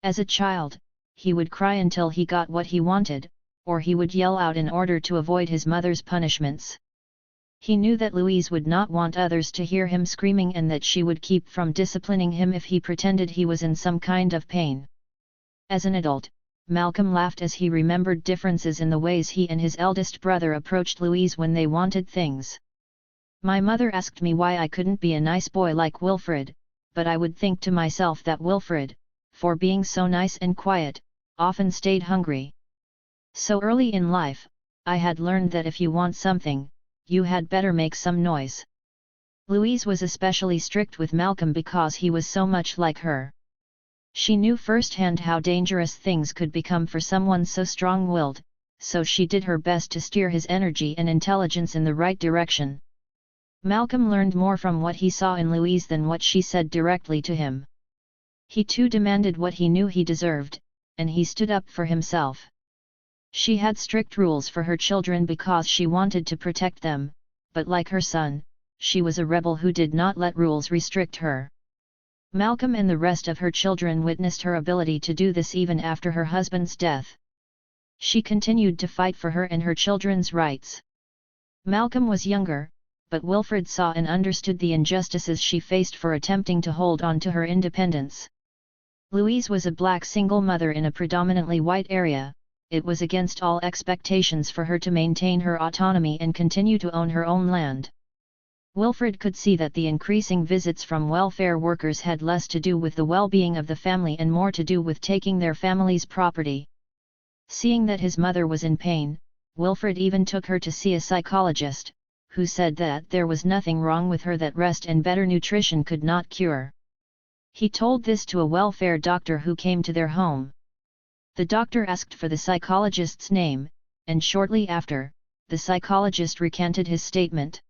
As a child, he would cry until he got what he wanted, or he would yell out in order to avoid his mother's punishments. He knew that Louise would not want others to hear him screaming and that she would keep from disciplining him if he pretended he was in some kind of pain. As an adult, Malcolm laughed as he remembered differences in the ways he and his eldest brother approached Louise when they wanted things. "My mother asked me why I couldn't be a nice boy like Wilfred, but I would think to myself that Wilfred, for being so nice and quiet, often stayed hungry. So early in life, I had learned that if you want something, you had better make some noise." Louise was especially strict with Malcolm because he was so much like her. She knew firsthand how dangerous things could become for someone so strong-willed, so she did her best to steer his energy and intelligence in the right direction. Malcolm learned more from what he saw in Louise than what she said directly to him. He too demanded what he knew he deserved, and he stood up for himself. She had strict rules for her children because she wanted to protect them, but like her son, she was a rebel who did not let rules restrict her. Malcolm and the rest of her children witnessed her ability to do this even after her husband's death. She continued to fight for her and her children's rights. Malcolm was younger, but Wilfred saw and understood the injustices she faced for attempting to hold on to her independence. Louise was a black single mother in a predominantly white area. It was against all expectations for her to maintain her autonomy and continue to own her own land. Wilfred could see that the increasing visits from welfare workers had less to do with the well-being of the family and more to do with taking their family's property. Seeing that his mother was in pain, Wilfred even took her to see a psychologist, who said that there was nothing wrong with her that rest and better nutrition could not cure. He told this to a welfare doctor who came to their home. The doctor asked for the psychologist's name, and shortly after, the psychologist recanted his statement.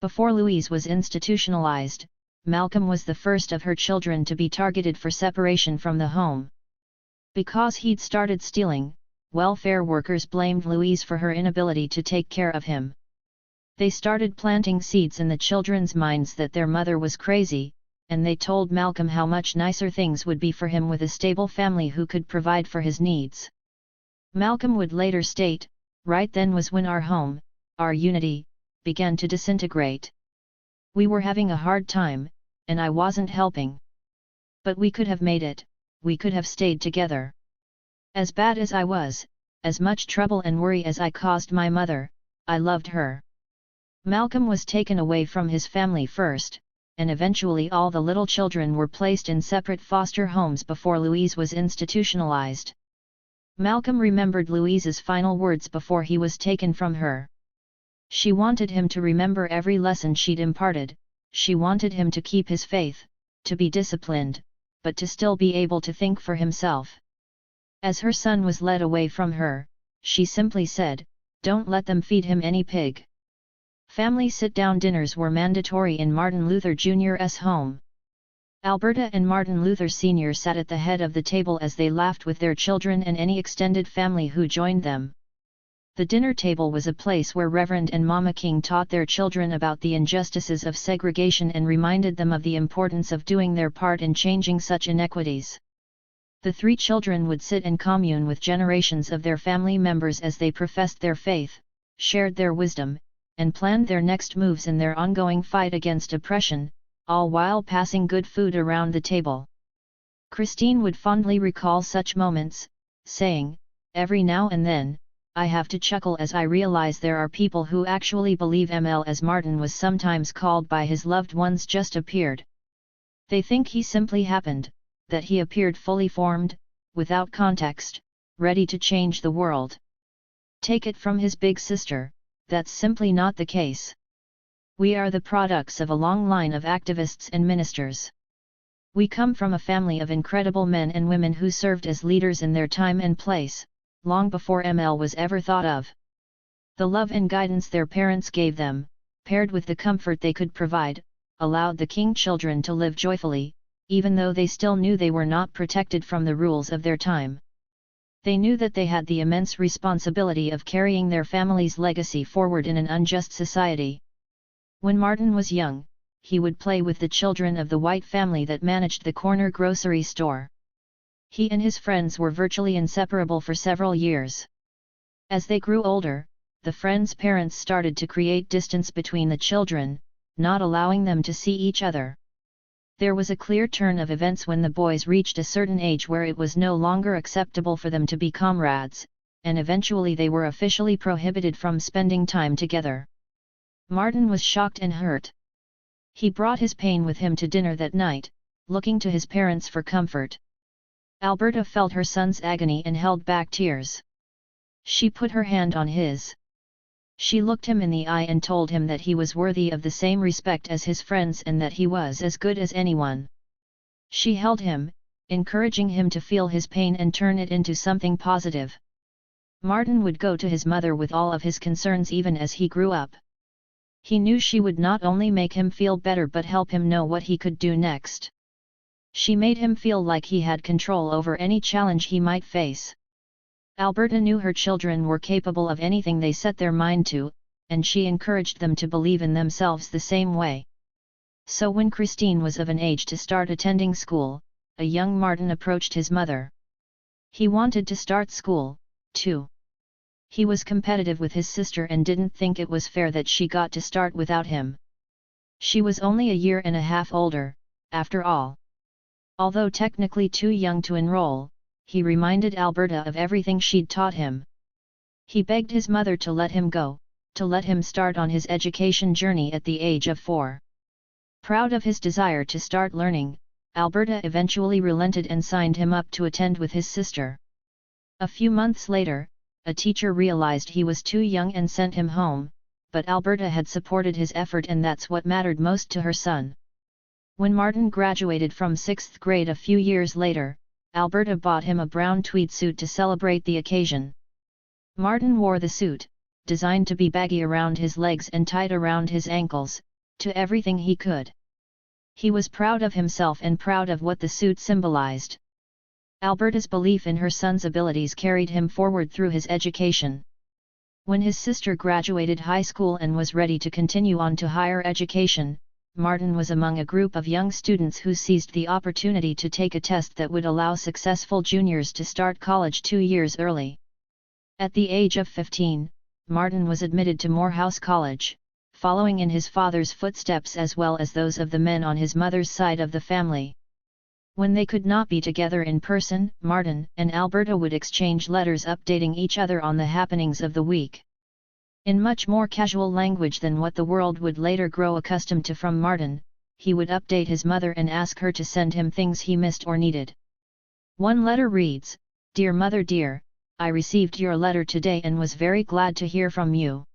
Before Louise was institutionalized, Malcolm was the first of her children to be targeted for separation from the home. Because he'd started stealing, welfare workers blamed Louise for her inability to take care of him. They started planting seeds in the children's minds that their mother was crazy, and they told Malcolm how much nicer things would be for him with a stable family who could provide for his needs. Malcolm would later state, "Right then was when our home, our unity, began to disintegrate. We were having a hard time, and I wasn't helping. But we could have made it, we could have stayed together. As bad as I was, as much trouble and worry as I caused my mother, I loved her." Malcolm was taken away from his family first, and eventually all the little children were placed in separate foster homes before Louise was institutionalized. Malcolm remembered Louise's final words before he was taken from her. She wanted him to remember every lesson she'd imparted, she wanted him to keep his faith, to be disciplined, but to still be able to think for himself. As her son was led away from her, she simply said, "Don't let them feed him any pig." Family sit-down dinners were mandatory in Martin Luther Jr.'s home. Alberta and Martin Luther Sr. sat at the head of the table as they laughed with their children and any extended family who joined them. The dinner table was a place where Reverend and Mama King taught their children about the injustices of segregation and reminded them of the importance of doing their part in changing such inequities. The three children would sit and commune with generations of their family members as they professed their faith, shared their wisdom, and planned their next moves in their ongoing fight against oppression, all while passing good food around the table. Christine would fondly recall such moments, saying, "Every now and then, I have to chuckle as I realize there are people who actually believe ML, as Martin was sometimes called by his loved ones, just appeared. They think he simply happened, that he appeared fully formed, without context, ready to change the world. Take it from his big sister, that's simply not the case. We are the products of a long line of activists and ministers. We come from a family of incredible men and women who served as leaders in their time and place, long before ML was ever thought of. The love and guidance their parents gave them, paired with the comfort they could provide, allowed the King children to live joyfully, even though they still knew they were not protected from the rules of their time. They knew that they had the immense responsibility of carrying their family's legacy forward in an unjust society. When Martin was young, he would play with the children of the white family that managed the corner grocery store. He and his friends were virtually inseparable for several years. As they grew older, the friends' parents started to create distance between the children, not allowing them to see each other. There was a clear turn of events when the boys reached a certain age where it was no longer acceptable for them to be comrades, and eventually they were officially prohibited from spending time together. Martin was shocked and hurt. He brought his pain with him to dinner that night, looking to his parents for comfort. Alberta felt her son's agony and held back tears. She put her hand on his. She looked him in the eye and told him that he was worthy of the same respect as his friends and that he was as good as anyone. She held him, encouraging him to feel his pain and turn it into something positive. Martin would go to his mother with all of his concerns even as he grew up. He knew she would not only make him feel better but help him know what he could do next. She made him feel like he had control over any challenge he might face. Alberta knew her children were capable of anything they set their mind to, and she encouraged them to believe in themselves the same way. So when Christine was of an age to start attending school, a young Martin approached his mother. He wanted to start school, too. He was competitive with his sister and didn't think it was fair that she got to start without him. She was only a year and a half older, after all. Although technically too young to enroll, he reminded Alberta of everything she'd taught him. He begged his mother to let him go, to let him start on his education journey at the age of 4. Proud of his desire to start learning, Alberta eventually relented and signed him up to attend with his sister. A few months later, a teacher realized he was too young and sent him home, but Alberta had supported his effort and that's what mattered most to her son. When Martin graduated from 6th grade a few years later, Alberta bought him a brown tweed suit to celebrate the occasion. Martin wore the suit, designed to be baggy around his legs and tight around his ankles, to everything he could. He was proud of himself and proud of what the suit symbolized. Alberta's belief in her son's abilities carried him forward through his education. When his sister graduated high school and was ready to continue on to higher education, Martin was among a group of young students who seized the opportunity to take a test that would allow successful juniors to start college 2 years early. At the age of 15, Martin was admitted to Morehouse College, following in his father's footsteps as well as those of the men on his mother's side of the family. When they could not be together in person, Martin and Alberta would exchange letters updating each other on the happenings of the week. In much more casual language than what the world would later grow accustomed to from Martin, he would update his mother and ask her to send him things he missed or needed. One letter reads, "Dear Mother dear, I received your letter today and was very glad to hear from you.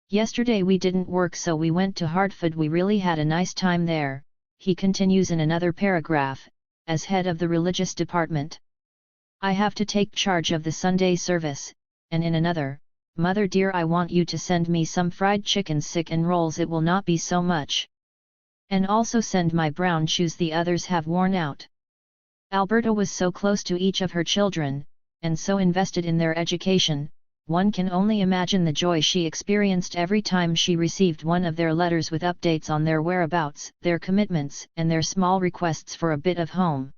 Yesterday we didn't work so we went to Hartford. We really had a nice time there," he continues in another paragraph, as head of the religious department. "I have to take charge of the Sunday service," and in another, "Mother dear, I want you to send me some fried chicken sick and rolls, it will not be so much. And also send my brown shoes, the others have worn out." Alberta was so close to each of her children, and so invested in their education, one can only imagine the joy she experienced every time she received one of their letters with updates on their whereabouts, their commitments, and their small requests for a bit of home.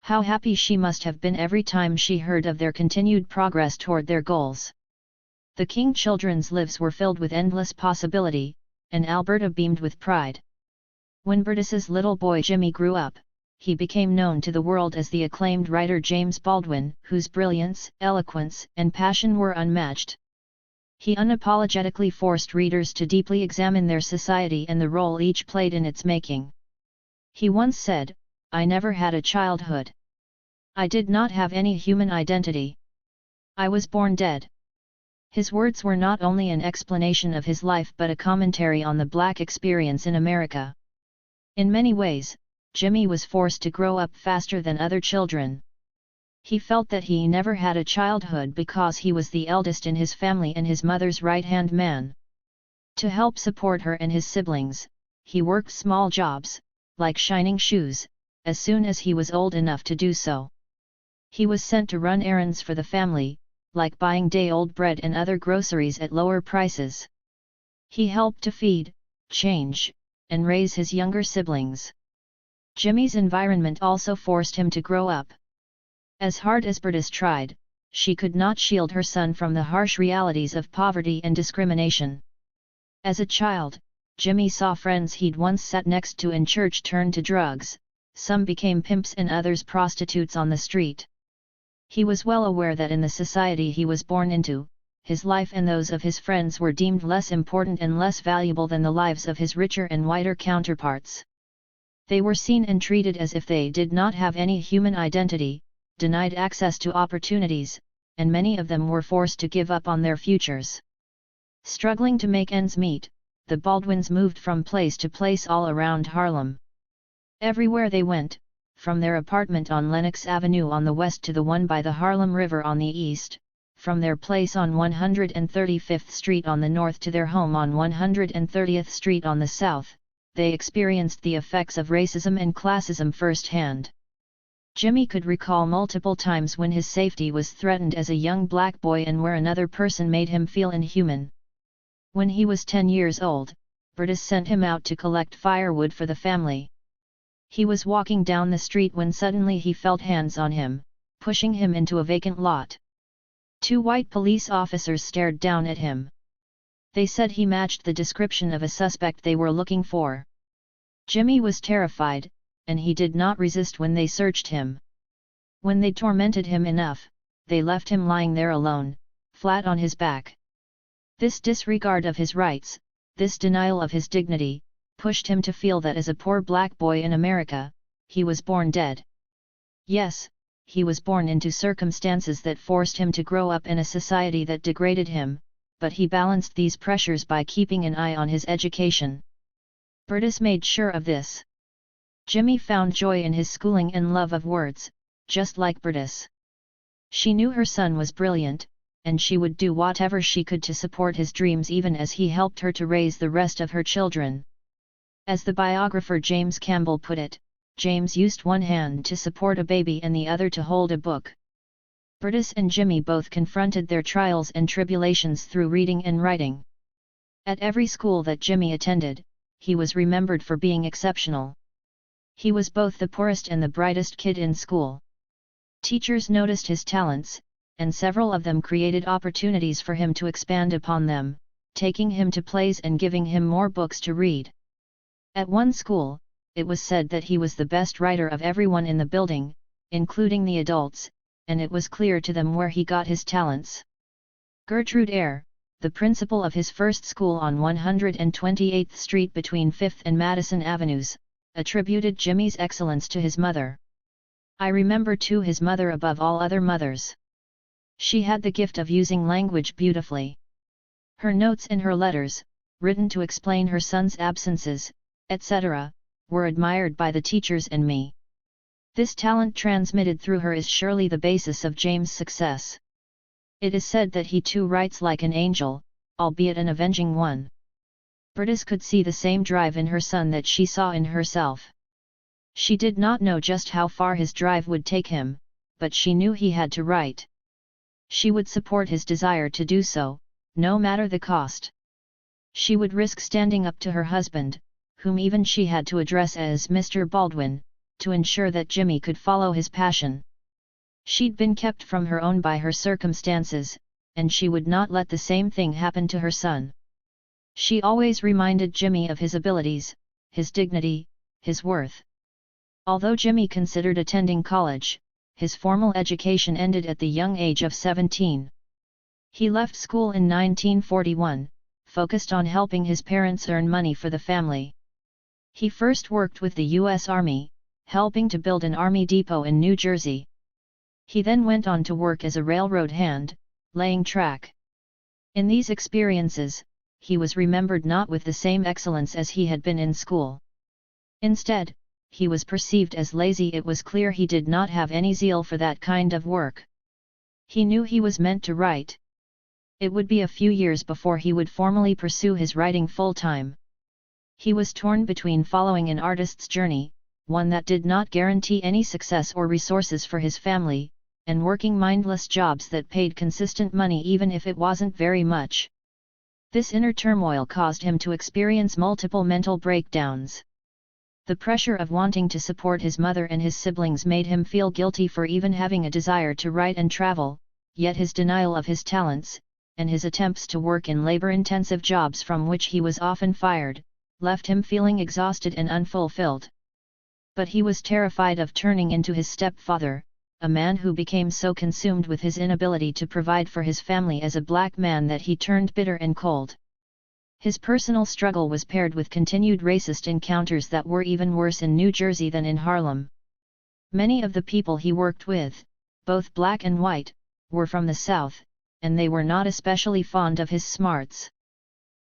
How happy she must have been every time she heard of their continued progress toward their goals. The King children's lives were filled with endless possibility, and Alberta beamed with pride. When Bertus's little boy Jimmy grew up, he became known to the world as the acclaimed writer James Baldwin, whose brilliance, eloquence, and passion were unmatched. He unapologetically forced readers to deeply examine their society and the role each played in its making. He once said, "I never had a childhood. I did not have any human identity. I was born dead." His words were not only an explanation of his life but a commentary on the Black experience in America. In many ways, Jimmy was forced to grow up faster than other children. He felt that he never had a childhood because he was the eldest in his family and his mother's right-hand man. To help support her and his siblings, he worked small jobs, like shining shoes, as soon as he was old enough to do so. He was sent to run errands for the family, like buying day-old bread and other groceries at lower prices. He helped to feed, change, and raise his younger siblings. Jimmy's environment also forced him to grow up. As hard as Bertus tried, she could not shield her son from the harsh realities of poverty and discrimination. As a child, Jimmy saw friends he'd once sat next to in church turn to drugs, some became pimps and others prostitutes on the street. He was well aware that in the society he was born into, his life and those of his friends were deemed less important and less valuable than the lives of his richer and whiter counterparts. They were seen and treated as if they did not have any human identity, denied access to opportunities, and many of them were forced to give up on their futures. Struggling to make ends meet, the Baldwins moved from place to place all around Harlem. Everywhere they went, from their apartment on Lenox Avenue on the west to the one by the Harlem River on the east, from their place on 135th Street on the north to their home on 130th Street on the south, they experienced the effects of racism and classism firsthand. Jimmy could recall multiple times when his safety was threatened as a young black boy and where another person made him feel inhuman. When he was 10 years old, Bertus sent him out to collect firewood for the family. He was walking down the street when suddenly he felt hands on him, pushing him into a vacant lot. 2 white police officers stared down at him. They said he matched the description of a suspect they were looking for. Jimmy was terrified, and he did not resist when they searched him. When they tormented him enough, they left him lying there alone, flat on his back. This disregard of his rights, this denial of his dignity, pushed him to feel that as a poor black boy in America, he was born dead. Yes, he was born into circumstances that forced him to grow up in a society that degraded him, but he balanced these pressures by keeping an eye on his education. Bertus made sure of this. Jimmy found joy in his schooling and love of words, just like Bertus. She knew her son was brilliant, and she would do whatever she could to support his dreams even as he helped her to raise the rest of her children. As the biographer James Campbell put it, James used one hand to support a baby and the other to hold a book. Bertus and Jimmy both confronted their trials and tribulations through reading and writing. At every school that Jimmy attended, he was remembered for being exceptional. He was both the poorest and the brightest kid in school. Teachers noticed his talents, and several of them created opportunities for him to expand upon them, taking him to plays and giving him more books to read. At one school, it was said that he was the best writer of everyone in the building, including the adults, and it was clear to them where he got his talents. Gertrude Eyre, the principal of his first school on 128th Street between 5th and Madison Avenues, attributed Jimmy's excellence to his mother. "I remember too his mother above all other mothers. She had the gift of using language beautifully. Her notes and her letters, written to explain her son's absences, etc., were admired by the teachers and me. This talent transmitted through her is surely the basis of James' success. It is said that he too writes like an angel, albeit an avenging one." Bertus could see the same drive in her son that she saw in herself. She did not know just how far his drive would take him, but she knew he had to write. She would support his desire to do so, no matter the cost. She would risk standing up to her husband, whom even she had to address as Mr. Baldwin, to ensure that Jimmy could follow his passion. She'd been kept from her own by her circumstances, and she would not let the same thing happen to her son. She always reminded Jimmy of his abilities, his dignity, his worth. Although Jimmy considered attending college, his formal education ended at the young age of 17. He left school in 1941, focused on helping his parents earn money for the family. He first worked with the U.S. Army, helping to build an army depot in New Jersey. He then went on to work as a railroad hand, laying track. In these experiences, he was remembered not with the same excellence as he had been in school. Instead, he was perceived as lazy. It was clear he did not have any zeal for that kind of work. He knew he was meant to write. It would be a few years before he would formally pursue his writing full-time. He was torn between following an artist's journey, one that did not guarantee any success or resources for his family, and working mindless jobs that paid consistent money even if it wasn't very much. This inner turmoil caused him to experience multiple mental breakdowns. The pressure of wanting to support his mother and his siblings made him feel guilty for even having a desire to write and travel, yet his denial of his talents, and his attempts to work in labor-intensive jobs from which he was often fired, left him feeling exhausted and unfulfilled. But he was terrified of turning into his stepfather, a man who became so consumed with his inability to provide for his family as a black man that he turned bitter and cold. His personal struggle was paired with continued racist encounters that were even worse in New Jersey than in Harlem. Many of the people he worked with, both black and white, were from the South, and they were not especially fond of his smarts.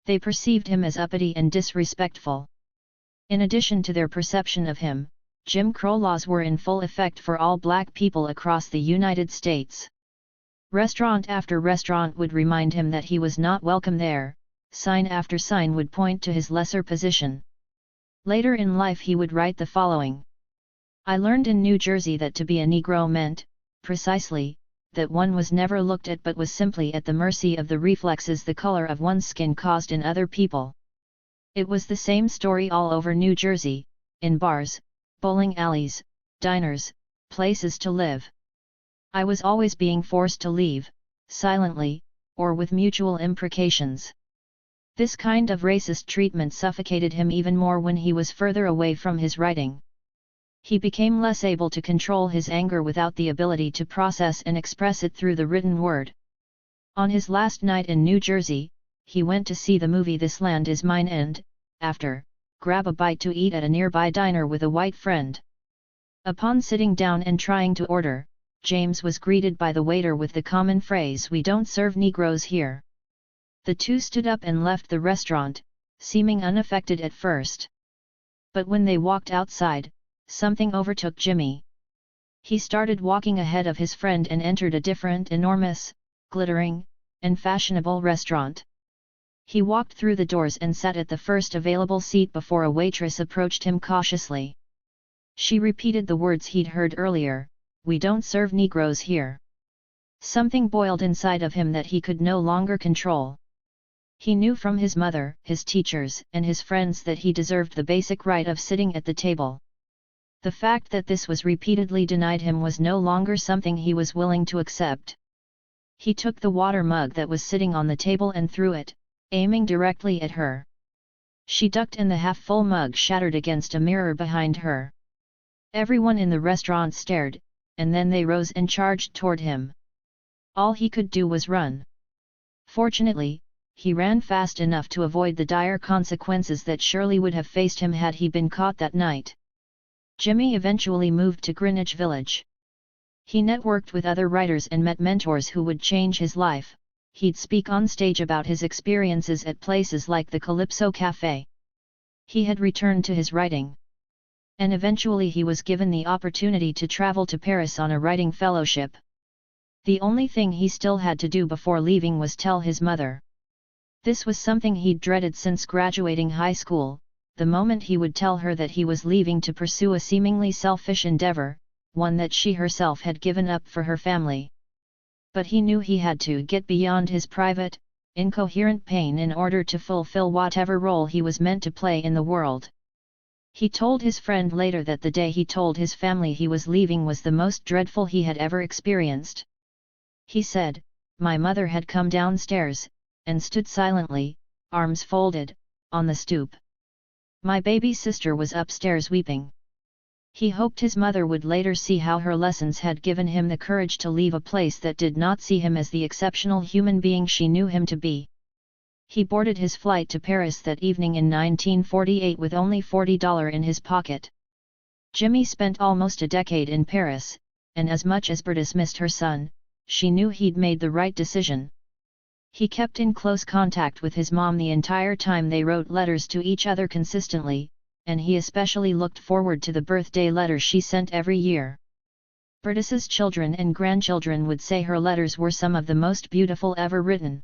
They perceived him as uppity and disrespectful. In addition to their perception of him, Jim Crow laws were in full effect for all black people across the United States. Restaurant after restaurant would remind him that he was not welcome there, sign after sign would point to his lesser position. Later in life he would write the following: "I learned in New Jersey that to be a Negro meant, precisely, that one was never looked at but was simply at the mercy of the reflexes the color of one's skin caused in other people. It was the same story all over New Jersey, in bars, bowling alleys, diners, places to live. I was always being forced to leave, silently, or with mutual imprecations." This kind of racist treatment suffocated him even more when he was further away from his writing. He became less able to control his anger without the ability to process and express it through the written word. On his last night in New Jersey, he went to see the movie This Land Is Mine and, after, grab a bite to eat at a nearby diner with a white friend. Upon sitting down and trying to order, James was greeted by the waiter with the common phrase, "We don't serve Negroes here." The two stood up and left the restaurant, seeming unaffected at first. But when they walked outside, something overtook Jimmy. He started walking ahead of his friend and entered a different, enormous, glittering, and fashionable restaurant. He walked through the doors and sat at the first available seat before a waitress approached him cautiously. She repeated the words he'd heard earlier, "We don't serve Negroes here." Something boiled inside of him that he could no longer control. He knew from his mother, his teachers, and his friends that he deserved the basic right of sitting at the table. The fact that this was repeatedly denied him was no longer something he was willing to accept. He took the water mug that was sitting on the table and threw it, aiming directly at her. She ducked and the half-full mug shattered against a mirror behind her. Everyone in the restaurant stared, and then they rose and charged toward him. All he could do was run. Fortunately, he ran fast enough to avoid the dire consequences that surely would have faced him had he been caught that night. Jimmy eventually moved to Greenwich Village. He networked with other writers and met mentors who would change his life. He'd speak on stage about his experiences at places like the Calypso Café. He had returned to his writing. And eventually he was given the opportunity to travel to Paris on a writing fellowship. The only thing he still had to do before leaving was tell his mother. This was something he'd dreaded since graduating high school, the moment he would tell her that he was leaving to pursue a seemingly selfish endeavor, one that she herself had given up for her family. But he knew he had to get beyond his private, incoherent pain in order to fulfill whatever role he was meant to play in the world. He told his friend later that the day he told his family he was leaving was the most dreadful he had ever experienced. He said, "My mother had come downstairs, and stood silently, arms folded, on the stoop. My baby sister was upstairs weeping." He hoped his mother would later see how her lessons had given him the courage to leave a place that did not see him as the exceptional human being she knew him to be. He boarded his flight to Paris that evening in 1948 with only $40 in his pocket. Jimmy spent almost a decade in Paris, and as much as Berdis missed her son, she knew he'd made the right decision. He kept in close contact with his mom the entire time. They wrote letters to each other consistently, and he especially looked forward to the birthday letters she sent every year. Berdis's children and grandchildren would say her letters were some of the most beautiful ever written.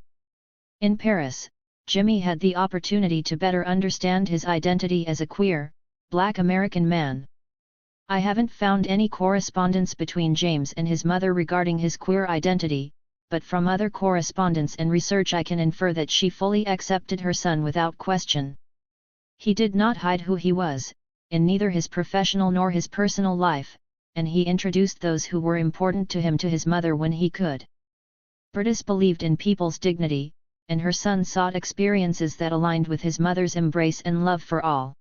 In Paris, Jimmy had the opportunity to better understand his identity as a queer, Black American man. "I haven't found any correspondence between James and his mother regarding his queer identity, but from other correspondence and research I can infer that she fully accepted her son without question. He did not hide who he was, in neither his professional nor his personal life, and he introduced those who were important to him to his mother when he could." Berdis believed in people's dignity, and her son sought experiences that aligned with his mother's embrace and love for all.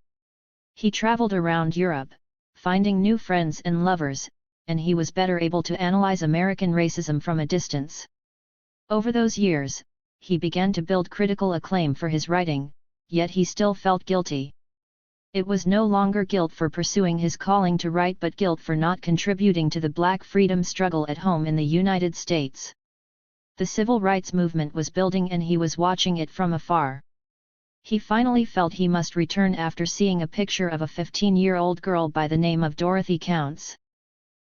He traveled around Europe, finding new friends and lovers, and he was better able to analyze American racism from a distance. Over those years, he began to build critical acclaim for his writing, yet he still felt guilty. It was no longer guilt for pursuing his calling to write but guilt for not contributing to the Black freedom struggle at home in the United States. The civil rights movement was building and he was watching it from afar. He finally felt he must return after seeing a picture of a 15-year-old girl by the name of Dorothy Counts.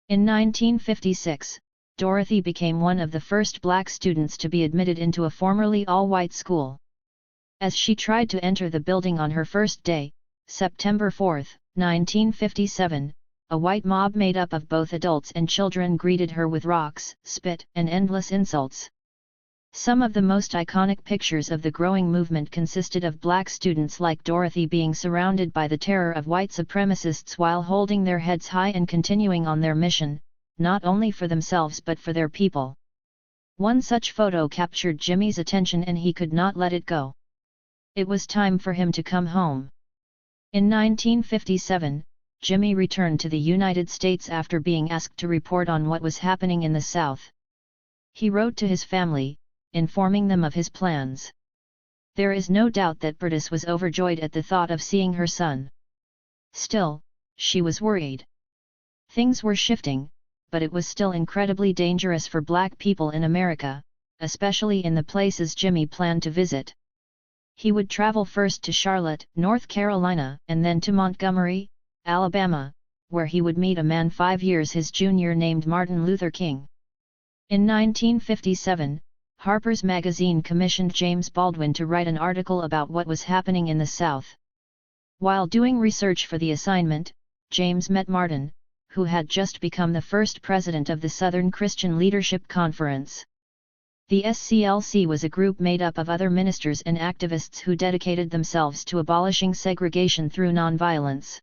In 1956, Dorothy became one of the first Black students to be admitted into a formerly all-white school. As she tried to enter the building on her first day, September 4, 1957, a white mob made up of both adults and children greeted her with rocks, spit, and endless insults. Some of the most iconic pictures of the growing movement consisted of Black students like Dorothy being surrounded by the terror of white supremacists while holding their heads high and continuing on their mission, not only for themselves but for their people. One such photo captured Jimmy's attention and he could not let it go. It was time for him to come home. In 1957, Jimmy returned to the United States after being asked to report on what was happening in the South. He wrote to his family, informing them of his plans. There is no doubt that Berdis was overjoyed at the thought of seeing her son. Still, she was worried. Things were shifting, but it was still incredibly dangerous for Black people in America, especially in the places Jimmy planned to visit. He would travel first to Charlotte, North Carolina, and then to Montgomery, Alabama, where he would meet a man 5 years his junior named Martin Luther King. In 1957, Harper's Magazine commissioned James Baldwin to write an article about what was happening in the South. While doing research for the assignment, James met Martin, who had just become the first president of the Southern Christian Leadership Conference. The SCLC was a group made up of other ministers and activists who dedicated themselves to abolishing segregation through nonviolence.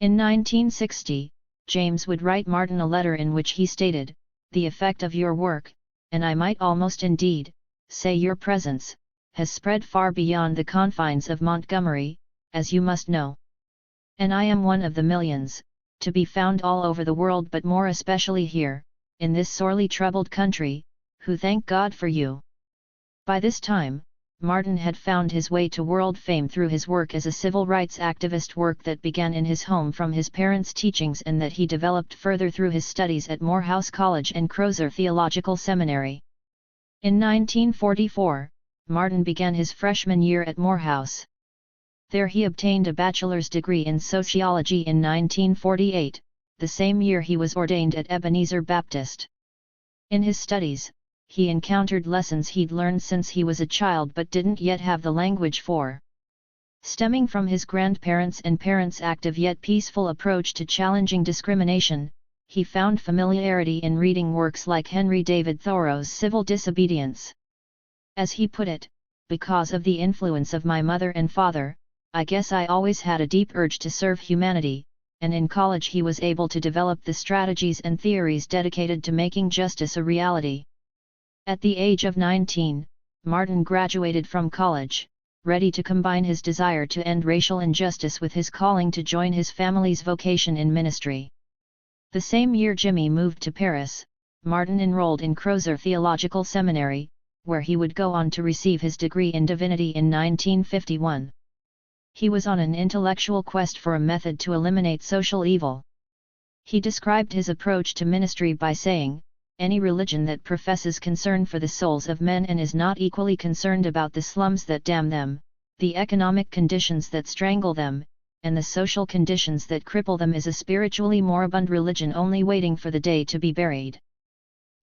In 1960, James would write Martin a letter in which he stated, "The effect of your work, and I might almost indeed, say your presence, has spread far beyond the confines of Montgomery, as you must know. And I am one of the millions, to be found all over the world but more especially here, in this sorely troubled country, who thank God for you." By this time, Martin had found his way to world fame through his work as a civil rights activist, work that began in his home from his parents' teachings and that he developed further through his studies at Morehouse College and Crozer Theological Seminary. In 1944, Martin began his freshman year at Morehouse. There he obtained a bachelor's degree in sociology in 1948, the same year he was ordained at Ebenezer Baptist. In his studies, he encountered lessons he'd learned since he was a child but didn't yet have the language for. Stemming from his grandparents' and parents' active yet peaceful approach to challenging discrimination, he found familiarity in reading works like Henry David Thoreau's Civil Disobedience. As he put it, "Because of the influence of my mother and father, I guess I always had a deep urge to serve humanity," and in college he was able to develop the strategies and theories dedicated to making justice a reality. At the age of 19, Martin graduated from college, ready to combine his desire to end racial injustice with his calling to join his family's vocation in ministry. The same year Jimmy moved to Paris, Martin enrolled in Crozer Theological Seminary, where he would go on to receive his degree in divinity in 1951. He was on an intellectual quest for a method to eliminate social evil. He described his approach to ministry by saying, "Any religion that professes concern for the souls of men and is not equally concerned about the slums that damn them, the economic conditions that strangle them, and the social conditions that cripple them is a spiritually moribund religion only waiting for the day to be buried."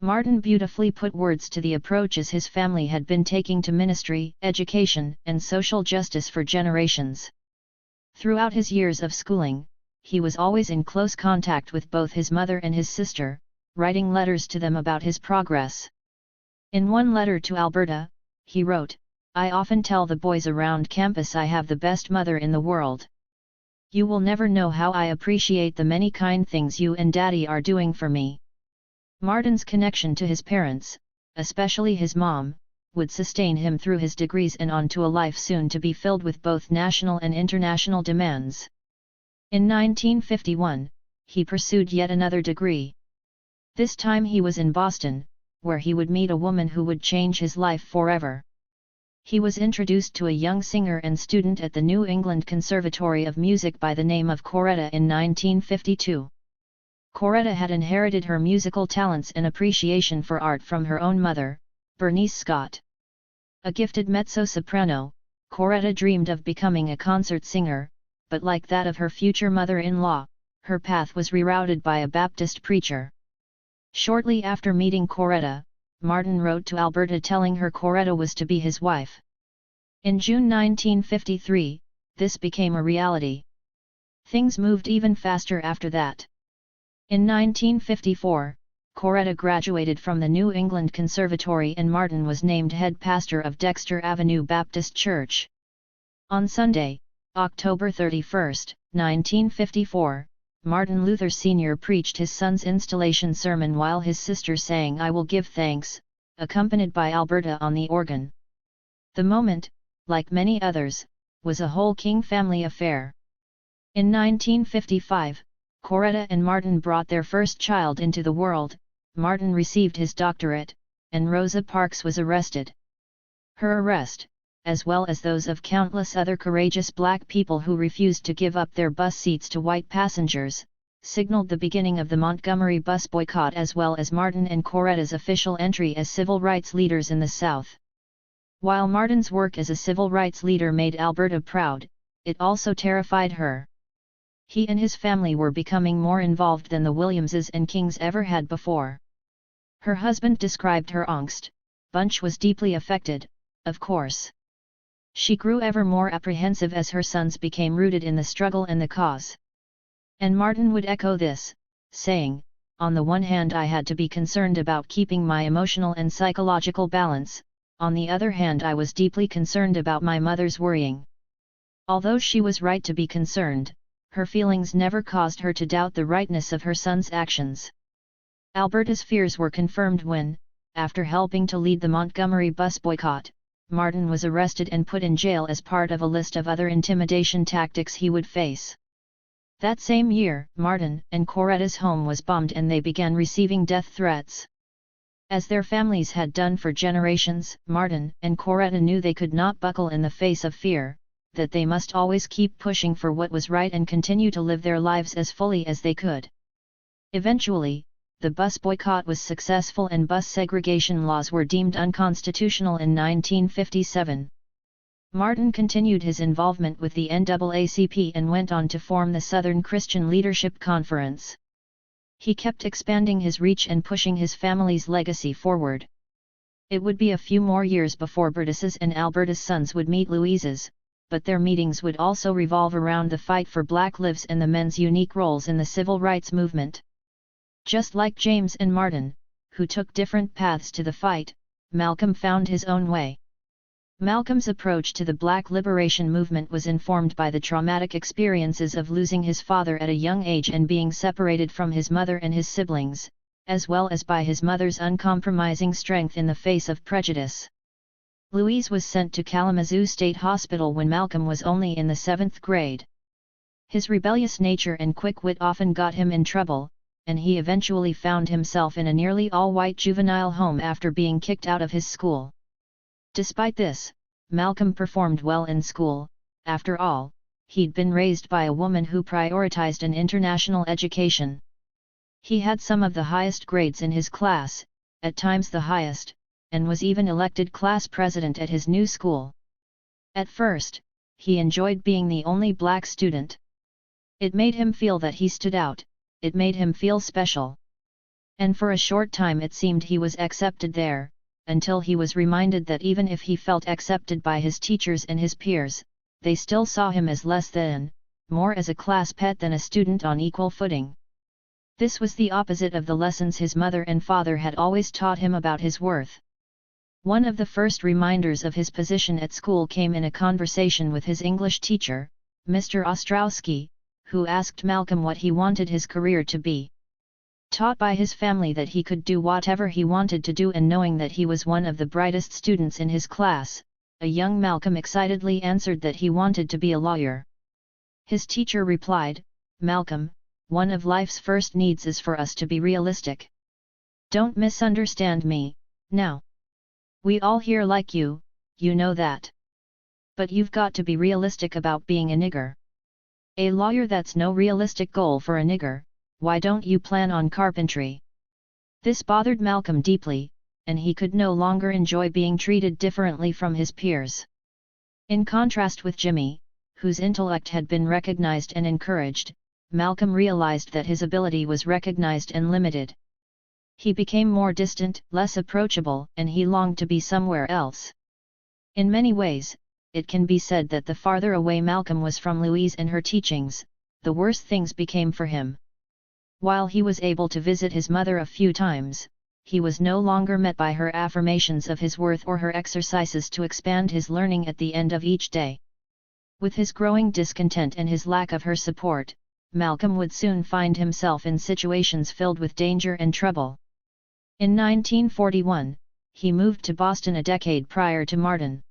Martin beautifully put words to the approaches his family had been taking to ministry, education, and social justice for generations. Throughout his years of schooling, he was always in close contact with both his mother and his sister, writing letters to them about his progress. In one letter to Alberta, he wrote, "I often tell the boys around campus I have the best mother in the world. You will never know how I appreciate the many kind things you and Daddy are doing for me." Martin's connection to his parents, especially his mom, would sustain him through his degrees and on to a life soon to be filled with both national and international demands. In 1951, he pursued yet another degree. This time he was in Boston, where he would meet a woman who would change his life forever. He was introduced to a young singer and student at the New England Conservatory of Music by the name of Coretta in 1952. Coretta had inherited her musical talents and appreciation for art from her own mother, Bernice Scott. A gifted mezzo-soprano, Coretta dreamed of becoming a concert singer, but like that of her future mother-in-law, her path was rerouted by a Baptist preacher. Shortly after meeting Coretta, Martin wrote to Alberta telling her Coretta was to be his wife. In June 1953, this became a reality. Things moved even faster after that. In 1954, Coretta graduated from the New England Conservatory and Martin was named head pastor of Dexter Avenue Baptist Church. On Sunday, October 31, 1954, Martin Luther Sr. preached his son's installation sermon while his sister sang "I Will Give Thanks," accompanied by Alberta on the organ. The moment, like many others, was a whole King family affair. In 1955, Coretta and Martin brought their first child into the world, Martin received his doctorate, and Rosa Parks was arrested. Her arrest, as well as those of countless other courageous black people who refused to give up their bus seats to white passengers, signaled the beginning of the Montgomery bus boycott as well as Martin and Coretta's official entry as civil rights leaders in the South. While Martin's work as a civil rights leader made Alberta proud, it also terrified her. He and his family were becoming more involved than the Williamses and Kings ever had before. Her husband described her angst. Bunch was deeply affected, of course. She grew ever more apprehensive as her sons became rooted in the struggle and the cause. And Martin would echo this, saying, "On the one hand I had to be concerned about keeping my emotional and psychological balance, on the other hand I was deeply concerned about my mother's worrying." Although she was right to be concerned, her feelings never caused her to doubt the rightness of her son's actions. Alberta's fears were confirmed when, after helping to lead the Montgomery bus boycott, Martin was arrested and put in jail as part of a list of other intimidation tactics he would face. That same year, Martin and Coretta's home was bombed and they began receiving death threats. As their families had done for generations, Martin and Coretta knew they could not buckle in the face of fear, that they must always keep pushing for what was right and continue to live their lives as fully as they could. Eventually, the bus boycott was successful and bus segregation laws were deemed unconstitutional in 1957. Martin continued his involvement with the NAACP and went on to form the Southern Christian Leadership Conference. He kept expanding his reach and pushing his family's legacy forward. It would be a few more years before Berta's and Alberta's sons would meet Louise's, but their meetings would also revolve around the fight for black lives and the men's unique roles in the civil rights movement. Just like James and Martin, who took different paths to the fight, Malcolm found his own way. Malcolm's approach to the Black liberation movement was informed by the traumatic experiences of losing his father at a young age and being separated from his mother and his siblings, as well as by his mother's uncompromising strength in the face of prejudice. Louise was sent to Kalamazoo State Hospital when Malcolm was only in the 7th grade. His rebellious nature and quick wit often got him in trouble, and he eventually found himself in a nearly all-white juvenile home after being kicked out of his school. Despite this, Malcolm performed well in school. After all, he'd been raised by a woman who prioritized an international education. He had some of the highest grades in his class, at times the highest, and was even elected class president at his new school. At first, he enjoyed being the only black student. It made him feel that he stood out, it made him feel special. And for a short time it seemed he was accepted there, until he was reminded that even if he felt accepted by his teachers and his peers, they still saw him as less than, more as a class pet than a student on equal footing. This was the opposite of the lessons his mother and father had always taught him about his worth. One of the first reminders of his position at school came in a conversation with his English teacher, Mr. Ostrowski, who asked Malcolm what he wanted his career to be. Taught by his family that he could do whatever he wanted to do and knowing that he was one of the brightest students in his class, a young Malcolm excitedly answered that he wanted to be a lawyer. His teacher replied, "Malcolm, one of life's first needs is for us to be realistic. Don't misunderstand me, now. We all here like you, you know that. But you've got to be realistic about being a nigger. A lawyer, that's no realistic goal for a nigger. Why don't you plan on carpentry?" This bothered Malcolm deeply, and he could no longer enjoy being treated differently from his peers. In contrast with Jimmy, whose intellect had been recognized and encouraged, Malcolm realized that his ability was recognized and limited. He became more distant, less approachable, and he longed to be somewhere else. In many ways, it can be said that the farther away Malcolm was from Louise and her teachings, the worse things became for him. While he was able to visit his mother a few times, he was no longer met by her affirmations of his worth or her exercises to expand his learning at the end of each day. With his growing discontent and his lack of her support, Malcolm would soon find himself in situations filled with danger and trouble. In 1941, he moved to Boston a decade prior to Martin.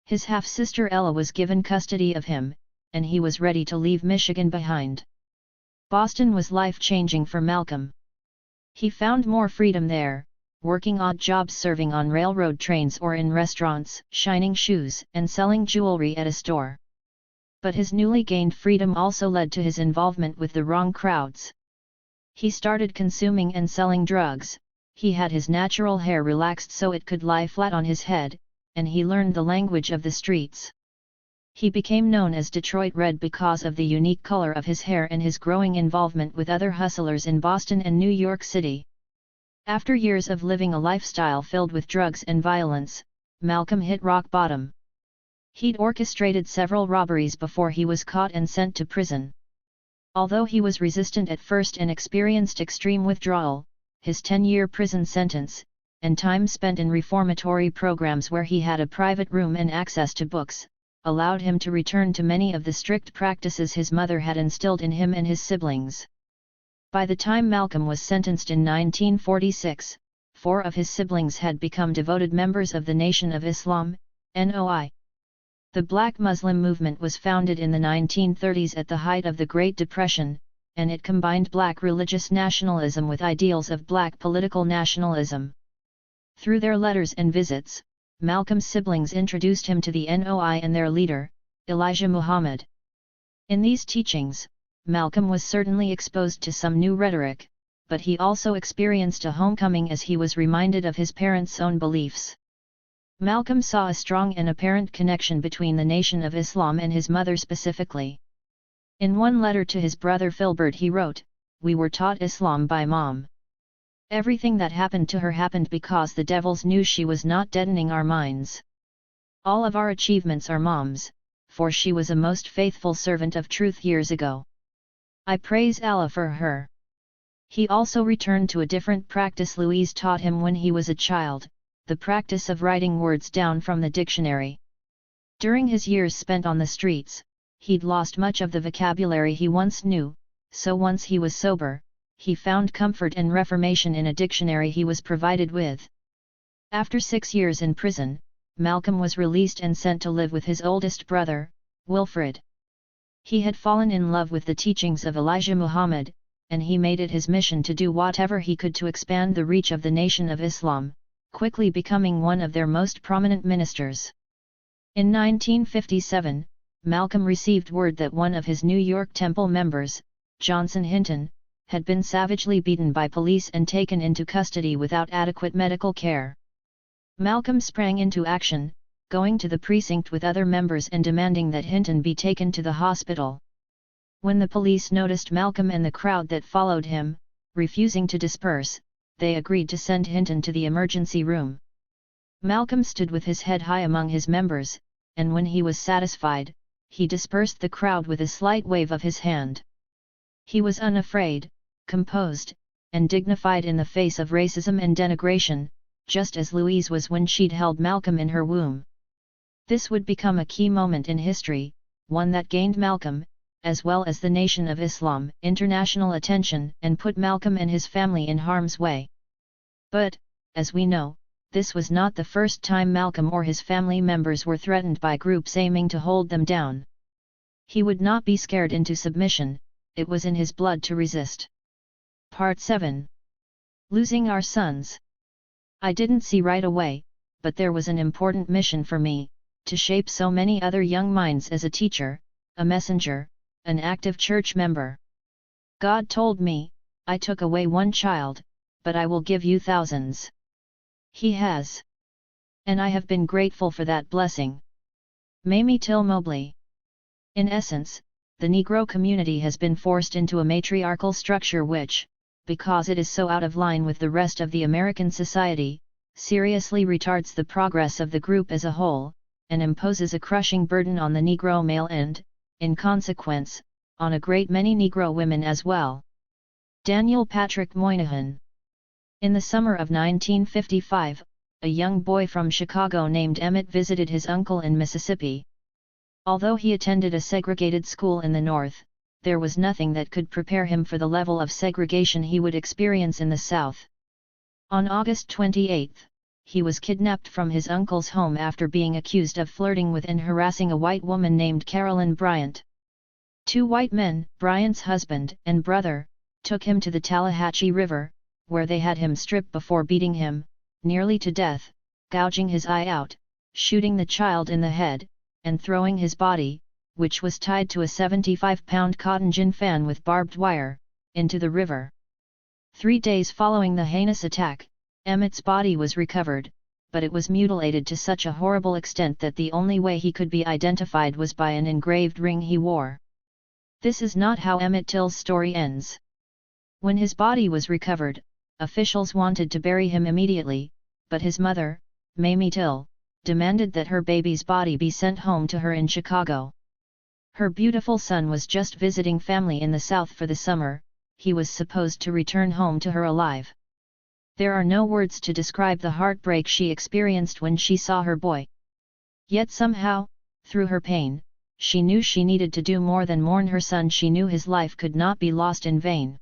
His half-sister Ella was given custody of him, and he was ready to leave Michigan behind. Boston was life-changing for Malcolm. He found more freedom there, working odd jobs serving on railroad trains or in restaurants, shining shoes and selling jewelry at a store. But his newly gained freedom also led to his involvement with the wrong crowds. He started consuming and selling drugs, he had his natural hair relaxed so it could lie flat on his head, and he learned the language of the streets. He became known as Detroit Red because of the unique color of his hair and his growing involvement with other hustlers in Boston and New York City. After years of living a lifestyle filled with drugs and violence, Malcolm hit rock bottom. He'd orchestrated several robberies before he was caught and sent to prison. Although he was resistant at first and experienced extreme withdrawal, his 10-year prison sentence, and time spent in reformatory programs where he had a private room and access to books, allowed him to return to many of the strict practices his mother had instilled in him and his siblings. By the time Malcolm was sentenced in 1946, 4 of his siblings had become devoted members of the Nation of Islam, NOI. The Black Muslim movement was founded in the 1930s at the height of the Great Depression, and it combined black religious nationalism with ideals of black political nationalism. Through their letters and visits, Malcolm's siblings introduced him to the NOI and their leader, Elijah Muhammad. In these teachings, Malcolm was certainly exposed to some new rhetoric, but he also experienced a homecoming as he was reminded of his parents' own beliefs. Malcolm saw a strong and apparent connection between the Nation of Islam and his mother specifically. In one letter to his brother Filbert he wrote, "We were taught Islam by Mom. Everything that happened to her happened because the devils knew she was not deadening our minds. All of our achievements are Mom's, for she was a most faithful servant of truth years ago. I praise Allah for her." He also returned to a different practice Louise taught him when he was a child, the practice of writing words down from the dictionary. During his years spent on the streets, he'd lost much of the vocabulary he once knew, so once he was sober, he found comfort and reformation in a dictionary he was provided with. After 6 years in prison, Malcolm was released and sent to live with his oldest brother, Wilfred. He had fallen in love with the teachings of Elijah Muhammad, and he made it his mission to do whatever he could to expand the reach of the Nation of Islam, quickly becoming one of their most prominent ministers. In 1957, Malcolm received word that one of his New York Temple members, Johnson Hinton, had been savagely beaten by police and taken into custody without adequate medical care. Malcolm sprang into action, going to the precinct with other members and demanding that Hinton be taken to the hospital. When the police noticed Malcolm and the crowd that followed him, refusing to disperse, they agreed to send Hinton to the emergency room. Malcolm stood with his head high among his members, and when he was satisfied, he dispersed the crowd with a slight wave of his hand. He was unafraid, composed, and dignified in the face of racism and denigration, just as Louise was when she'd held Malcolm in her womb. This would become a key moment in history, one that gained Malcolm, as well as the Nation of Islam, international attention and put Malcolm and his family in harm's way. But, as we know, this was not the first time Malcolm or his family members were threatened by groups aiming to hold them down. He would not be scared into submission, it was in his blood to resist. Part 7. Losing our sons. I didn't see right away, but there was an important mission for me, to shape so many other young minds as a teacher, a messenger, an active church member. God told me, I took away one child, but I will give you thousands. He has. And I have been grateful for that blessing. Mamie Till Mobley. In essence, the Negro community has been forced into a matriarchal structure which, because it is so out of line with the rest of the American society, seriously retards the progress of the group as a whole, and imposes a crushing burden on the Negro male and, in consequence, on a great many Negro women as well. Daniel Patrick Moynihan. In the summer of 1955, a young boy from Chicago named Emmett visited his uncle in Mississippi. Although he attended a segregated school in the North, there was nothing that could prepare him for the level of segregation he would experience in the South. On August 28, he was kidnapped from his uncle's home after being accused of flirting with and harassing a white woman named Carolyn Bryant. 2 white men, Bryant's husband and brother, took him to the Tallahatchie River, where they had him stripped before beating him, nearly to death, gouging his eye out, shooting the child in the head, and throwing his body, which was tied to a 75-pound cotton gin fan with barbed wire, into the river. 3 days following the heinous attack, Emmett's body was recovered, but it was mutilated to such a horrible extent that the only way he could be identified was by an engraved ring he wore. This is not how Emmett Till's story ends. When his body was recovered, officials wanted to bury him immediately, but his mother, Mamie Till, demanded that her baby's body be sent home to her in Chicago. Her beautiful son was just visiting family in the South for the summer, he was supposed to return home to her alive. There are no words to describe the heartbreak she experienced when she saw her boy. Yet somehow, through her pain, she knew she needed to do more than mourn her son. She knew his life could not be lost in vain.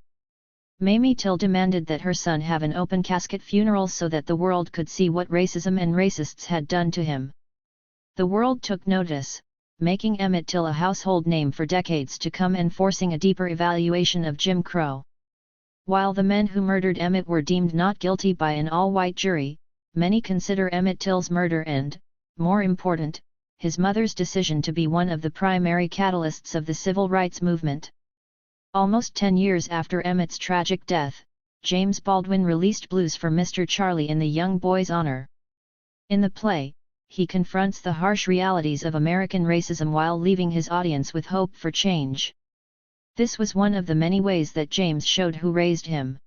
Mamie Till demanded that her son have an open casket funeral so that the world could see what racism and racists had done to him. The world took notice, making Emmett Till a household name for decades to come and forcing a deeper evaluation of Jim Crow. While the men who murdered Emmett were deemed not guilty by an all-white jury, many consider Emmett Till's murder and, more important, his mother's decision to be one of the primary catalysts of the civil rights movement. Almost 10 years after Emmett's tragic death, James Baldwin released Blues for Mr. Charlie in the young boy's honor. In the play, he confronts the harsh realities of American racism while leaving his audience with hope for change. This was one of the many ways that James showed who raised him.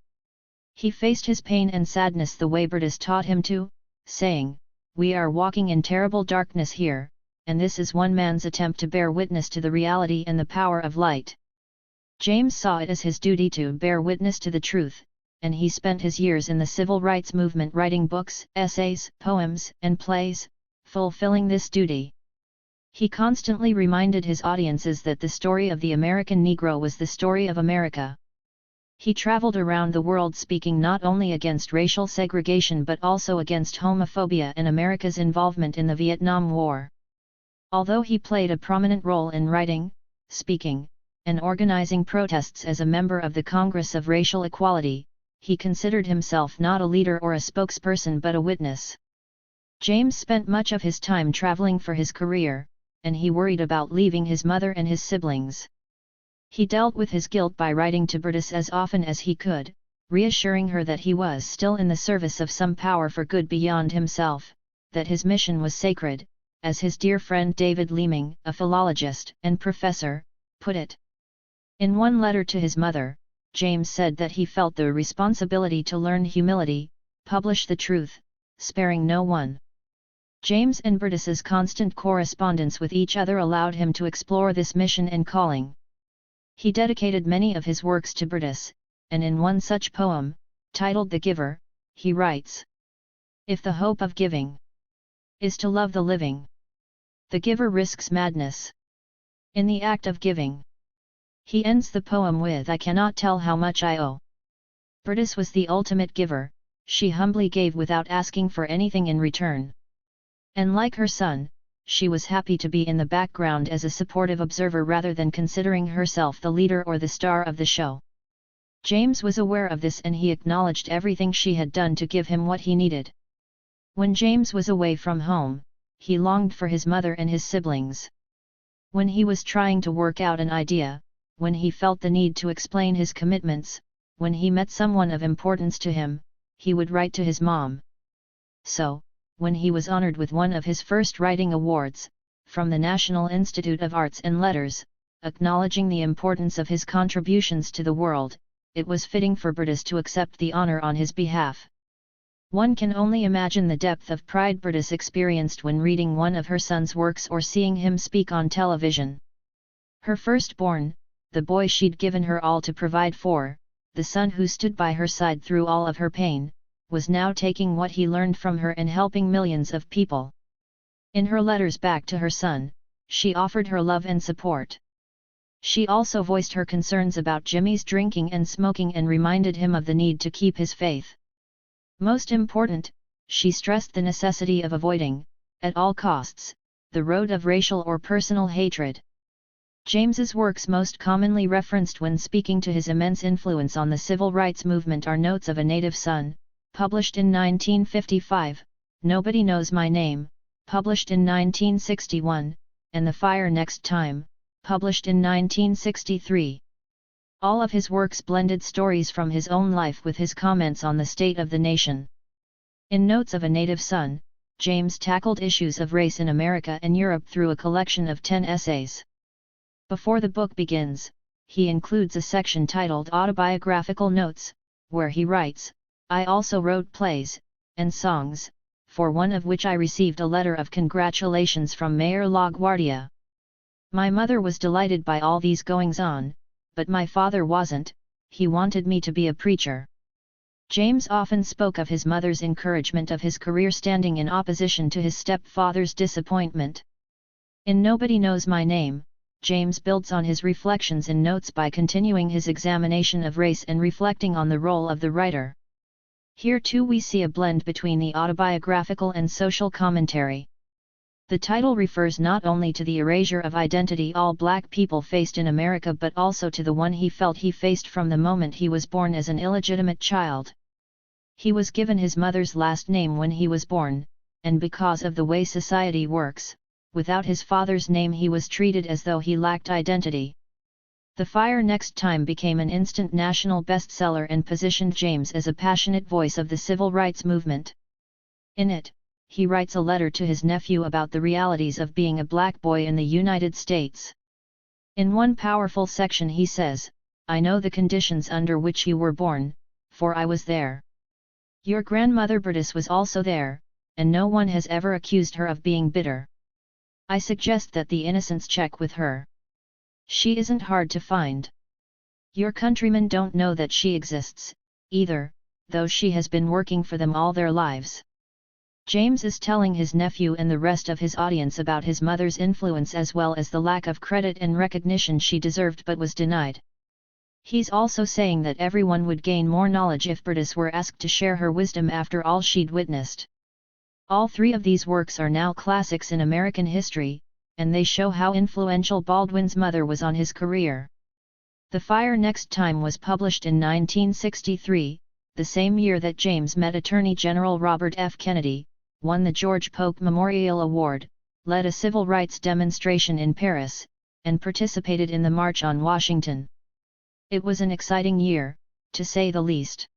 He faced his pain and sadness the way Burtis taught him to, saying, "We are walking in terrible darkness here, and this is one man's attempt to bear witness to the reality and the power of light." James saw it as his duty to bear witness to the truth, and he spent his years in the civil rights movement writing books, essays, poems, and plays, fulfilling this duty. He constantly reminded his audiences that the story of the American Negro was the story of America. He traveled around the world speaking not only against racial segregation but also against homophobia and America's involvement in the Vietnam War. Although he played a prominent role in writing, speaking, and organizing protests as a member of the Congress of Racial Equality, he considered himself not a leader or a spokesperson but a witness. James spent much of his time traveling for his career, and he worried about leaving his mother and his siblings. He dealt with his guilt by writing to Burdess as often as he could, reassuring her that he was still in the service of some power for good beyond himself, that his mission was sacred, as his dear friend David Leeming, a philologist and professor, put it. In one letter to his mother, James said that he felt the responsibility to learn humility, publish the truth, sparing no one. James and Burdess's constant correspondence with each other allowed him to explore this mission and calling. He dedicated many of his works to Burdess, and in one such poem, titled The Giver, he writes, "If the hope of giving is to love the living, the giver risks madness in the act of giving." He ends the poem with "I cannot tell how much I owe." Burdess was the ultimate giver, she humbly gave without asking for anything in return. And like her son, she was happy to be in the background as a supportive observer rather than considering herself the leader or the star of the show. James was aware of this and he acknowledged everything she had done to give him what he needed. When James was away from home, he longed for his mother and his siblings. When he was trying to work out an idea, when he felt the need to explain his commitments, when he met someone of importance to him, he would write to his mom. So, when he was honored with one of his first writing awards, from the National Institute of Arts and Letters, acknowledging the importance of his contributions to the world, it was fitting for Burdess to accept the honor on his behalf. One can only imagine the depth of pride Burdess experienced when reading one of her son's works or seeing him speak on television. Her firstborn, the boy she'd given her all to provide for, the son who stood by her side through all of her pain, was now taking what he learned from her and helping millions of people. In her letters back to her son, she offered her love and support. She also voiced her concerns about Jimmy's drinking and smoking and reminded him of the need to keep his faith. Most important, she stressed the necessity of avoiding, at all costs, the road of racial or personal hatred. James's works most commonly referenced when speaking to his immense influence on the civil rights movement are Notes of a Native Son, published in 1955, Nobody Knows My Name, published in 1961, and The Fire Next Time, published in 1963. All of his works blended stories from his own life with his comments on the state of the nation. In Notes of a Native Son, James tackled issues of race in America and Europe through a collection of 10 essays. Before the book begins, he includes a section titled Autobiographical Notes, where he writes, "I also wrote plays, and songs, for one of which I received a letter of congratulations from Mayor LaGuardia. My mother was delighted by all these goings-on, but my father wasn't, he wanted me to be a preacher." James often spoke of his mother's encouragement of his career standing in opposition to his stepfather's disappointment. In Nobody Knows My Name, James builds on his reflections in notes by continuing his examination of race and reflecting on the role of the writer. Here too we see a blend between the autobiographical and social commentary. The title refers not only to the erasure of identity all black people faced in America but also to the one he felt he faced from the moment he was born as an illegitimate child. He was given his mother's last name when he was born, and because of the way society works, without his father's name he was treated as though he lacked identity. The Fire Next Time became an instant national bestseller and positioned James as a passionate voice of the civil rights movement. In it, he writes a letter to his nephew about the realities of being a black boy in the United States. In one powerful section he says, "I know the conditions under which you were born, for I was there. Your grandmother Burdess was also there, and no one has ever accused her of being bitter. I suggest that the innocents check with her. She isn't hard to find. Your countrymen don't know that she exists, either, though she has been working for them all their lives. James is telling his nephew and the rest of his audience about his mother's influence as well as the lack of credit and recognition she deserved but was denied. He's also saying that everyone would gain more knowledge if Berdis were asked to share her wisdom after all she'd witnessed. All three of these works are now classics in American history, and they show how influential Baldwin's mother was on his career. The Fire Next Time was published in 1963, the same year that James met Attorney General Robert F. Kennedy, won the George Polk Memorial Award, led a civil rights demonstration in Paris, and participated in the March on Washington. It was an exciting year, to say the least.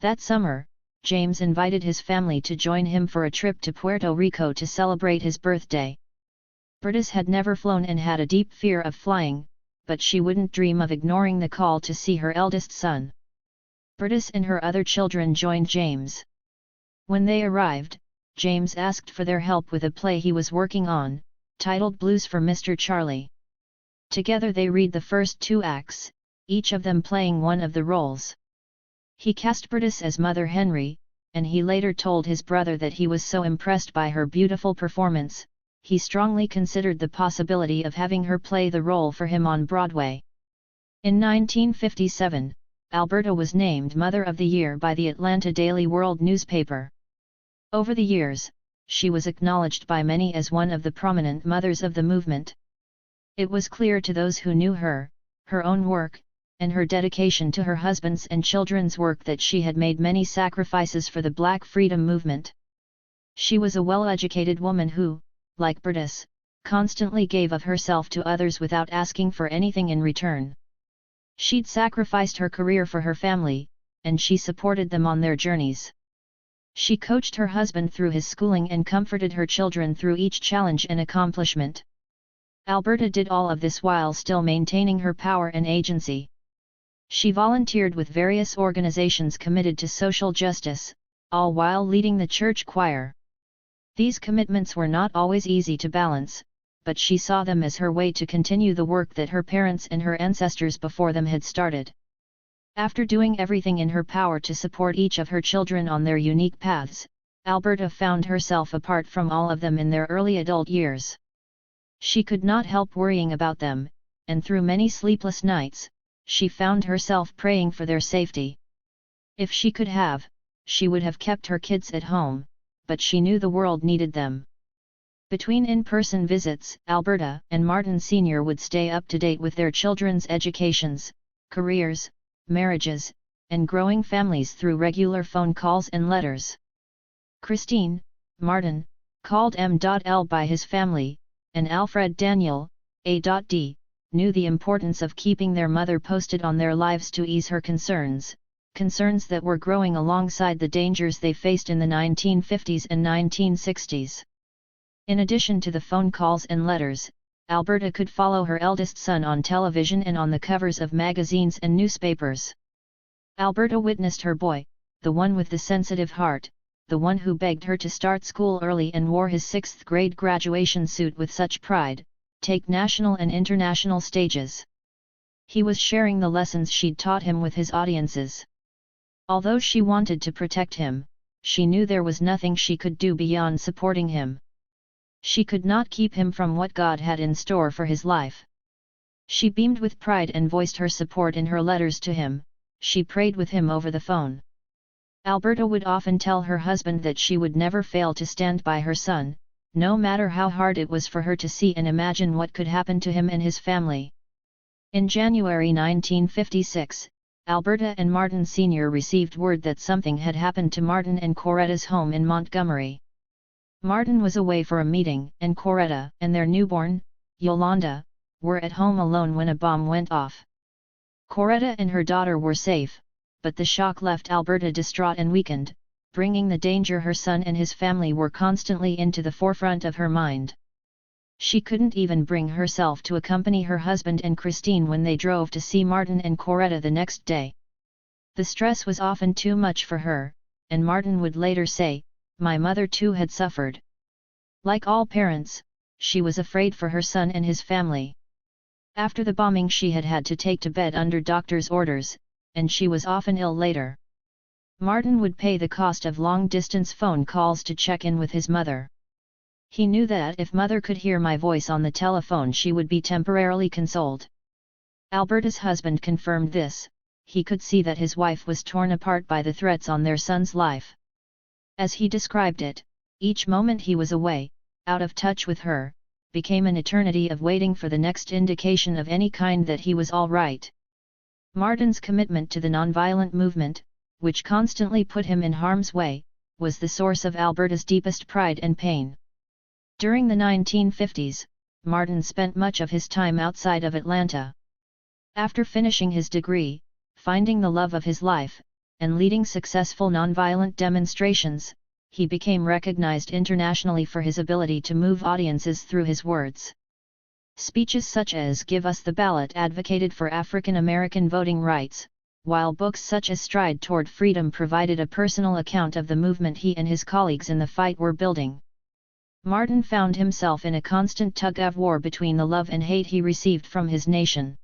That summer, James invited his family to join him for a trip to Puerto Rico to celebrate his birthday. Berdis had never flown and had a deep fear of flying, but she wouldn't dream of ignoring the call to see her eldest son. Berdis and her other children joined James. When they arrived, James asked for their help with a play he was working on, titled Blues for Mr. Charlie. Together they read the first 2 acts, each of them playing one of the roles. He cast Berdis as Mother Henry, and he later told his brother that he was so impressed by her beautiful performance, he strongly considered the possibility of having her play the role for him on Broadway. In 1957, Alberta was named Mother of the Year by the Atlanta Daily World newspaper. Over the years, she was acknowledged by many as one of the prominent mothers of the movement. It was clear to those who knew her, her own work, and her dedication to her husband's and children's work that she had made many sacrifices for the Black freedom movement. She was a well-educated woman who, like Berdis, constantly gave of herself to others without asking for anything in return. She'd sacrificed her career for her family, and she supported them on their journeys. She coached her husband through his schooling and comforted her children through each challenge and accomplishment. Alberta did all of this while still maintaining her power and agency. She volunteered with various organizations committed to social justice, all while leading the church choir. These commitments were not always easy to balance, but she saw them as her way to continue the work that her parents and her ancestors before them had started. After doing everything in her power to support each of her children on their unique paths, Alberta found herself apart from all of them in their early adult years. She could not help worrying about them, and through many sleepless nights, she found herself praying for their safety. If she could have, she would have kept her kids at home, but she knew the world needed them. Between in-person visits, Alberta and Martin Sr. would stay up to date with their children's educations, careers, marriages, and growing families through regular phone calls and letters. Christine, Martin, called M.L. by his family, and Alfred Daniel, A.D., knew the importance of keeping their mother posted on their lives to ease her concerns that were growing alongside the dangers they faced in the 1950s and 1960s. In addition to the phone calls and letters, Alberta could follow her eldest son on television and on the covers of magazines and newspapers. Alberta witnessed her boy, the one with the sensitive heart, the one who begged her to start school early and wore his 6th grade graduation suit with such pride, take national and international stages. He was sharing the lessons she'd taught him with his audiences. Although she wanted to protect him, she knew there was nothing she could do beyond supporting him. She could not keep him from what God had in store for his life. She beamed with pride and voiced her support in her letters to him. She prayed with him over the phone. Alberta would often tell her husband that she would never fail to stand by her son, no matter how hard it was for her to see and imagine what could happen to him and his family. In January 1956, Alberta and Martin Sr. received word that something had happened to Martin and Coretta's home in Montgomery. Martin was away for a meeting, and Coretta and their newborn, Yolanda, were at home alone when a bomb went off. Coretta and her daughter were safe, but the shock left Alberta distraught and weakened, bringing the danger her son and his family were constantly into the forefront of her mind. She couldn't even bring herself to accompany her husband and Christine when they drove to see Martin and Coretta the next day. The stress was often too much for her, and Martin would later say, "My mother too had suffered." Like all parents, she was afraid for her son and his family. After the bombing she had had to take to bed under doctor's orders, and she was often ill later. Martin would pay the cost of long-distance phone calls to check in with his mother. He knew that if mother could hear my voice on the telephone she would be temporarily consoled. Alberta's husband confirmed this. He could see that his wife was torn apart by the threats on their son's life. As he described it, each moment he was away, out of touch with her, became an eternity of waiting for the next indication of any kind that he was all right. Martin's commitment to the nonviolent movement, which constantly put him in harm's way, was the source of Alberta's deepest pride and pain. During the 1950s, Martin spent much of his time outside of Atlanta. After finishing his degree, finding the love of his life, and leading successful nonviolent demonstrations, he became recognized internationally for his ability to move audiences through his words. Speeches such as "Give Us the Ballot" advocated for African American voting rights, while books such as "Stride Toward Freedom" provided a personal account of the movement he and his colleagues in the fight were building. Martin found himself in a constant tug-of-war between the love and hate he received from his nation.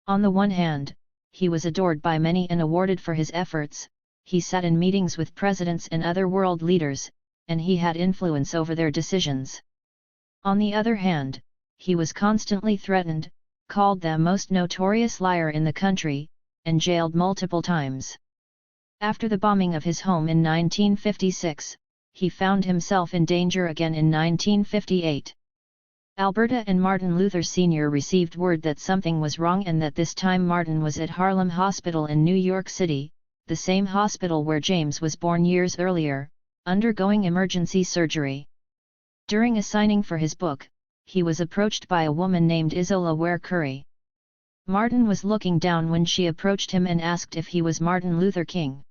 On the one hand, he was adored by many and awarded for his efforts. He sat in meetings with presidents and other world leaders, and he had influence over their decisions. On the other hand, he was constantly threatened, called the most notorious liar in the country, and jailed multiple times. After the bombing of his home in 1956, he found himself in danger again in 1958. Alberta and Martin Luther Sr. received word that something was wrong and that this time Martin was at Harlem Hospital in New York City, the same hospital where James was born years earlier, undergoing emergency surgery. During a signing for his book, he was approached by a woman named Isola Ware Curry. Martin was looking down when she approached him and asked if he was Martin Luther King.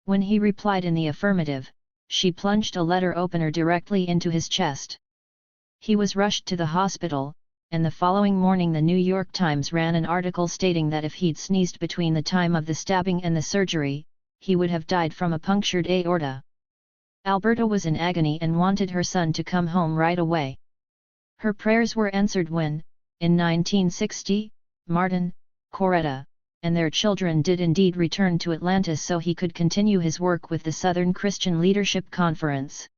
When he replied in the affirmative, she plunged a letter opener directly into his chest. He was rushed to the hospital, and the following morning the New York Times ran an article stating that if he'd sneezed between the time of the stabbing and the surgery, he would have died from a punctured aorta. Alberta was in agony and wanted her son to come home right away. Her prayers were answered when, in 1960, Martin, Coretta, and their children did indeed return to Atlanta so he could continue his work with the Southern Christian Leadership Conference.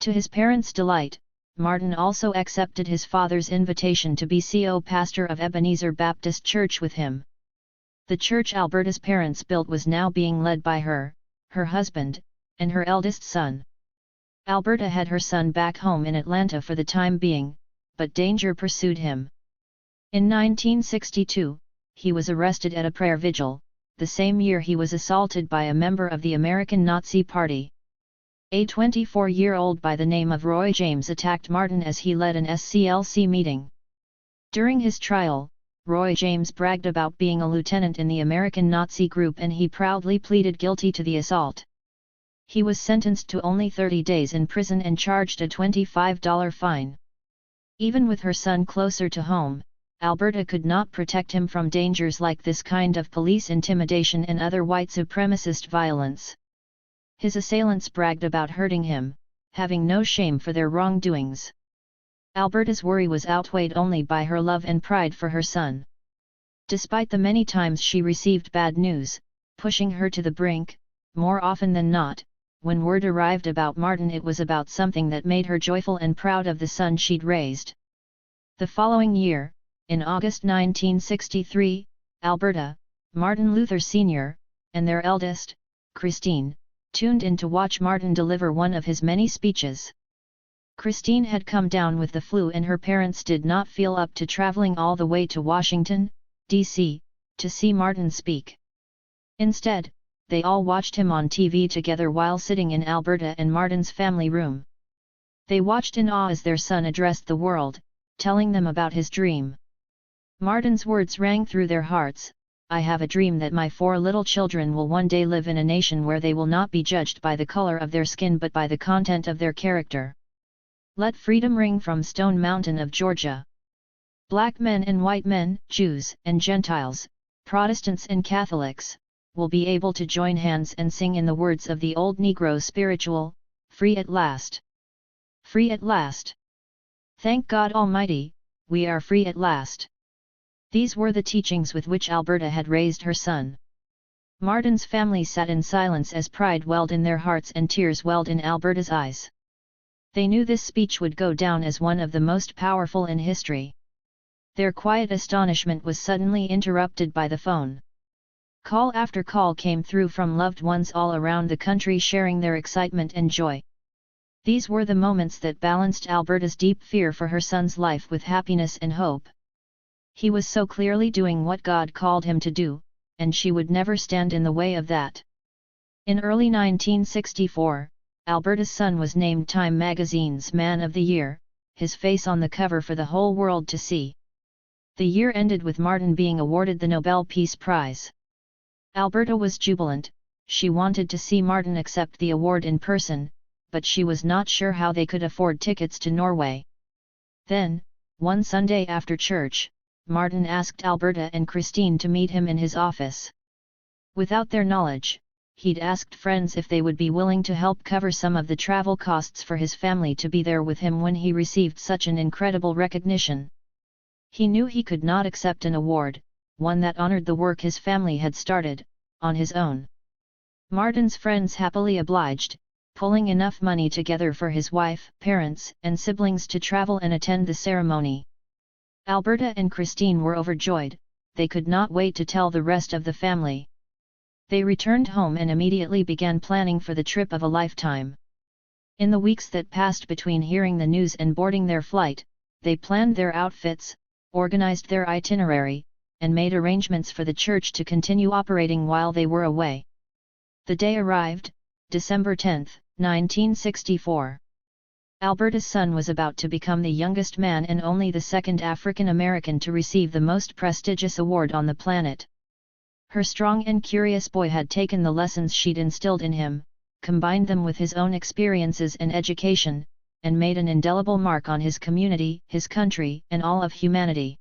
To his parents' delight, Martin also accepted his father's invitation to be co-pastor of Ebenezer Baptist Church with him. The church Alberta's parents built was now being led by her, her husband, and her eldest son. Alberta had her son back home in Atlanta for the time being, but danger pursued him. In 1962, he was arrested at a prayer vigil. The same year he was assaulted by a member of the American Nazi Party. A 24-year-old by the name of Roy James attacked Martin as he led an SCLC meeting. During his trial, Roy James bragged about being a lieutenant in the American Nazi group and he proudly pleaded guilty to the assault. He was sentenced to only 30 days in prison and charged a $25 fine. Even with her son closer to home, Alberta could not protect him from dangers like this kind of police intimidation and other white supremacist violence. His assailants bragged about hurting him, having no shame for their wrongdoings. Alberta's worry was outweighed only by her love and pride for her son. Despite the many times she received bad news, pushing her to the brink, more often than not, when word arrived about Martin it was about something that made her joyful and proud of the son she'd raised. The following year, in August 1963, Alberta, Martin Luther Sr., and their eldest, Christine, tuned in to watch Martin deliver one of his many speeches. Christine had come down with the flu and her parents did not feel up to traveling all the way to Washington, D.C., to see Martin speak. Instead, they all watched him on TV together while sitting in Alberta and Martin's family room. They watched in awe as their son addressed the world, telling them about his dream. Martin's words rang through their hearts. I have a dream that my 4 little children will one day live in a nation where they will not be judged by the color of their skin but by the content of their character. Let freedom ring from Stone Mountain of Georgia. Black men and white men, Jews and Gentiles, Protestants and Catholics, will be able to join hands and sing in the words of the old Negro spiritual, free at last. Free at last. Thank God Almighty, we are free at last. These were the teachings with which Alberta had raised her son. Martin's family sat in silence as pride welled in their hearts and tears welled in Alberta's eyes. They knew this speech would go down as one of the most powerful in history. Their quiet astonishment was suddenly interrupted by the phone. Call after call came through from loved ones all around the country sharing their excitement and joy. These were the moments that balanced Alberta's deep fear for her son's life with happiness and hope. He was so clearly doing what God called him to do, and she would never stand in the way of that. In early 1964, Alberta's son was named Time magazine's Man of the Year, his face on the cover for the whole world to see. The year ended with Martin being awarded the Nobel Peace Prize. Alberta was jubilant. She wanted to see Martin accept the award in person, but she was not sure how they could afford tickets to Norway. Then, one Sunday after church, Martin asked Alberta and Christine to meet him in his office. Without their knowledge, he'd asked friends if they would be willing to help cover some of the travel costs for his family to be there with him when he received such an incredible recognition. He knew he could not accept an award, one that honored the work his family had started, on his own. Martin's friends happily obliged, pulling enough money together for his wife, parents, and siblings to travel and attend the ceremony. Alberta and Christine were overjoyed. They could not wait to tell the rest of the family. They returned home and immediately began planning for the trip of a lifetime. In the weeks that passed between hearing the news and boarding their flight, they planned their outfits, organized their itinerary, and made arrangements for the church to continue operating while they were away. The day arrived, December 10, 1964. Alberta's son was about to become the youngest man and only the second African American to receive the most prestigious award on the planet. Her strong and curious boy had taken the lessons she'd instilled in him, combined them with his own experiences and education, and made an indelible mark on his community, his country, and all of humanity.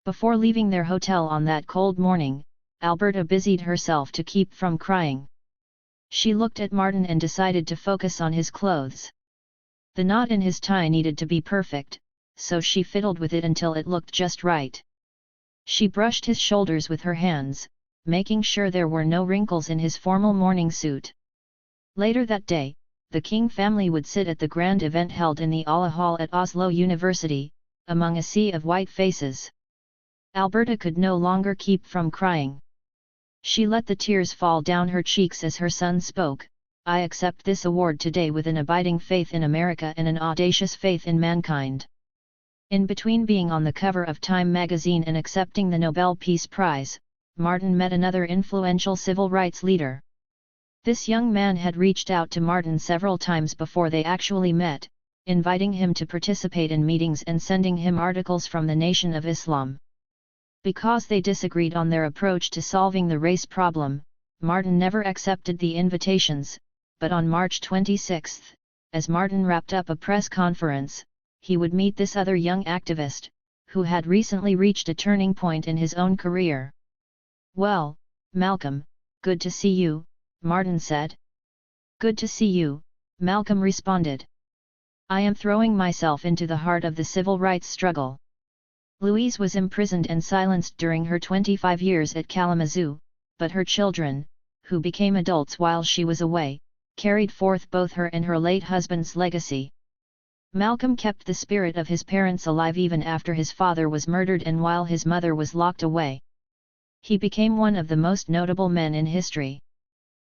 Before leaving their hotel on that cold morning, Alberta busied herself to keep from crying. She looked at Martin and decided to focus on his clothes. The knot in his tie needed to be perfect, so she fiddled with it until it looked just right. She brushed his shoulders with her hands, making sure there were no wrinkles in his formal morning suit. Later that day, the King family would sit at the grand event held in the Alla Hall at Oslo University, among a sea of white faces. Alberta could no longer keep from crying. She let the tears fall down her cheeks as her son spoke. I accept this award today with an abiding faith in America and an audacious faith in mankind. In between being on the cover of Time magazine and accepting the Nobel Peace Prize, Martin met another influential civil rights leader. This young man had reached out to Martin several times before they actually met, inviting him to participate in meetings and sending him articles from the Nation of Islam. Because they disagreed on their approach to solving the race problem, Martin never accepted the invitations, but on March 26, as Martin wrapped up a press conference, he would meet this other young activist, who had recently reached a turning point in his own career. "Well, Malcolm, good to see you," Martin said. "Good to see you," Malcolm responded. "I am throwing myself into the heart of the civil rights struggle." Louise was imprisoned and silenced during her 25 years at Kalamazoo, but her children, who became adults while she was away, carried forth both her and her late husband's legacy. Malcolm kept the spirit of his parents alive even after his father was murdered and while his mother was locked away. He became one of the most notable men in history.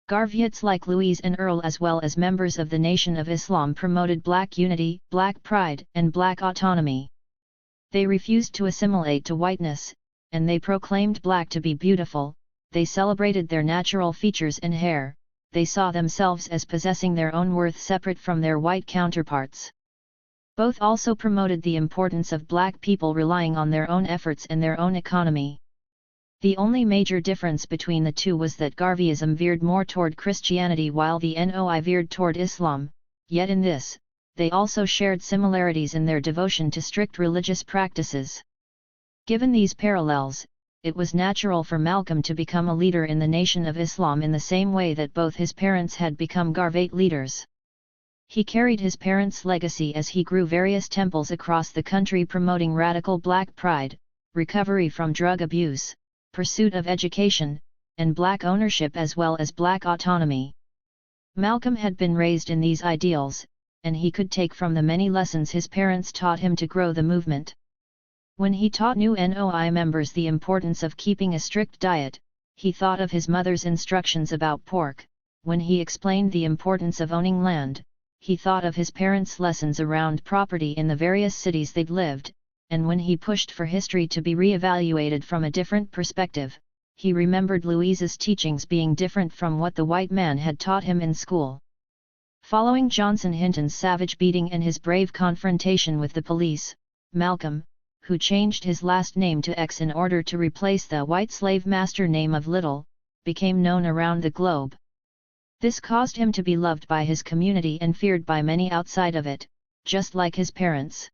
Garveyans like Louise and Earl as well as members of the Nation of Islam promoted black unity, black pride, and black autonomy. They refused to assimilate to whiteness, and they proclaimed black to be beautiful. They celebrated their natural features and hair. They saw themselves as possessing their own worth separate from their white counterparts. Both also promoted the importance of black people relying on their own efforts and their own economy. The only major difference between the two was that Garveyism veered more toward Christianity while the NOI veered toward Islam, yet in this, they also shared similarities in their devotion to strict religious practices. Given these parallels, it was natural for Malcolm to become a leader in the Nation of Islam in the same way that both his parents had become Garveyite leaders. He carried his parents' legacy as he grew various temples across the country promoting radical black pride, recovery from drug abuse, pursuit of education, and black ownership as well as black autonomy. Malcolm had been raised in these ideals, and he could take from the many lessons his parents taught him to grow the movement. When he taught new NOI members the importance of keeping a strict diet, he thought of his mother's instructions about pork. When he explained the importance of owning land, he thought of his parents' lessons around property in the various cities they'd lived, and when he pushed for history to be re-evaluated from a different perspective, he remembered Louise's teachings being different from what the white man had taught him in school. Following Johnson Hinton's savage beating and his brave confrontation with the police, Malcolm, who changed his last name to X in order to replace the white slave master name of Little, became known around the globe. This caused him to be loved by his community and feared by many outside of it, just like his parents.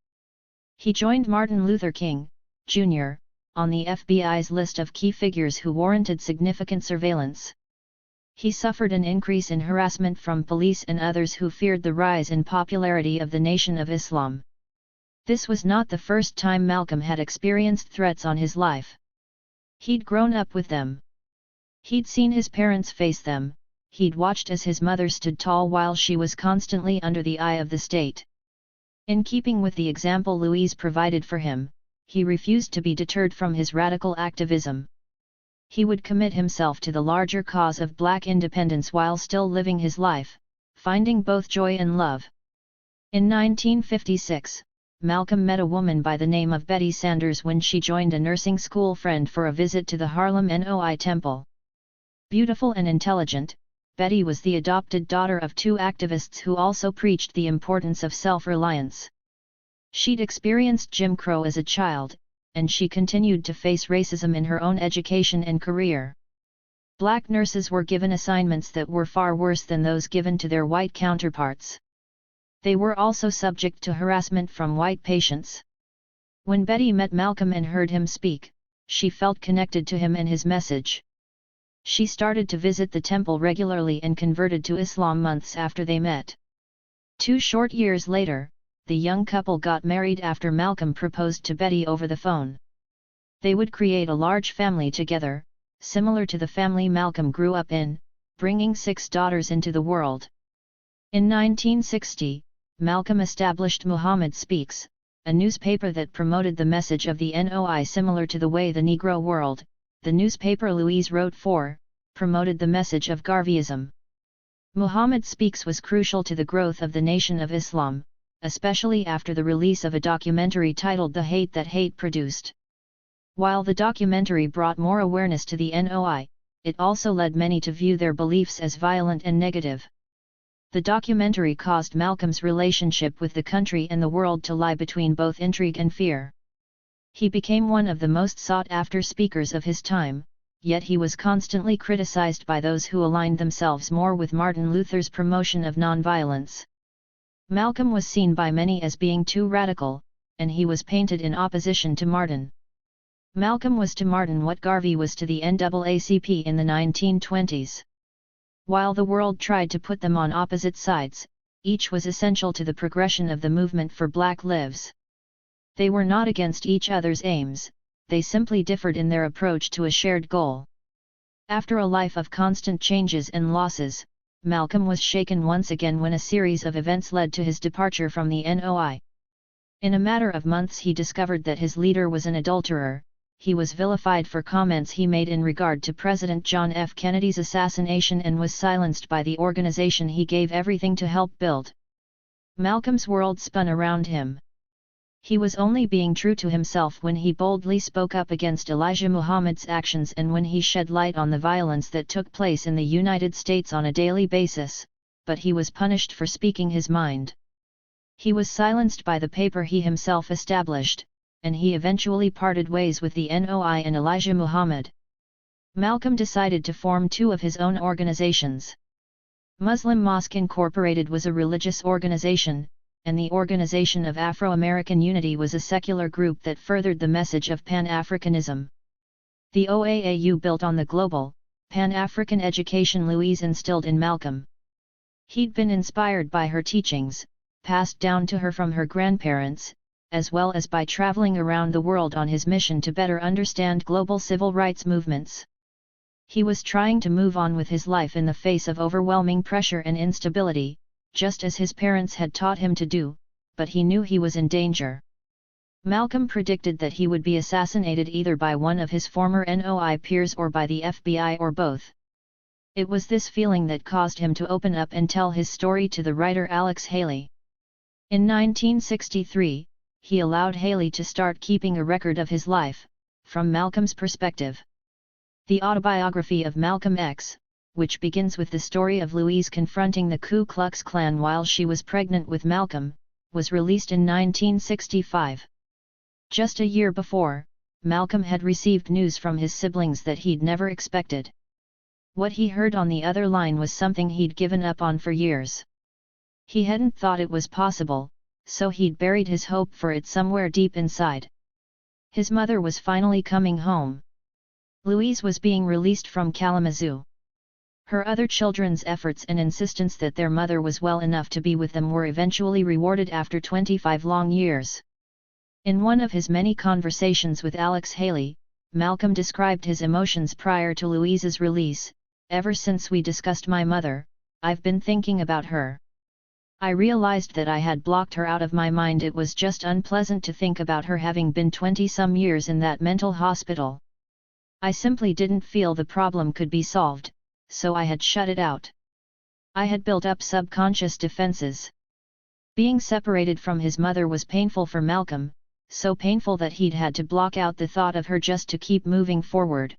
He joined Martin Luther King, Jr., on the FBI's list of key figures who warranted significant surveillance. He suffered an increase in harassment from police and others who feared the rise in popularity of the Nation of Islam. This was not the first time Malcolm had experienced threats on his life. He'd grown up with them. He'd seen his parents face them. He'd watched as his mother stood tall while she was constantly under the eye of the state. In keeping with the example Louise provided for him, he refused to be deterred from his radical activism. He would commit himself to the larger cause of black independence while still living his life, finding both joy and love. In 1956, Malcolm met a woman by the name of Betty Sanders when she joined a nursing school friend for a visit to the Harlem NOI Temple. Beautiful and intelligent, Betty was the adopted daughter of two activists who also preached the importance of self-reliance. She'd experienced Jim Crow as a child, and she continued to face racism in her own education and career. Black nurses were given assignments that were far worse than those given to their white counterparts. They were also subject to harassment from white patients. When Betty met Malcolm and heard him speak, she felt connected to him and his message. She started to visit the temple regularly and converted to Islam months after they met. 2 short years later, the young couple got married after Malcolm proposed to Betty over the phone. They would create a large family together, similar to the family Malcolm grew up in, bringing 6 daughters into the world. In 1960, Malcolm established Muhammad Speaks, a newspaper that promoted the message of the NOI similar to the way the Negro World, the newspaper Louise wrote for, promoted the message of Garveyism. Muhammad Speaks was crucial to the growth of the Nation of Islam, especially after the release of a documentary titled The Hate That Hate Produced. While the documentary brought more awareness to the NOI, it also led many to view their beliefs as violent and negative. The documentary caused Malcolm's relationship with the country and the world to lie between both intrigue and fear. He became one of the most sought-after speakers of his time, yet he was constantly criticized by those who aligned themselves more with Martin Luther's promotion of nonviolence. Malcolm was seen by many as being too radical, and he was painted in opposition to Martin. Malcolm was to Martin what Garvey was to the NAACP in the 1920s. While the world tried to put them on opposite sides, each was essential to the progression of the movement for Black lives. They were not against each other's aims, they simply differed in their approach to a shared goal. After a life of constant changes and losses, Malcolm was shaken once again when a series of events led to his departure from the NOI. In a matter of months he discovered that his leader was an adulterer. He was vilified for comments he made in regard to President John F. Kennedy's assassination and was silenced by the organization he gave everything to help build. Malcolm's world spun around him. He was only being true to himself when he boldly spoke up against Elijah Muhammad's actions and when he shed light on the violence that took place in the United States on a daily basis, but he was punished for speaking his mind. He was silenced by the paper he himself established, and he eventually parted ways with the NOI and Elijah Muhammad. Malcolm decided to form 2 of his own organizations. Muslim Mosque Incorporated was a religious organization, and the Organization of Afro-American Unity was a secular group that furthered the message of Pan-Africanism. The OAAU built on the global, Pan-African education Louise instilled in Malcolm. He'd been inspired by her teachings, passed down to her from her grandparents, as well as by traveling around the world on his mission to better understand global civil rights movements. He was trying to move on with his life in the face of overwhelming pressure and instability, just as his parents had taught him to do, but he knew he was in danger. Malcolm predicted that he would be assassinated either by one of his former NOI peers or by the FBI or both. It was this feeling that caused him to open up and tell his story to the writer Alex Haley. In 1963, he allowed Haley to start keeping a record of his life, from Malcolm's perspective. The autobiography of Malcolm X, which begins with the story of Louise confronting the Ku Klux Klan while she was pregnant with Malcolm, was released in 1965. Just a year before, Malcolm had received news from his siblings that he'd never expected. What he heard on the other line was something he'd given up on for years. He hadn't thought it was possible, so he'd buried his hope for it somewhere deep inside. His mother was finally coming home. Louise was being released from Kalamazoo. Her other children's efforts and insistence that their mother was well enough to be with them were eventually rewarded after 25 long years. In one of his many conversations with Alex Haley, Malcolm described his emotions prior to Louise's release. "Ever since we discussed my mother, I've been thinking about her. I realized that I had blocked her out of my mind. It was just unpleasant to think about her having been 20-some years in that mental hospital. I simply didn't feel the problem could be solved, so I had shut it out. I had built up subconscious defenses." Being separated from his mother was painful for Malcolm, so painful that he'd had to block out the thought of her just to keep moving forward.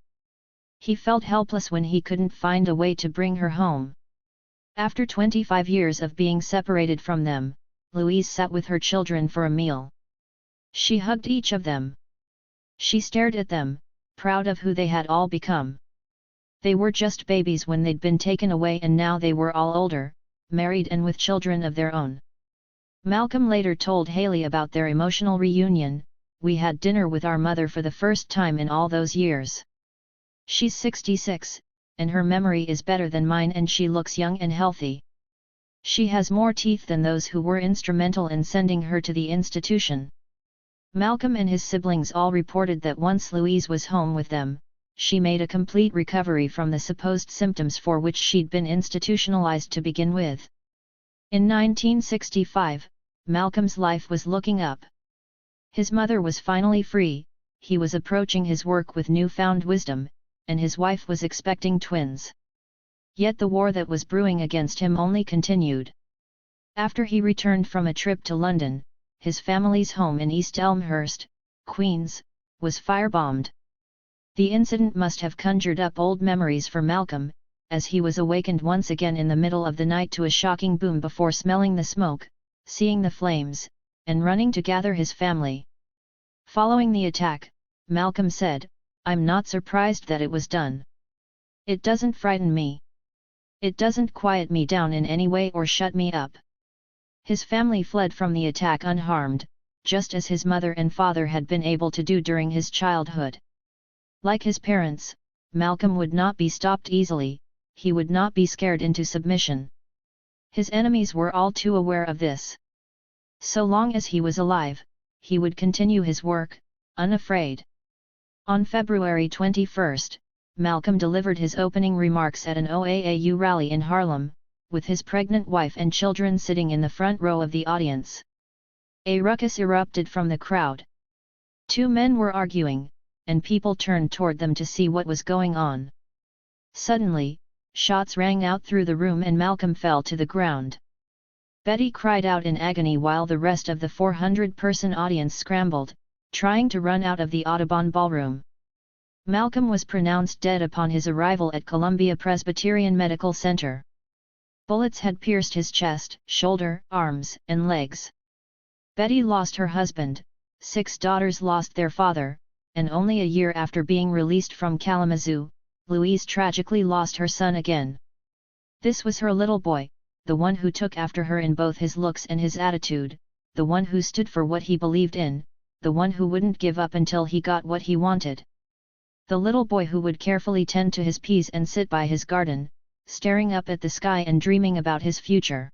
He felt helpless when he couldn't find a way to bring her home. After 25 years of being separated from them, Louise sat with her children for a meal. She hugged each of them. She stared at them, proud of who they had all become. They were just babies when they'd been taken away, and now they were all older, married and with children of their own. Malcolm later told Haley about their emotional reunion. "We had dinner with our mother for the first time in all those years. She's 66, and her memory is better than mine, and she looks young and healthy. She has more teeth than those who were instrumental in sending her to the institution." Malcolm and his siblings all reported that once Louise was home with them, she made a complete recovery from the supposed symptoms for which she'd been institutionalized to begin with. In 1965, Malcolm's life was looking up. His mother was finally free, he was approaching his work with newfound wisdom, and his wife was expecting twins. Yet the war that was brewing against him only continued. After he returned from a trip to London, his family's home in East Elmhurst, Queens, was firebombed. The incident must have conjured up old memories for Malcolm, as he was awakened once again in the middle of the night to a shocking boom before smelling the smoke, seeing the flames, and running to gather his family. Following the attack, Malcolm said, "I'm not surprised that it was done. It doesn't frighten me. It doesn't quiet me down in any way or shut me up." His family fled from the attack unharmed, just as his mother and father had been able to do during his childhood. Like his parents, Malcolm would not be stopped easily, he would not be scared into submission. His enemies were all too aware of this. So long as he was alive, he would continue his work, unafraid. On February 21, Malcolm delivered his opening remarks at an OAAU rally in Harlem, with his pregnant wife and children sitting in the front row of the audience. A ruckus erupted from the crowd. Two men were arguing, and people turned toward them to see what was going on. Suddenly, shots rang out through the room and Malcolm fell to the ground. Betty cried out in agony while the rest of the 400-person audience scrambled, trying to run out of the Audubon Ballroom. Malcolm was pronounced dead upon his arrival at Columbia Presbyterian Medical Center. Bullets had pierced his chest, shoulder, arms, and legs. Betty lost her husband, 6 daughters lost their father, and only a year after being released from Kalamazoo, Louise tragically lost her son again. This was her little boy, the one who took after her in both his looks and his attitude, the one who stood for what he believed in, the one who wouldn't give up until he got what he wanted. The little boy who would carefully tend to his peas and sit by his garden, staring up at the sky and dreaming about his future.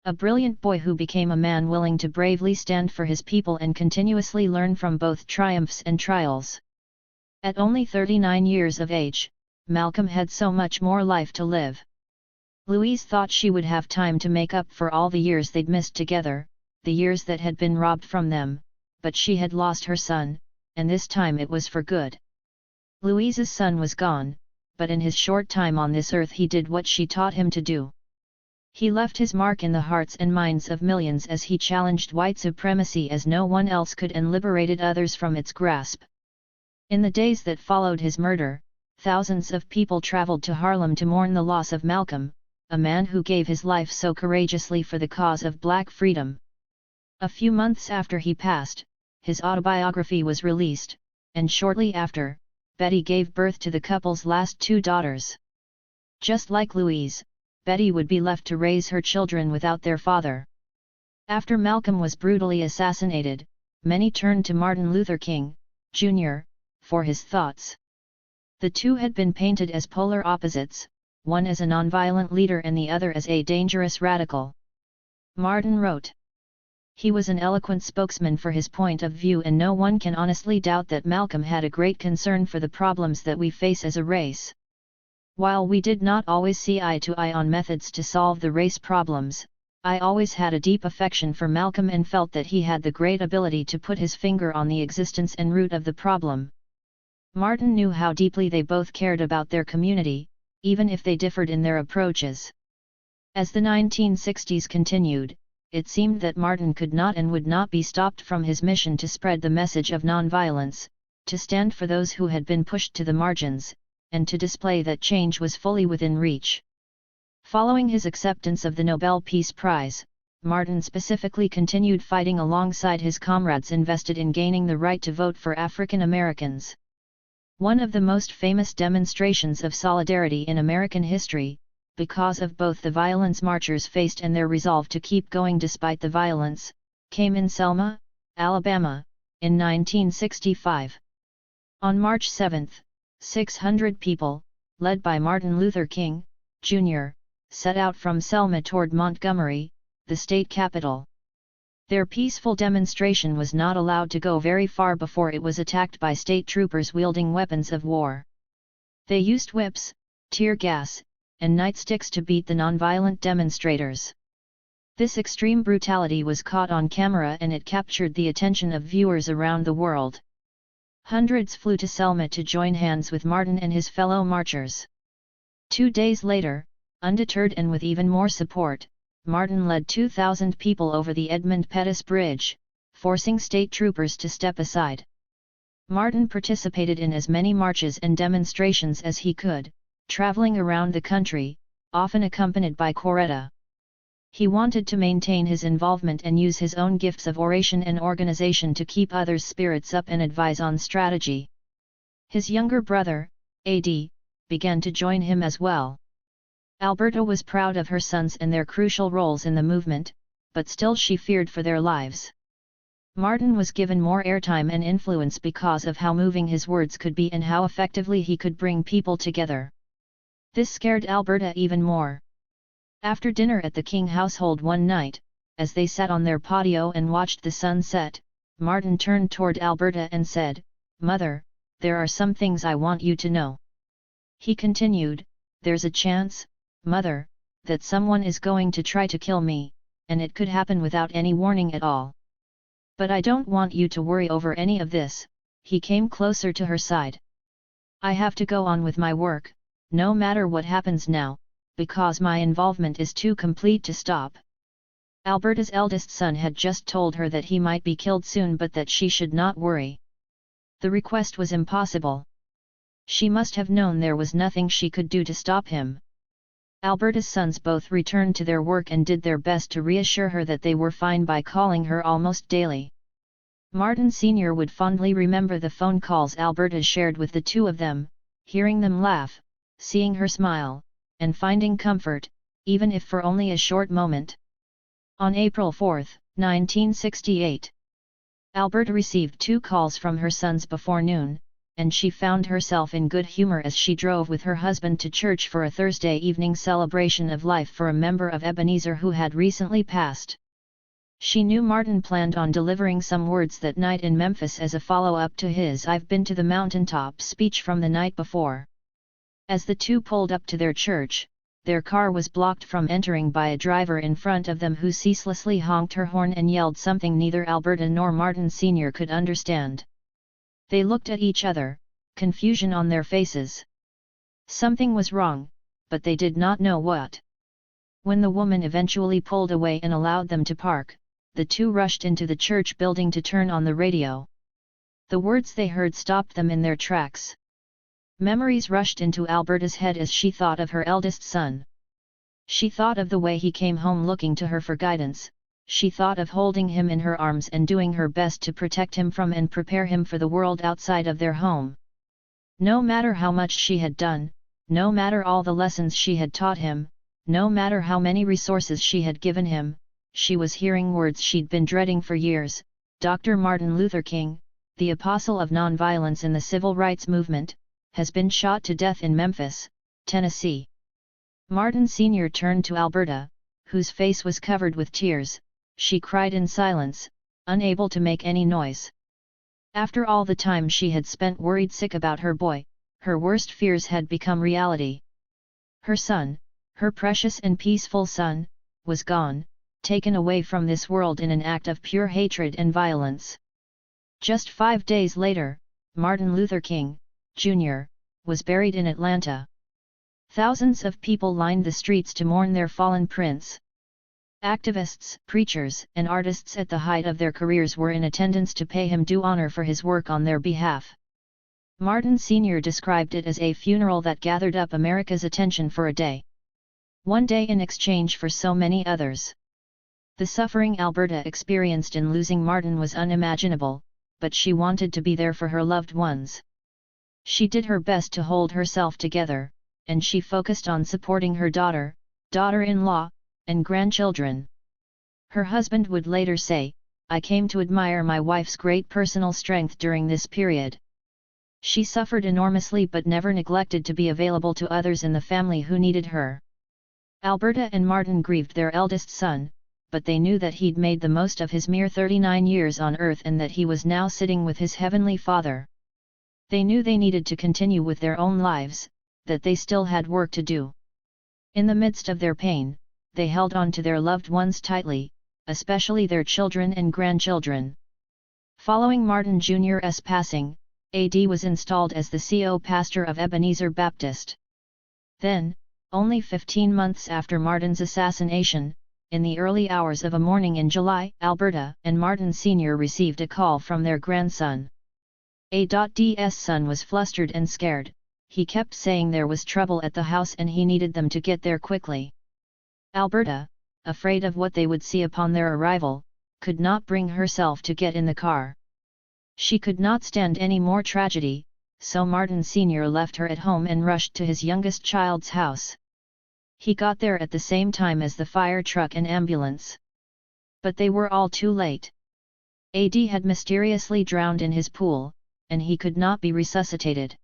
A brilliant boy who became a man willing to bravely stand for his people and continuously learn from both triumphs and trials. At only 39 years of age, Malcolm had so much more life to live. Louise thought she would have time to make up for all the years they'd missed together, the years that had been robbed from them, but she had lost her son, and this time it was for good. Louise's son was gone, but in his short time on this earth he did what she taught him to do. He left his mark in the hearts and minds of millions as he challenged white supremacy as no one else could and liberated others from its grasp. In the days that followed his murder, thousands of people traveled to Harlem to mourn the loss of Malcolm, a man who gave his life so courageously for the cause of black freedom. A few months after he passed, his autobiography was released, and shortly after, Betty gave birth to the couple's last 2 daughters. Just like Louise, Betty would be left to raise her children without their father. After Malcolm was brutally assassinated, many turned to Martin Luther King, Jr., for his thoughts. The two had been painted as polar opposites, one as a nonviolent leader and the other as a dangerous radical. Martin wrote, "He was an eloquent spokesman for his point of view, and no one can honestly doubt that Malcolm had a great concern for the problems that we face as a race. While we did not always see eye to eye on methods to solve the race problems, I always had a deep affection for Malcolm and felt that he had the great ability to put his finger on the existence and root of the problem." Martin knew how deeply they both cared about their community, even if they differed in their approaches. As the 1960s continued, it seemed that Martin could not and would not be stopped from his mission to spread the message of nonviolence, to stand for those who had been pushed to the margins, and to display that change was fully within reach. Following his acceptance of the Nobel Peace Prize, Martin specifically continued fighting alongside his comrades invested in gaining the right to vote for African Americans. One of the most famous demonstrations of solidarity in American history, because of both the violence marchers faced and their resolve to keep going despite the violence, came in Selma, Alabama, in 1965. On March 7, 600 people, led by Martin Luther King, Jr., set out from Selma toward Montgomery, the state capital. Their peaceful demonstration was not allowed to go very far before it was attacked by state troopers wielding weapons of war. They used whips, tear gas, and nightsticks to beat the nonviolent demonstrators. This extreme brutality was caught on camera and it captured the attention of viewers around the world. Hundreds flew to Selma to join hands with Martin and his fellow marchers. 2 days later, undeterred and with even more support, Martin led 2,000 people over the Edmund Pettus Bridge, forcing state troopers to step aside. Martin participated in as many marches and demonstrations as he could, traveling around the country, often accompanied by Coretta. He wanted to maintain his involvement and use his own gifts of oration and organization to keep others' spirits up and advise on strategy. His younger brother, A.D., began to join him as well. Alberta was proud of her sons and their crucial roles in the movement, but still she feared for their lives. Martin was given more airtime and influence because of how moving his words could be and how effectively he could bring people together. This scared Alberta even more. After dinner at the King household one night, as they sat on their patio and watched the sun set, Martin turned toward Alberta and said, "Mother, there are some things I want you to know." He continued, "There's a chance, Mother, that someone is going to try to kill me, and it could happen without any warning at all. But I don't want you to worry over any of this." He came closer to her side. "I have to go on with my work, no matter what happens now, because my involvement is too complete to stop." Alberta's eldest son had just told her that he might be killed soon but that she should not worry. The request was impossible. She must have known there was nothing she could do to stop him. Alberta's sons both returned to their work and did their best to reassure her that they were fine by calling her almost daily. Martin Sr. would fondly remember the phone calls Alberta shared with the two of them, hearing them laugh, seeing her smile, and finding comfort, even if for only a short moment. On April 4, 1968, Alberta received 2 calls from her sons before noon, and she found herself in good humor as she drove with her husband to church for a Thursday evening celebration of life for a member of Ebenezer who had recently passed. She knew Martin planned on delivering some words that night in Memphis as a follow-up to his "I've been to the mountaintop" speech from the night before. As the two pulled up to their church, their car was blocked from entering by a driver in front of them who ceaselessly honked her horn and yelled something neither Alberta nor Martin Sr. could understand. They looked at each other, confusion on their faces. Something was wrong, but they did not know what. When the woman eventually pulled away and allowed them to park, the two rushed into the church building to turn on the radio. The words they heard stopped them in their tracks. Memories rushed into Alberta's head as she thought of her eldest son. She thought of the way he came home looking to her for guidance. She thought of holding him in her arms and doing her best to protect him from and prepare him for the world outside of their home. No matter how much she had done, no matter all the lessons she had taught him, no matter how many resources she had given him, she was hearing words she'd been dreading for years. Dr. Martin Luther King, the apostle of nonviolence in the civil rights movement, has been shot to death in Memphis, Tennessee. Martin Sr. turned to Alberta, whose face was covered with tears. She cried in silence, unable to make any noise. After all the time she had spent worried sick about her boy, her worst fears had become reality. Her son, her precious and peaceful son, was gone, taken away from this world in an act of pure hatred and violence. Just 5 days later, Martin Luther King, Jr., was buried in Atlanta. Thousands of people lined the streets to mourn their fallen prince. Activists, preachers, and artists at the height of their careers were in attendance to pay him due honor for his work on their behalf. Martin Sr. described it as a funeral that gathered up America's attention for a day. One day in exchange for so many others. The suffering Alberta experienced in losing Martin was unimaginable, but she wanted to be there for her loved ones. She did her best to hold herself together, and she focused on supporting her daughter, daughter-in-law, and grandchildren. Her husband would later say, "I came to admire my wife's great personal strength during this period. She suffered enormously but never neglected to be available to others in the family who needed her." Alberta and Martin grieved their eldest son, but they knew that he'd made the most of his mere 39 years on earth and that he was now sitting with his heavenly Father. They knew they needed to continue with their own lives, that they still had work to do. In the midst of their pain, they held on to their loved ones tightly, especially their children and grandchildren. Following Martin Jr.'s passing, A.D. was installed as the CO pastor of Ebenezer Baptist. Then, only 15 months after Martin's assassination, in the early hours of a morning in July, Alberta and Martin Sr. received a call from their grandson. A.D.'s son was flustered and scared. He kept saying there was trouble at the house and he needed them to get there quickly. Alberta, afraid of what they would see upon their arrival, could not bring herself to get in the car. She could not stand any more tragedy, so Martin Sr. left her at home and rushed to his youngest child's house. He got there at the same time as the fire truck and ambulance. But they were all too late. A.D. had mysteriously drowned in his pool, and he could not be resuscitated.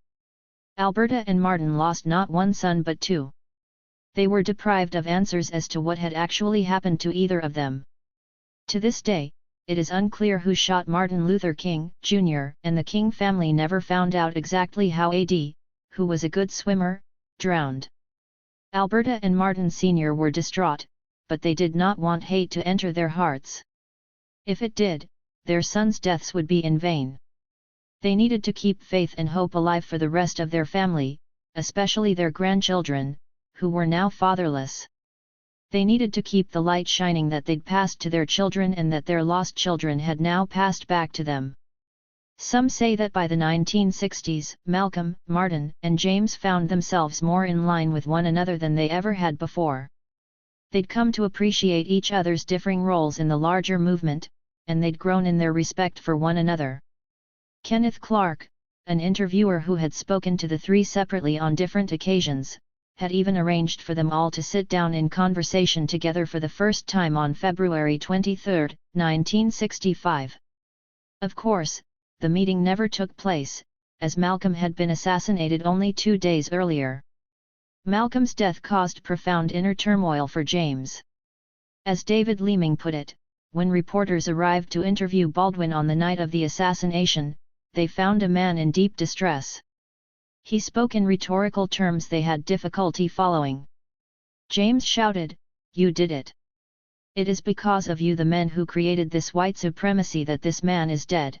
Alberta and Martin lost not one son but two. They were deprived of answers as to what had actually happened to either of them. To this day, it is unclear who shot Martin Luther King, Jr., and the King family never found out exactly how A.D., who was a good swimmer, drowned. Alberta and Martin Sr. were distraught, but they did not want hate to enter their hearts. If it did, their sons' deaths would be in vain. They needed to keep faith and hope alive for the rest of their family, especially their grandchildren, who were now fatherless. They needed to keep the light shining that they'd passed to their children and that their lost children had now passed back to them. Some say that by the 1960s, Malcolm, Martin, and James found themselves more in line with one another than they ever had before. They'd come to appreciate each other's differing roles in the larger movement, and they'd grown in their respect for one another. Kenneth Clark, an interviewer who had spoken to the three separately on different occasions, had even arranged for them all to sit down in conversation together for the first time on February 23, 1965. Of course, the meeting never took place, as Malcolm had been assassinated only 2 days earlier. Malcolm's death caused profound inner turmoil for James. As David Leeming put it, when reporters arrived to interview Baldwin on the night of the assassination, they found a man in deep distress. He spoke in rhetorical terms they had difficulty following. James shouted, "You did it! It is because of you, the men who created this white supremacy, that this man is dead.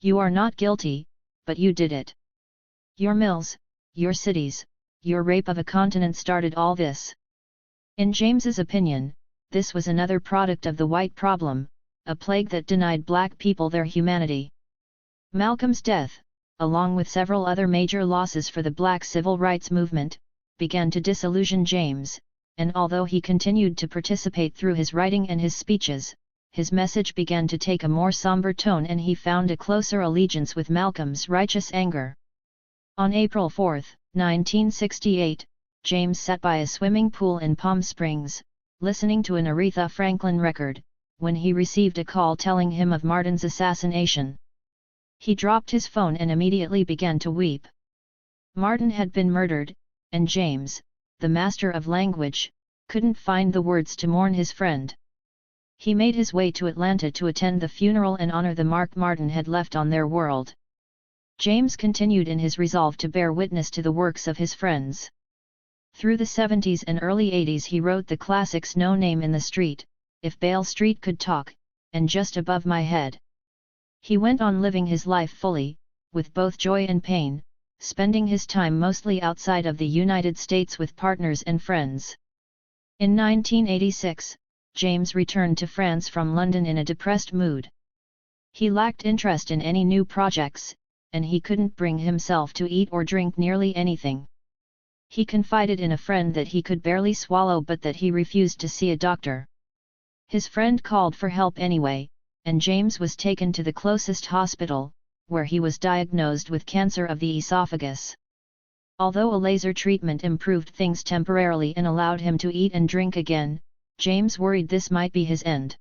You are not guilty, but you did it. Your mills, your cities, your rape of a continent started all this." In James's opinion, this was another product of the white problem, a plague that denied black people their humanity. Malcolm's death, along with several other major losses for the black civil rights movement, began to disillusion James, and although he continued to participate through his writing and his speeches, his message began to take a more somber tone and he found a closer allegiance with Malcolm's righteous anger. On April 4, 1968, James sat by a swimming pool in Palm Springs, listening to an Aretha Franklin record, when he received a call telling him of Martin's assassination. He dropped his phone and immediately began to weep. Martin had been murdered, and James, the master of language, couldn't find the words to mourn his friend. He made his way to Atlanta to attend the funeral and honor the mark Martin had left on their world. James continued in his resolve to bear witness to the works of his friends. Through the 70s and early 80s he wrote the classics No Name in the Street, If Bale Street Could Talk, and Just Above My Head. He went on living his life fully, with both joy and pain, spending his time mostly outside of the United States with partners and friends. In 1986, James returned to France from London in a depressed mood. He lacked interest in any new projects, and he couldn't bring himself to eat or drink nearly anything. He confided in a friend that he could barely swallow but that he refused to see a doctor. His friend called for help anyway, and James was taken to the closest hospital, where he was diagnosed with cancer of the esophagus. Although a laser treatment improved things temporarily and allowed him to eat and drink again, James worried this might be his end.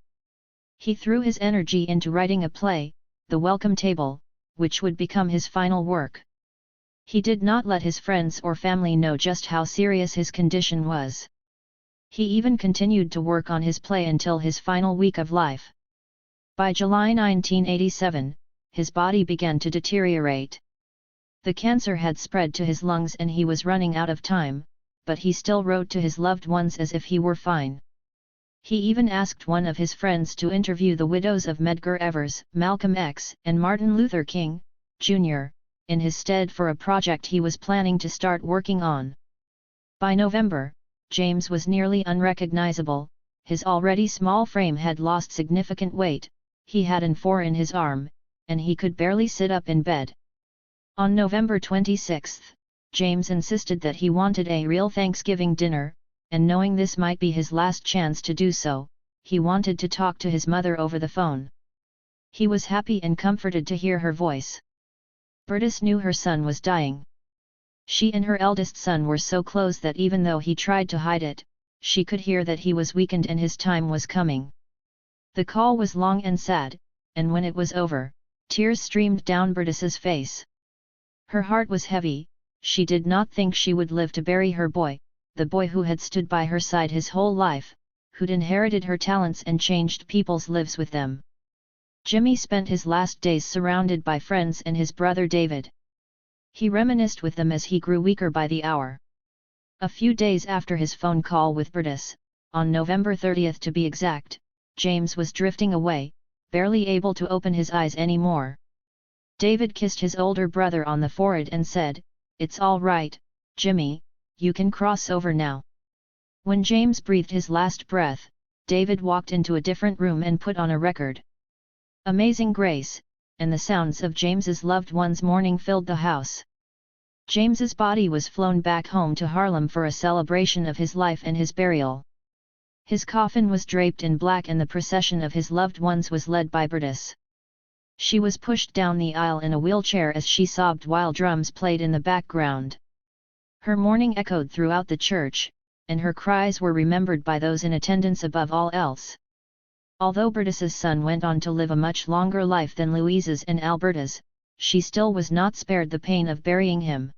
He threw his energy into writing a play, The Welcome Table, which would become his final work. He did not let his friends or family know just how serious his condition was. He even continued to work on his play until his final week of life. By July 1987, his body began to deteriorate. The cancer had spread to his lungs and he was running out of time, but he still wrote to his loved ones as if he were fine. He even asked one of his friends to interview the widows of Medgar Evers, Malcolm X, and Martin Luther King, Jr., in his stead for a project he was planning to start working on. By November, James was nearly unrecognizable, his already small frame had lost significant weight, he had an 4 in his arm, and he could barely sit up in bed. On November 26, James insisted that he wanted a real Thanksgiving dinner, and knowing this might be his last chance to do so, he wanted to talk to his mother over the phone. He was happy and comforted to hear her voice. Bertus knew her son was dying. She and her eldest son were so close that even though he tried to hide it, she could hear that he was weakened and his time was coming. The call was long and sad, and when it was over, tears streamed down Bertus's face. Her heart was heavy, she did not think she would live to bury her boy, the boy who had stood by her side his whole life, who'd inherited her talents and changed people's lives with them. Jimmy spent his last days surrounded by friends and his brother David. He reminisced with them as he grew weaker by the hour. A few days after his phone call with Bertus, on November 30 to be exact, James was drifting away, barely able to open his eyes anymore. David kissed his older brother on the forehead and said, "It's all right, Jimmy, you can cross over now." When James breathed his last breath, David walked into a different room and put on a record. Amazing Grace, and the sounds of James's loved ones mourning filled the house. James's body was flown back home to Harlem for a celebration of his life and his burial. His coffin was draped in black and the procession of his loved ones was led by Bertus. She was pushed down the aisle in a wheelchair as she sobbed while drums played in the background. Her mourning echoed throughout the church, and her cries were remembered by those in attendance above all else. Although Bertus's son went on to live a much longer life than Louise's and Alberta's, she still was not spared the pain of burying him.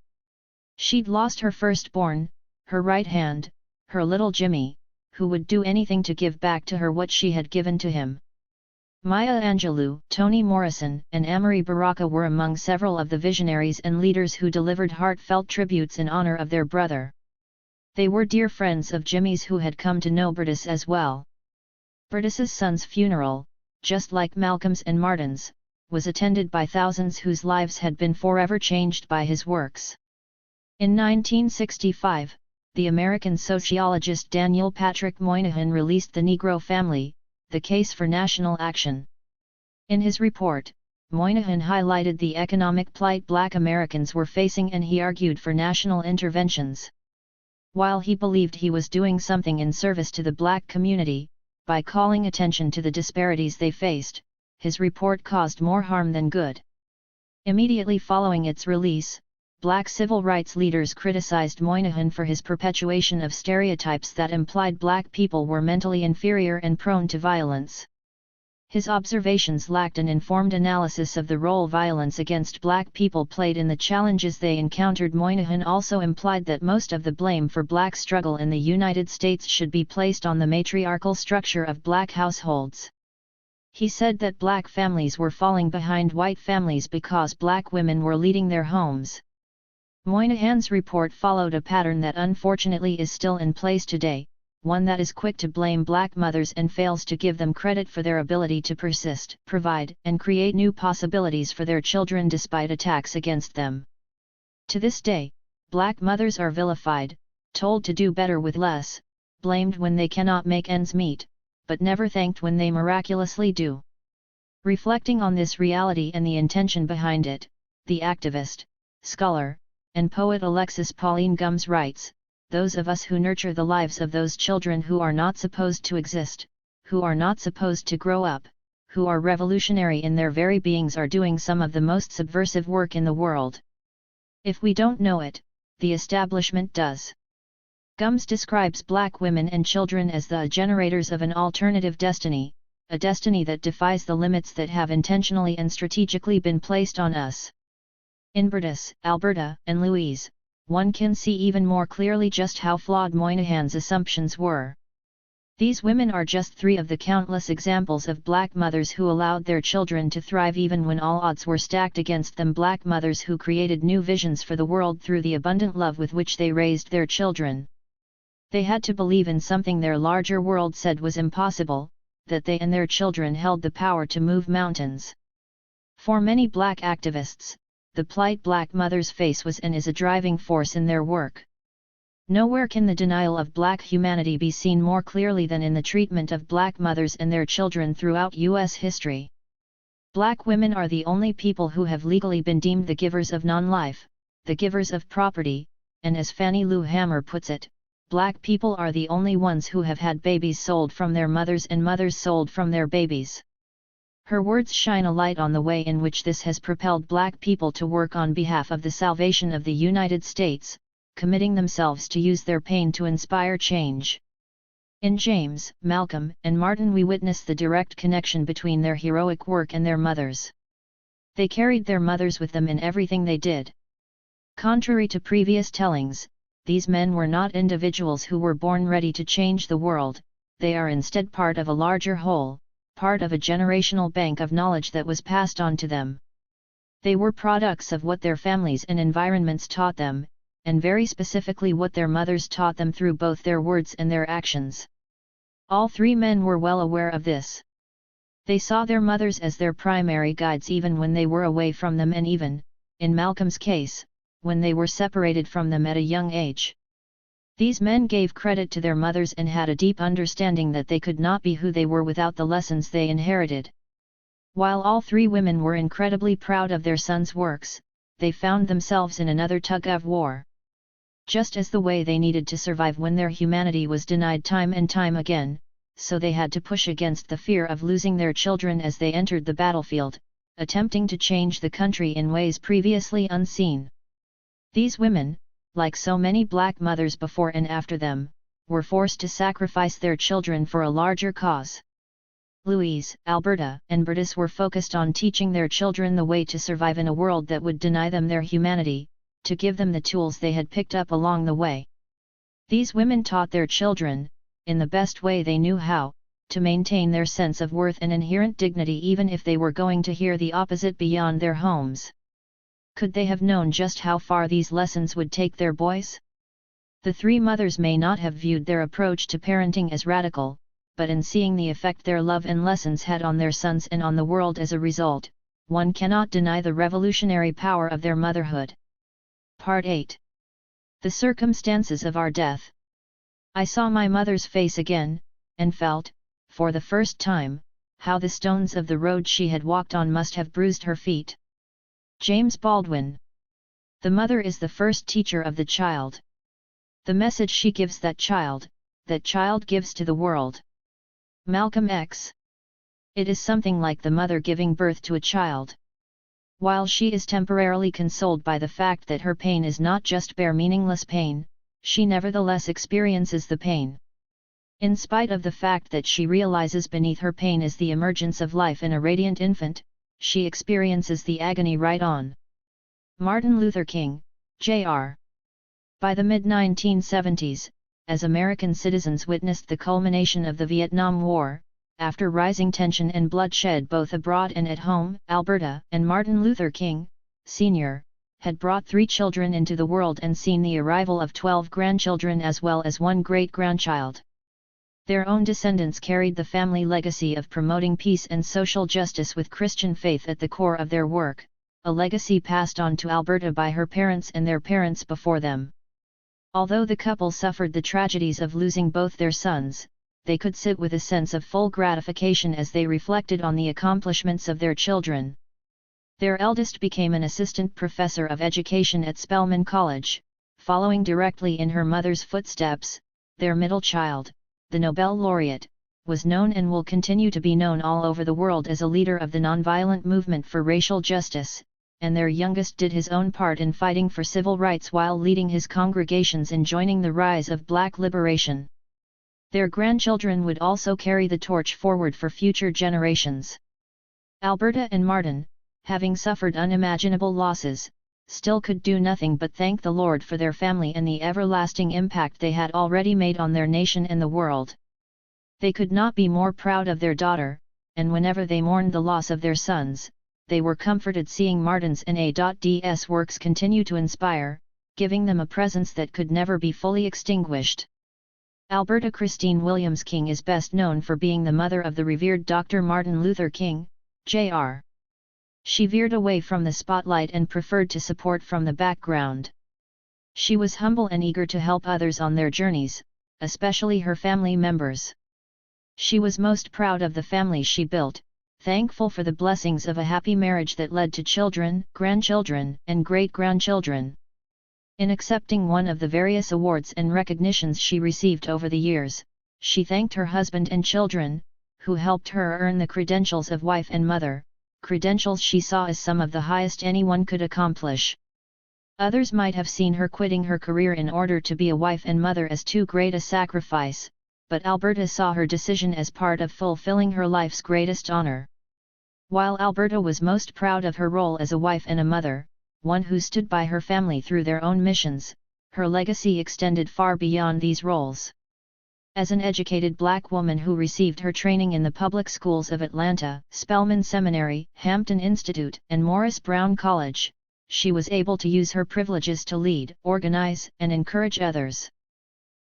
She'd lost her firstborn, her right hand, her little Jimmy, who would do anything to give back to her what she had given to him. Maya Angelou, Toni Morrison, and Amory Baraka were among several of the visionaries and leaders who delivered heartfelt tributes in honor of their brother. They were dear friends of Jimmy's who had come to know Burdess as well. Burdess's son's funeral, just like Malcolm's and Martin's, was attended by thousands whose lives had been forever changed by his works. In 1965, the American sociologist Daniel Patrick Moynihan released The Negro Family, The Case for National Action. In his report, Moynihan highlighted the economic plight Black Americans were facing and he argued for national interventions. While he believed he was doing something in service to the Black community, by calling attention to the disparities they faced, his report caused more harm than good. Immediately following its release, Black civil rights leaders criticized Moynihan for his perpetuation of stereotypes that implied Black people were mentally inferior and prone to violence. His observations lacked an informed analysis of the role violence against Black people played in the challenges they encountered. Moynihan also implied that most of the blame for Black struggle in the United States should be placed on the matriarchal structure of Black households. He said that Black families were falling behind white families because Black women were leading their homes. Moynihan's report followed a pattern that unfortunately is still in place today, one that is quick to blame Black mothers and fails to give them credit for their ability to persist, provide, and create new possibilities for their children despite attacks against them. To this day, Black mothers are vilified, told to do better with less, blamed when they cannot make ends meet, but never thanked when they miraculously do. Reflecting on this reality and the intention behind it, the activist, scholar, and poet Alexis Pauline Gumbs writes, "Those of us who nurture the lives of those children who are not supposed to exist, who are not supposed to grow up, who are revolutionary in their very beings are doing some of the most subversive work in the world. If we don't know it, the establishment does." Gumbs describes Black women and children as the generators of an alternative destiny, a destiny that defies the limits that have intentionally and strategically been placed on us. In Burdess, Alberta, and Louise, one can see even more clearly just how flawed Moynihan's assumptions were. These women are just three of the countless examples of Black mothers who allowed their children to thrive even when all odds were stacked against them. Black mothers who created new visions for the world through the abundant love with which they raised their children. They had to believe in something their larger world said was impossible, that they and their children held the power to move mountains. For many Black activists, the plight Black mothers face was and is a driving force in their work. Nowhere can the denial of Black humanity be seen more clearly than in the treatment of Black mothers and their children throughout U.S. history. Black women are the only people who have legally been deemed the givers of non-life, the givers of property, and as Fannie Lou Hamer puts it, Black people are the only ones who have had babies sold from their mothers and mothers sold from their babies. Her words shine a light on the way in which this has propelled Black people to work on behalf of the salvation of the United States, committing themselves to use their pain to inspire change. In James, Malcolm, and Martin we witness the direct connection between their heroic work and their mothers. They carried their mothers with them in everything they did. Contrary to previous tellings, these men were not individuals who were born ready to change the world, they are instead part of a larger whole, part of a generational bank of knowledge that was passed on to them. They were products of what their families and environments taught them, and very specifically what their mothers taught them through both their words and their actions. All three men were well aware of this. They saw their mothers as their primary guides even when they were away from them and even, in Malcolm's case, when they were separated from them at a young age. These men gave credit to their mothers and had a deep understanding that they could not be who they were without the lessons they inherited. While all three women were incredibly proud of their sons' works, they found themselves in another tug-of-war. Just as the way they needed to survive when their humanity was denied time and time again, so they had to push against the fear of losing their children as they entered the battlefield, attempting to change the country in ways previously unseen. These women, like so many Black mothers before and after them, were forced to sacrifice their children for a larger cause. Louise, Alberta, and Bertus were focused on teaching their children the way to survive in a world that would deny them their humanity, to give them the tools they had picked up along the way. These women taught their children, in the best way they knew how, to maintain their sense of worth and inherent dignity even if they were going to hear the opposite beyond their homes. Could they have known just how far these lessons would take their boys? The three mothers may not have viewed their approach to parenting as radical, but in seeing the effect their love and lessons had on their sons and on the world as a result, one cannot deny the revolutionary power of their motherhood. Part 8. The circumstances of our death. I saw my mother's face again, and felt, for the first time, how the stones of the road she had walked on must have bruised her feet. James Baldwin. The mother is the first teacher of the child. The message she gives that child gives to the world. Malcolm X. It is something like the mother giving birth to a child. While she is temporarily consoled by the fact that her pain is not just bare meaningless pain, she nevertheless experiences the pain. In spite of the fact that she realizes beneath her pain is the emergence of life in a radiant infant, she experiences the agony right on. Martin Luther King, Jr. By the mid-1970s, as American citizens witnessed the culmination of the Vietnam War, after rising tension and bloodshed both abroad and at home, Alberta and Martin Luther King, Sr., had brought 3 children into the world and seen the arrival of 12 grandchildren as well as 1 great-grandchild. Their own descendants carried the family legacy of promoting peace and social justice with Christian faith at the core of their work, a legacy passed on to Alberta by her parents and their parents before them. Although the couple suffered the tragedies of losing both their sons, they could sit with a sense of full gratification as they reflected on the accomplishments of their children. Their eldest became an assistant professor of education at Spelman College, following directly in her mother's footsteps. Their middle child, the Nobel laureate, was known and will continue to be known all over the world as a leader of the nonviolent movement for racial justice, and their youngest did his own part in fighting for civil rights while leading his congregations in joining the rise of Black liberation. Their grandchildren would also carry the torch forward for future generations. Alberta and Martin, having suffered unimaginable losses, still could do nothing but thank the Lord for their family and the everlasting impact they had already made on their nation and the world. They could not be more proud of their daughter, and whenever they mourned the loss of their sons, they were comforted seeing Martin's NA.DS works continue to inspire, giving them a presence that could never be fully extinguished. Alberta Christine Williams King is best known for being the mother of the revered Dr. Martin Luther King, Jr. She veered away from the spotlight and preferred to support from the background. She was humble and eager to help others on their journeys, especially her family members. She was most proud of the family she built, thankful for the blessings of a happy marriage that led to children, grandchildren, and great-grandchildren. In accepting one of the various awards and recognitions she received over the years, she thanked her husband and children, who helped her earn the credentials of wife and mother, credentials she saw as some of the highest anyone could accomplish. Others might have seen her quitting her career in order to be a wife and mother as too great a sacrifice, but Alberta saw her decision as part of fulfilling her life's greatest honor. While Alberta was most proud of her role as a wife and a mother, one who stood by her family through their own missions, her legacy extended far beyond these roles. As an educated Black woman who received her training in the public schools of Atlanta, Spelman Seminary, Hampton Institute, and Morris Brown College, she was able to use her privileges to lead, organize, and encourage others.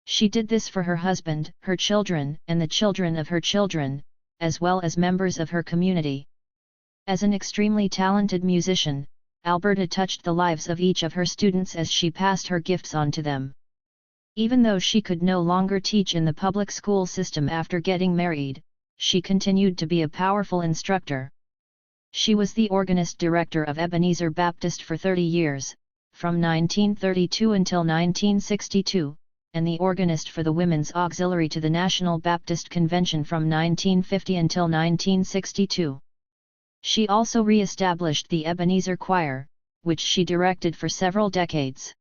She did this for her husband, her children, and the children of her children, as well as members of her community. As an extremely talented musician, Alberta touched the lives of each of her students as she passed her gifts on to them. Even though she could no longer teach in the public school system after getting married, she continued to be a powerful instructor. She was the organist director of Ebenezer Baptist for 30 years, from 1932 until 1962, and the organist for the Women's Auxiliary to the National Baptist Convention from 1950 until 1962. She also re-established the Ebenezer Choir, which she directed for several decades.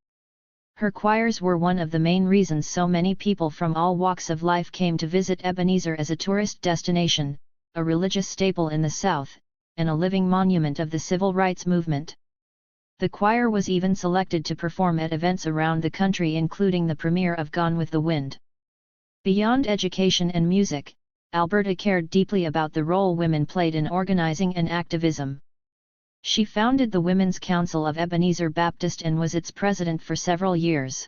Her choirs were one of the main reasons so many people from all walks of life came to visit Ebenezer as a tourist destination, a religious staple in the South, and a living monument of the civil rights movement. The choir was even selected to perform at events around the country, including the premiere of Gone with the Wind. Beyond education and music, Alberta cared deeply about the role women played in organizing and activism. She founded the Women's Council of Ebenezer Baptist and was its president for several years.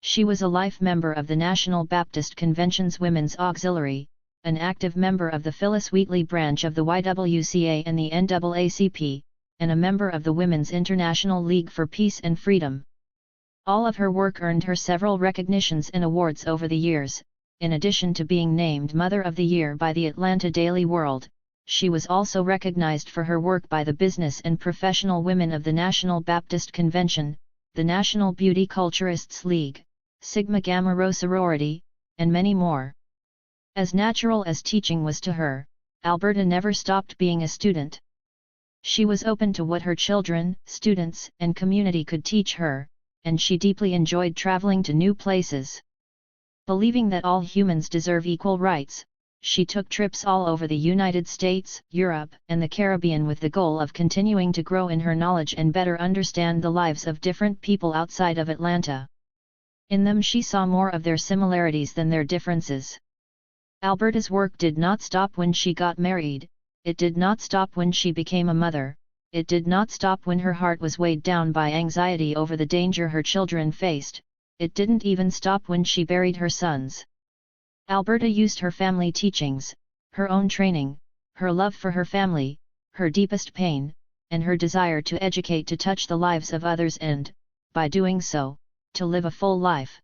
She was a life member of the National Baptist Convention's Women's Auxiliary, an active member of the Phyllis Wheatley branch of the YWCA and the NAACP, and a member of the Women's International League for Peace and Freedom. All of her work earned her several recognitions and awards over the years. In addition to being named Mother of the Year by the Atlanta Daily World, she was also recognized for her work by the Business and Professional Women of the National Baptist Convention, the National Beauty Culturists League, Sigma Gamma Rho Sorority, and many more. As natural as teaching was to her, Alberta never stopped being a student. She was open to what her children, students, and community could teach her, and she deeply enjoyed traveling to new places. Believing that all humans deserve equal rights, she took trips all over the United States, Europe, and the Caribbean with the goal of continuing to grow in her knowledge and better understand the lives of different people outside of Atlanta. In them she saw more of their similarities than their differences. Alberta's work did not stop when she got married, it did not stop when she became a mother, it did not stop when her heart was weighed down by anxiety over the danger her children faced. It didn't even stop when she buried her sons. Alberta used her family teachings, her own training, her love for her family, her deepest pain, and her desire to educate to touch the lives of others and, by doing so, to live a full life.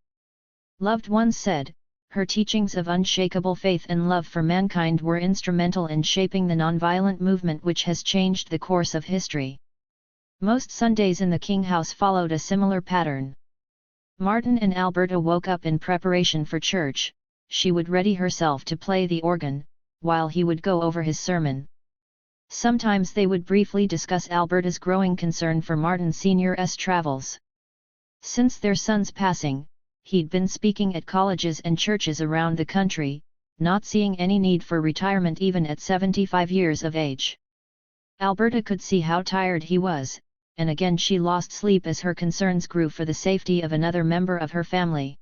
Loved ones said, her teachings of unshakable faith and love for mankind were instrumental in shaping the nonviolent movement which has changed the course of history. Most Sundays in the King House followed a similar pattern. Martin and Alberta woke up in preparation for church. She would ready herself to play the organ, while he would go over his sermon. Sometimes they would briefly discuss Alberta's growing concern for Martin Sr.'s travels. Since their son's passing, he'd been speaking at colleges and churches around the country, not seeing any need for retirement even at 75 years of age. Alberta could see how tired he was, and again she lost sleep as her concerns grew for the safety of another member of her family.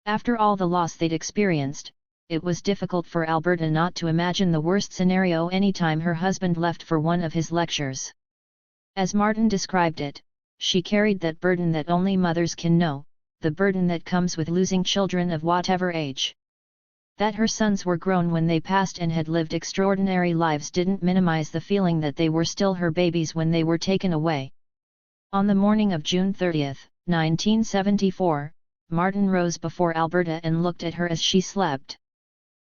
After all the loss they'd experienced, it was difficult for Alberta not to imagine the worst scenario anytime her husband left for one of his lectures. As Martin described it, she carried that burden that only mothers can know, the burden that comes with losing children of whatever age. That her sons were grown when they passed and had lived extraordinary lives didn't minimize the feeling that they were still her babies when they were taken away. On the morning of June 30, 1974, Martin rose before Alberta and looked at her as she slept.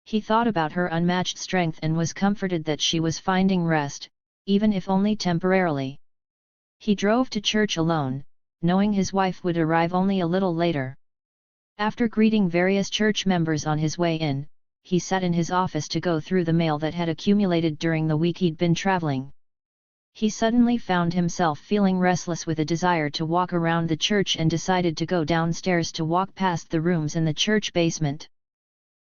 He thought about her unmatched strength and was comforted that she was finding rest, even if only temporarily. He drove to church alone, knowing his wife would arrive only a little later. After greeting various church members on his way in, he sat in his office to go through the mail that had accumulated during the week he'd been traveling. He suddenly found himself feeling restless with a desire to walk around the church and decided to go downstairs to walk past the rooms in the church basement.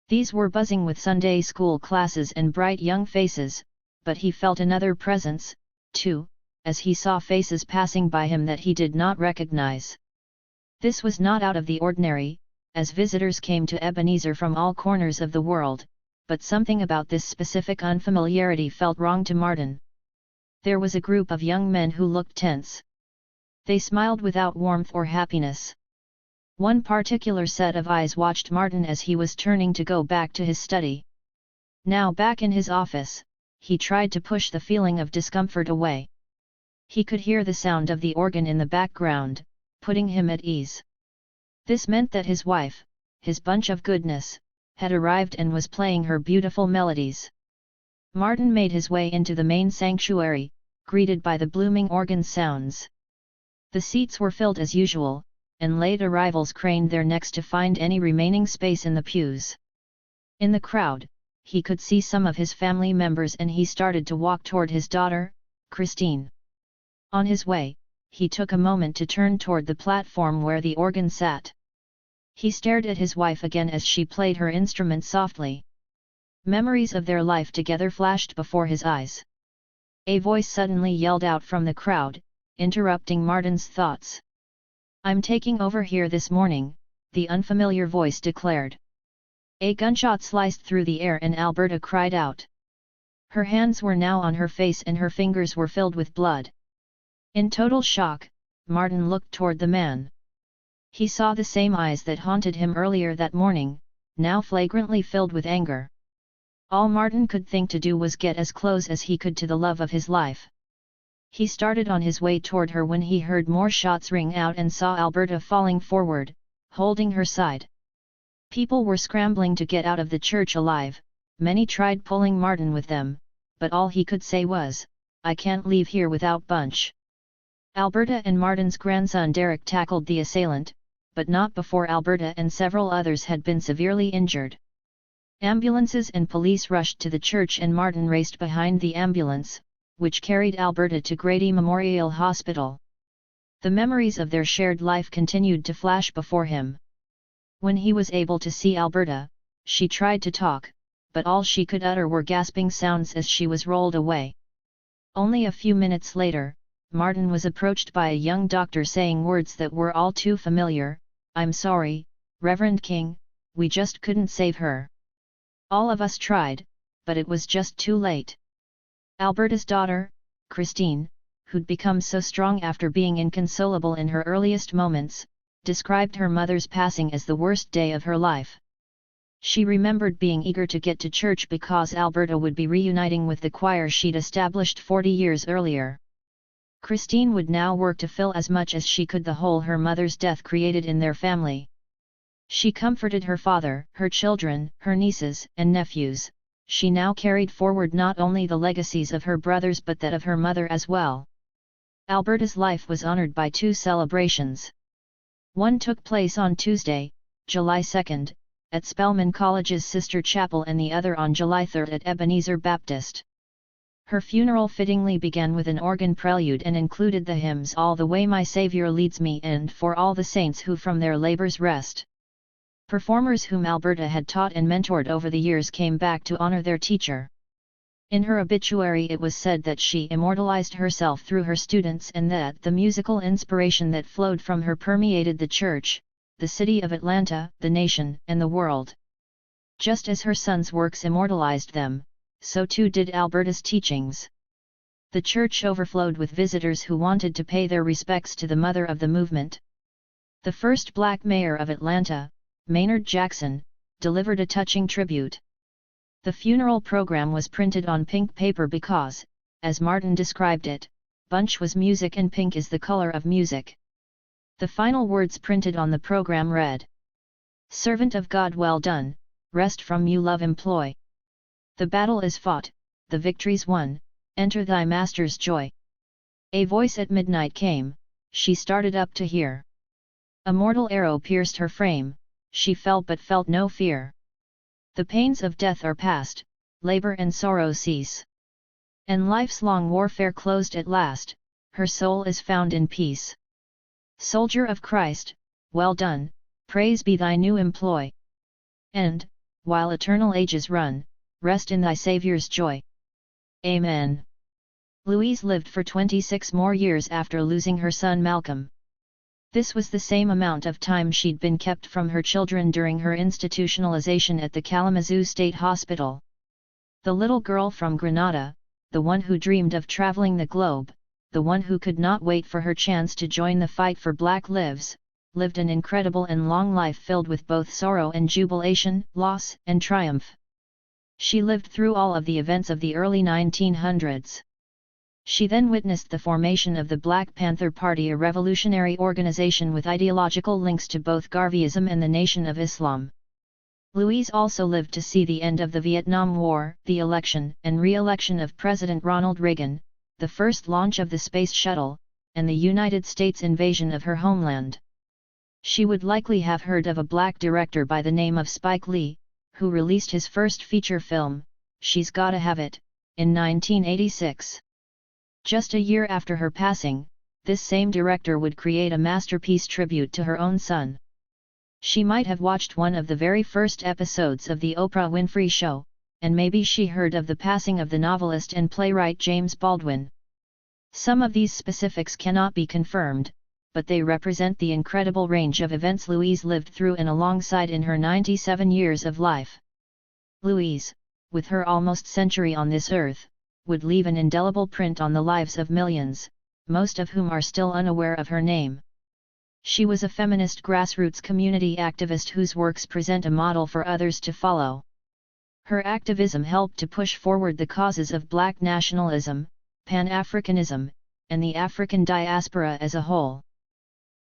These were buzzing with Sunday school classes and bright young faces, but he felt another presence, too, as he saw faces passing by him that he did not recognize. This was not out of the ordinary, as visitors came to Ebenezer from all corners of the world, but something about this specific unfamiliarity felt wrong to Martin. There was a group of young men who looked tense. They smiled without warmth or happiness. One particular set of eyes watched Martin as he was turning to go back to his study. Now back in his office, he tried to push the feeling of discomfort away. He could hear the sound of the organ in the background, putting him at ease. This meant that his wife, his bunch of goodness, had arrived and was playing her beautiful melodies. Martin made his way into the main sanctuary, greeted by the blooming organ sounds. The seats were filled as usual, and late arrivals craned their necks to find any remaining space in the pews. In the crowd, he could see some of his family members and he started to walk toward his daughter, Christine. On his way, he took a moment to turn toward the platform where the organ sat. He stared at his wife again as she played her instrument softly. Memories of their life together flashed before his eyes. A voice suddenly yelled out from the crowd, interrupting Martin's thoughts. "I'm taking over here this morning," the unfamiliar voice declared. A gunshot sliced through the air and Alberta cried out. Her hands were now on her face and her fingers were filled with blood. In total shock, Martin looked toward the man. He saw the same eyes that haunted him earlier that morning, now flagrantly filled with anger. All Martin could think to do was get as close as he could to the love of his life. He started on his way toward her when he heard more shots ring out and saw Alberta falling forward, holding her side. People were scrambling to get out of the church alive, many tried pulling Martin with them, but all he could say was, "I can't leave here without Bunch." Alberta and Martin's grandson Derek tackled the assailant, but not before Alberta and several others had been severely injured. Ambulances and police rushed to the church and Martin raced behind the ambulance, which carried Alberta to Grady Memorial Hospital. The memories of their shared life continued to flash before him. When he was able to see Alberta, she tried to talk, but all she could utter were gasping sounds as she was rolled away. Only a few minutes later, Martin was approached by a young doctor saying words that were all too familiar, "I'm sorry, Reverend King, we just couldn't save her. All of us tried, but it was just too late." Alberta's daughter, Christine, who'd become so strong after being inconsolable in her earliest moments, described her mother's passing as the worst day of her life. She remembered being eager to get to church because Alberta would be reuniting with the choir she'd established 40 years earlier. Christine would now work to fill as much as she could the hole her mother's death created in their family. She comforted her father, her children, her nieces and nephews. She now carried forward not only the legacies of her brothers but that of her mother as well. Alberta's life was honored by two celebrations. One took place on Tuesday, July 2, at Spelman College's Sister Chapel and the other on July 3 at Ebenezer Baptist. Her funeral fittingly began with an organ prelude and included the hymns "All the Way My Savior Leads Me" and "For All the Saints Who From Their Labors Rest." Performers whom Alberta had taught and mentored over the years came back to honor their teacher. In her obituary it was said that she immortalized herself through her students and that the musical inspiration that flowed from her permeated the church, the city of Atlanta, the nation, and the world. Just as her son's works immortalized them, so too did Alberta's teachings. The church overflowed with visitors who wanted to pay their respects to the mother of the movement. The first black mayor of Atlanta, Maynard Jackson, delivered a touching tribute. The funeral program was printed on pink paper because, as Martin described it, Bunch was music and pink is the color of music. The final words printed on the program read, "Servant of God, well done, rest from you love employ. The battle is fought, the victory's won, enter thy master's joy." A voice at midnight came, she started up to hear. A mortal arrow pierced her frame, she fell but felt no fear. The pains of death are past, labor and sorrow cease. And life's long warfare closed at last, her soul is found in peace. Soldier of Christ, well done, praise be thy new employ. And, while eternal ages run, rest in thy Saviour's joy. Amen. Louise lived for 26 more years after losing her son Malcolm. This was the same amount of time she'd been kept from her children during her institutionalization at the Kalamazoo State Hospital. The little girl from Grenada, the one who dreamed of traveling the globe, the one who could not wait for her chance to join the fight for Black lives, lived an incredible and long life filled with both sorrow and jubilation, loss and triumph. She lived through all of the events of the early 1900s. She then witnessed the formation of the Black Panther Party, a revolutionary organization with ideological links to both Garveyism and the Nation of Islam. Louise also lived to see the end of the Vietnam War, the election and re-election of President Ronald Reagan, the first launch of the Space Shuttle, and the United States invasion of her homeland. She would likely have heard of a black director by the name of Spike Lee, who released his first feature film, She's Gotta Have It, in 1986. Just a year after her passing, this same director would create a masterpiece tribute to her own son. She might have watched one of the very first episodes of The Oprah Winfrey Show, and maybe she heard of the passing of the novelist and playwright James Baldwin. Some of these specifics cannot be confirmed, but they represent the incredible range of events Louise lived through and alongside in her 97 years of life. Louise, with her almost century on this earth, would leave an indelible print on the lives of millions, most of whom are still unaware of her name. She was a feminist grassroots community activist whose works present a model for others to follow. Her activism helped to push forward the causes of Black nationalism, Pan-Africanism, and the African diaspora as a whole.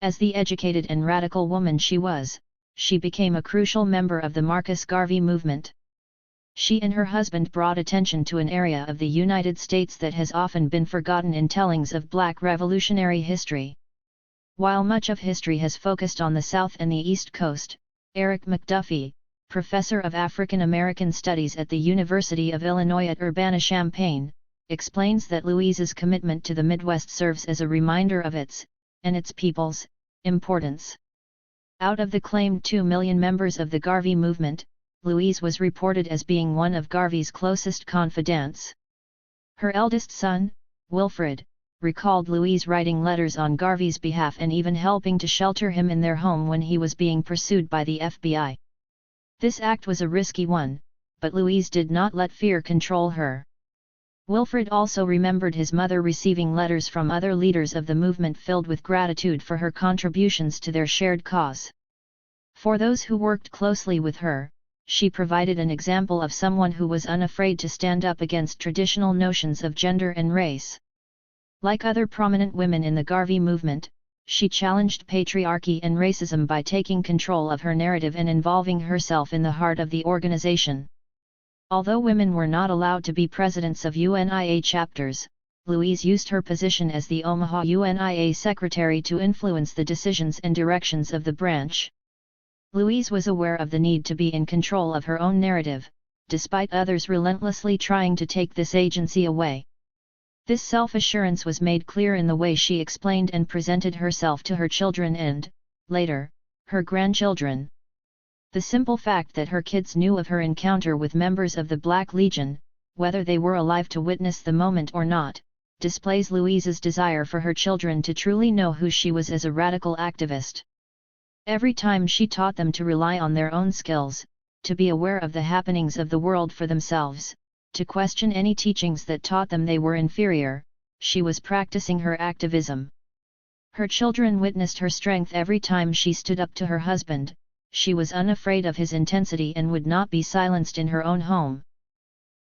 As the educated and radical woman she was, she became a crucial member of the Marcus Garvey movement. She and her husband brought attention to an area of the United States that has often been forgotten in tellings of Black revolutionary history. While much of history has focused on the South and the East Coast, Eric McDuffie, professor of African American Studies at the University of Illinois at Urbana-Champaign, explains that Louise's commitment to the Midwest serves as a reminder of its, and its people's, importance. Out of the claimed 2 million members of the Garvey movement, Louise was reported as being one of Garvey's closest confidants. Her eldest son, Wilfred, recalled Louise writing letters on Garvey's behalf and even helping to shelter him in their home when he was being pursued by the FBI. This act was a risky one, but Louise did not let fear control her. Wilfred also remembered his mother receiving letters from other leaders of the movement filled with gratitude for her contributions to their shared cause. For those who worked closely with her, she provided an example of someone who was unafraid to stand up against traditional notions of gender and race. Like other prominent women in the Garvey movement, she challenged patriarchy and racism by taking control of her narrative and involving herself in the heart of the organization. Although women were not allowed to be presidents of UNIA chapters, Louise used her position as the Omaha UNIA secretary to influence the decisions and directions of the branch. Louise was aware of the need to be in control of her own narrative, despite others relentlessly trying to take this agency away. This self-assurance was made clear in the way she explained and presented herself to her children and, later, her grandchildren. The simple fact that her kids knew of her encounter with members of the Black Legion, whether they were alive to witness the moment or not, displays Louise's desire for her children to truly know who she was as a radical activist. Every time she taught them to rely on their own skills, to be aware of the happenings of the world for themselves, to question any teachings that taught them they were inferior, she was practicing her activism. Her children witnessed her strength every time she stood up to her husband. She was unafraid of his intensity and would not be silenced in her own home.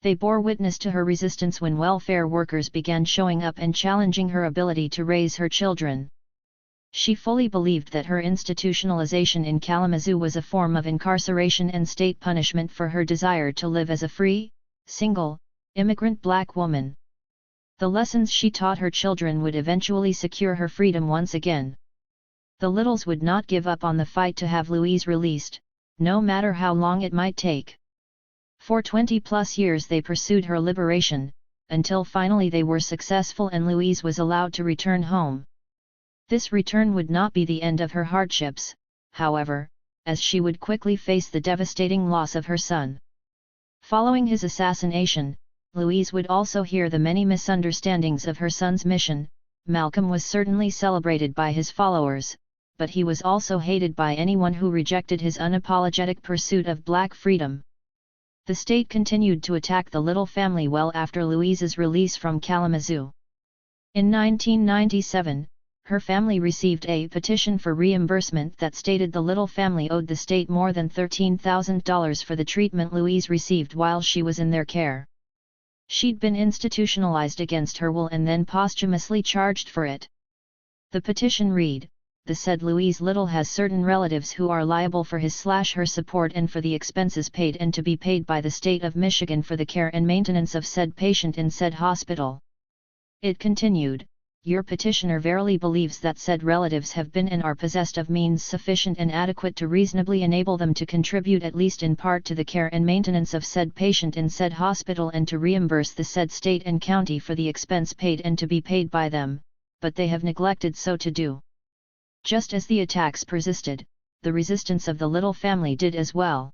They bore witness to her resistance when welfare workers began showing up and challenging her ability to raise her children. She fully believed that her institutionalization in Kalamazoo was a form of incarceration and state punishment for her desire to live as a free, single, immigrant Black woman. The lessons she taught her children would eventually secure her freedom once again. The Littles would not give up on the fight to have Louise released, no matter how long it might take. For 20-plus years they pursued her liberation, until finally they were successful and Louise was allowed to return home. This return would not be the end of her hardships, however, as she would quickly face the devastating loss of her son. Following his assassination, Louise would also hear the many misunderstandings of her son's mission. Malcolm was certainly celebrated by his followers, but he was also hated by anyone who rejected his unapologetic pursuit of Black freedom. The state continued to attack the Little family well after Louise's release from Kalamazoo. In 1997, her family received a petition for reimbursement that stated the Little family owed the state more than $13,000 for the treatment Louise received while she was in their care. She'd been institutionalized against her will and then posthumously charged for it. The petition read, "The said Louise Little has certain relatives who are liable for his/her support and for the expenses paid and to be paid by the state of Michigan for the care and maintenance of said patient in said hospital." It continued, "Your petitioner verily believes that said relatives have been and are possessed of means sufficient and adequate to reasonably enable them to contribute at least in part to the care and maintenance of said patient in said hospital and to reimburse the said state and county for the expense paid and to be paid by them, but they have neglected so to do." Just as the attacks persisted, the resistance of the Little family did as well.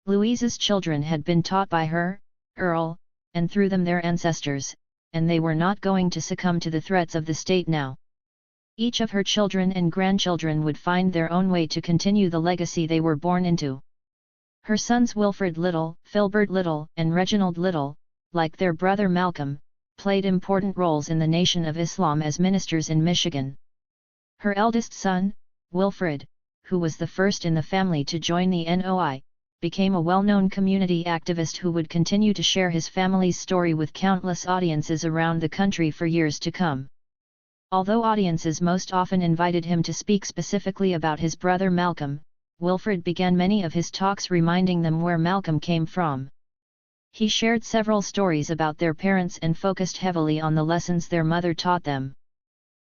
Louise's children had been taught by her, Earl, and through them their ancestors, and they were not going to succumb to the threats of the state now. Each of her children and grandchildren would find their own way to continue the legacy they were born into. Her sons Wilfred Little, Filbert Little, and Reginald Little, like their brother Malcolm, played important roles in the Nation of Islam as ministers in Michigan. Her eldest son, Wilfred, who was the first in the family to join the NOI, became a well-known community activist who would continue to share his family's story with countless audiences around the country for years to come. Although audiences most often invited him to speak specifically about his brother Malcolm, Wilfred began many of his talks reminding them where Malcolm came from. He shared several stories about their parents and focused heavily on the lessons their mother taught them.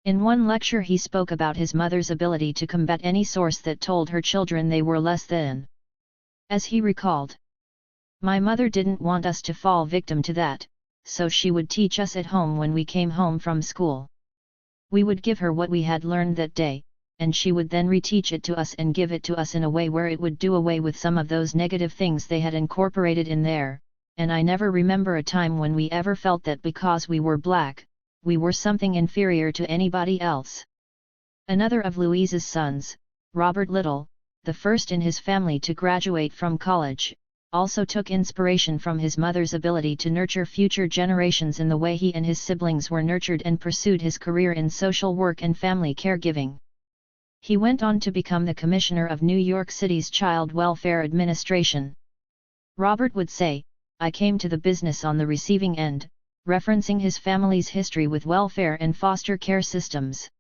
In one lecture he spoke about his mother's ability to combat any source that told her children they were less than. As he recalled, "My mother didn't want us to fall victim to that, so she would teach us at home when we came home from school. We would give her what we had learned that day, and she would then reteach it to us and give it to us in a way where it would do away with some of those negative things they had incorporated in there, and I never remember a time when we ever felt that because we were black, we were something inferior to anybody else." Another of Louise's sons, Robert Little, the first in his family to graduate from college, also took inspiration from his mother's ability to nurture future generations in the way he and his siblings were nurtured and pursued his career in social work and family caregiving. He went on to become the commissioner of New York City's Child Welfare Administration. Robert would say, "I came to the business on the receiving end," referencing his family's history with welfare and foster care systems.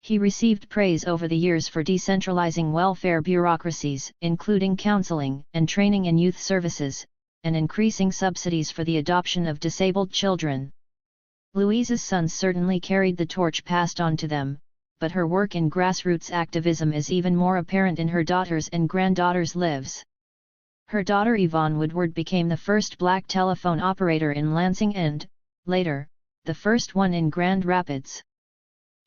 He received praise over the years for decentralizing welfare bureaucracies, including counseling and training in youth services, and increasing subsidies for the adoption of disabled children. Louise's sons certainly carried the torch passed on to them, but her work in grassroots activism is even more apparent in her daughters' and granddaughters' lives. Her daughter Yvonne Woodward became the first black telephone operator in Lansing and, later, the first one in Grand Rapids.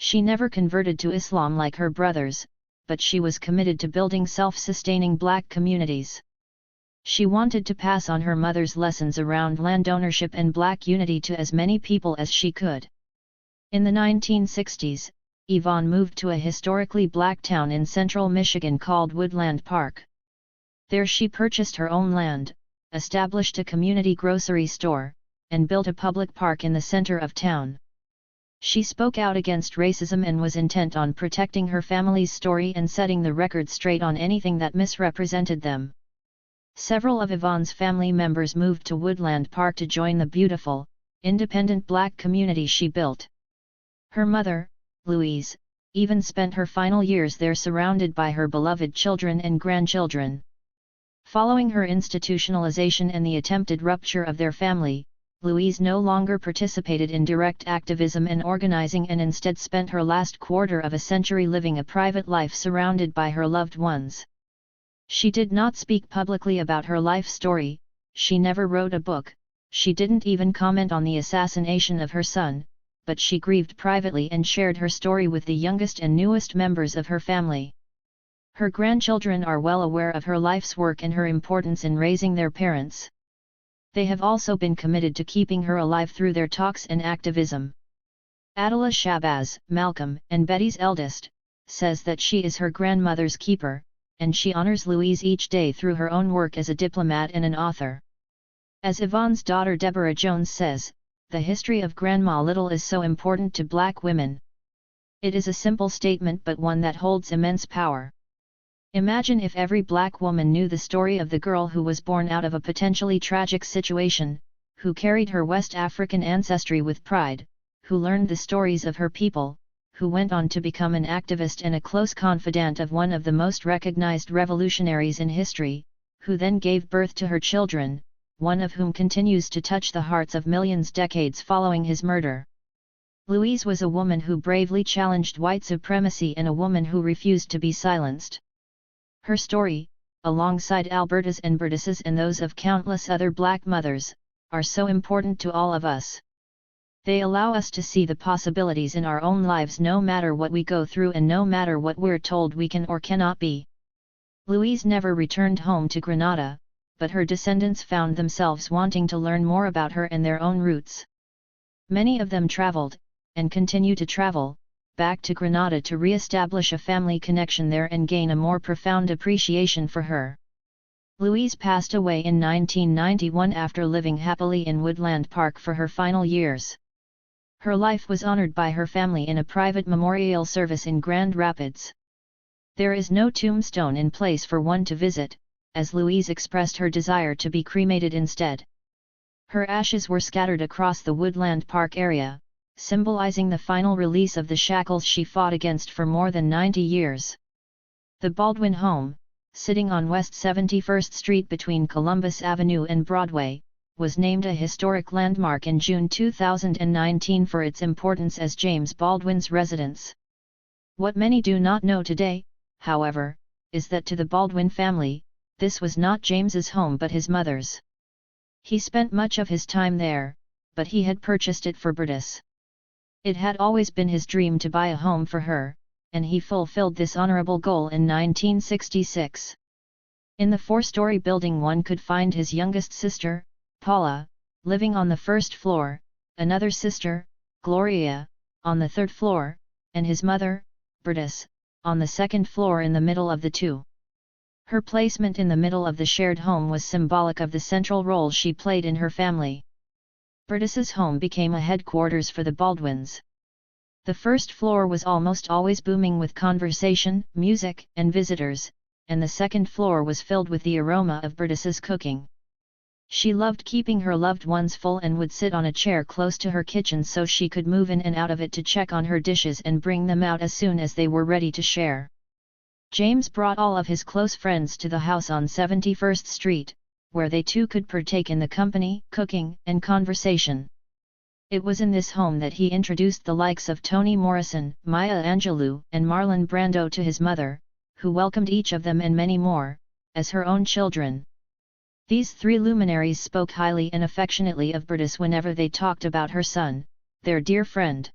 She never converted to Islam like her brothers, but she was committed to building self-sustaining black communities. She wanted to pass on her mother's lessons around land ownership and black unity to as many people as she could. In the 1960s, Yvonne moved to a historically black town in central Michigan called Woodland Park. There she purchased her own land, established a community grocery store, and built a public park in the center of town. She spoke out against racism and was intent on protecting her family's story and setting the record straight on anything that misrepresented them. Several of Yvonne's family members moved to Woodland Park to join the beautiful, independent black community she built. Her mother, Louise, even spent her final years there surrounded by her beloved children and grandchildren. Following her institutionalization and the attempted rupture of their family, Louise no longer participated in direct activism and organizing and instead spent her last quarter of a century living a private life surrounded by her loved ones. She did not speak publicly about her life story, she never wrote a book, she didn't even comment on the assassination of her son, but she grieved privately and shared her story with the youngest and newest members of her family. Her grandchildren are well aware of her life's work and her importance in raising their parents. They have also been committed to keeping her alive through their talks and activism. Adela Shabazz, Malcolm and Betty's eldest, says that she is her grandmother's keeper, and she honors Louise each day through her own work as a diplomat and an author. As Yvonne's daughter Deborah Jones says, "The history of Grandma Little is so important to black women. It is a simple statement but one that holds immense power. Imagine if every black woman knew the story of the girl who was born out of a potentially tragic situation, who carried her West African ancestry with pride, who learned the stories of her people, who went on to become an activist and a close confidant of one of the most recognized revolutionaries in history, who then gave birth to her children, one of whom continues to touch the hearts of millions decades following his murder." Louise was a woman who bravely challenged white supremacy and a woman who refused to be silenced. Her story, alongside Alberta's and Bertus's and those of countless other black mothers, are so important to all of us. They allow us to see the possibilities in our own lives no matter what we go through and no matter what we're told we can or cannot be. Louise never returned home to Grenada, but her descendants found themselves wanting to learn more about her and their own roots. Many of them traveled, and continue to travel, back to Granada to re-establish a family connection there and gain a more profound appreciation for her. Louise passed away in 1991 after living happily in Woodland Park for her final years. Her life was honored by her family in a private memorial service in Grand Rapids. There is no tombstone in place for one to visit, as Louise expressed her desire to be cremated instead. Her ashes were scattered across the Woodland Park area, symbolizing the final release of the shackles she fought against for more than 90 years. The Baldwin home, sitting on West 71st Street between Columbus Avenue and Broadway, was named a historic landmark in June 2019 for its importance as James Baldwin's residence. What many do not know today, however, is that to the Baldwin family, this was not James's home but his mother's. He spent much of his time there, but he had purchased it for Berdis. It had always been his dream to buy a home for her, and he fulfilled this honorable goal in 1966. In the four-story building one could find his youngest sister, Paula, living on the first floor, another sister, Gloria, on the third floor, and his mother, Berdis, on the second floor in the middle of the two. Her placement in the middle of the shared home was symbolic of the central role she played in her family. Berdis's home became a headquarters for the Baldwins. The first floor was almost always booming with conversation, music, and visitors, and the second floor was filled with the aroma of Berdis's cooking. She loved keeping her loved ones full and would sit on a chair close to her kitchen so she could move in and out of it to check on her dishes and bring them out as soon as they were ready to share. James brought all of his close friends to the house on 71st Street, where they too could partake in the company, cooking, and conversation. It was in this home that he introduced the likes of Toni Morrison, Maya Angelou, and Marlon Brando to his mother, who welcomed each of them and many more, as her own children. These three luminaries spoke highly and affectionately of Berdis whenever they talked about her son, their dear friend.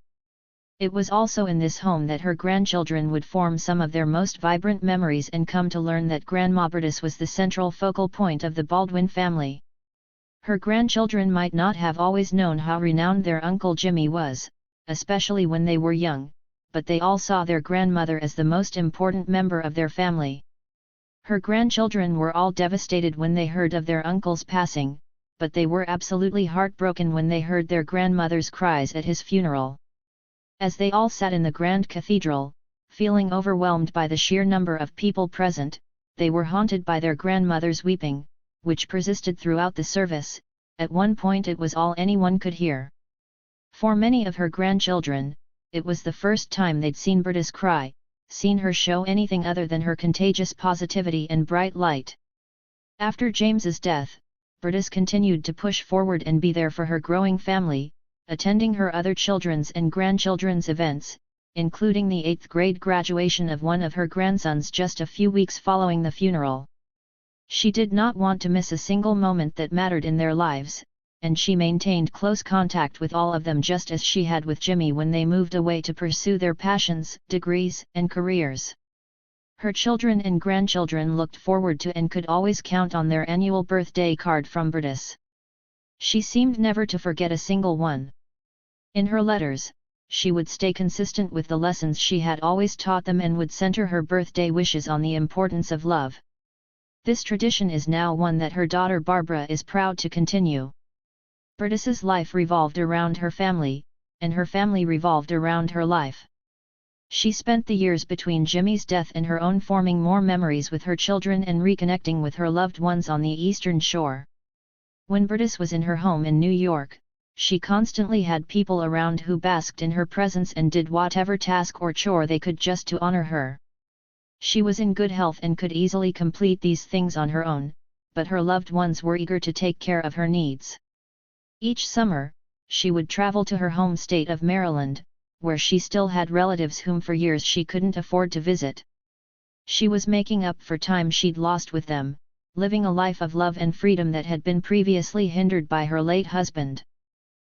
It was also in this home that her grandchildren would form some of their most vibrant memories and come to learn that Grandma Berdis was the central focal point of the Baldwin family. Her grandchildren might not have always known how renowned their Uncle Jimmy was, especially when they were young, but they all saw their grandmother as the most important member of their family. Her grandchildren were all devastated when they heard of their uncle's passing, but they were absolutely heartbroken when they heard their grandmother's cries at his funeral. As they all sat in the grand cathedral, feeling overwhelmed by the sheer number of people present, they were haunted by their grandmother's weeping, which persisted throughout the service. At one point it was all anyone could hear. For many of her grandchildren, it was the first time they'd seen Berdis cry, seen her show anything other than her contagious positivity and bright light. After James's death, Berdis continued to push forward and be there for her growing family, attending her other children's and grandchildren's events, including the 8th grade graduation of one of her grandsons just a few weeks following the funeral. She did not want to miss a single moment that mattered in their lives, and she maintained close contact with all of them just as she had with Jimmy when they moved away to pursue their passions, degrees, and careers. Her children and grandchildren looked forward to and could always count on their annual birthday card from Berdis. She seemed never to forget a single one. In her letters, she would stay consistent with the lessons she had always taught them and would center her birthday wishes on the importance of love. This tradition is now one that her daughter Barbara is proud to continue. Berdis's life revolved around her family, and her family revolved around her life. She spent the years between Jimmy's death and her own forming more memories with her children and reconnecting with her loved ones on the Eastern Shore. When Berdis was in her home in New York, she constantly had people around who basked in her presence and did whatever task or chore they could just to honor her. She was in good health and could easily complete these things on her own, but her loved ones were eager to take care of her needs. Each summer, she would travel to her home state of Maryland, where she still had relatives whom for years she couldn't afford to visit. She was making up for time she'd lost with them, living a life of love and freedom that had been previously hindered by her late husband.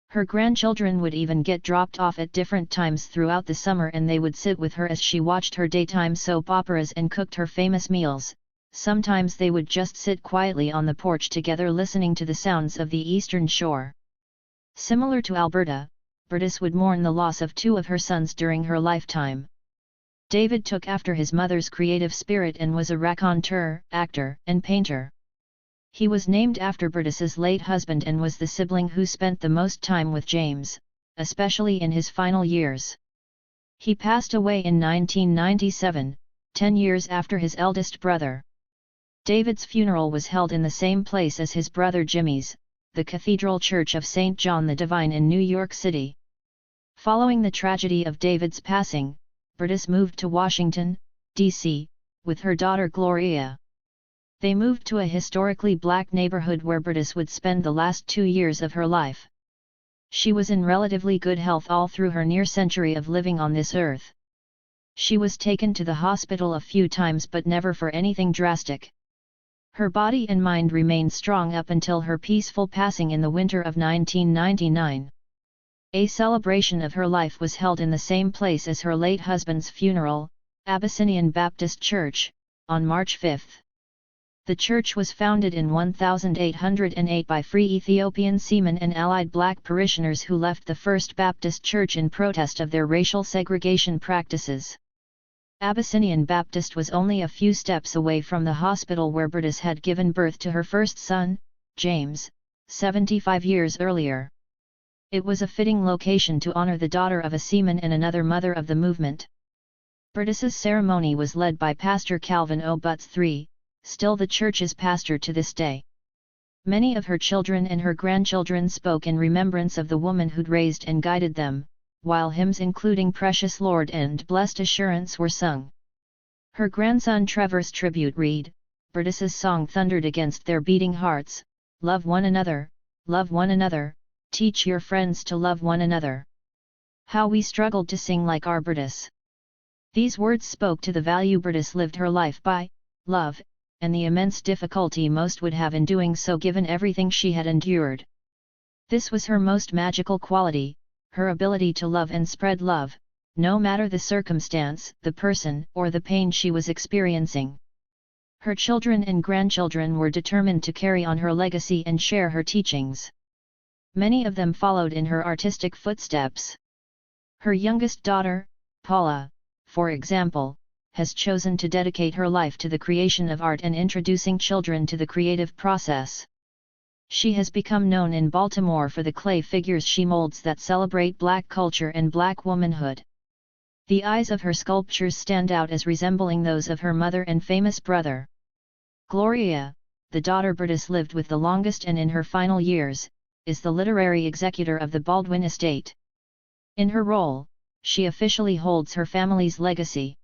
Her grandchildren would even get dropped off at different times throughout the summer and they would sit with her as she watched her daytime soap operas and cooked her famous meals, Sometimes they would just sit quietly on the porch together listening to the sounds of the eastern shore. Similar to Alberta, Berdis would mourn the loss of two of her sons during her lifetime. David took after his mother's creative spirit and was a raconteur, actor, and painter. He was named after Berdis's late husband and was the sibling who spent the most time with James, especially in his final years. He passed away in 1997, 10 years after his eldest brother. David's funeral was held in the same place as his brother Jimmy's, the Cathedral Church of St. John the Divine in New York City. Following the tragedy of David's passing, Berdis moved to Washington, D.C., with her daughter Gloria. They moved to a historically black neighborhood where Berdis would spend the last 2 years of her life. She was in relatively good health all through her near century of living on this earth. She was taken to the hospital a few times but never for anything drastic. Her body and mind remained strong up until her peaceful passing in the winter of 1999. A celebration of her life was held in the same place as her late husband's funeral, Abyssinian Baptist Church, on March 5. The church was founded in 1808 by free Ethiopian seamen and allied black parishioners who left the First Baptist Church in protest of their racial segregation practices. Abyssinian Baptist was only a few steps away from the hospital where Berdis had given birth to her first son, James, 75 years earlier. It was a fitting location to honor the daughter of a seaman and another mother of the movement. Berdis's ceremony was led by Pastor Calvin O. Butts III, still the church's pastor to this day. Many of her children and her grandchildren spoke in remembrance of the woman who'd raised and guided them, while hymns including Precious Lord and Blessed Assurance were sung. Her grandson Trevor's tribute read, Berdis's song thundered against their beating hearts, love one another, teach your friends to love one another. How we struggled to sing like our Berdis. These words spoke to the value Berdis lived her life by, love, and the immense difficulty most would have in doing so given everything she had endured. This was her most magical quality, her ability to love and spread love, no matter the circumstance, the person, or the pain she was experiencing. Her children and grandchildren were determined to carry on her legacy and share her teachings. Many of them followed in her artistic footsteps. Her youngest daughter, Paula, for example, has chosen to dedicate her life to the creation of art and introducing children to the creative process. She has become known in Baltimore for the clay figures she molds that celebrate black culture and black womanhood. The eyes of her sculptures stand out as resembling those of her mother and famous brother. Gloria, the daughter Berdis lived with the longest and in her final years, is the literary executor of the Baldwin estate. In her role, she officially holds her family's legacy.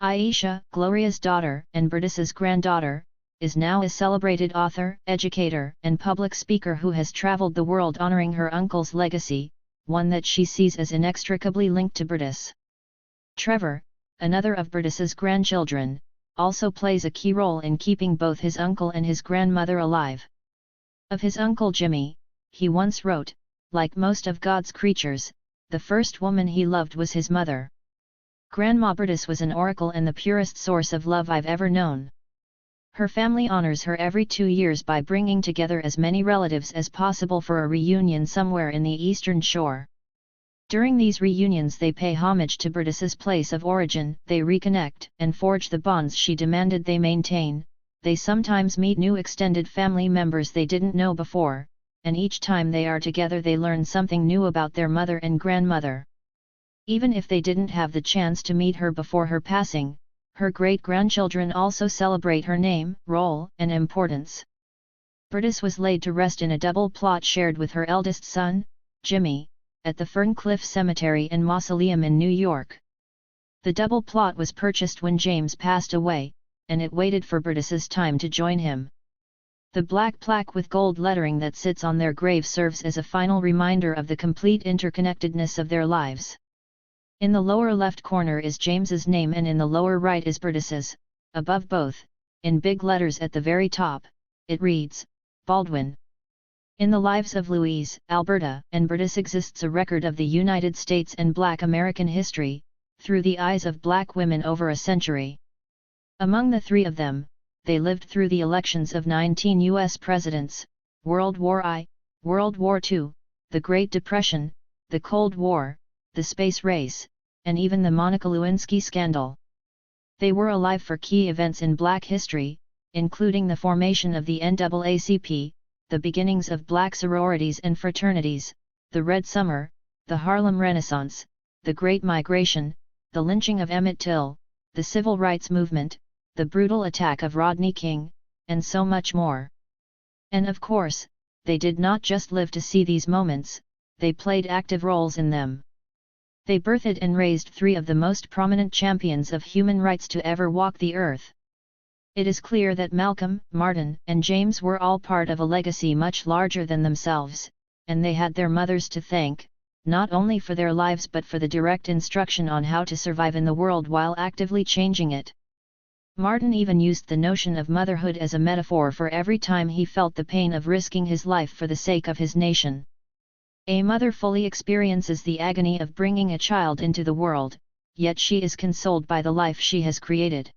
Aisha, Gloria's daughter and Berdis's granddaughter, is now a celebrated author, educator, and public speaker who has traveled the world honoring her uncle's legacy, one that she sees as inextricably linked to Berdis. Trevor, another of Berdis's grandchildren, also plays a key role in keeping both his uncle and his grandmother alive. Of his uncle Jimmy, he once wrote, like most of God's creatures, the first woman he loved was his mother. Grandma Berdis was an oracle and the purest source of love I've ever known. Her family honors her every 2 years by bringing together as many relatives as possible for a reunion somewhere in the Eastern Shore. During these reunions they pay homage to Berdis's place of origin, they reconnect and forge the bonds she demanded they maintain, they sometimes meet new extended family members they didn't know before, and each time they are together they learn something new about their mother and grandmother. Even if they didn't have the chance to meet her before her passing, her great-grandchildren also celebrate her name, role, and importance. Berdis was laid to rest in a double plot shared with her eldest son, Jimmy, at the Ferncliff Cemetery and Mausoleum in New York. The double plot was purchased when James passed away, and it waited for Berdis's time to join him. The black plaque with gold lettering that sits on their grave serves as a final reminder of the complete interconnectedness of their lives. In the lower left corner is James's name and in the lower right is Berdis's. Above both, in big letters at the very top, it reads, Baldwin. In the lives of Louise, Alberta, and Berdis exists a record of the United States and Black American history, through the eyes of black women over a century. Among the three of them, they lived through the elections of 19 U.S. presidents, World War I, World War II, the Great Depression, the Cold War, the space race, and even the Monica Lewinsky scandal. They were alive for key events in Black history, including the formation of the NAACP, the beginnings of Black sororities and fraternities, the Red Summer, the Harlem Renaissance, the Great Migration, the lynching of Emmett Till, the Civil Rights Movement, the brutal attack of Rodney King, and so much more. And of course, they did not just live to see these moments, they played active roles in them. They birthed and raised three of the most prominent champions of human rights to ever walk the earth. It is clear that Malcolm, Martin, and James were all part of a legacy much larger than themselves, and they had their mothers to thank, not only for their lives but for the direct instruction on how to survive in the world while actively changing it. Martin even used the notion of motherhood as a metaphor for every time he felt the pain of risking his life for the sake of his nation. A mother fully experiences the agony of bringing a child into the world, yet she is consoled by the life she has created.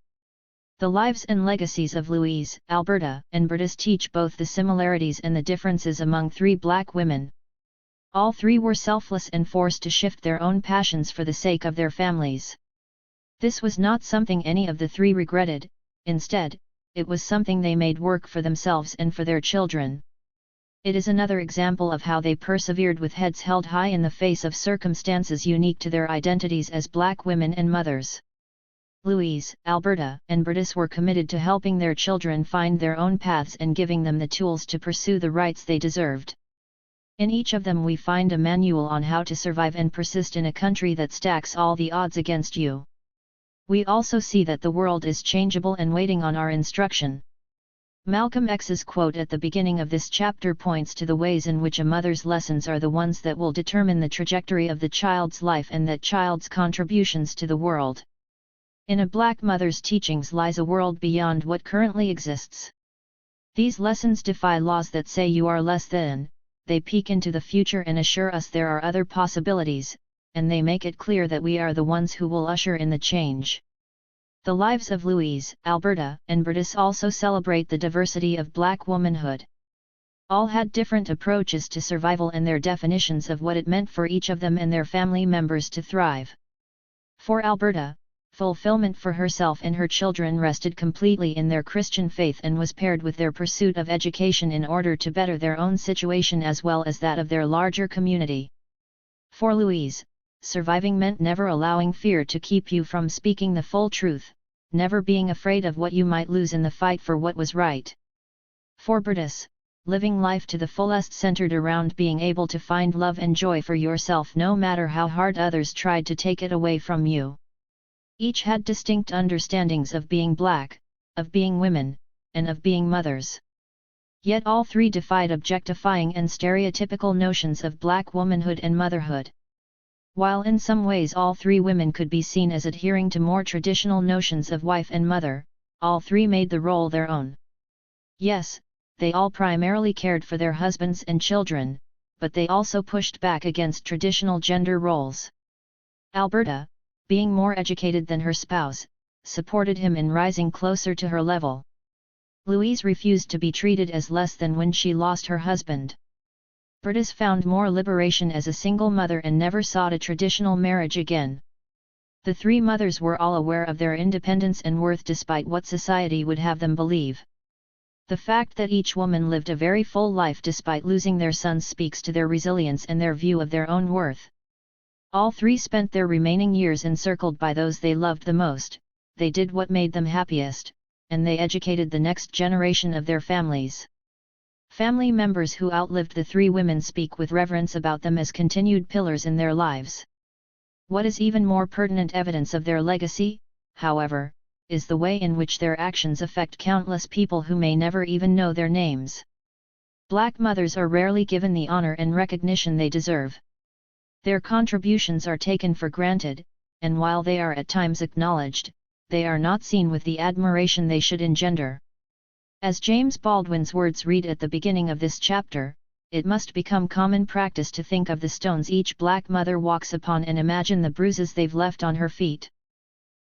The lives and legacies of Louise, Alberta, and Berdis teach both the similarities and the differences among three Black women. All three were selfless and forced to shift their own passions for the sake of their families. This was not something any of the three regretted, instead, it was something they made work for themselves and for their children. It is another example of how they persevered with heads held high in the face of circumstances unique to their identities as Black women and mothers. Louise, Alberta, and Berdis were committed to helping their children find their own paths and giving them the tools to pursue the rights they deserved. In each of them we find a manual on how to survive and persist in a country that stacks all the odds against you. We also see that the world is changeable and waiting on our instruction. Malcolm X's quote at the beginning of this chapter points to the ways in which a mother's lessons are the ones that will determine the trajectory of the child's life and that child's contributions to the world. In a Black mother's teachings lies a world beyond what currently exists. These lessons defy laws that say you are less than, they peek into the future and assure us there are other possibilities, and they make it clear that we are the ones who will usher in the change. The lives of Louise, Alberta, and Berdis also celebrate the diversity of Black womanhood. All had different approaches to survival and their definitions of what it meant for each of them and their family members to thrive. For Alberta, fulfillment for herself and her children rested completely in their Christian faith and was paired with their pursuit of education in order to better their own situation as well as that of their larger community. For Louise, surviving meant never allowing fear to keep you from speaking the full truth, never being afraid of what you might lose in the fight for what was right. For Berdis, living life to the fullest centered around being able to find love and joy for yourself no matter how hard others tried to take it away from you. Each had distinct understandings of being Black, of being women, and of being mothers. Yet all three defied objectifying and stereotypical notions of Black womanhood and motherhood. While in some ways all three women could be seen as adhering to more traditional notions of wife and mother, all three made the role their own. Yes, they all primarily cared for their husbands and children, but they also pushed back against traditional gender roles. Alberta, being more educated than her spouse, supported him in rising closer to her level. Louise refused to be treated as less than when she lost her husband. Berdis found more liberation as a single mother and never sought a traditional marriage again. The three mothers were all aware of their independence and worth despite what society would have them believe. The fact that each woman lived a very full life despite losing their sons speaks to their resilience and their view of their own worth. All three spent their remaining years encircled by those they loved the most, they did what made them happiest, and they educated the next generation of their families. Family members who outlived the three women speak with reverence about them as continued pillars in their lives. What is even more pertinent evidence of their legacy, however, is the way in which their actions affect countless people who may never even know their names. Black mothers are rarely given the honor and recognition they deserve. Their contributions are taken for granted, and while they are at times acknowledged, they are not seen with the admiration they should engender. As James Baldwin's words read at the beginning of this chapter, it must become common practice to think of the stones each Black mother walks upon and imagine the bruises they've left on her feet.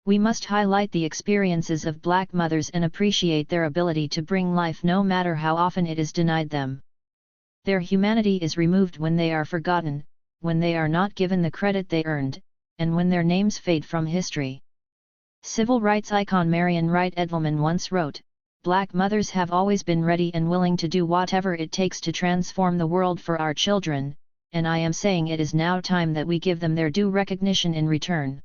We must highlight the experiences of Black mothers and appreciate their ability to bring life no matter how often it is denied them. Their humanity is removed when they are forgotten, when they are not given the credit they earned, and when their names fade from history. Civil rights icon Marian Wright Edelman once wrote, "Black mothers have always been ready and willing to do whatever it takes to transform the world for our children, and I am saying it is now time that we give them their due recognition in return."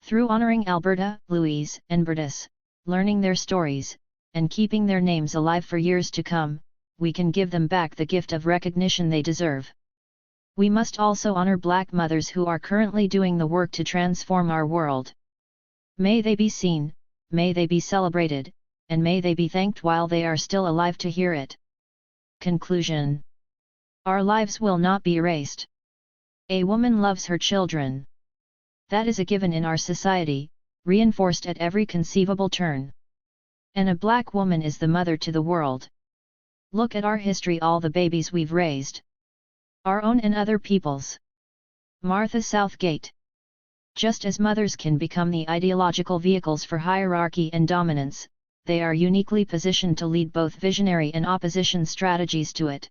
Through honoring Alberta, Louise, and Bertus, learning their stories, and keeping their names alive for years to come, we can give them back the gift of recognition they deserve. We must also honor Black mothers who are currently doing the work to transform our world. May they be seen, may they be celebrated, and may they be thanked while they are still alive to hear it. Conclusion. Our lives will not be erased. A woman loves her children. That is a given in our society, reinforced at every conceivable turn. And a Black woman is the mother to the world. Look at our history, all the babies we've raised. Our own and other people's. Martha Southgate. Just as mothers can become the ideological vehicles for hierarchy and dominance, they are uniquely positioned to lead both visionary and opposition strategies to it.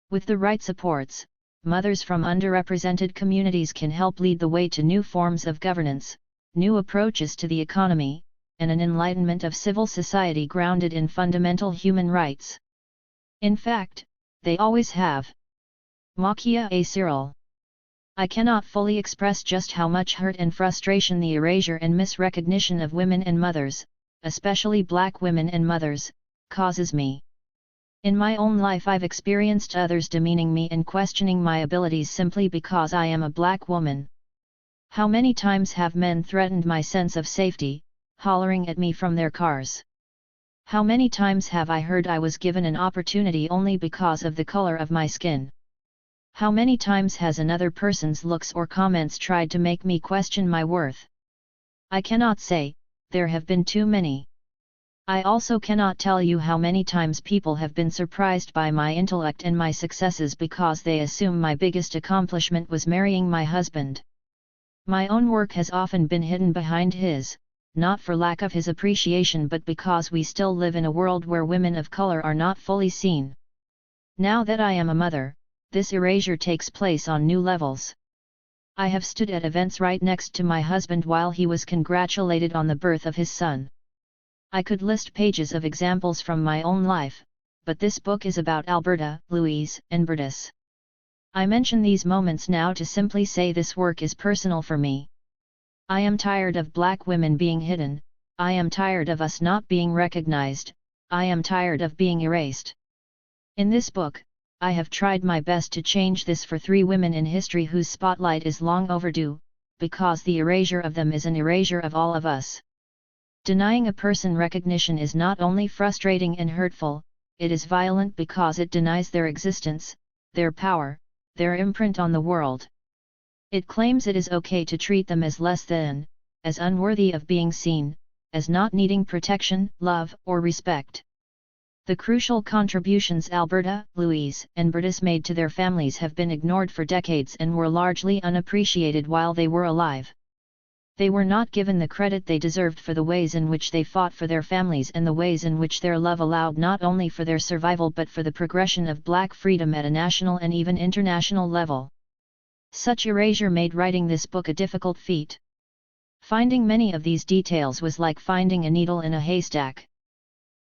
With the right supports, mothers from underrepresented communities can help lead the way to new forms of governance, new approaches to the economy, and an enlightenment of civil society grounded in fundamental human rights. In fact, they always have. Makia A. Cyril. I cannot fully express just how much hurt and frustration the erasure and misrecognition of women and mothers, especially Black women and mothers, causes me. In my own life I've experienced others demeaning me and questioning my abilities simply because I am a Black woman. How many times have men threatened my sense of safety, hollering at me from their cars? How many times have I heard I was given an opportunity only because of the color of my skin? How many times has another person's looks or comments tried to make me question my worth? I cannot say, there have been too many. I also cannot tell you how many times people have been surprised by my intellect and my successes because they assume my biggest accomplishment was marrying my husband. My own work has often been hidden behind his, not for lack of his appreciation but because we still live in a world where women of color are not fully seen. Now that I am a mother, this erasure takes place on new levels. I have stood at events right next to my husband while he was congratulated on the birth of his son. I could list pages of examples from my own life, but this book is about Alberta, Louise, and Bertus. I mention these moments now to simply say this work is personal for me. I am tired of Black women being hidden, I am tired of us not being recognized, I am tired of being erased. In this book, I have tried my best to change this for 3 women in history whose spotlight is long overdue, because the erasure of them is an erasure of all of us. Denying a person recognition is not only frustrating and hurtful, it is violent because it denies their existence, their power, their imprint on the world. It claims it is okay to treat them as less than, as unworthy of being seen, as not needing protection, love, or respect. The crucial contributions Alberta, Louise, and Bertus made to their families have been ignored for decades and were largely unappreciated while they were alive. They were not given the credit they deserved for the ways in which they fought for their families and the ways in which their love allowed not only for their survival but for the progression of Black freedom at a national and even international level. Such erasure made writing this book a difficult feat. Finding many of these details was like finding a needle in a haystack.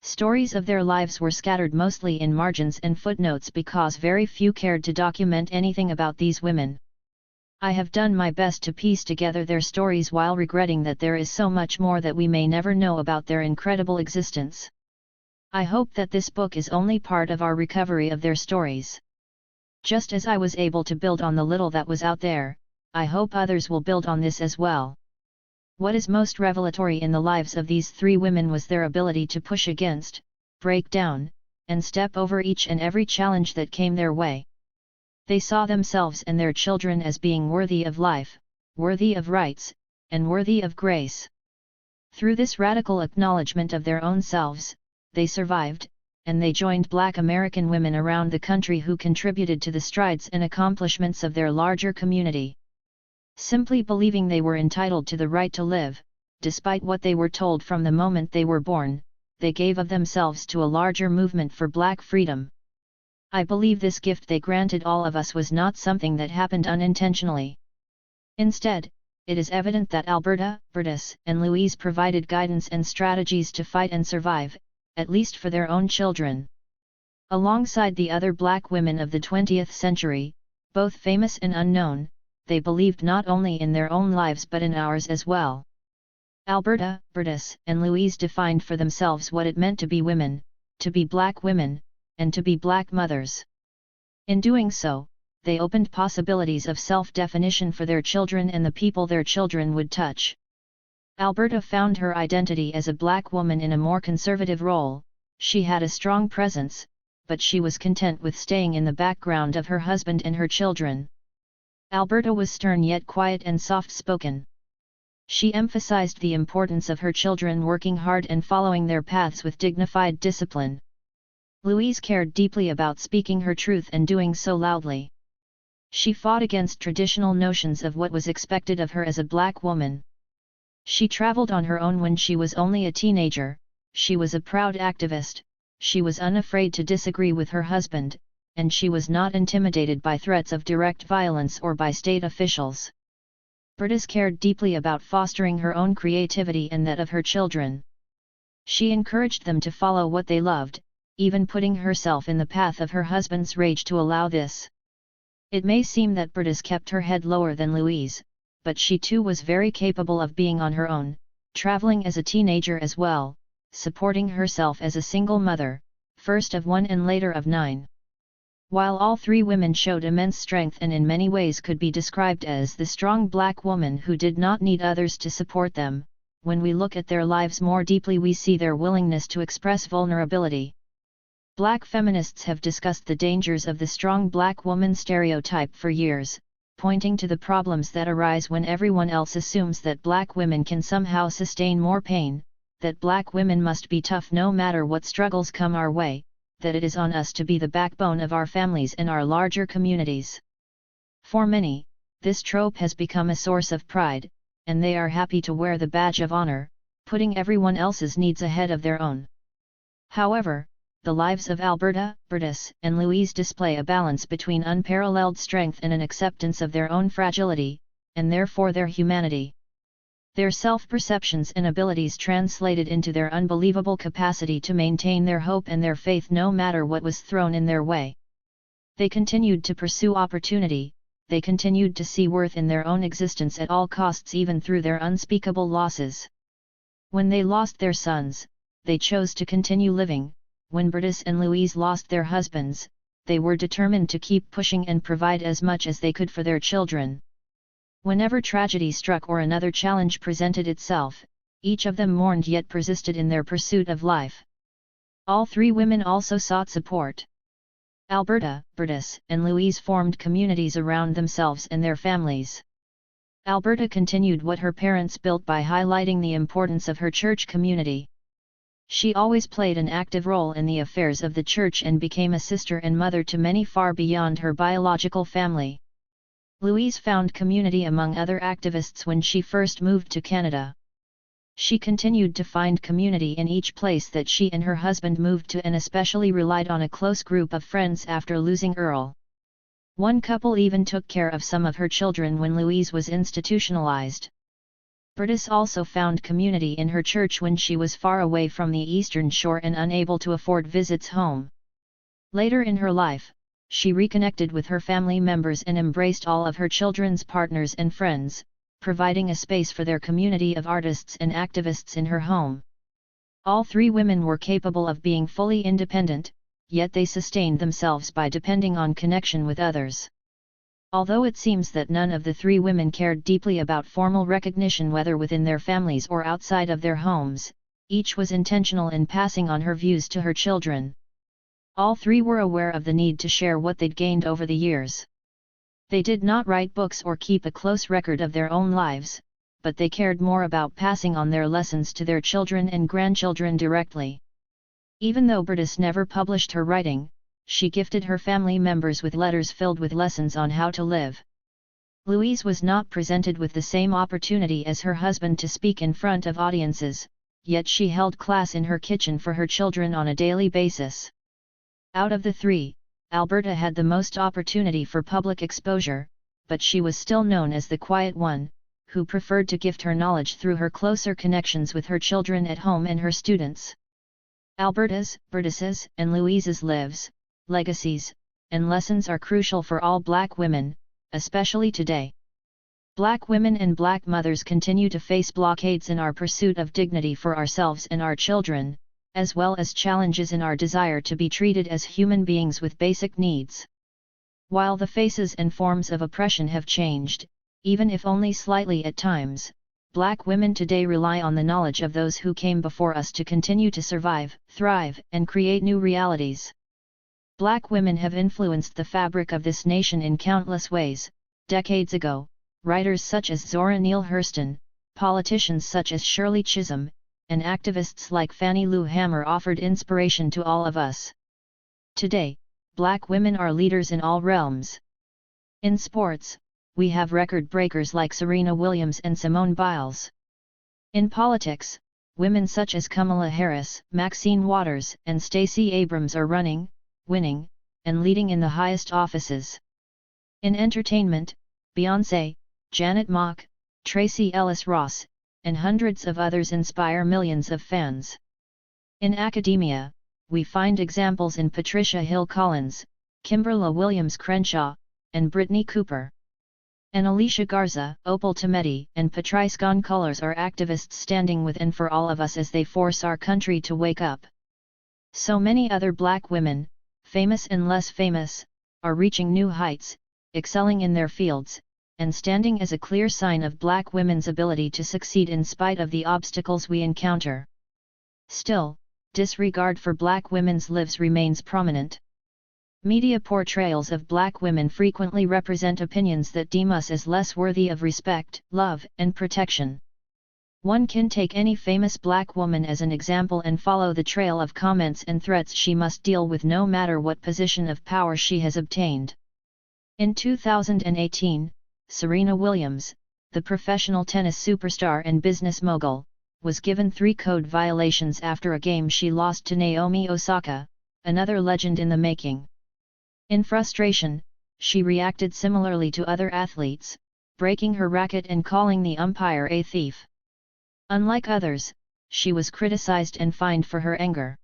Stories of their lives were scattered mostly in margins and footnotes because very few cared to document anything about these women. I have done my best to piece together their stories while regretting that there is so much more that we may never know about their incredible existence. I hope that this book is only part of our recovery of their stories. Just as I was able to build on the little that was out there, I hope others will build on this as well. What is most revelatory in the lives of these 3 women was their ability to push against, break down, and step over each and every challenge that came their way. They saw themselves and their children as being worthy of life, worthy of rights, and worthy of grace. Through this radical acknowledgement of their own selves, they survived, and they joined Black American women around the country who contributed to the strides and accomplishments of their larger community. Simply believing they were entitled to the right to live, despite what they were told from the moment they were born, they gave of themselves to a larger movement for black freedom. I believe this gift they granted all of us was not something that happened unintentionally. Instead, it is evident that Alberta, Bertus, and Louise provided guidance and strategies to fight and survive, at least for their own children. Alongside the other black women of the 20th century, both famous and unknown, they believed not only in their own lives but in ours as well. Alberta, Bertus, and Louise defined for themselves what it meant to be women, to be black women, and to be black mothers. In doing so, they opened possibilities of self-definition for their children and the people their children would touch. Alberta found her identity as a black woman in a more conservative role. She had a strong presence, but she was content with staying in the background of her husband and her children. Alberta was stern yet quiet and soft-spoken. She emphasized the importance of her children working hard and following their paths with dignified discipline. Louise cared deeply about speaking her truth and doing so loudly. She fought against traditional notions of what was expected of her as a black woman. She traveled on her own when she was only a teenager. She was a proud activist. She was unafraid to disagree with her husband, and she was not intimidated by threats of direct violence or by state officials. Bertus cared deeply about fostering her own creativity and that of her children. She encouraged them to follow what they loved, even putting herself in the path of her husband's rage to allow this. It may seem that Bertus kept her head lower than Louise, but she too was very capable of being on her own, traveling as a teenager as well, supporting herself as a single mother, first of 1 and later of 9. While all three women showed immense strength and in many ways could be described as the strong black woman who did not need others to support them, when we look at their lives more deeply we see their willingness to express vulnerability. Black feminists have discussed the dangers of the strong black woman stereotype for years, pointing to the problems that arise when everyone else assumes that black women can somehow sustain more pain, that black women must be tough no matter what struggles come our way, that it is on us to be the backbone of our families and our larger communities. For many, this trope has become a source of pride, and they are happy to wear the badge of honor, putting everyone else's needs ahead of their own. However, the lives of Alberta, Bertus, and Louise display a balance between unparalleled strength and an acceptance of their own fragility, and therefore their humanity. Their self-perceptions and abilities translated into their unbelievable capacity to maintain their hope and their faith no matter what was thrown in their way. They continued to pursue opportunity, they continued to see worth in their own existence at all costs even through their unspeakable losses. When they lost their sons, they chose to continue living. When Bertus and Louise lost their husbands, they were determined to keep pushing and provide as much as they could for their children. Whenever tragedy struck or another challenge presented itself, each of them mourned yet persisted in their pursuit of life. All three women also sought support. Alberta, Bertus, and Louise formed communities around themselves and their families. Alberta continued what her parents built by highlighting the importance of her church community. She always played an active role in the affairs of the church and became a sister and mother to many far beyond her biological family. Louise found community among other activists when she first moved to Canada. She continued to find community in each place that she and her husband moved to and especially relied on a close group of friends after losing Earl. One couple even took care of some of her children when Louise was institutionalized. Bertus also found community in her church when she was far away from the Eastern Shore and unable to afford visits home. Later in her life, she reconnected with her family members and embraced all of her children's partners and friends, providing a space for their community of artists and activists in her home. All three women were capable of being fully independent, yet they sustained themselves by depending on connection with others. Although it seems that none of the three women cared deeply about formal recognition whether within their families or outside of their homes, each was intentional in passing on her views to her children. All three were aware of the need to share what they'd gained over the years. They did not write books or keep a close record of their own lives, but they cared more about passing on their lessons to their children and grandchildren directly. Even though Bertus never published her writing, she gifted her family members with letters filled with lessons on how to live. Louise was not presented with the same opportunity as her husband to speak in front of audiences, yet she held class in her kitchen for her children on a daily basis. Out of the three, Alberta had the most opportunity for public exposure, but she was still known as the quiet one, who preferred to gift her knowledge through her closer connections with her children at home and her students. Alberta's, Bertus's, and Louise's lives, legacies, and lessons are crucial for all Black women, especially today. Black women and Black mothers continue to face blockades in our pursuit of dignity for ourselves and our children, as well as challenges in our desire to be treated as human beings with basic needs. While the faces and forms of oppression have changed, even if only slightly at times, Black women today rely on the knowledge of those who came before us to continue to survive, thrive, and create new realities. Black women have influenced the fabric of this nation in countless ways. Decades ago, writers such as Zora Neale Hurston, politicians such as Shirley Chisholm, and activists like Fannie Lou Hamer offered inspiration to all of us. Today, Black women are leaders in all realms. In sports, we have record breakers like Serena Williams and Simone Biles. In politics, women such as Kamala Harris, Maxine Waters, and Stacey Abrams are running, winning, and leading in the highest offices. In entertainment, Beyoncé, Janet Mock, Tracee Ellis Ross, and hundreds of others inspire millions of fans. In academia, we find examples in Patricia Hill Collins, Kimberly Williams Crenshaw, and Brittany Cooper. And Alicia Garza, Opal Tometi, and Patrice Goncouleurs are activists standing with and for all of us as they force our country to wake up. So many other Black women, famous and less famous, are reaching new heights, excelling in their fields, and standing as a clear sign of Black women's ability to succeed in spite of the obstacles we encounter. Still, disregard for Black women's lives remains prominent. Media portrayals of Black women frequently represent opinions that deem us as less worthy of respect, love, and protection. One can take any famous Black woman as an example and follow the trail of comments and threats she must deal with no matter what position of power she has obtained. In 2018, Serena Williams, the professional tennis superstar and business mogul, was given 3 code violations after a game she lost to Naomi Osaka, another legend in the making. In frustration, she reacted similarly to other athletes, breaking her racket and calling the umpire a thief. Unlike others, she was criticized and fined for her anger.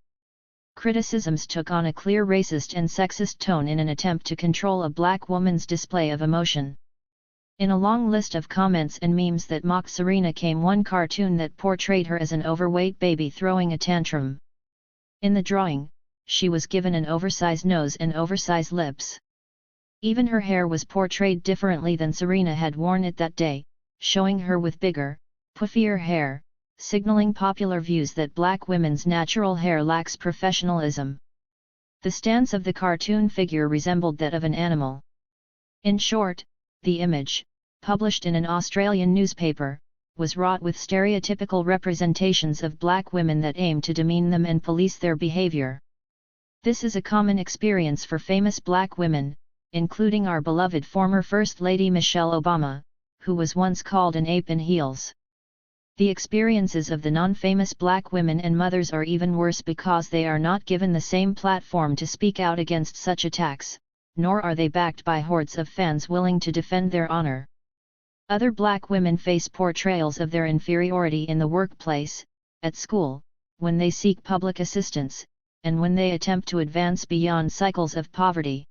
Criticisms took on a clear racist and sexist tone in an attempt to control a Black woman's display of emotion. In a long list of comments and memes that mocked Serena came one cartoon that portrayed her as an overweight baby throwing a tantrum. In the drawing, she was given an oversized nose and oversized lips. Even her hair was portrayed differently than Serena had worn it that day, showing her with bigger, puffier hair, signaling popular views that Black women's natural hair lacks professionalism. The stance of the cartoon figure resembled that of an animal. In short, the image, published in an Australian newspaper, was wrought with stereotypical representations of Black women that aim to demean them and police their behavior. This is a common experience for famous Black women, including our beloved former First Lady Michelle Obama, who was once called an ape in heels. The experiences of the non-famous Black women and mothers are even worse because they are not given the same platform to speak out against such attacks, nor are they backed by hordes of fans willing to defend their honor. Other Black women face portrayals of their inferiority in the workplace, at school, when they seek public assistance, and when they attempt to advance beyond cycles of poverty.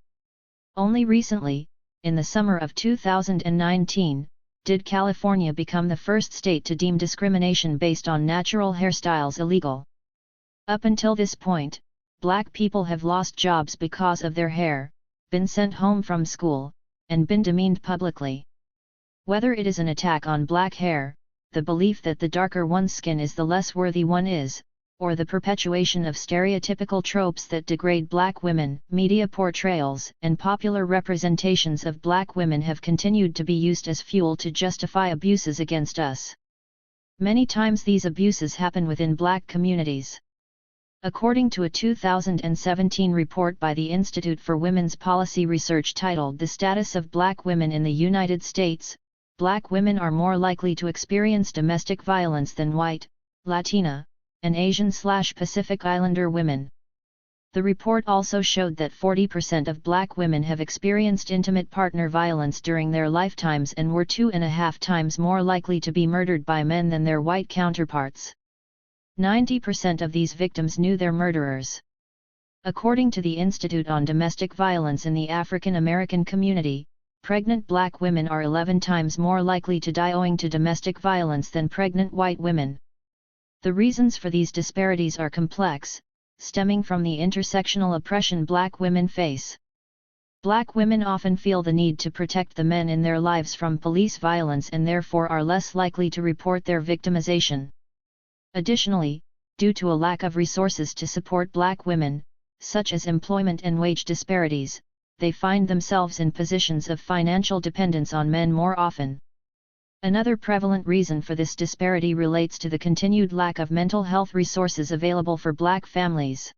Only recently, in the summer of 2019, did California become the first state to deem discrimination based on natural hairstyles illegal. Up until this point, Black people have lost jobs because of their hair, been sent home from school, and been demeaned publicly. Whether it is an attack on Black hair, the belief that the darker one's skin is the less worthy one is, or the perpetuation of stereotypical tropes that degrade Black women, media portrayals and popular representations of Black women have continued to be used as fuel to justify abuses against us. Many times these abuses happen within Black communities. According to a 2017 report by the Institute for Women's Policy Research titled The Status of Black Women in the United States, Black women are more likely to experience domestic violence than white, Latina, and Asian/Pacific Islander women. The report also showed that 40% of Black women have experienced intimate partner violence during their lifetimes and were 2.5 times more likely to be murdered by men than their white counterparts. 90% of these victims knew their murderers. According to the Institute on Domestic Violence in the African American Community, pregnant Black women are 11 times more likely to die owing to domestic violence than pregnant white women. The reasons for these disparities are complex, stemming from the intersectional oppression Black women face. Black women often feel the need to protect the men in their lives from police violence and therefore are less likely to report their victimization. Additionally, due to a lack of resources to support Black women, such as employment and wage disparities, they find themselves in positions of financial dependence on men more often. Another prevalent reason for this disparity relates to the continued lack of mental health resources available for Black families.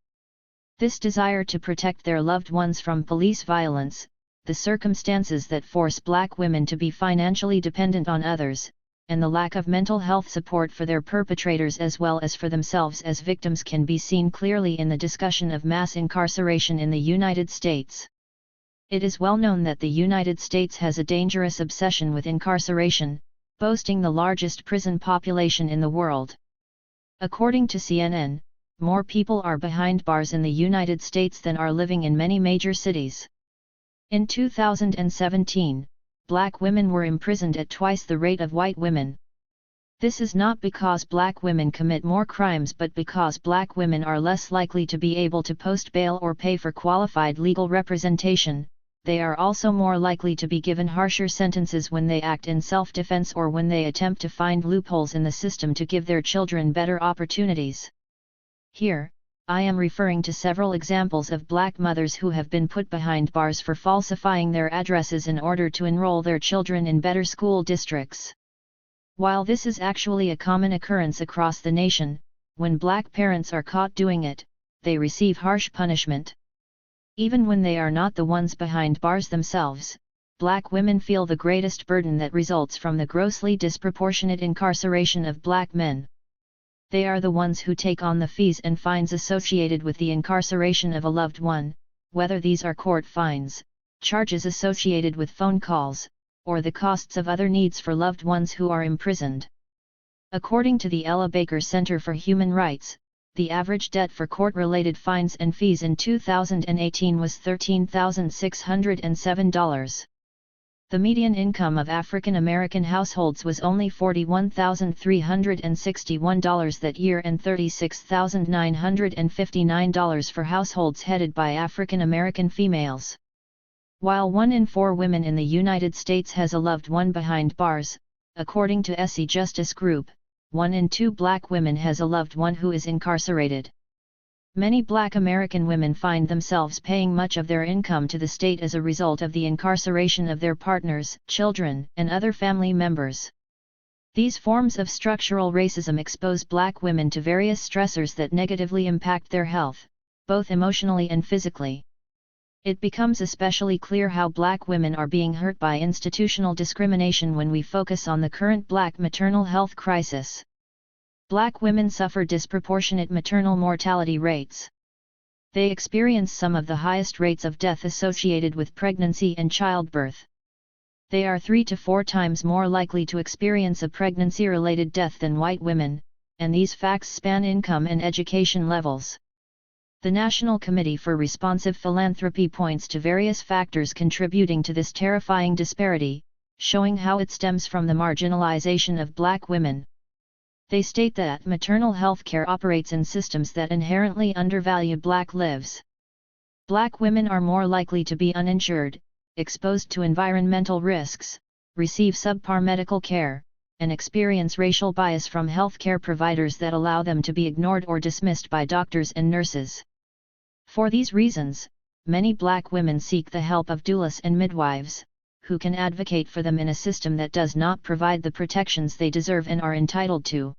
This desire to protect their loved ones from police violence, the circumstances that force Black women to be financially dependent on others, and the lack of mental health support for their perpetrators as well as for themselves as victims can be seen clearly in the discussion of mass incarceration in the United States. It is well known that the United States has a dangerous obsession with incarceration, boasting the largest prison population in the world. According to CNN, more people are behind bars in the United States than are living in many major cities. In 2017, Black women were imprisoned at twice the rate of white women. This is not because Black women commit more crimes but because Black women are less likely to be able to post bail or pay for qualified legal representation. They are also more likely to be given harsher sentences when they act in self-defense or when they attempt to find loopholes in the system to give their children better opportunities. Here, I am referring to several examples of Black mothers who have been put behind bars for falsifying their addresses in order to enroll their children in better school districts. While this is actually a common occurrence across the nation, when Black parents are caught doing it, they receive harsh punishment. Even when they are not the ones behind bars themselves, Black women feel the greatest burden that results from the grossly disproportionate incarceration of Black men. They are the ones who take on the fees and fines associated with the incarceration of a loved one, whether these are court fines, charges associated with phone calls, or the costs of other needs for loved ones who are imprisoned. According to the Ella Baker Center for Human Rights, the average debt for court-related fines and fees in 2018 was $13,607. The median income of African American households was only $41,361 that year and $36,959 for households headed by African American females. While 1 in 4 women in the United States has a loved one behind bars, according to SE Justice Group, 1 in 2 Black women has a loved one who is incarcerated. Many Black American women find themselves paying much of their income to the state as a result of the incarceration of their partners, children, and other family members. These forms of structural racism expose Black women to various stressors that negatively impact their health, both emotionally and physically. It becomes especially clear how Black women are being hurt by institutional discrimination when we focus on the current Black maternal health crisis. Black women suffer disproportionate maternal mortality rates. They experience some of the highest rates of death associated with pregnancy and childbirth. They are 3 to 4 times more likely to experience a pregnancy-related death than white women, and these facts span income and education levels. The National Committee for Responsive Philanthropy points to various factors contributing to this terrifying disparity, showing how it stems from the marginalization of Black women. They state that maternal health care operates in systems that inherently undervalue Black lives. Black women are more likely to be uninsured, exposed to environmental risks, receive subpar medical care, and experience racial bias from healthcare providers that allow them to be ignored or dismissed by doctors and nurses. For these reasons, many Black women seek the help of doulas and midwives, who can advocate for them in a system that does not provide the protections they deserve and are entitled to.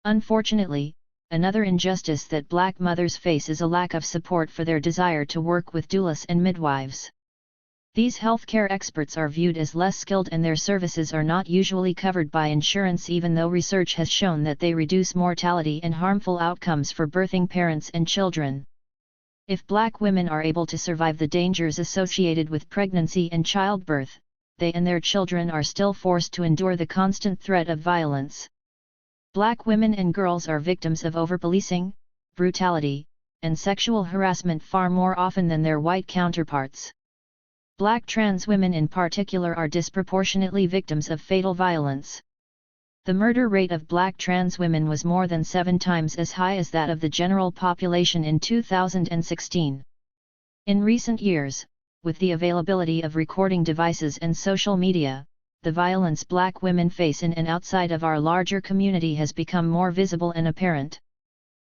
Unfortunately, Another injustice that Black mothers face is a lack of support for their desire to work with doulas and midwives. These healthcare experts are viewed as less skilled and their services are not usually covered by insurance, even though research has shown that they reduce mortality and harmful outcomes for birthing parents and children. If Black women are able to survive the dangers associated with pregnancy and childbirth, they and their children are still forced to endure the constant threat of violence. Black women and girls are victims of over-policing, brutality, and sexual harassment far more often than their white counterparts. Black trans women in particular are disproportionately victims of fatal violence. The murder rate of Black trans women was more than 7 times as high as that of the general population in 2016. In recent years, with the availability of recording devices and social media, the violence Black women face in and outside of our larger community has become more visible and apparent.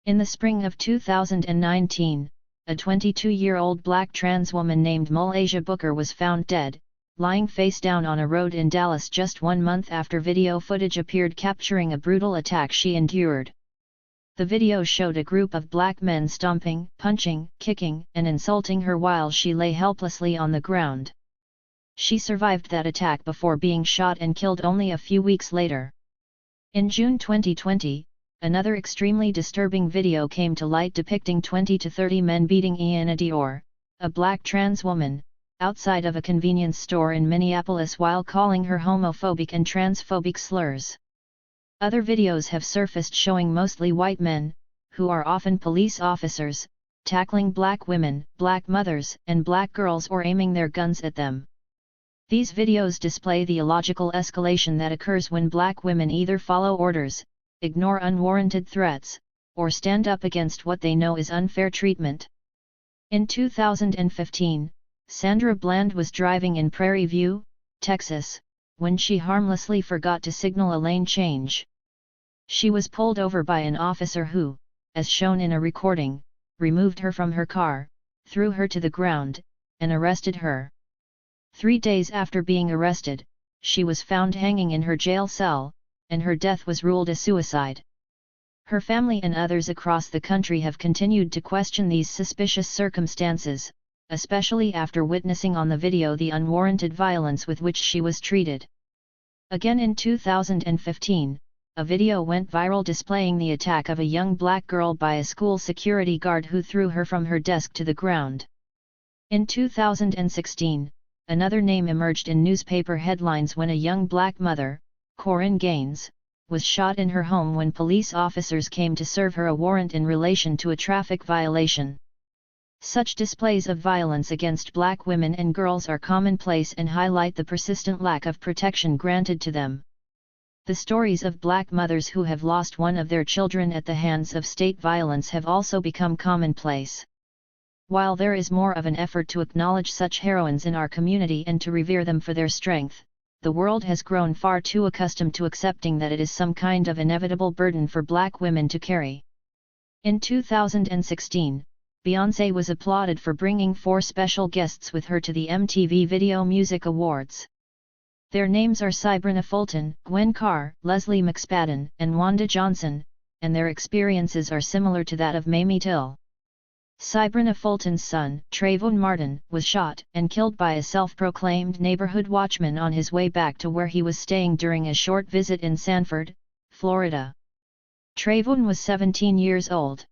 In the spring of 2019, a 22-year-old Black trans woman named Mulasia Booker was found dead, lying face down on a road in Dallas just 1 month after video footage appeared capturing a brutal attack she endured. The video showed a group of Black men stomping, punching, kicking, and insulting her while she lay helplessly on the ground. She survived that attack before being shot and killed only a few weeks later. In June 2020, another extremely disturbing video came to light depicting 20 to 30 men beating Iana Dior, a Black trans woman, outside of a convenience store in Minneapolis while calling her homophobic and transphobic slurs. Other videos have surfaced showing mostly white men, who are often police officers, tackling Black women, Black mothers, and Black girls or aiming their guns at them. These videos display the illogical escalation that occurs when Black women either follow orders, ignore unwarranted threats, or stand up against what they know is unfair treatment. In 2015, Sandra Bland was driving in Prairie View, Texas, when she harmlessly forgot to signal a lane change. She was pulled over by an officer who, as shown in a recording, removed her from her car, threw her to the ground, and arrested her. 3 days after being arrested, she was found hanging in her jail cell, and her death was ruled a suicide. Her family and others across the country have continued to question these suspicious circumstances, especially after witnessing on the video the unwarranted violence with which she was treated. Again in 2015, a video went viral displaying the attack of a young Black girl by a school security guard who threw her from her desk to the ground. In 2016, another name emerged in newspaper headlines when a young Black mother, Corinne Gaines, was shot in her home when police officers came to serve her a warrant in relation to a traffic violation. Such displays of violence against Black women and girls are commonplace and highlight the persistent lack of protection granted to them. The stories of Black mothers who have lost one of their children at the hands of state violence have also become commonplace. While there is more of an effort to acknowledge such heroines in our community and to revere them for their strength, the world has grown far too accustomed to accepting that it is some kind of inevitable burden for Black women to carry. In 2016, Beyoncé was applauded for bringing 4 special guests with her to the MTV Video Music Awards. Their names are Cybrina Fulton, Gwen Carr, Leslie McSpadden, and Wanda Johnson, and their experiences are similar to that of Mamie Till. Cybrina Fulton's son, Trayvon Martin, was shot and killed by a self-proclaimed neighborhood watchman on his way back to where he was staying during a short visit in Sanford, Florida. Trayvon was 17 years old.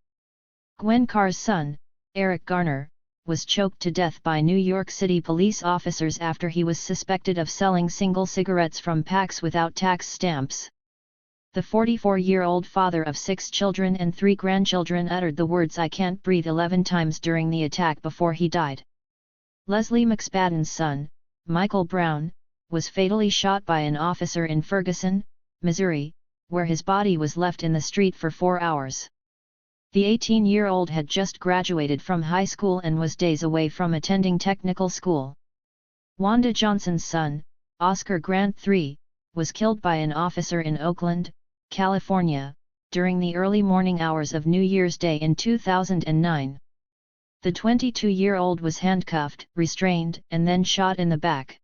Gwen Carr's son, Eric Garner, was choked to death by New York City police officers after he was suspected of selling single cigarettes from packs without tax stamps. The 44-year-old father of 6 children and 3 grandchildren uttered the words "I can't breathe" 11 times during the attack before he died. Leslie McSpadden's son, Michael Brown, was fatally shot by an officer in Ferguson, Missouri, where his body was left in the street for 4 hours. The 18-year-old had just graduated from high school and was days away from attending technical school. Wanda Johnson's son, Oscar Grant III, was killed by an officer in Oakland, California, during the early morning hours of New Year's Day in 2009. The 22-year-old was handcuffed, restrained, and then shot in the back.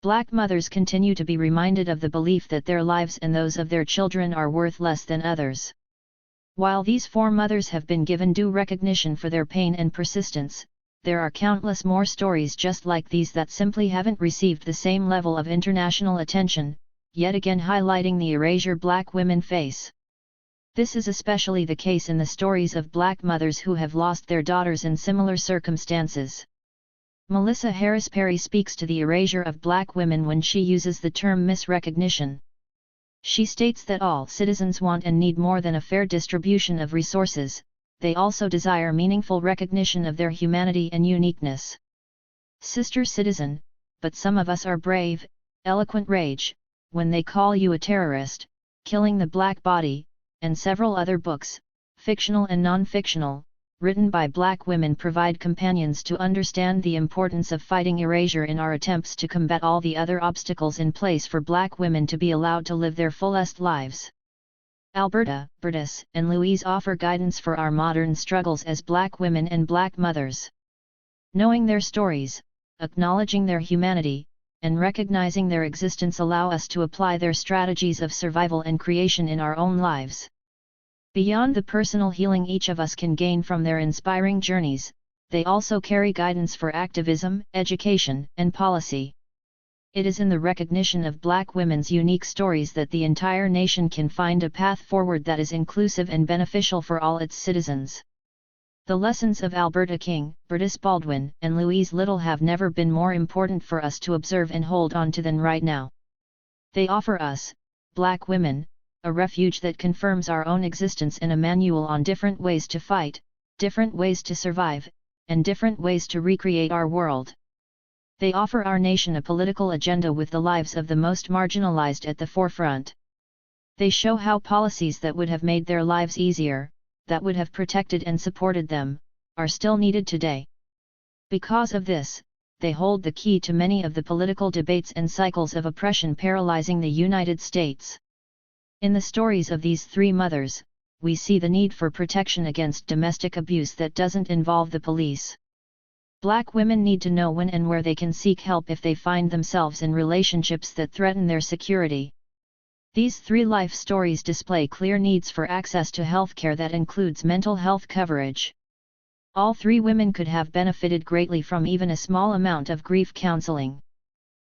Black mothers continue to be reminded of the belief that their lives and those of their children are worth less than others. While these four mothers have been given due recognition for their pain and persistence, there are countless more stories just like these that simply haven't received the same level of international attention, yet again highlighting the erasure Black women face. This is especially the case in the stories of Black mothers who have lost their daughters in similar circumstances. Melissa Harris Perry speaks to the erasure of Black women when she uses the term misrecognition. She states that all citizens want and need more than a fair distribution of resources, they also desire meaningful recognition of their humanity and uniqueness. Sister citizen, but some of us are brave, eloquent rage, when they call you a terrorist, killing the Black body, and several other books, fictional and non-fictional, written by Black women provide companions to understand the importance of fighting erasure in our attempts to combat all the other obstacles in place for Black women to be allowed to live their fullest lives. Alberta, Bertus, and Louise offer guidance for our modern struggles as Black women and Black mothers. Knowing their stories, acknowledging their humanity, and recognizing their existence allow us to apply their strategies of survival and creation in our own lives. Beyond the personal healing each of us can gain from their inspiring journeys, they also carry guidance for activism, education, and policy. It is in the recognition of Black women's unique stories that the entire nation can find a path forward that is inclusive and beneficial for all its citizens. The lessons of Alberta King, Bertus Baldwin, and Louise Little have never been more important for us to observe and hold on to than right now. They offer us, Black women, a refuge that confirms our own existence and a manual on different ways to fight, different ways to survive, and different ways to recreate our world. They offer our nation a political agenda with the lives of the most marginalized at the forefront. They show how policies that would have made their lives easier, that would have protected and supported them, are still needed today. Because of this, they hold the key to many of the political debates and cycles of oppression paralyzing the United States. In the stories of these three mothers, we see the need for protection against domestic abuse that doesn't involve the police. Black women need to know when and where they can seek help if they find themselves in relationships that threaten their security. These three life stories display clear needs for access to healthcare that includes mental health coverage. All three women could have benefited greatly from even a small amount of grief counseling.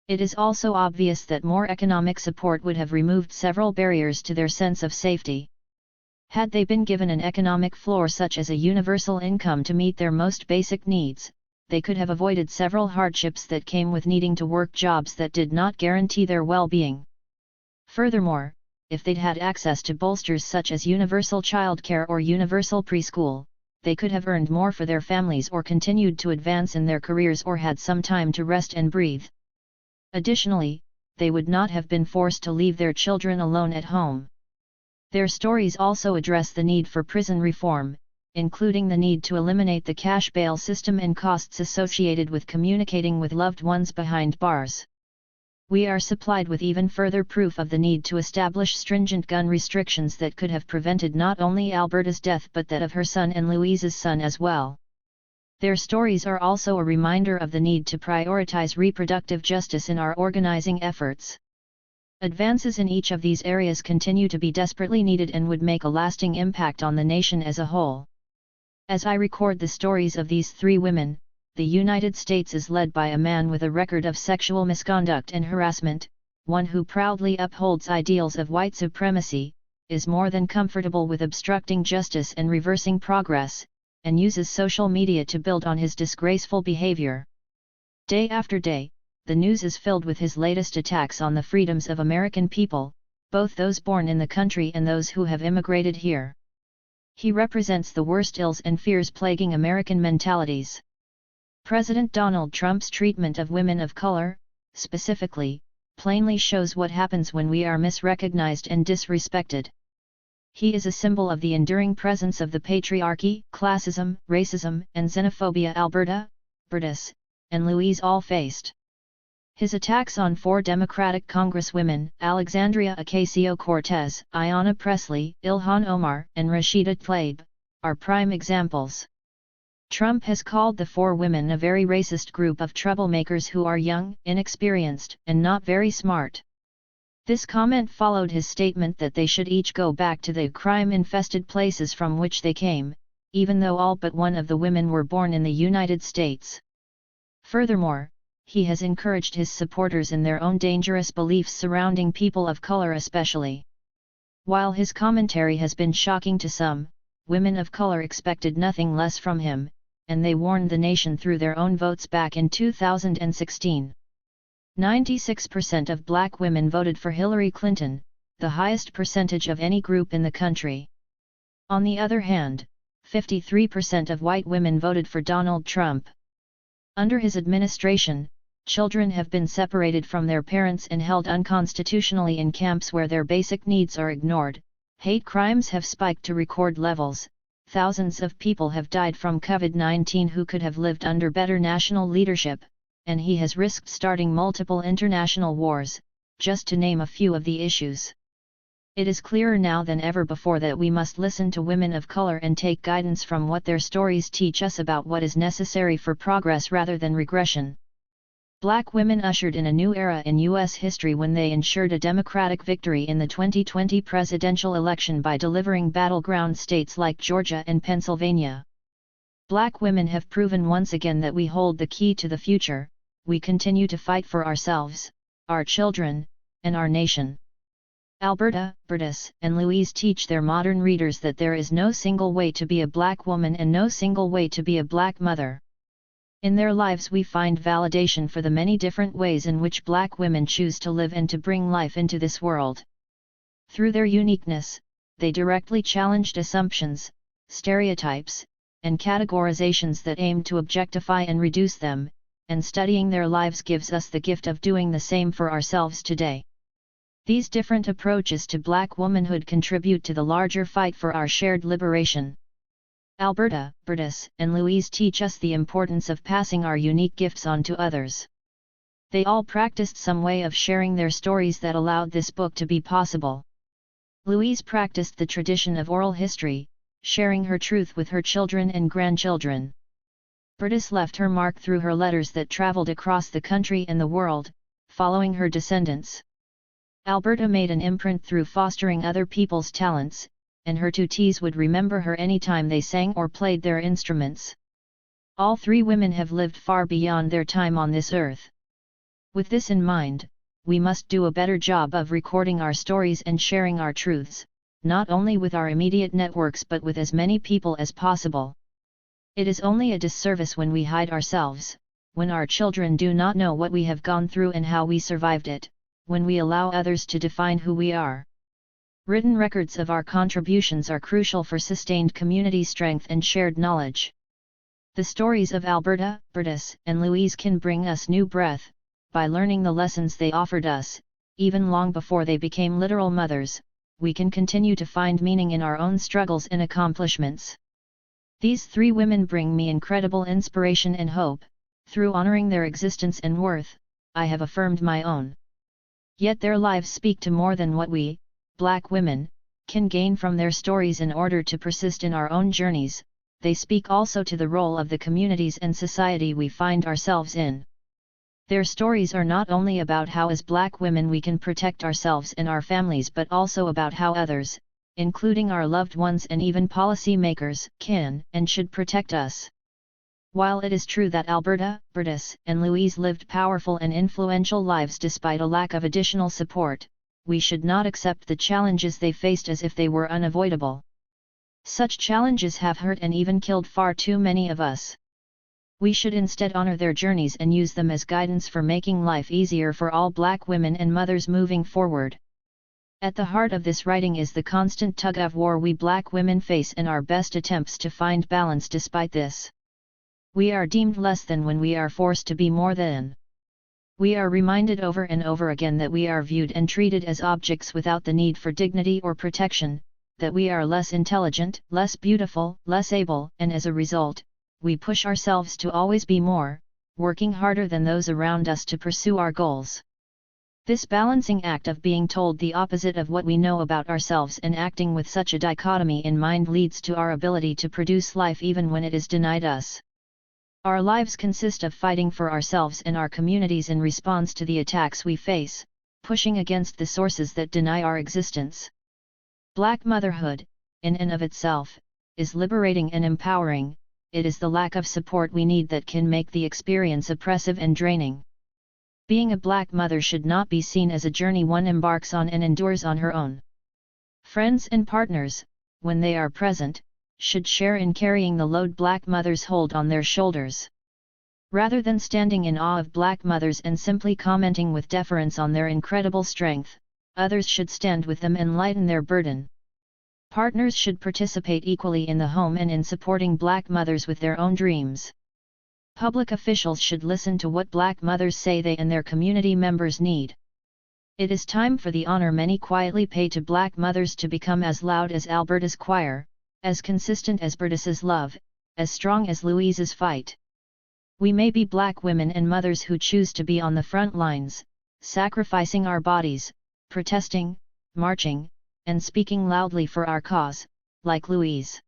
It is also obvious that more economic support would have removed several barriers to their sense of safety. Had they been given an economic floor such as a universal income to meet their most basic needs, they could have avoided several hardships that came with needing to work jobs that did not guarantee their well-being. Furthermore, if they'd had access to bolsters such as universal childcare or universal preschool, they could have earned more for their families or continued to advance in their careers or had some time to rest and breathe. Additionally, they would not have been forced to leave their children alone at home. Their stories also address the need for prison reform, including the need to eliminate the cash bail system and costs associated with communicating with loved ones behind bars. We are supplied with even further proof of the need to establish stringent gun restrictions that could have prevented not only Alberta's death but that of her son and Louise's son as well. Their stories are also a reminder of the need to prioritize reproductive justice in our organizing efforts. Advances in each of these areas continue to be desperately needed and would make a lasting impact on the nation as a whole. As I record the stories of these three women, the United States is led by a man with a record of sexual misconduct and harassment, one who proudly upholds ideals of white supremacy, is more than comfortable with obstructing justice and reversing progress, and uses social media to build on his disgraceful behavior. Day after day, the news is filled with his latest attacks on the freedoms of American people, both those born in the country and those who have immigrated here. He represents the worst ills and fears plaguing American mentalities. President Donald Trump's treatment of women of color, specifically, plainly shows what happens when we are misrecognized and disrespected. He is a symbol of the enduring presence of the patriarchy, classism, racism, and xenophobia Alberta, Bertus, and Louise all faced. His attacks on four Democratic Congresswomen, Alexandria Ocasio-Cortez, Ayanna Pressley, Ilhan Omar, and Rashida Tlaib, are prime examples. Trump has called the four women a very racist group of troublemakers who are young, inexperienced, and not very smart. This comment followed his statement that they should each go back to the crime-infested places from which they came, even though all but one of the women were born in the United States. Furthermore, he has encouraged his supporters in their own dangerous beliefs surrounding people of color especially. While his commentary has been shocking to some, women of color expected nothing less from him, and they warned the nation through their own votes back in 2016. 96% of black women voted for Hillary Clinton, the highest percentage of any group in the country. On the other hand, 53% of white women voted for Donald Trump. Under his administration, children have been separated from their parents and held unconstitutionally in camps where their basic needs are ignored. Hate crimes have spiked to record levels. Thousands of people have died from COVID-19 who could have lived under better national leadership, and he has risked starting multiple international wars, just to name a few of the issues. It is clearer now than ever before that we must listen to women of color and take guidance from what their stories teach us about what is necessary for progress rather than regression. Black women ushered in a new era in U.S. history when they ensured a Democratic victory in the 2020 presidential election by delivering battleground states like Georgia and Pennsylvania. Black women have proven once again that we hold the key to the future. We continue to fight for ourselves, our children, and our nation. Alberta, Bertus, and Louise teach their modern readers that there is no single way to be a black woman and no single way to be a black mother. In their lives we find validation for the many different ways in which black women choose to live and to bring life into this world. Through their uniqueness, they directly challenged assumptions, stereotypes, and categorizations that aim to objectify and reduce them, and studying their lives gives us the gift of doing the same for ourselves today. These different approaches to black womanhood contribute to the larger fight for our shared liberation. Alberta, Bertus, and Louise teach us the importance of passing our unique gifts on to others. They all practiced some way of sharing their stories that allowed this book to be possible. Louise practiced the tradition of oral history, sharing her truth with her children and grandchildren. Bertus left her mark through her letters that traveled across the country and the world, following her descendants. Alberta made an imprint through fostering other people's talents, and her tutees would remember her anytime they sang or played their instruments. All three women have lived far beyond their time on this earth. With this in mind, we must do a better job of recording our stories and sharing our truths, not only with our immediate networks but with as many people as possible. It is only a disservice when we hide ourselves, when our children do not know what we have gone through and how we survived it, when we allow others to define who we are. Written records of our contributions are crucial for sustained community strength and shared knowledge. The stories of Alberta, Bertus, and Louise can bring us new breath, by learning the lessons they offered us, even long before they became literal mothers. We can continue to find meaning in our own struggles and accomplishments. These three women bring me incredible inspiration and hope. Through honoring their existence and worth, I have affirmed my own. Yet their lives speak to more than what we, black women, can gain from their stories in order to persist in our own journeys. They speak also to the role of the communities and society we find ourselves in. Their stories are not only about how as black women we can protect ourselves and our families but also about how others, including our loved ones and even policy makers, can and should protect us. While it is true that Alberta, Bertus, and Louise lived powerful and influential lives despite a lack of additional support, we should not accept the challenges they faced as if they were unavoidable. Such challenges have hurt and even killed far too many of us. We should instead honor their journeys and use them as guidance for making life easier for all black women and mothers moving forward. At the heart of this writing is the constant tug-of-war we black women face and our best attempts to find balance despite this. We are deemed less than when we are forced to be more than. We are reminded over and over again that we are viewed and treated as objects without the need for dignity or protection, that we are less intelligent, less beautiful, less able, and as a result, we push ourselves to always be more, working harder than those around us to pursue our goals. This balancing act of being told the opposite of what we know about ourselves and acting with such a dichotomy in mind leads to our ability to produce life even when it is denied us. Our lives consist of fighting for ourselves and our communities in response to the attacks we face, pushing against the sources that deny our existence. Black motherhood, in and of itself, is liberating and empowering. It is the lack of support we need that can make the experience oppressive and draining. Being a black mother should not be seen as a journey one embarks on and endures on her own. Friends and partners, when they are present, should share in carrying the load black mothers hold on their shoulders. Rather than standing in awe of black mothers and simply commenting with deference on their incredible strength, others should stand with them and lighten their burden. Partners should participate equally in the home and in supporting black mothers with their own dreams. Public officials should listen to what black mothers say they and their community members need. It is time for the honor many quietly pay to black mothers to become as loud as Alberta's choir, as consistent as Bertus's love, as strong as Louise's fight. We may be black women and mothers who choose to be on the front lines, sacrificing our bodies, protesting, marching, and speaking loudly for our cause, like Louise.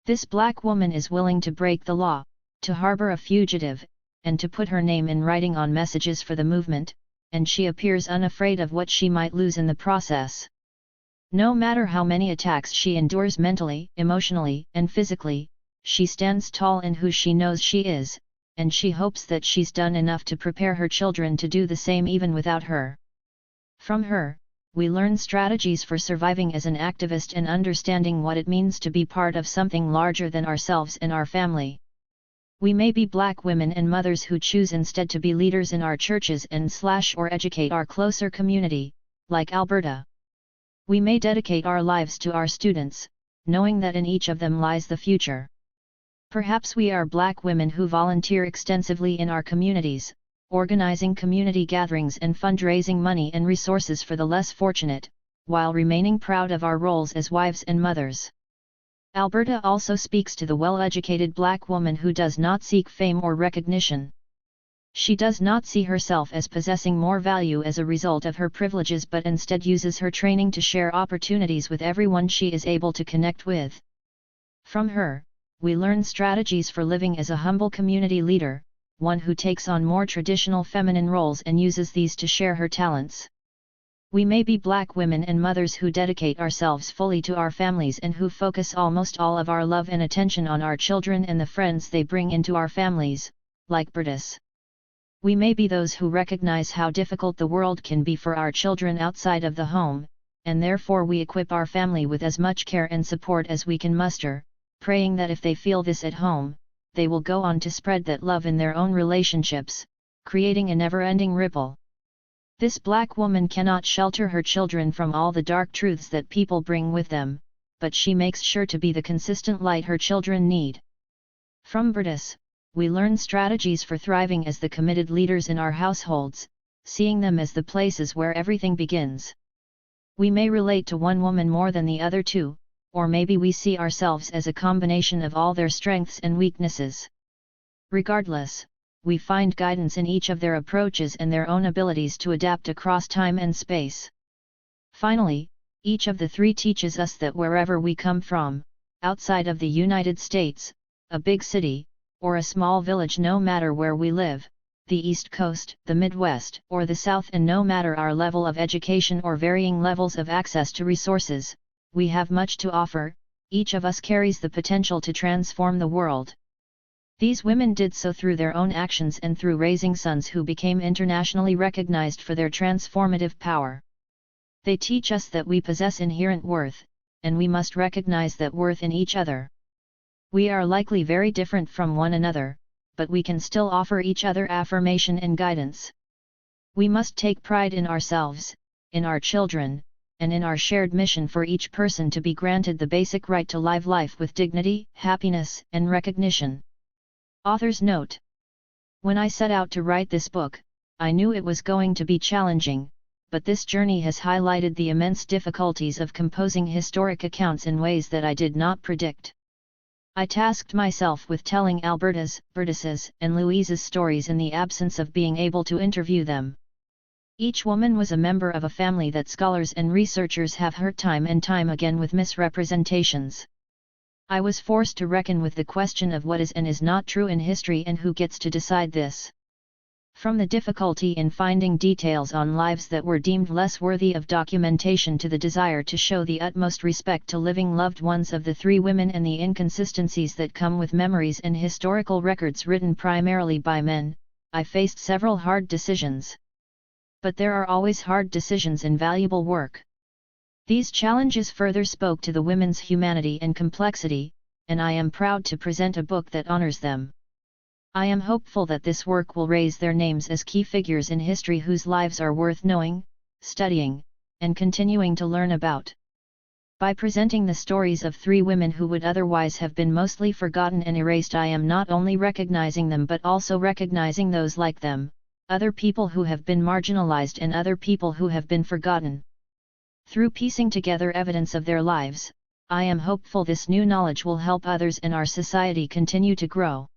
This black woman is willing to break the law, to harbor a fugitive, and to put her name in writing on messages for the movement, and she appears unafraid of what she might lose in the process. No matter how many attacks she endures mentally, emotionally, and physically, she stands tall in who she knows she is, and she hopes that she's done enough to prepare her children to do the same even without her. From her, we learn strategies for surviving as an activist and understanding what it means to be part of something larger than ourselves and our family. We may be black women and mothers who choose instead to be leaders in our churches and/or educate our closer community, like Alberta. We may dedicate our lives to our students, knowing that in each of them lies the future. Perhaps we are black women who volunteer extensively in our communities, organizing community gatherings and fundraising money and resources for the less fortunate, while remaining proud of our roles as wives and mothers. Alberta also speaks to the well-educated black woman who does not seek fame or recognition. She does not see herself as possessing more value as a result of her privileges but instead uses her training to share opportunities with everyone she is able to connect with. From her, we learn strategies for living as a humble community leader, one who takes on more traditional feminine roles and uses these to share her talents. We may be black women and mothers who dedicate ourselves fully to our families and who focus almost all of our love and attention on our children and the friends they bring into our families, like Bertus. We may be those who recognize how difficult the world can be for our children outside of the home, and therefore we equip our family with as much care and support as we can muster, praying that if they feel this at home, they will go on to spread that love in their own relationships, creating a never-ending ripple. This black woman cannot shelter her children from all the dark truths that people bring with them, but she makes sure to be the consistent light her children need. From Bertus, we learn strategies for thriving as the committed leaders in our households, seeing them as the places where everything begins. We may relate to one woman more than the other two, or maybe we see ourselves as a combination of all their strengths and weaknesses. Regardless, we find guidance in each of their approaches and their own abilities to adapt across time and space. Finally, each of the three teaches us that wherever we come from, outside of the United States, a big city, or a small village, no matter where we live, the East Coast, the Midwest, or the South, and no matter our level of education or varying levels of access to resources, we have much to offer. Each of us carries the potential to transform the world. These women did so through their own actions and through raising sons who became internationally recognized for their transformative power. They teach us that we possess inherent worth, and we must recognize that worth in each other. We are likely very different from one another, but we can still offer each other affirmation and guidance. We must take pride in ourselves, in our children, and in our shared mission for each person to be granted the basic right to live life with dignity, happiness, and recognition. Author's note: when I set out to write this book, I knew it was going to be challenging, but this journey has highlighted the immense difficulties of composing historic accounts in ways that I did not predict. I tasked myself with telling Alberta's, Bertus's, and Louise's stories in the absence of being able to interview them. Each woman was a member of a family that scholars and researchers have heard time and time again with misrepresentations. I was forced to reckon with the question of what is and is not true in history and who gets to decide this. From the difficulty in finding details on lives that were deemed less worthy of documentation to the desire to show the utmost respect to living loved ones of the three women and the inconsistencies that come with memories and historical records written primarily by men, I faced several hard decisions. But there are always hard decisions in valuable work. These challenges further spoke to the women's humanity and complexity, and I am proud to present a book that honors them. I am hopeful that this work will raise their names as key figures in history whose lives are worth knowing, studying, and continuing to learn about. By presenting the stories of three women who would otherwise have been mostly forgotten and erased, I am not only recognizing them but also recognizing those like them, other people who have been marginalized and other people who have been forgotten. Through piecing together evidence of their lives, I am hopeful this new knowledge will help others and our society continue to grow.